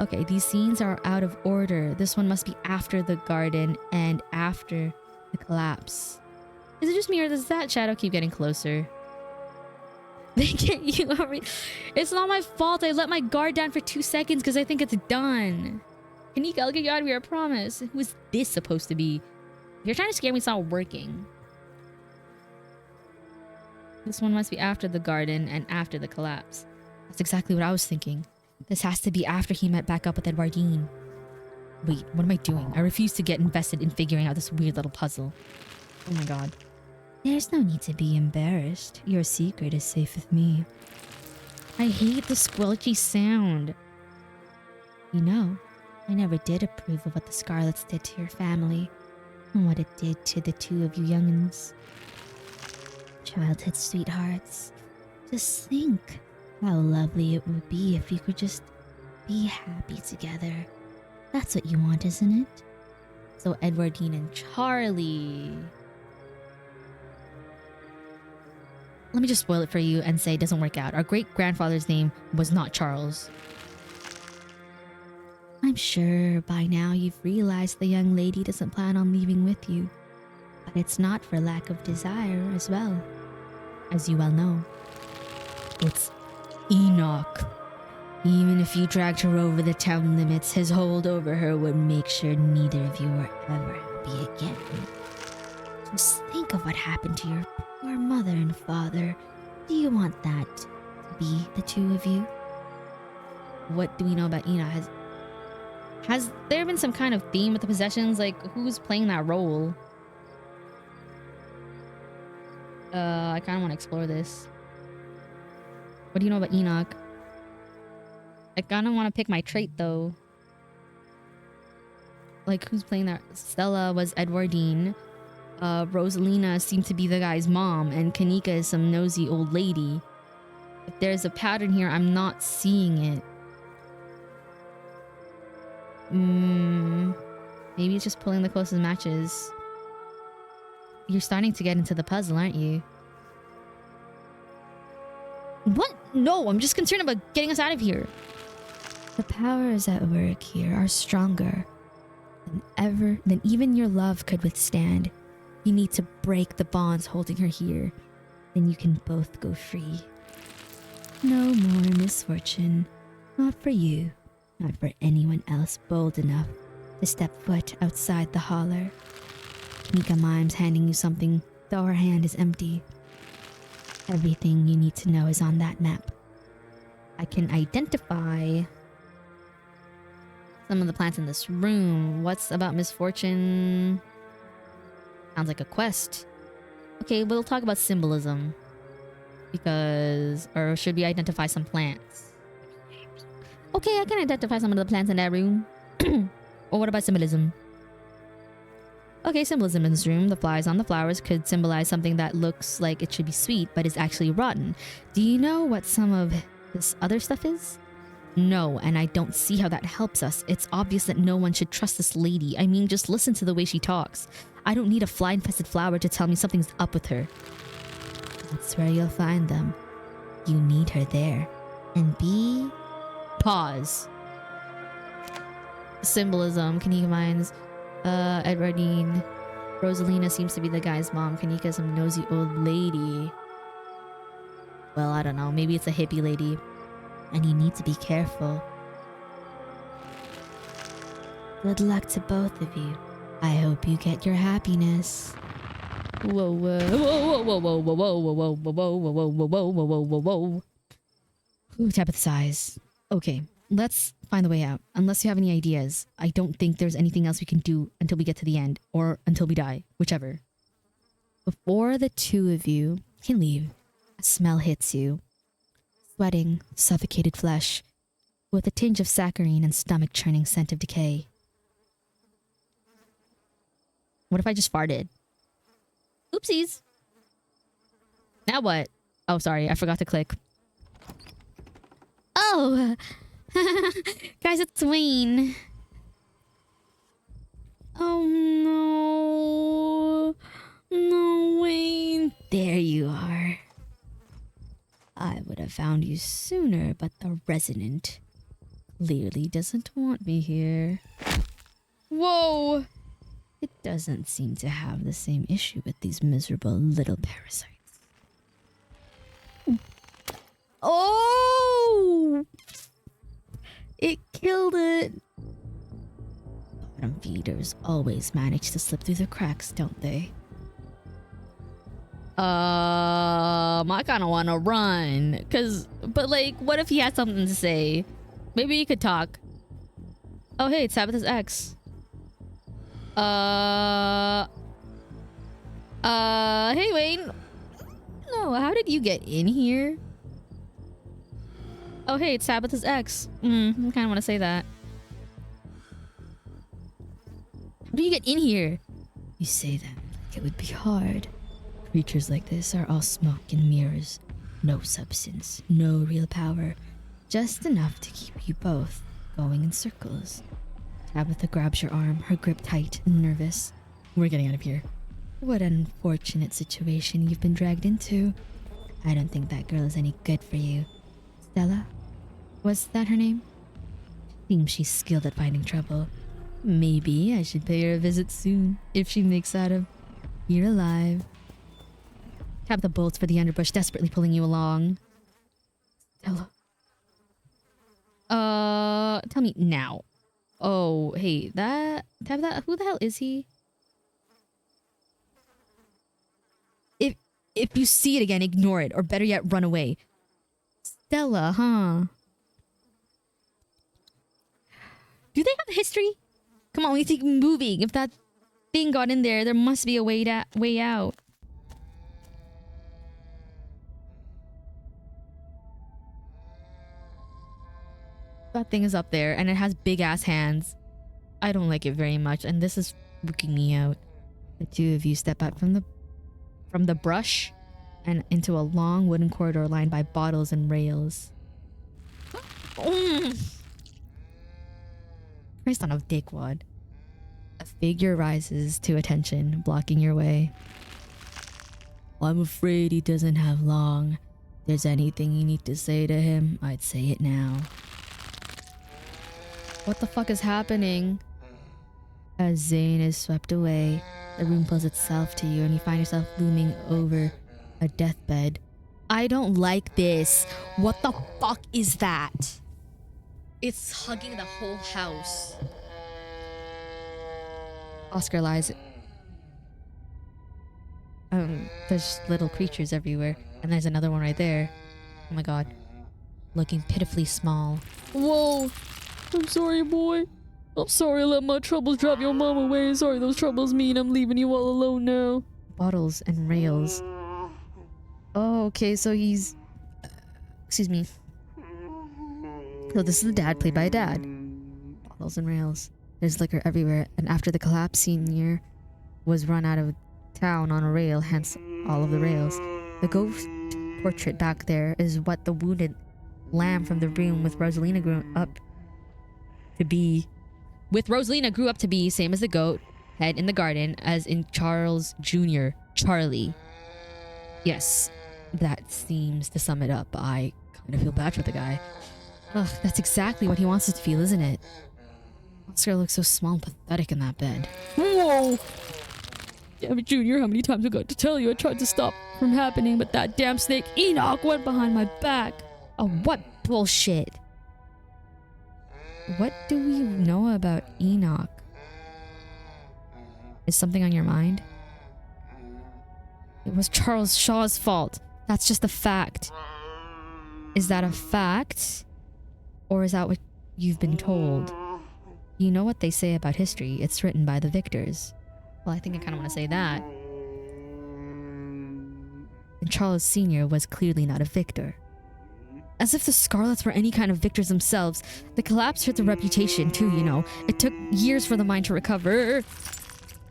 Okay, these scenes are out of order. This one must be after the garden and after the collapse. Is it just me or does that shadow keep getting closer? They get you over. It's not my fault. I let my guard down for 2 seconds because I think it's done. Kanika, I'll get you out of here, I promise. Who is this supposed to be? If you're trying to scare me, it's not working. This one must be after the garden and after the collapse. That's exactly what I was thinking. This has to be after he met back up with Edwardine. Wait, what am I doing? I refuse to get invested in figuring out this weird little puzzle. Oh my god. There's no need to be embarrassed. Your secret is safe with me. I hate the squelchy sound. You know, I never did approve of what the Scarlets did to your family and what it did to the two of you young'uns. Childhood sweethearts. Just think how lovely it would be if you could just be happy together. That's what you want, isn't it? So Edwardine and Charlie. Let me just spoil it for you and say it doesn't work out. Our great-grandfather's name was not Charles. I'm sure by now you've realized the young lady doesn't plan on leaving with you. But it's not for lack of desire as well. As you well know. It's Enoch. Even if you dragged her over the town limits, his hold over her would make sure neither of you were ever happy again. Just think of what happened to your poor mother and father. Do you want that to be the two of you? What do we know about Enoch? Has there been some kind of theme with the possessions? Like, who's playing that role? I kind of want to explore this. What do you know about Enoch? I kind of want to pick my trait, though. Like, who's playing that? Stella was Edwardine. Rosalina seemed to be the guy's mom. And Kanika is some nosy old lady. If there's a pattern here, I'm not seeing it. Maybe it's just pulling the closest matches. You're starting to get into the puzzle, aren't you? What? No, I'm just concerned about getting us out of here. The powers at work here are stronger than even your love could withstand. You need to break the bonds holding her here. Then you can both go free. No more misfortune. Not for you. Not for anyone else bold enough to step foot outside the holler. Kanika mimes handing you something, though her hand is empty. Everything you need to know is on that map. I can identify some of the plants in this room. What's about misfortune? Sounds like a quest. Okay, we'll talk about symbolism. Because, or should we identify some plants? Okay, I can identify some of the plants in that room. Or what about symbolism? Okay, symbolism in this room. The flies on the flowers could symbolize something that looks like it should be sweet, but is actually rotten. Do you know what some of this other stuff is? No, and I don't see how that helps us. It's obvious that no one should trust this lady. I mean, just listen to the way she talks. I don't need a fly-infested flower to tell me something's up with her. That's where you'll find them. You need her there. And be... Pause. Symbolism. Kanika minds. Edwardine. Rosalina seems to be the guy's mom. Kanika's some nosy old lady. Well, I don't know. Maybe it's a hippie lady. And you need to be careful. Good luck to both of you. I hope you get your happiness. Whoa, whoa, whoa, whoa, whoa, whoa, whoa, whoa, whoa, whoa, whoa, whoa, whoa, whoa, whoa, whoa, whoa. Ooh, tap of the size. Okay, let's find the way out. Unless you have any ideas. I don't think there's anything else we can do until we get to the end. Or until we die. Whichever. Before the two of you can leave, a smell hits you. Sweating, suffocated flesh, with a tinge of saccharine and stomach-churning scent of decay. What if I just farted? Oopsies. Now what? Oh, sorry. I forgot to click. Oh, guys, it's Wayne. Oh no. No, Wayne. There you are. I would have found you sooner, but the resident clearly doesn't want me here. Whoa. It doesn't seem to have the same issue with these miserable little parasites. Oh! It killed it. Bottom feeders always manage to slip through the cracks, don't they? I kind of want to run. But like, what if he had something to say? Maybe he could talk. Oh, hey, it's Tabitha's ex. Hey, Wayne. No, how did you get in here? Oh, hey, it's Tabitha's ex. I kind of want to say that. How do you get in here? You say that like it would be hard. Creatures like this are all smoke and mirrors. No substance, no real power. Just enough to keep you both going in circles. Tabitha grabs your arm, her grip tight and nervous. We're getting out of here. What an unfortunate situation you've been dragged into. I don't think that girl is any good for you. Stella? Was that her name? Seems she's skilled at finding trouble. Maybe I should pay her a visit soon, if she makes out of here alive. Tabitha bolts for the underbrush, desperately pulling you along. Stella. Tell me now. Oh, hey, Tabitha, who the hell is he? If you see it again, ignore it, or better yet, run away. Stella, huh? Do they have a history? Come on, we need to keep moving. If that thing got in there, there must be a way out. That thing is up there, and it has big ass hands. I don't like it very much, and this is freaking me out. The two of you step out from the brush and into a long wooden corridor lined by bottles and rails. Christ on a dickwad. A figure rises to attention, blocking your way. I'm afraid he doesn't have long. If there's anything you need to say to him, I'd say it now. What the fuck is happening? As Zane is swept away, the room pulls itself to you and you find yourself looming over a deathbed. I don't like this. What the fuck is that? It's hugging the whole house. Oscar lies. There's little creatures everywhere. And there's another one right there. Oh my god. Looking pitifully small. Whoa! I'm sorry, boy. I'm sorry I let my troubles drive your mom away. Sorry those troubles mean I'm leaving you all alone now. Bottles and rails. Oh, okay, so he's... excuse me. So this is the dad, played by a dad. Bottles and rails. There's liquor everywhere, and after the collapse, Senior was run out of town on a rail, hence all of the rails. The ghost portrait back there is what the wounded lamb from the room with Rosalina grew up to be. Same as the goat head in the garden, as in Charles Jr., Charlie. Yes, that seems to sum it up. I kind of feel bad for the guy. Ugh, that's exactly what he wants us to feel, isn't it? Oscar looks so small and pathetic in that bed. Whoa! Damn it, Junior, how many times I got to tell you I tried to stop from happening, but that damn snake Enoch went behind my back. Oh, what bullshit. What do we know about Enoch? Is something on your mind? It was Charles Shaw's fault. That's just a fact. Is that a fact? Or is that what you've been told? You know what they say about history. It's written by the victors. Well, I think I kind of want to say that. And Charles Sr. was clearly not a victor. As if the Scarlets were any kind of victors themselves. The collapse hurt their reputation too, you know. It took years for the mine to recover.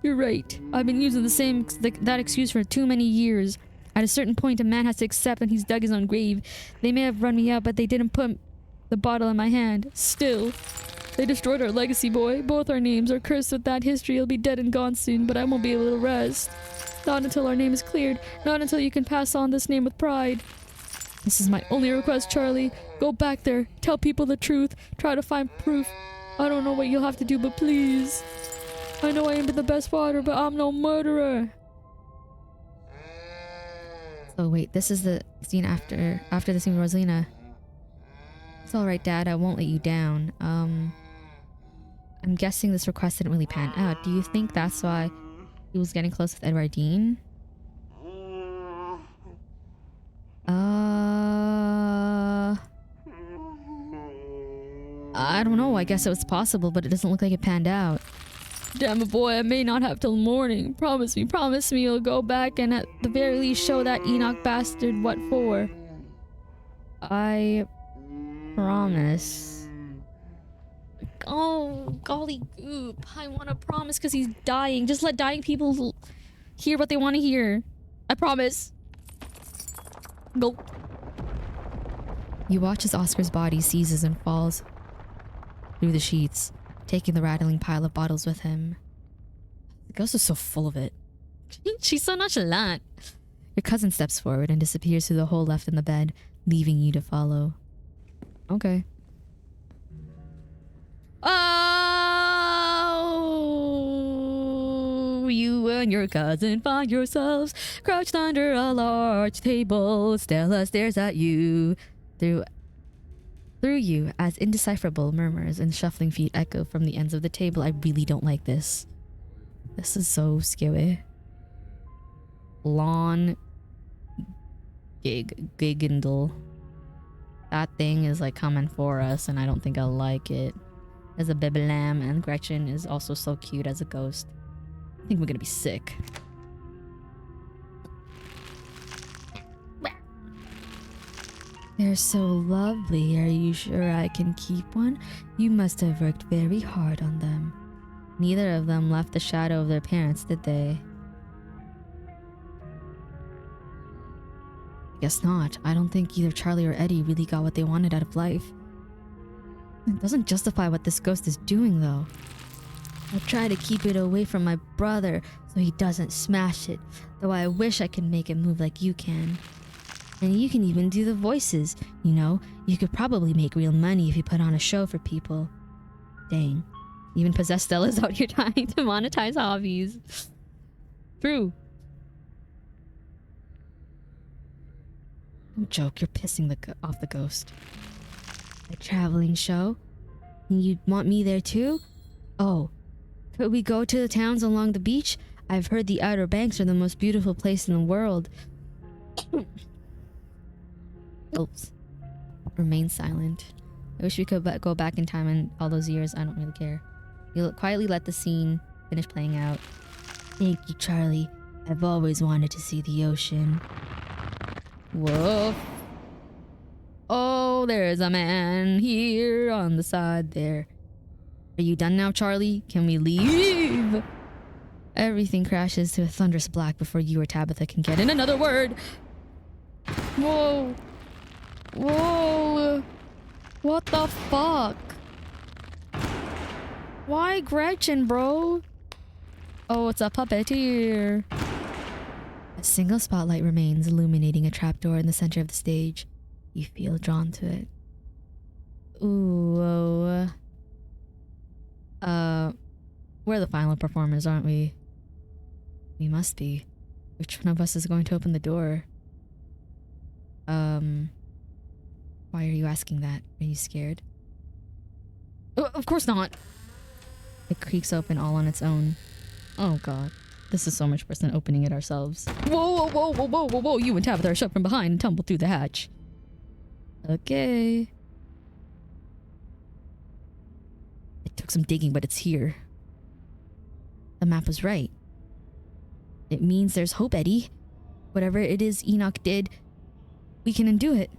You're right. I've been using that excuse for too many years. At a certain point, a man has to accept that he's dug his own grave. They may have run me out, but they didn't put the bottle in my hand. Still, they destroyed our legacy, boy. Both our names are cursed with that history. It'll be dead and gone soon, but I won't be able to rest. Not until our name is cleared. Not until you can pass on this name with pride. This is my only request, Charlie. Go back there. Tell people the truth. Try to find proof. I don't know what you'll have to do, but please. I know I ain't been the best father, but I'm no murderer. So wait, this is the scene after the scene with Rosalina. It's alright, Dad, I won't let you down. I'm guessing this request didn't really pan out. Do you think that's why he was getting close with Edwardine? I don't know, I guess it was possible, but it doesn't look like it panned out. Damn it, boy, I may not have till morning. Promise me you'll go back and at the very least show that Enoch bastard what for. I promise. Oh, golly goop. I want to promise because he's dying. Just let dying people hear what they want to hear. I promise. Go. You watch as Oscar's body seizes and falls through the sheets, taking the rattling pile of bottles with him. The ghost is so full of it. She's so nonchalant. Your cousin steps forward and disappears through the hole left in the bed, leaving you to follow. Okay. Oh, you and your cousin find yourselves crouched under a large table. Stella stares at you Through you, as indecipherable murmurs and shuffling feet echo from the ends of the table. I really don't like this. This is so scary. Lawn gigandle. That thing is like coming for us, and I don't think I like it. As a baby lamb, and Gretchen is also so cute as a ghost. I think we're gonna be sick. They're so lovely. Are you sure I can keep one? You must have worked very hard on them. Neither of them left the shadow of their parents, did they? I guess not. I don't think either Charlie or Eddie really got what they wanted out of life. It doesn't justify what this ghost is doing, though. I try to keep it away from my brother so he doesn't smash it, though I wish I could make it move like you can. And you can even do the voices, you know? You could probably make real money if you put on a show for people. Dang. Even possessed Stella's out here trying to monetize hobbies. True. Don't joke, you're pissing off the ghost. A traveling show? And you'd want me there too? Oh, could we go to the towns along the beach? I've heard the Outer Banks are the most beautiful place in the world. Oops. Remain silent. I wish we could go back in time in all those years. I don't really care. You'll quietly let the scene finish playing out. Thank you, Charlie. I've always wanted to see the ocean. Whoa. Oh, there's a man here on the side there. Are you done now, Charlie? Can we leave? Everything crashes to a thunderous black before you or Tabitha can get in another word. Whoa. Whoa. What the fuck? Why Gretchen, bro? Oh, it's a puppeteer. A single spotlight remains, illuminating a trapdoor in the center of the stage. You feel drawn to it. Ooh. We're the final performers, aren't we? We must be. Which one of us is going to open the door? Why are you asking that? Are you scared? Of course not. It creaks open all on its own. Oh god. This is so much worse than opening it ourselves. Whoa, whoa, whoa, whoa, whoa, whoa, whoa. You and Tabitha are shoved from behind and tumbled through the hatch. Okay. It took some digging, but it's here. The map was right. It means there's hope, Eddie. Whatever it is Enoch did, we can undo it.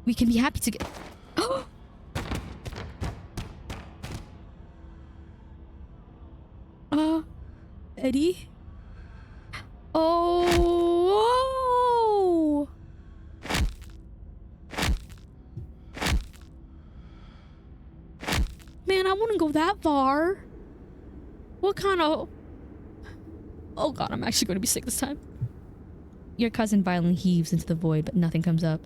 We can be happy together. Oh! Eddie? Oh! Man, I wouldn't go that far. What kind of... Oh god, I'm actually going to be sick this time. Your cousin violently heaves into the void, but nothing comes up.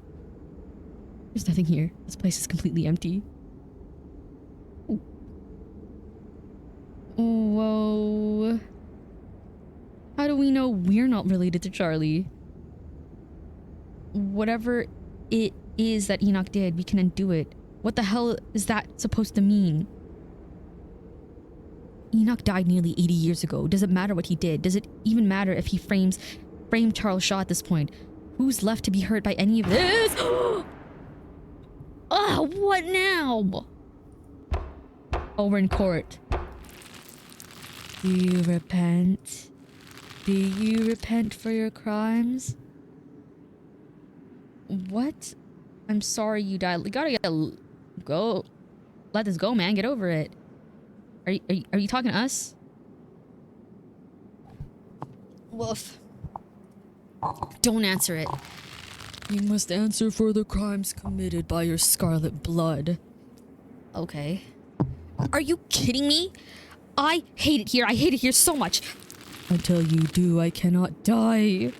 There's nothing here. This place is completely empty. Whoa. How do we know we're not related to Charlie? Whatever it is that Enoch did, we can undo it. What the hell is that supposed to mean? Enoch died nearly 80 years ago. Does it matter what he did? Does it even matter if he framed Charles Shaw at this point? Who's left to be hurt by any of this? Oh, what now? Oh, we're in court. Do you repent? Do you repent for your crimes? What? I'm sorry you died. You gotta go. Let this go, man. Get over it. Are you talking to us? Woof. Don't answer it. You must answer for the crimes committed by your scarlet blood. Okay. Are you kidding me? I hate it here. I hate it here so much. Until you do, I cannot die.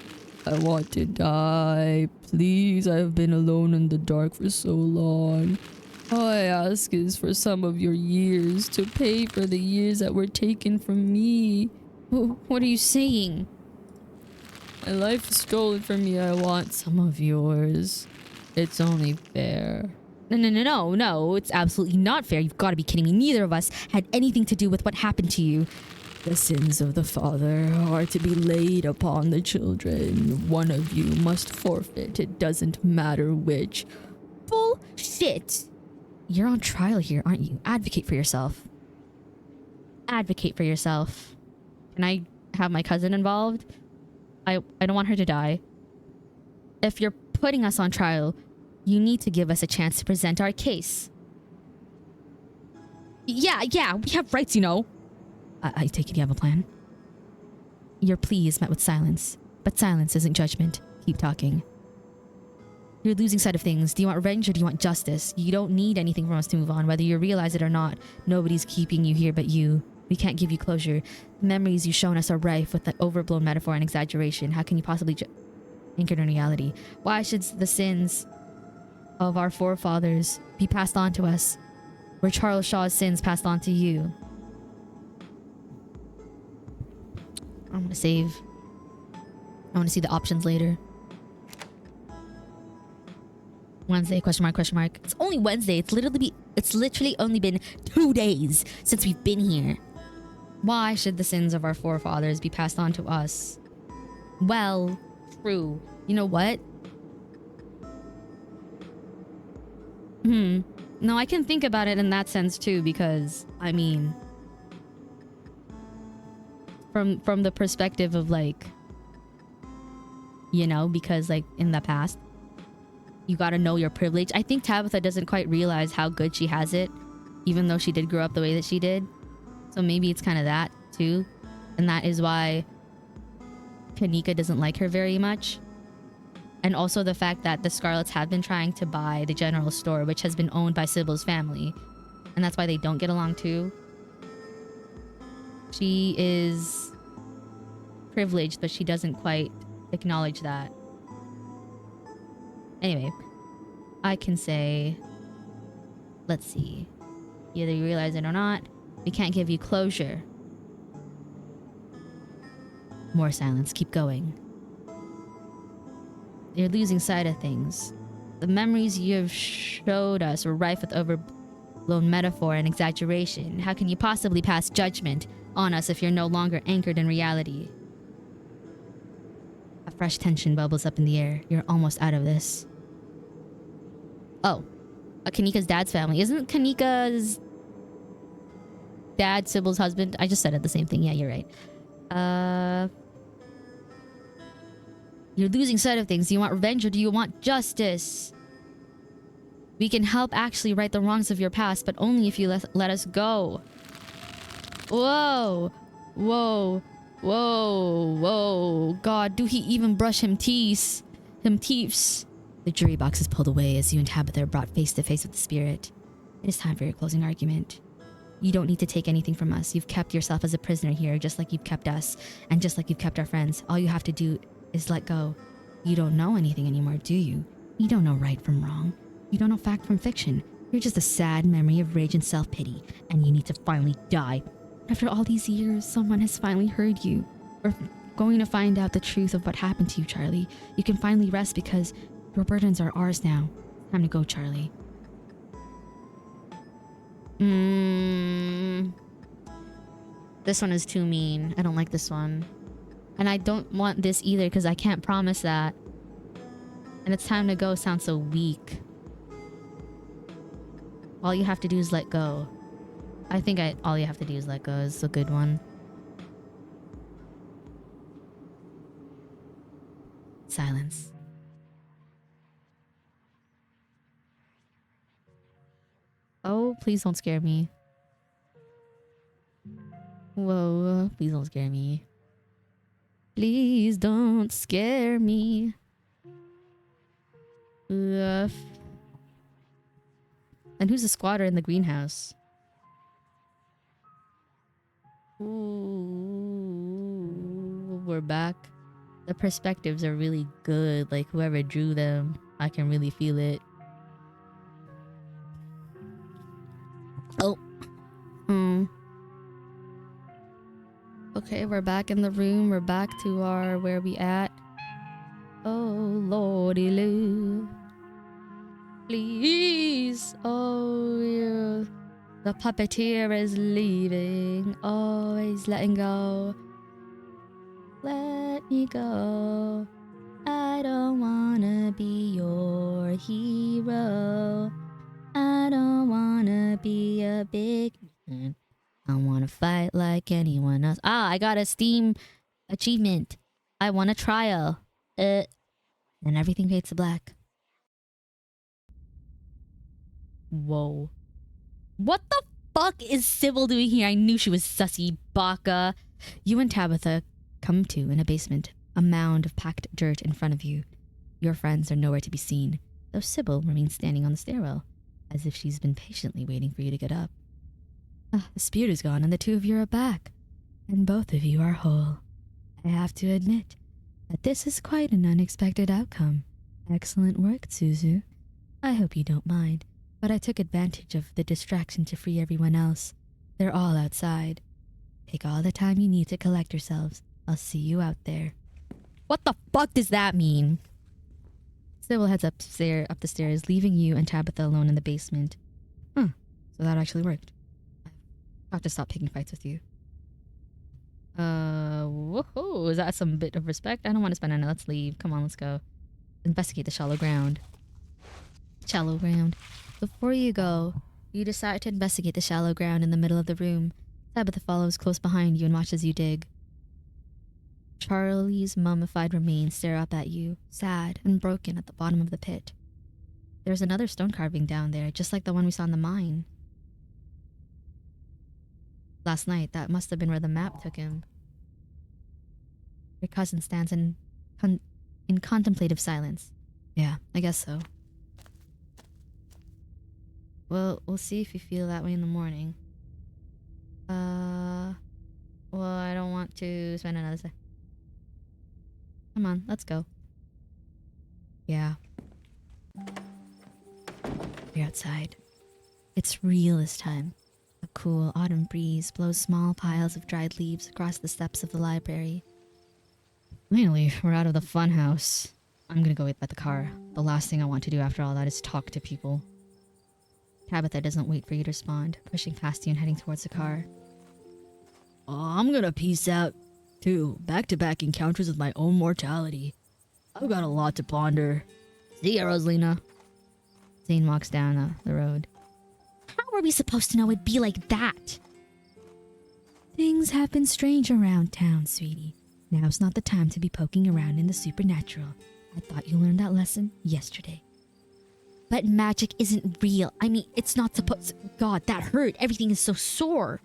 I want to die. Please, I have been alone in the dark for so long. All I ask is for some of your years to pay for the years that were taken from me. What are you saying? My life is stolen from me. I want some of yours. It's only fair. No. It's absolutely not fair. You've got to be kidding me. Neither of us had anything to do with what happened to you. The sins of the father are to be laid upon the children. One of you must forfeit. It doesn't matter which. Bullshit. You're on trial here, aren't you? Advocate for yourself. Advocate for yourself. Can I have my cousin involved? I don't want her to die. If you're putting us on trial, you need to give us a chance to present our case. Yeah, we have rights, you know. I take it you have a plan? Your plea is met with silence, but silence isn't judgment. Keep talking. You're losing sight of things. Do you want revenge or do you want justice? You don't need anything from us to move on, whether you realize it or not. Nobody's keeping you here but you. We can't give you closure. The memories you've shown us are rife with the overblown metaphor and exaggeration. How can you possibly anchor in reality? Why should the sins of our forefathers be passed on to us, where Charles Shaw's sins passed on to you? I'm gonna save. I want to see the options later. Wednesday, question mark. It's only Wednesday. It's literally only been 2 days since we've been here. Why should the sins of our forefathers be passed on to us? Well, true. You know what? No, I can think about it in that sense too, because I mean, from the perspective of like, you know, because like in the past, you gotta know your privilege. I think Tabitha doesn't quite realize how good she has it, even though she did grow up the way that she did. So maybe it's kind of that too. And that is why Kanika doesn't like her very much. And also the fact that the Scarlets have been trying to buy the general store, which has been owned by Sybil's family. And that's why they don't get along too. She is privileged, but she doesn't quite acknowledge that. Anyway, I can say, let's see. Either you realize it or not, we can't give you closure. More silence, keep going. You're losing sight of things. The memories you have showed us were rife with overblown metaphor and exaggeration. How can you possibly pass judgment on us if you're no longer anchored in reality? A fresh tension bubbles up in the air. You're almost out of this. Oh, Kanika's dad's family. Isn't Kanika's dad Sybil's husband? I just said it, the same thing. Yeah, you're right. You're losing sight of things. Do you want revenge or do you want justice? We can help actually right the wrongs of your past, but only if you let us go. Whoa. Whoa, whoa. God, do he even brush him teeth? Him teeths. The jury box is pulled away as you and Tabitha are brought face to face with the spirit. It is time for your closing argument. You don't need to take anything from us. You've kept yourself as a prisoner here, just like you've kept us, and just like you've kept our friends. All you have to do is let go. You don't know anything anymore, do you? You don't know right from wrong. You don't know fact from fiction. You're just a sad memory of rage and self-pity, and you need to finally die. After all these years, someone has finally heard you. We're going to find out the truth of what happened to you, Charlie. You can finally rest because your burdens are ours now. Time to go, Charlie. This one is too mean. I don't like this one. And I don't want this either because I can't promise that. And it's time to go sounds so weak. All you have to do is let go. I think all you have to do is let go is a good one. Silence. Oh, please don't scare me. Whoa, please don't scare me. Please don't scare me. Ugh. And who's the squatter in the greenhouse? Ooh, we're back. The perspectives are really good. Like whoever drew them, I can really feel it. Oh. Okay, we're back in the room. We're back to our where we at. Oh lordy loo. Please. Oh yeah. The puppeteer is leaving. Always letting go. Let me go. I don't wanna be your hero. I don't wanna be a big man. I wanna fight like anyone else. Ah, I got a Steam achievement. I won a trial. And everything fades to black. Whoa. What the fuck is Sybil doing here? I knew she was sussy baka. You and Tabitha come to in a basement, a mound of packed dirt in front of you. Your friends are nowhere to be seen, though Sybil remains standing on the stairwell, as if she's been patiently waiting for you to get up. The spirit is gone and the two of you are back, and both of you are whole. I have to admit that this is quite an unexpected outcome. Excellent work, Suzu. I hope you don't mind, but I took advantage of the distraction to free everyone else. They're all outside. Take all the time you need to collect yourselves. I'll see you out there. What the fuck does that mean? Sybil heads up the stairs, leaving you and Tabitha alone in the basement. So that actually worked. I have to stop picking fights with you. Woohoo! Is that some bit of respect? I don't want to spend a night. Let's leave. Come on, let's go. Investigate the shallow ground. Shallow ground. Before you go, you decide to investigate the shallow ground in the middle of the room. Tabitha follows close behind you and watches you dig. Charlie's mummified remains stare up at you, sad and broken at the bottom of the pit. There's another stone carving down there, just like the one we saw in the mine. Last night, that must have been where the map took him. Your cousin stands in contemplative silence. Yeah, I guess so. Well, we'll see if you feel that way in the morning. Well, I don't want to spend another day. Come on, let's go. Yeah. You're outside. It's real this time. A cool autumn breeze blows small piles of dried leaves across the steps of the library. Finally, we're out of the fun house. I'm gonna go wait by the car. The last thing I want to do after all that is talk to people. Tabitha doesn't wait for you to respond, pushing past you and heading towards the car. I'm gonna peace out, too. Back-to-back encounters with my own mortality. I've got a lot to ponder. See ya, Rosalina. Zane walks down the road. How are we supposed to know it'd be like that? Things have been strange around town, sweetie. Now's not the time to be poking around in the supernatural. I thought you learned that lesson yesterday. But magic isn't real. I mean, it's not supposed... God, that hurt. Everything is so sore.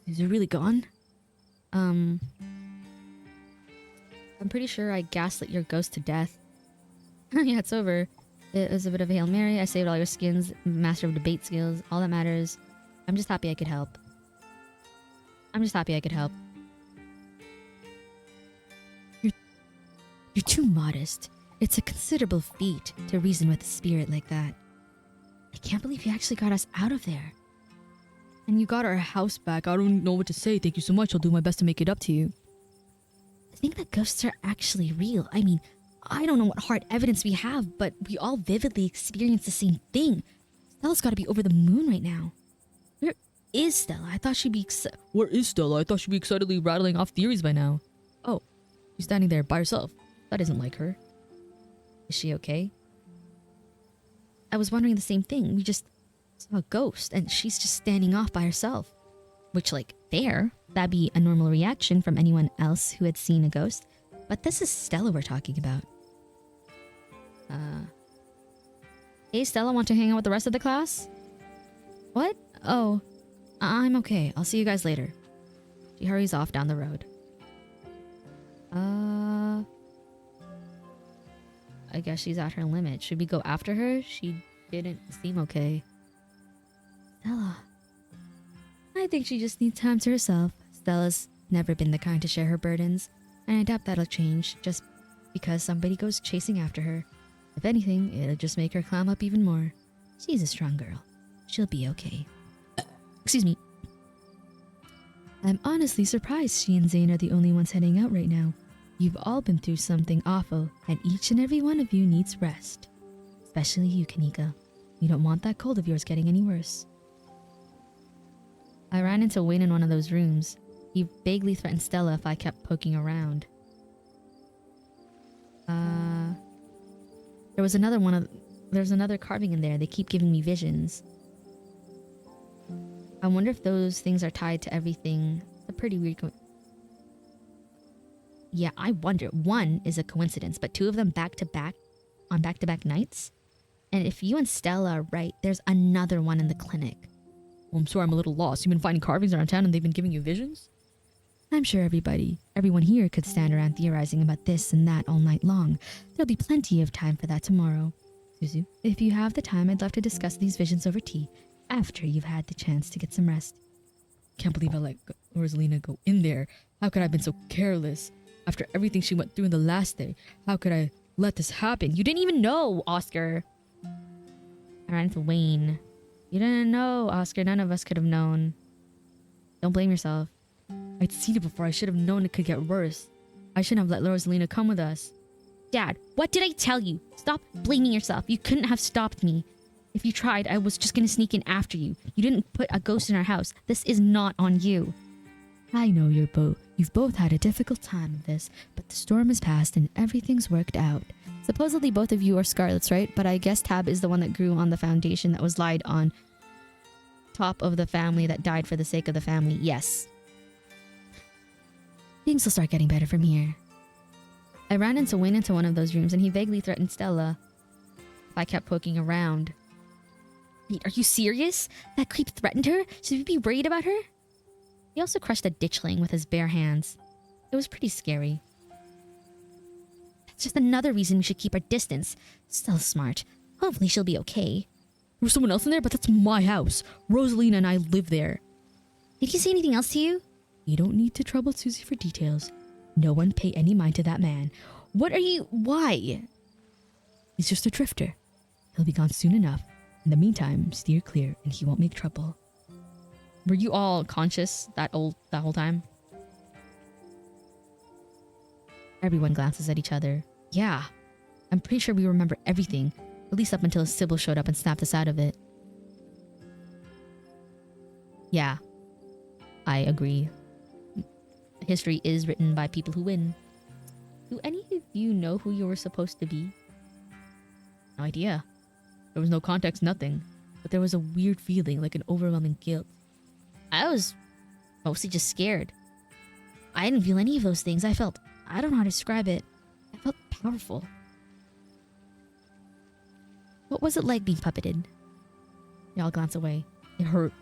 Is it really gone? I'm pretty sure I gaslit your ghost to death. Yeah, it's over. It was a bit of a Hail Mary. I saved all your skins, master of debate skills, all that matters. I'm just happy I could help. You're too modest. It's a considerable feat to reason with a spirit like that. I can't believe you actually got us out of there. And you got our house back. I don't know what to say. Thank you so much. I'll do my best to make it up to you. I think that ghosts are actually real. I mean, I don't know what hard evidence we have, but we all vividly experienced the same thing. Stella's got to be over the moon right now. Where is Stella? I thought she'd be Where is Stella? I thought she'd be excitedly rattling off theories by now. Oh, she's standing there by herself. That isn't like her. Is she okay? I was wondering the same thing. We just saw a ghost and she's just standing off by herself. Which, like, fair. That'd be a normal reaction from anyone else who had seen a ghost. But this is Stella we're talking about. Hey, Stella, want to hang out with the rest of the class? What? Oh, I'm okay. I'll see you guys later. She hurries off down the road. I guess she's at her limit. Should we go after her? She didn't seem okay. Stella. I think she just needs time to herself. Stella's never been the kind to share her burdens, and I doubt that'll change just because somebody goes chasing after her. If anything, it'll just make her clam up even more. She's a strong girl. She'll be okay. Excuse me. I'm honestly surprised she and Zane are the only ones heading out right now. You've all been through something awful, and each and every one of you needs rest. Especially you, Kanika. You don't want that cold of yours getting any worse. I ran into Wayne in one of those rooms. He vaguely threatened Stella if I kept poking around. There's another carving in there. They keep giving me visions. I wonder if those things are tied to everything. It's a pretty weird yeah, I wonder. One is a coincidence, but two of them back-to-back on back-to-back nights? And if you and Stella are right, there's another one in the clinic. Well, I'm sorry, I'm a little lost. You've been finding carvings around town and they've been giving you visions? I'm sure everyone here could stand around theorizing about this and that all night long. There'll be plenty of time for that tomorrow. Suzu, if you have the time, I'd love to discuss these visions over tea after you've had the chance to get some rest. Can't believe I let Rosalina go in there. How could I have been so careless? After everything she went through in the last day, how could I let this happen? You didn't even know, Oscar. I ran into Wayne. You didn't know, Oscar. None of us could have known. Don't blame yourself. I'd seen it before. I should have known it could get worse. I shouldn't have let Rosalina come with us. Dad, what did I tell you? Stop blaming yourself. You couldn't have stopped me. If you tried, I was just gonna sneak in after you. You didn't put a ghost in our house. This is not on you. I know you've both had a difficult time of this, but the storm has passed and everything's worked out. Supposedly both of you are Scarlets, right? But I guess Tab is the one that grew on the foundation that was lied on top of the family that died for the sake of the family. Yes. Things will start getting better from here. I ran into Wayne into one of those rooms and he vaguely threatened Stella if I kept poking around. Wait, are you serious? That creep threatened her? Should we be worried about her? He also crushed a ditchling with his bare hands. It was pretty scary. That's just another reason we should keep our distance. Still smart. Hopefully she'll be okay. There was someone else in there, but that's my house. Rosalina and I live there. Did he say anything else to you? You don't need to trouble Susie for details. No one pay any mind to that man. Why? He's just a drifter. He'll be gone soon enough. In the meantime, steer clear and he won't make trouble. Were you all conscious that whole time? Everyone glances at each other. Yeah. I'm pretty sure we remember everything. At least up until Sybil showed up and snapped us out of it. Yeah. I agree. History is written by people who win. Do any of you know who you were supposed to be? No idea. There was no context, nothing. But there was a weird feeling, like an overwhelming guilt. I was mostly just scared. I didn't feel any of those things. I don't know how to describe it. I felt powerful. What was it like being puppeted? They all glance away. It hurt.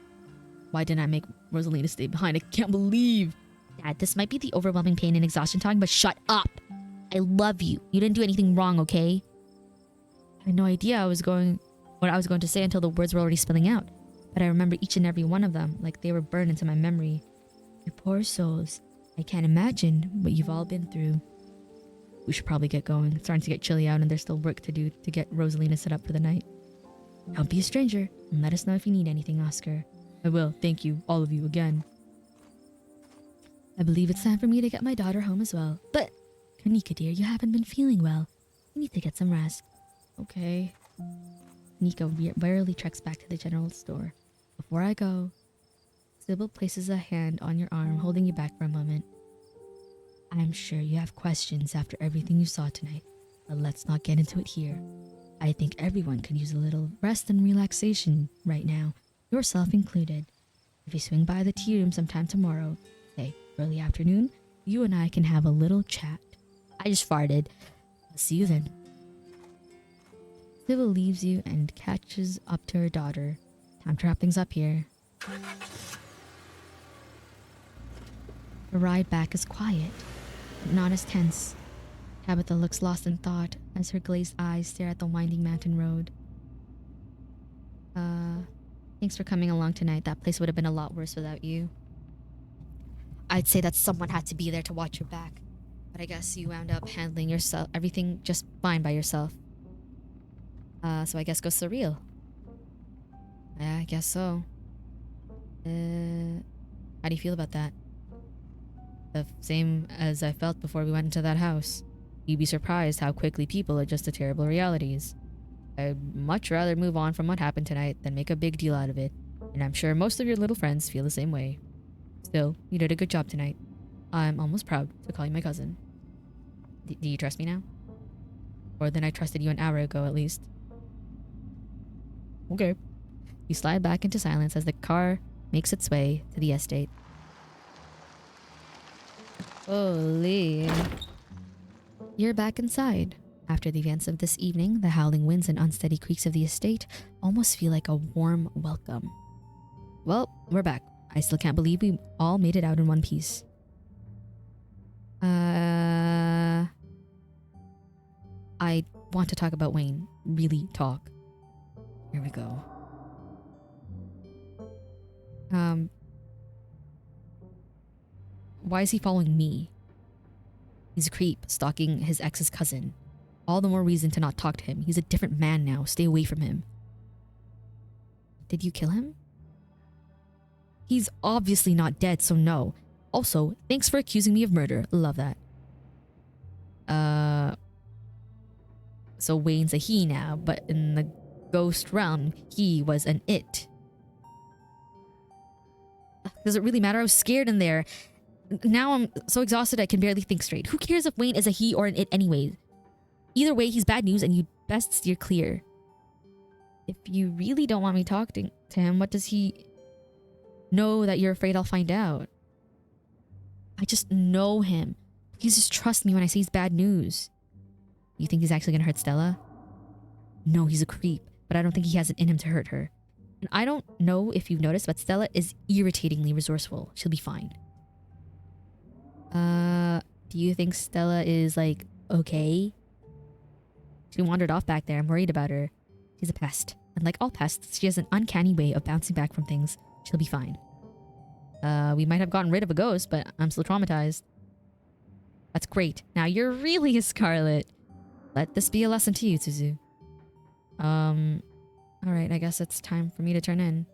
Why didn't I make Rosalina stay behind? I can't believe. Dad, this might be the overwhelming pain and exhaustion talking, but shut up. I love you. You didn't do anything wrong, okay? I had no idea what I was going to say until the words were already spilling out. But I remember each and every one of them like they were burned into my memory. You poor souls. I can't imagine what you've all been through. We should probably get going. It's starting to get chilly out and there's still work to do to get Rosalina set up for the night. Don't be a stranger and let us know if you need anything, Oscar. I will. Thank you, all of you, again. I believe it's time for me to get my daughter home as well. But, Kanika dear, you haven't been feeling well. You need to get some rest. Okay. Nika wearily treks back to the general store. Before I go, Sybil places a hand on your arm, holding you back for a moment. I'm sure you have questions after everything you saw tonight, but let's not get into it here. I think everyone could use a little rest and relaxation right now, yourself included. If you swing by the tea room sometime tomorrow, say early afternoon, you and I can have a little chat. I just farted. I'll see you then. Sybil leaves you and catches up to her daughter. Time to wrap things up here. The ride back is quiet, but not as tense. Tabitha looks lost in thought as her glazed eyes stare at the winding mountain road. Thanks for coming along tonight. That place would have been a lot worse without you. I'd say that someone had to be there to watch your back, but I guess you wound up handling yourself everything just fine by yourself. So I guess go surreal. Yeah, I guess so. How do you feel about that? The same as I felt before we went into that house. You'd be surprised how quickly people adjust to terrible realities. I'd much rather move on from what happened tonight than make a big deal out of it, and I'm sure most of your little friends feel the same way. Still, you did a good job tonight. I'm almost proud to call you my cousin. Do you trust me now? More than I trusted you an hour ago, at least. Okay. You slide back into silence as the car makes its way to the estate. Holy. You're back inside. After the events of this evening, the howling winds and unsteady creaks of the estate almost feel like a warm welcome. Well, we're back. I still can't believe we all made it out in one piece. I want to talk about Wayne. Really talk. Here we go. Why is he following me? He's a creep, stalking his ex's cousin. All the more reason to not talk to him. He's a different man now. Stay away from him. Did you kill him? He's obviously not dead, so no. Also, thanks for accusing me of murder. Love that. So Wayne's a he now, but in the ghost realm, he was an it. Does it really matter? I was scared in there. Now I'm so exhausted I can barely think straight. Who cares if Wayne is a he or an it anyways? Either way, he's bad news and you'd best steer clear. If you really don't want me talking to him, what does he know that you're afraid I'll find out? I just know him. Please just trust me when I say he's bad news. You think he's actually gonna hurt Stella? No, he's a creep, but I don't think he has it in him to hurt her. And I don't know if you've noticed, but Stella is irritatingly resourceful. She'll be fine. Do you think Stella is, like, okay? She wandered off back there. I'm worried about her. She's a pest. And like all pests, she has an uncanny way of bouncing back from things. She'll be fine. We might have gotten rid of a ghost, but I'm still traumatized. That's great. Now you're really a Scarlet. Let this be a lesson to you, Suzu. Alright, I guess it's time for me to turn in.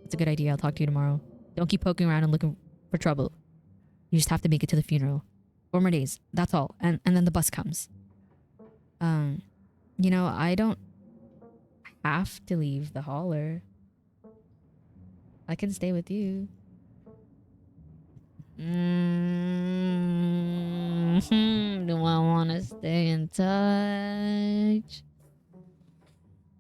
It's a good idea. I'll talk to you tomorrow. Don't keep poking around and looking for trouble. You just have to make it to the funeral. 4 more days. That's all. And then the bus comes. You know, I don't have to leave the holler. I can stay with you. Do I want to stay in touch?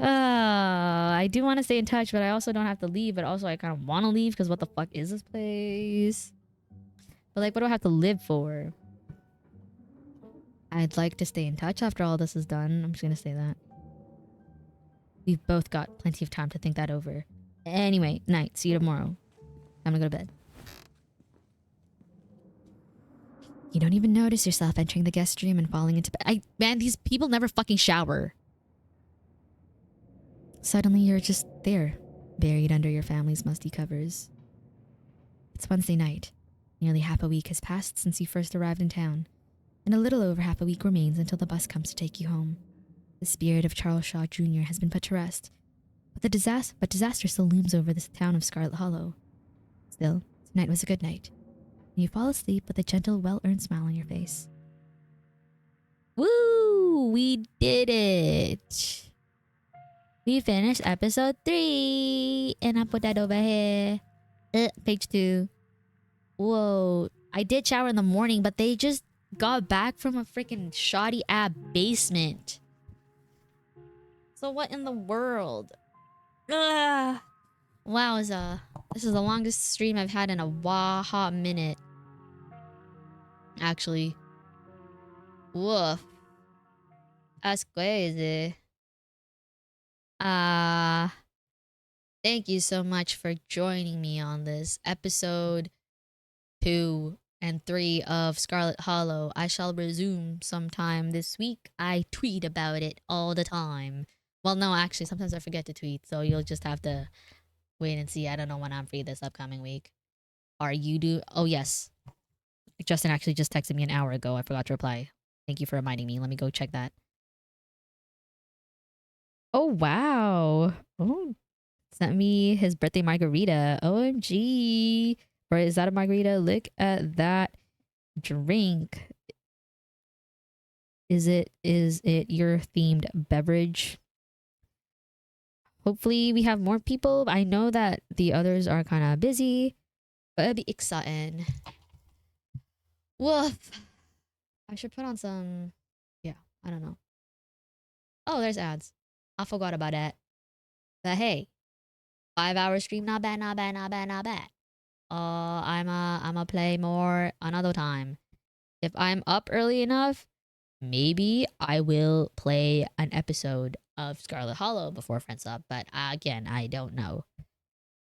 I do want to stay in touch, but I also don't have to leave. But also I kind of want to leave because what the fuck is this place? But like, what do I have to live for? I'd like to stay in touch after all this is done. I'm just gonna say that. We've both got plenty of time to think that over. Anyway, night. See you tomorrow. I'm gonna go to bed. You don't even notice yourself entering the guest room and falling into bed. Man, these people never fucking shower. Suddenly, you're just there, buried under your family's musty covers. It's Wednesday night. Nearly half a week has passed since you first arrived in town, and a little over half a week remains until the bus comes to take you home. The spirit of Charles Shaw Jr. has been put to rest, but disaster still looms over this town of Scarlet Hollow. Still, tonight was a good night, and you fall asleep with a gentle, well-earned smile on your face. Woo! We did it. We finished episode 3. And I put that over here. Page 2. Whoa. I did shower in the morning, but they just got back from a freaking shoddy ass basement. So what in the world? Ugh. Wow, this is the longest stream I've had in a hot minute. Actually. Woof. That's crazy. Thank you so much for joining me on this episode 2 and 3 of Scarlet Hollow. I shall resume sometime this week. I tweet about it all the time. Well, no, actually, sometimes I forget to tweet, so you'll just have to wait and see. I don't know when I'm free this upcoming week. Are you Oh, yes. Justin actually just texted me an hour ago. I forgot to reply. Thank you for reminding me. Let me go check that. Oh, wow. Oh, sent me his birthday margarita. OMG. Or is that a margarita? Look at that drink. Is it your themed beverage? Hopefully we have more people. I know that the others are kind of busy, but it'll be exciting. Woof. I should put on some, yeah, I don't know. Oh, there's ads. I forgot about that. But hey, 5-hour stream, not bad, not bad, not bad, not bad. I'm play more another time. If I'm up early enough, maybe I will play an episode of Scarlet Hollow before Friends Up. But again, I don't know.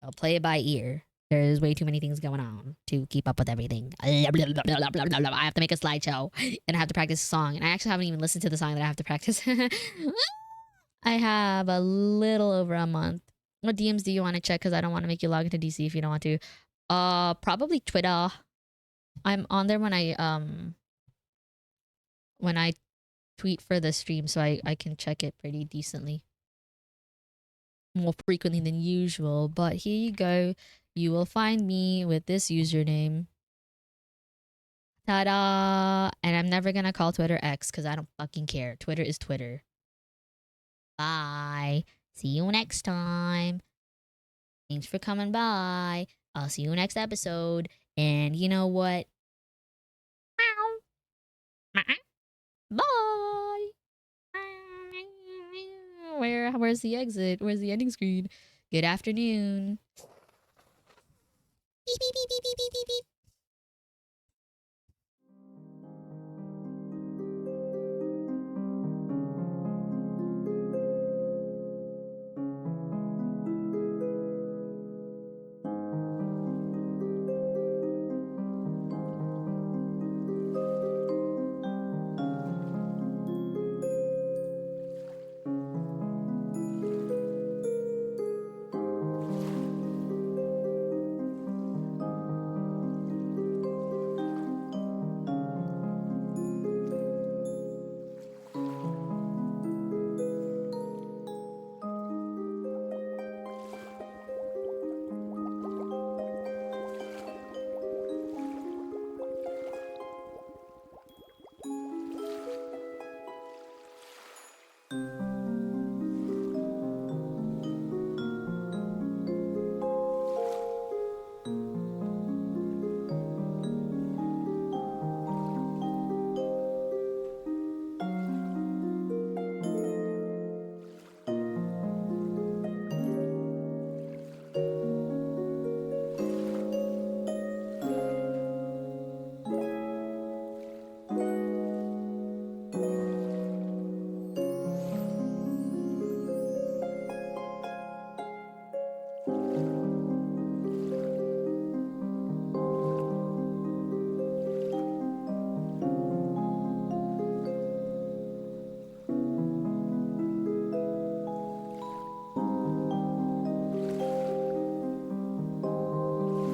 I'll play it by ear. There's way too many things going on to keep up with everything. I have to make a slideshow and I have to practice a song. And I actually haven't even listened to the song that I have to practice. I have a little over a month. What DMs do you want to check? Because I don't want to make you log into DC if you don't want to. Probably Twitter. I'm on there when I tweet for the stream, so I can check it pretty decently. More frequently than usual. But here you go. You will find me with this username. Ta-da! And I'm never gonna call Twitter X because I don't fucking care. Twitter is Twitter. Bye. See you next time. Thanks for coming by. I'll see you next episode. And you know what? Bye. Where's the exit? Where's the ending screen? Good afternoon.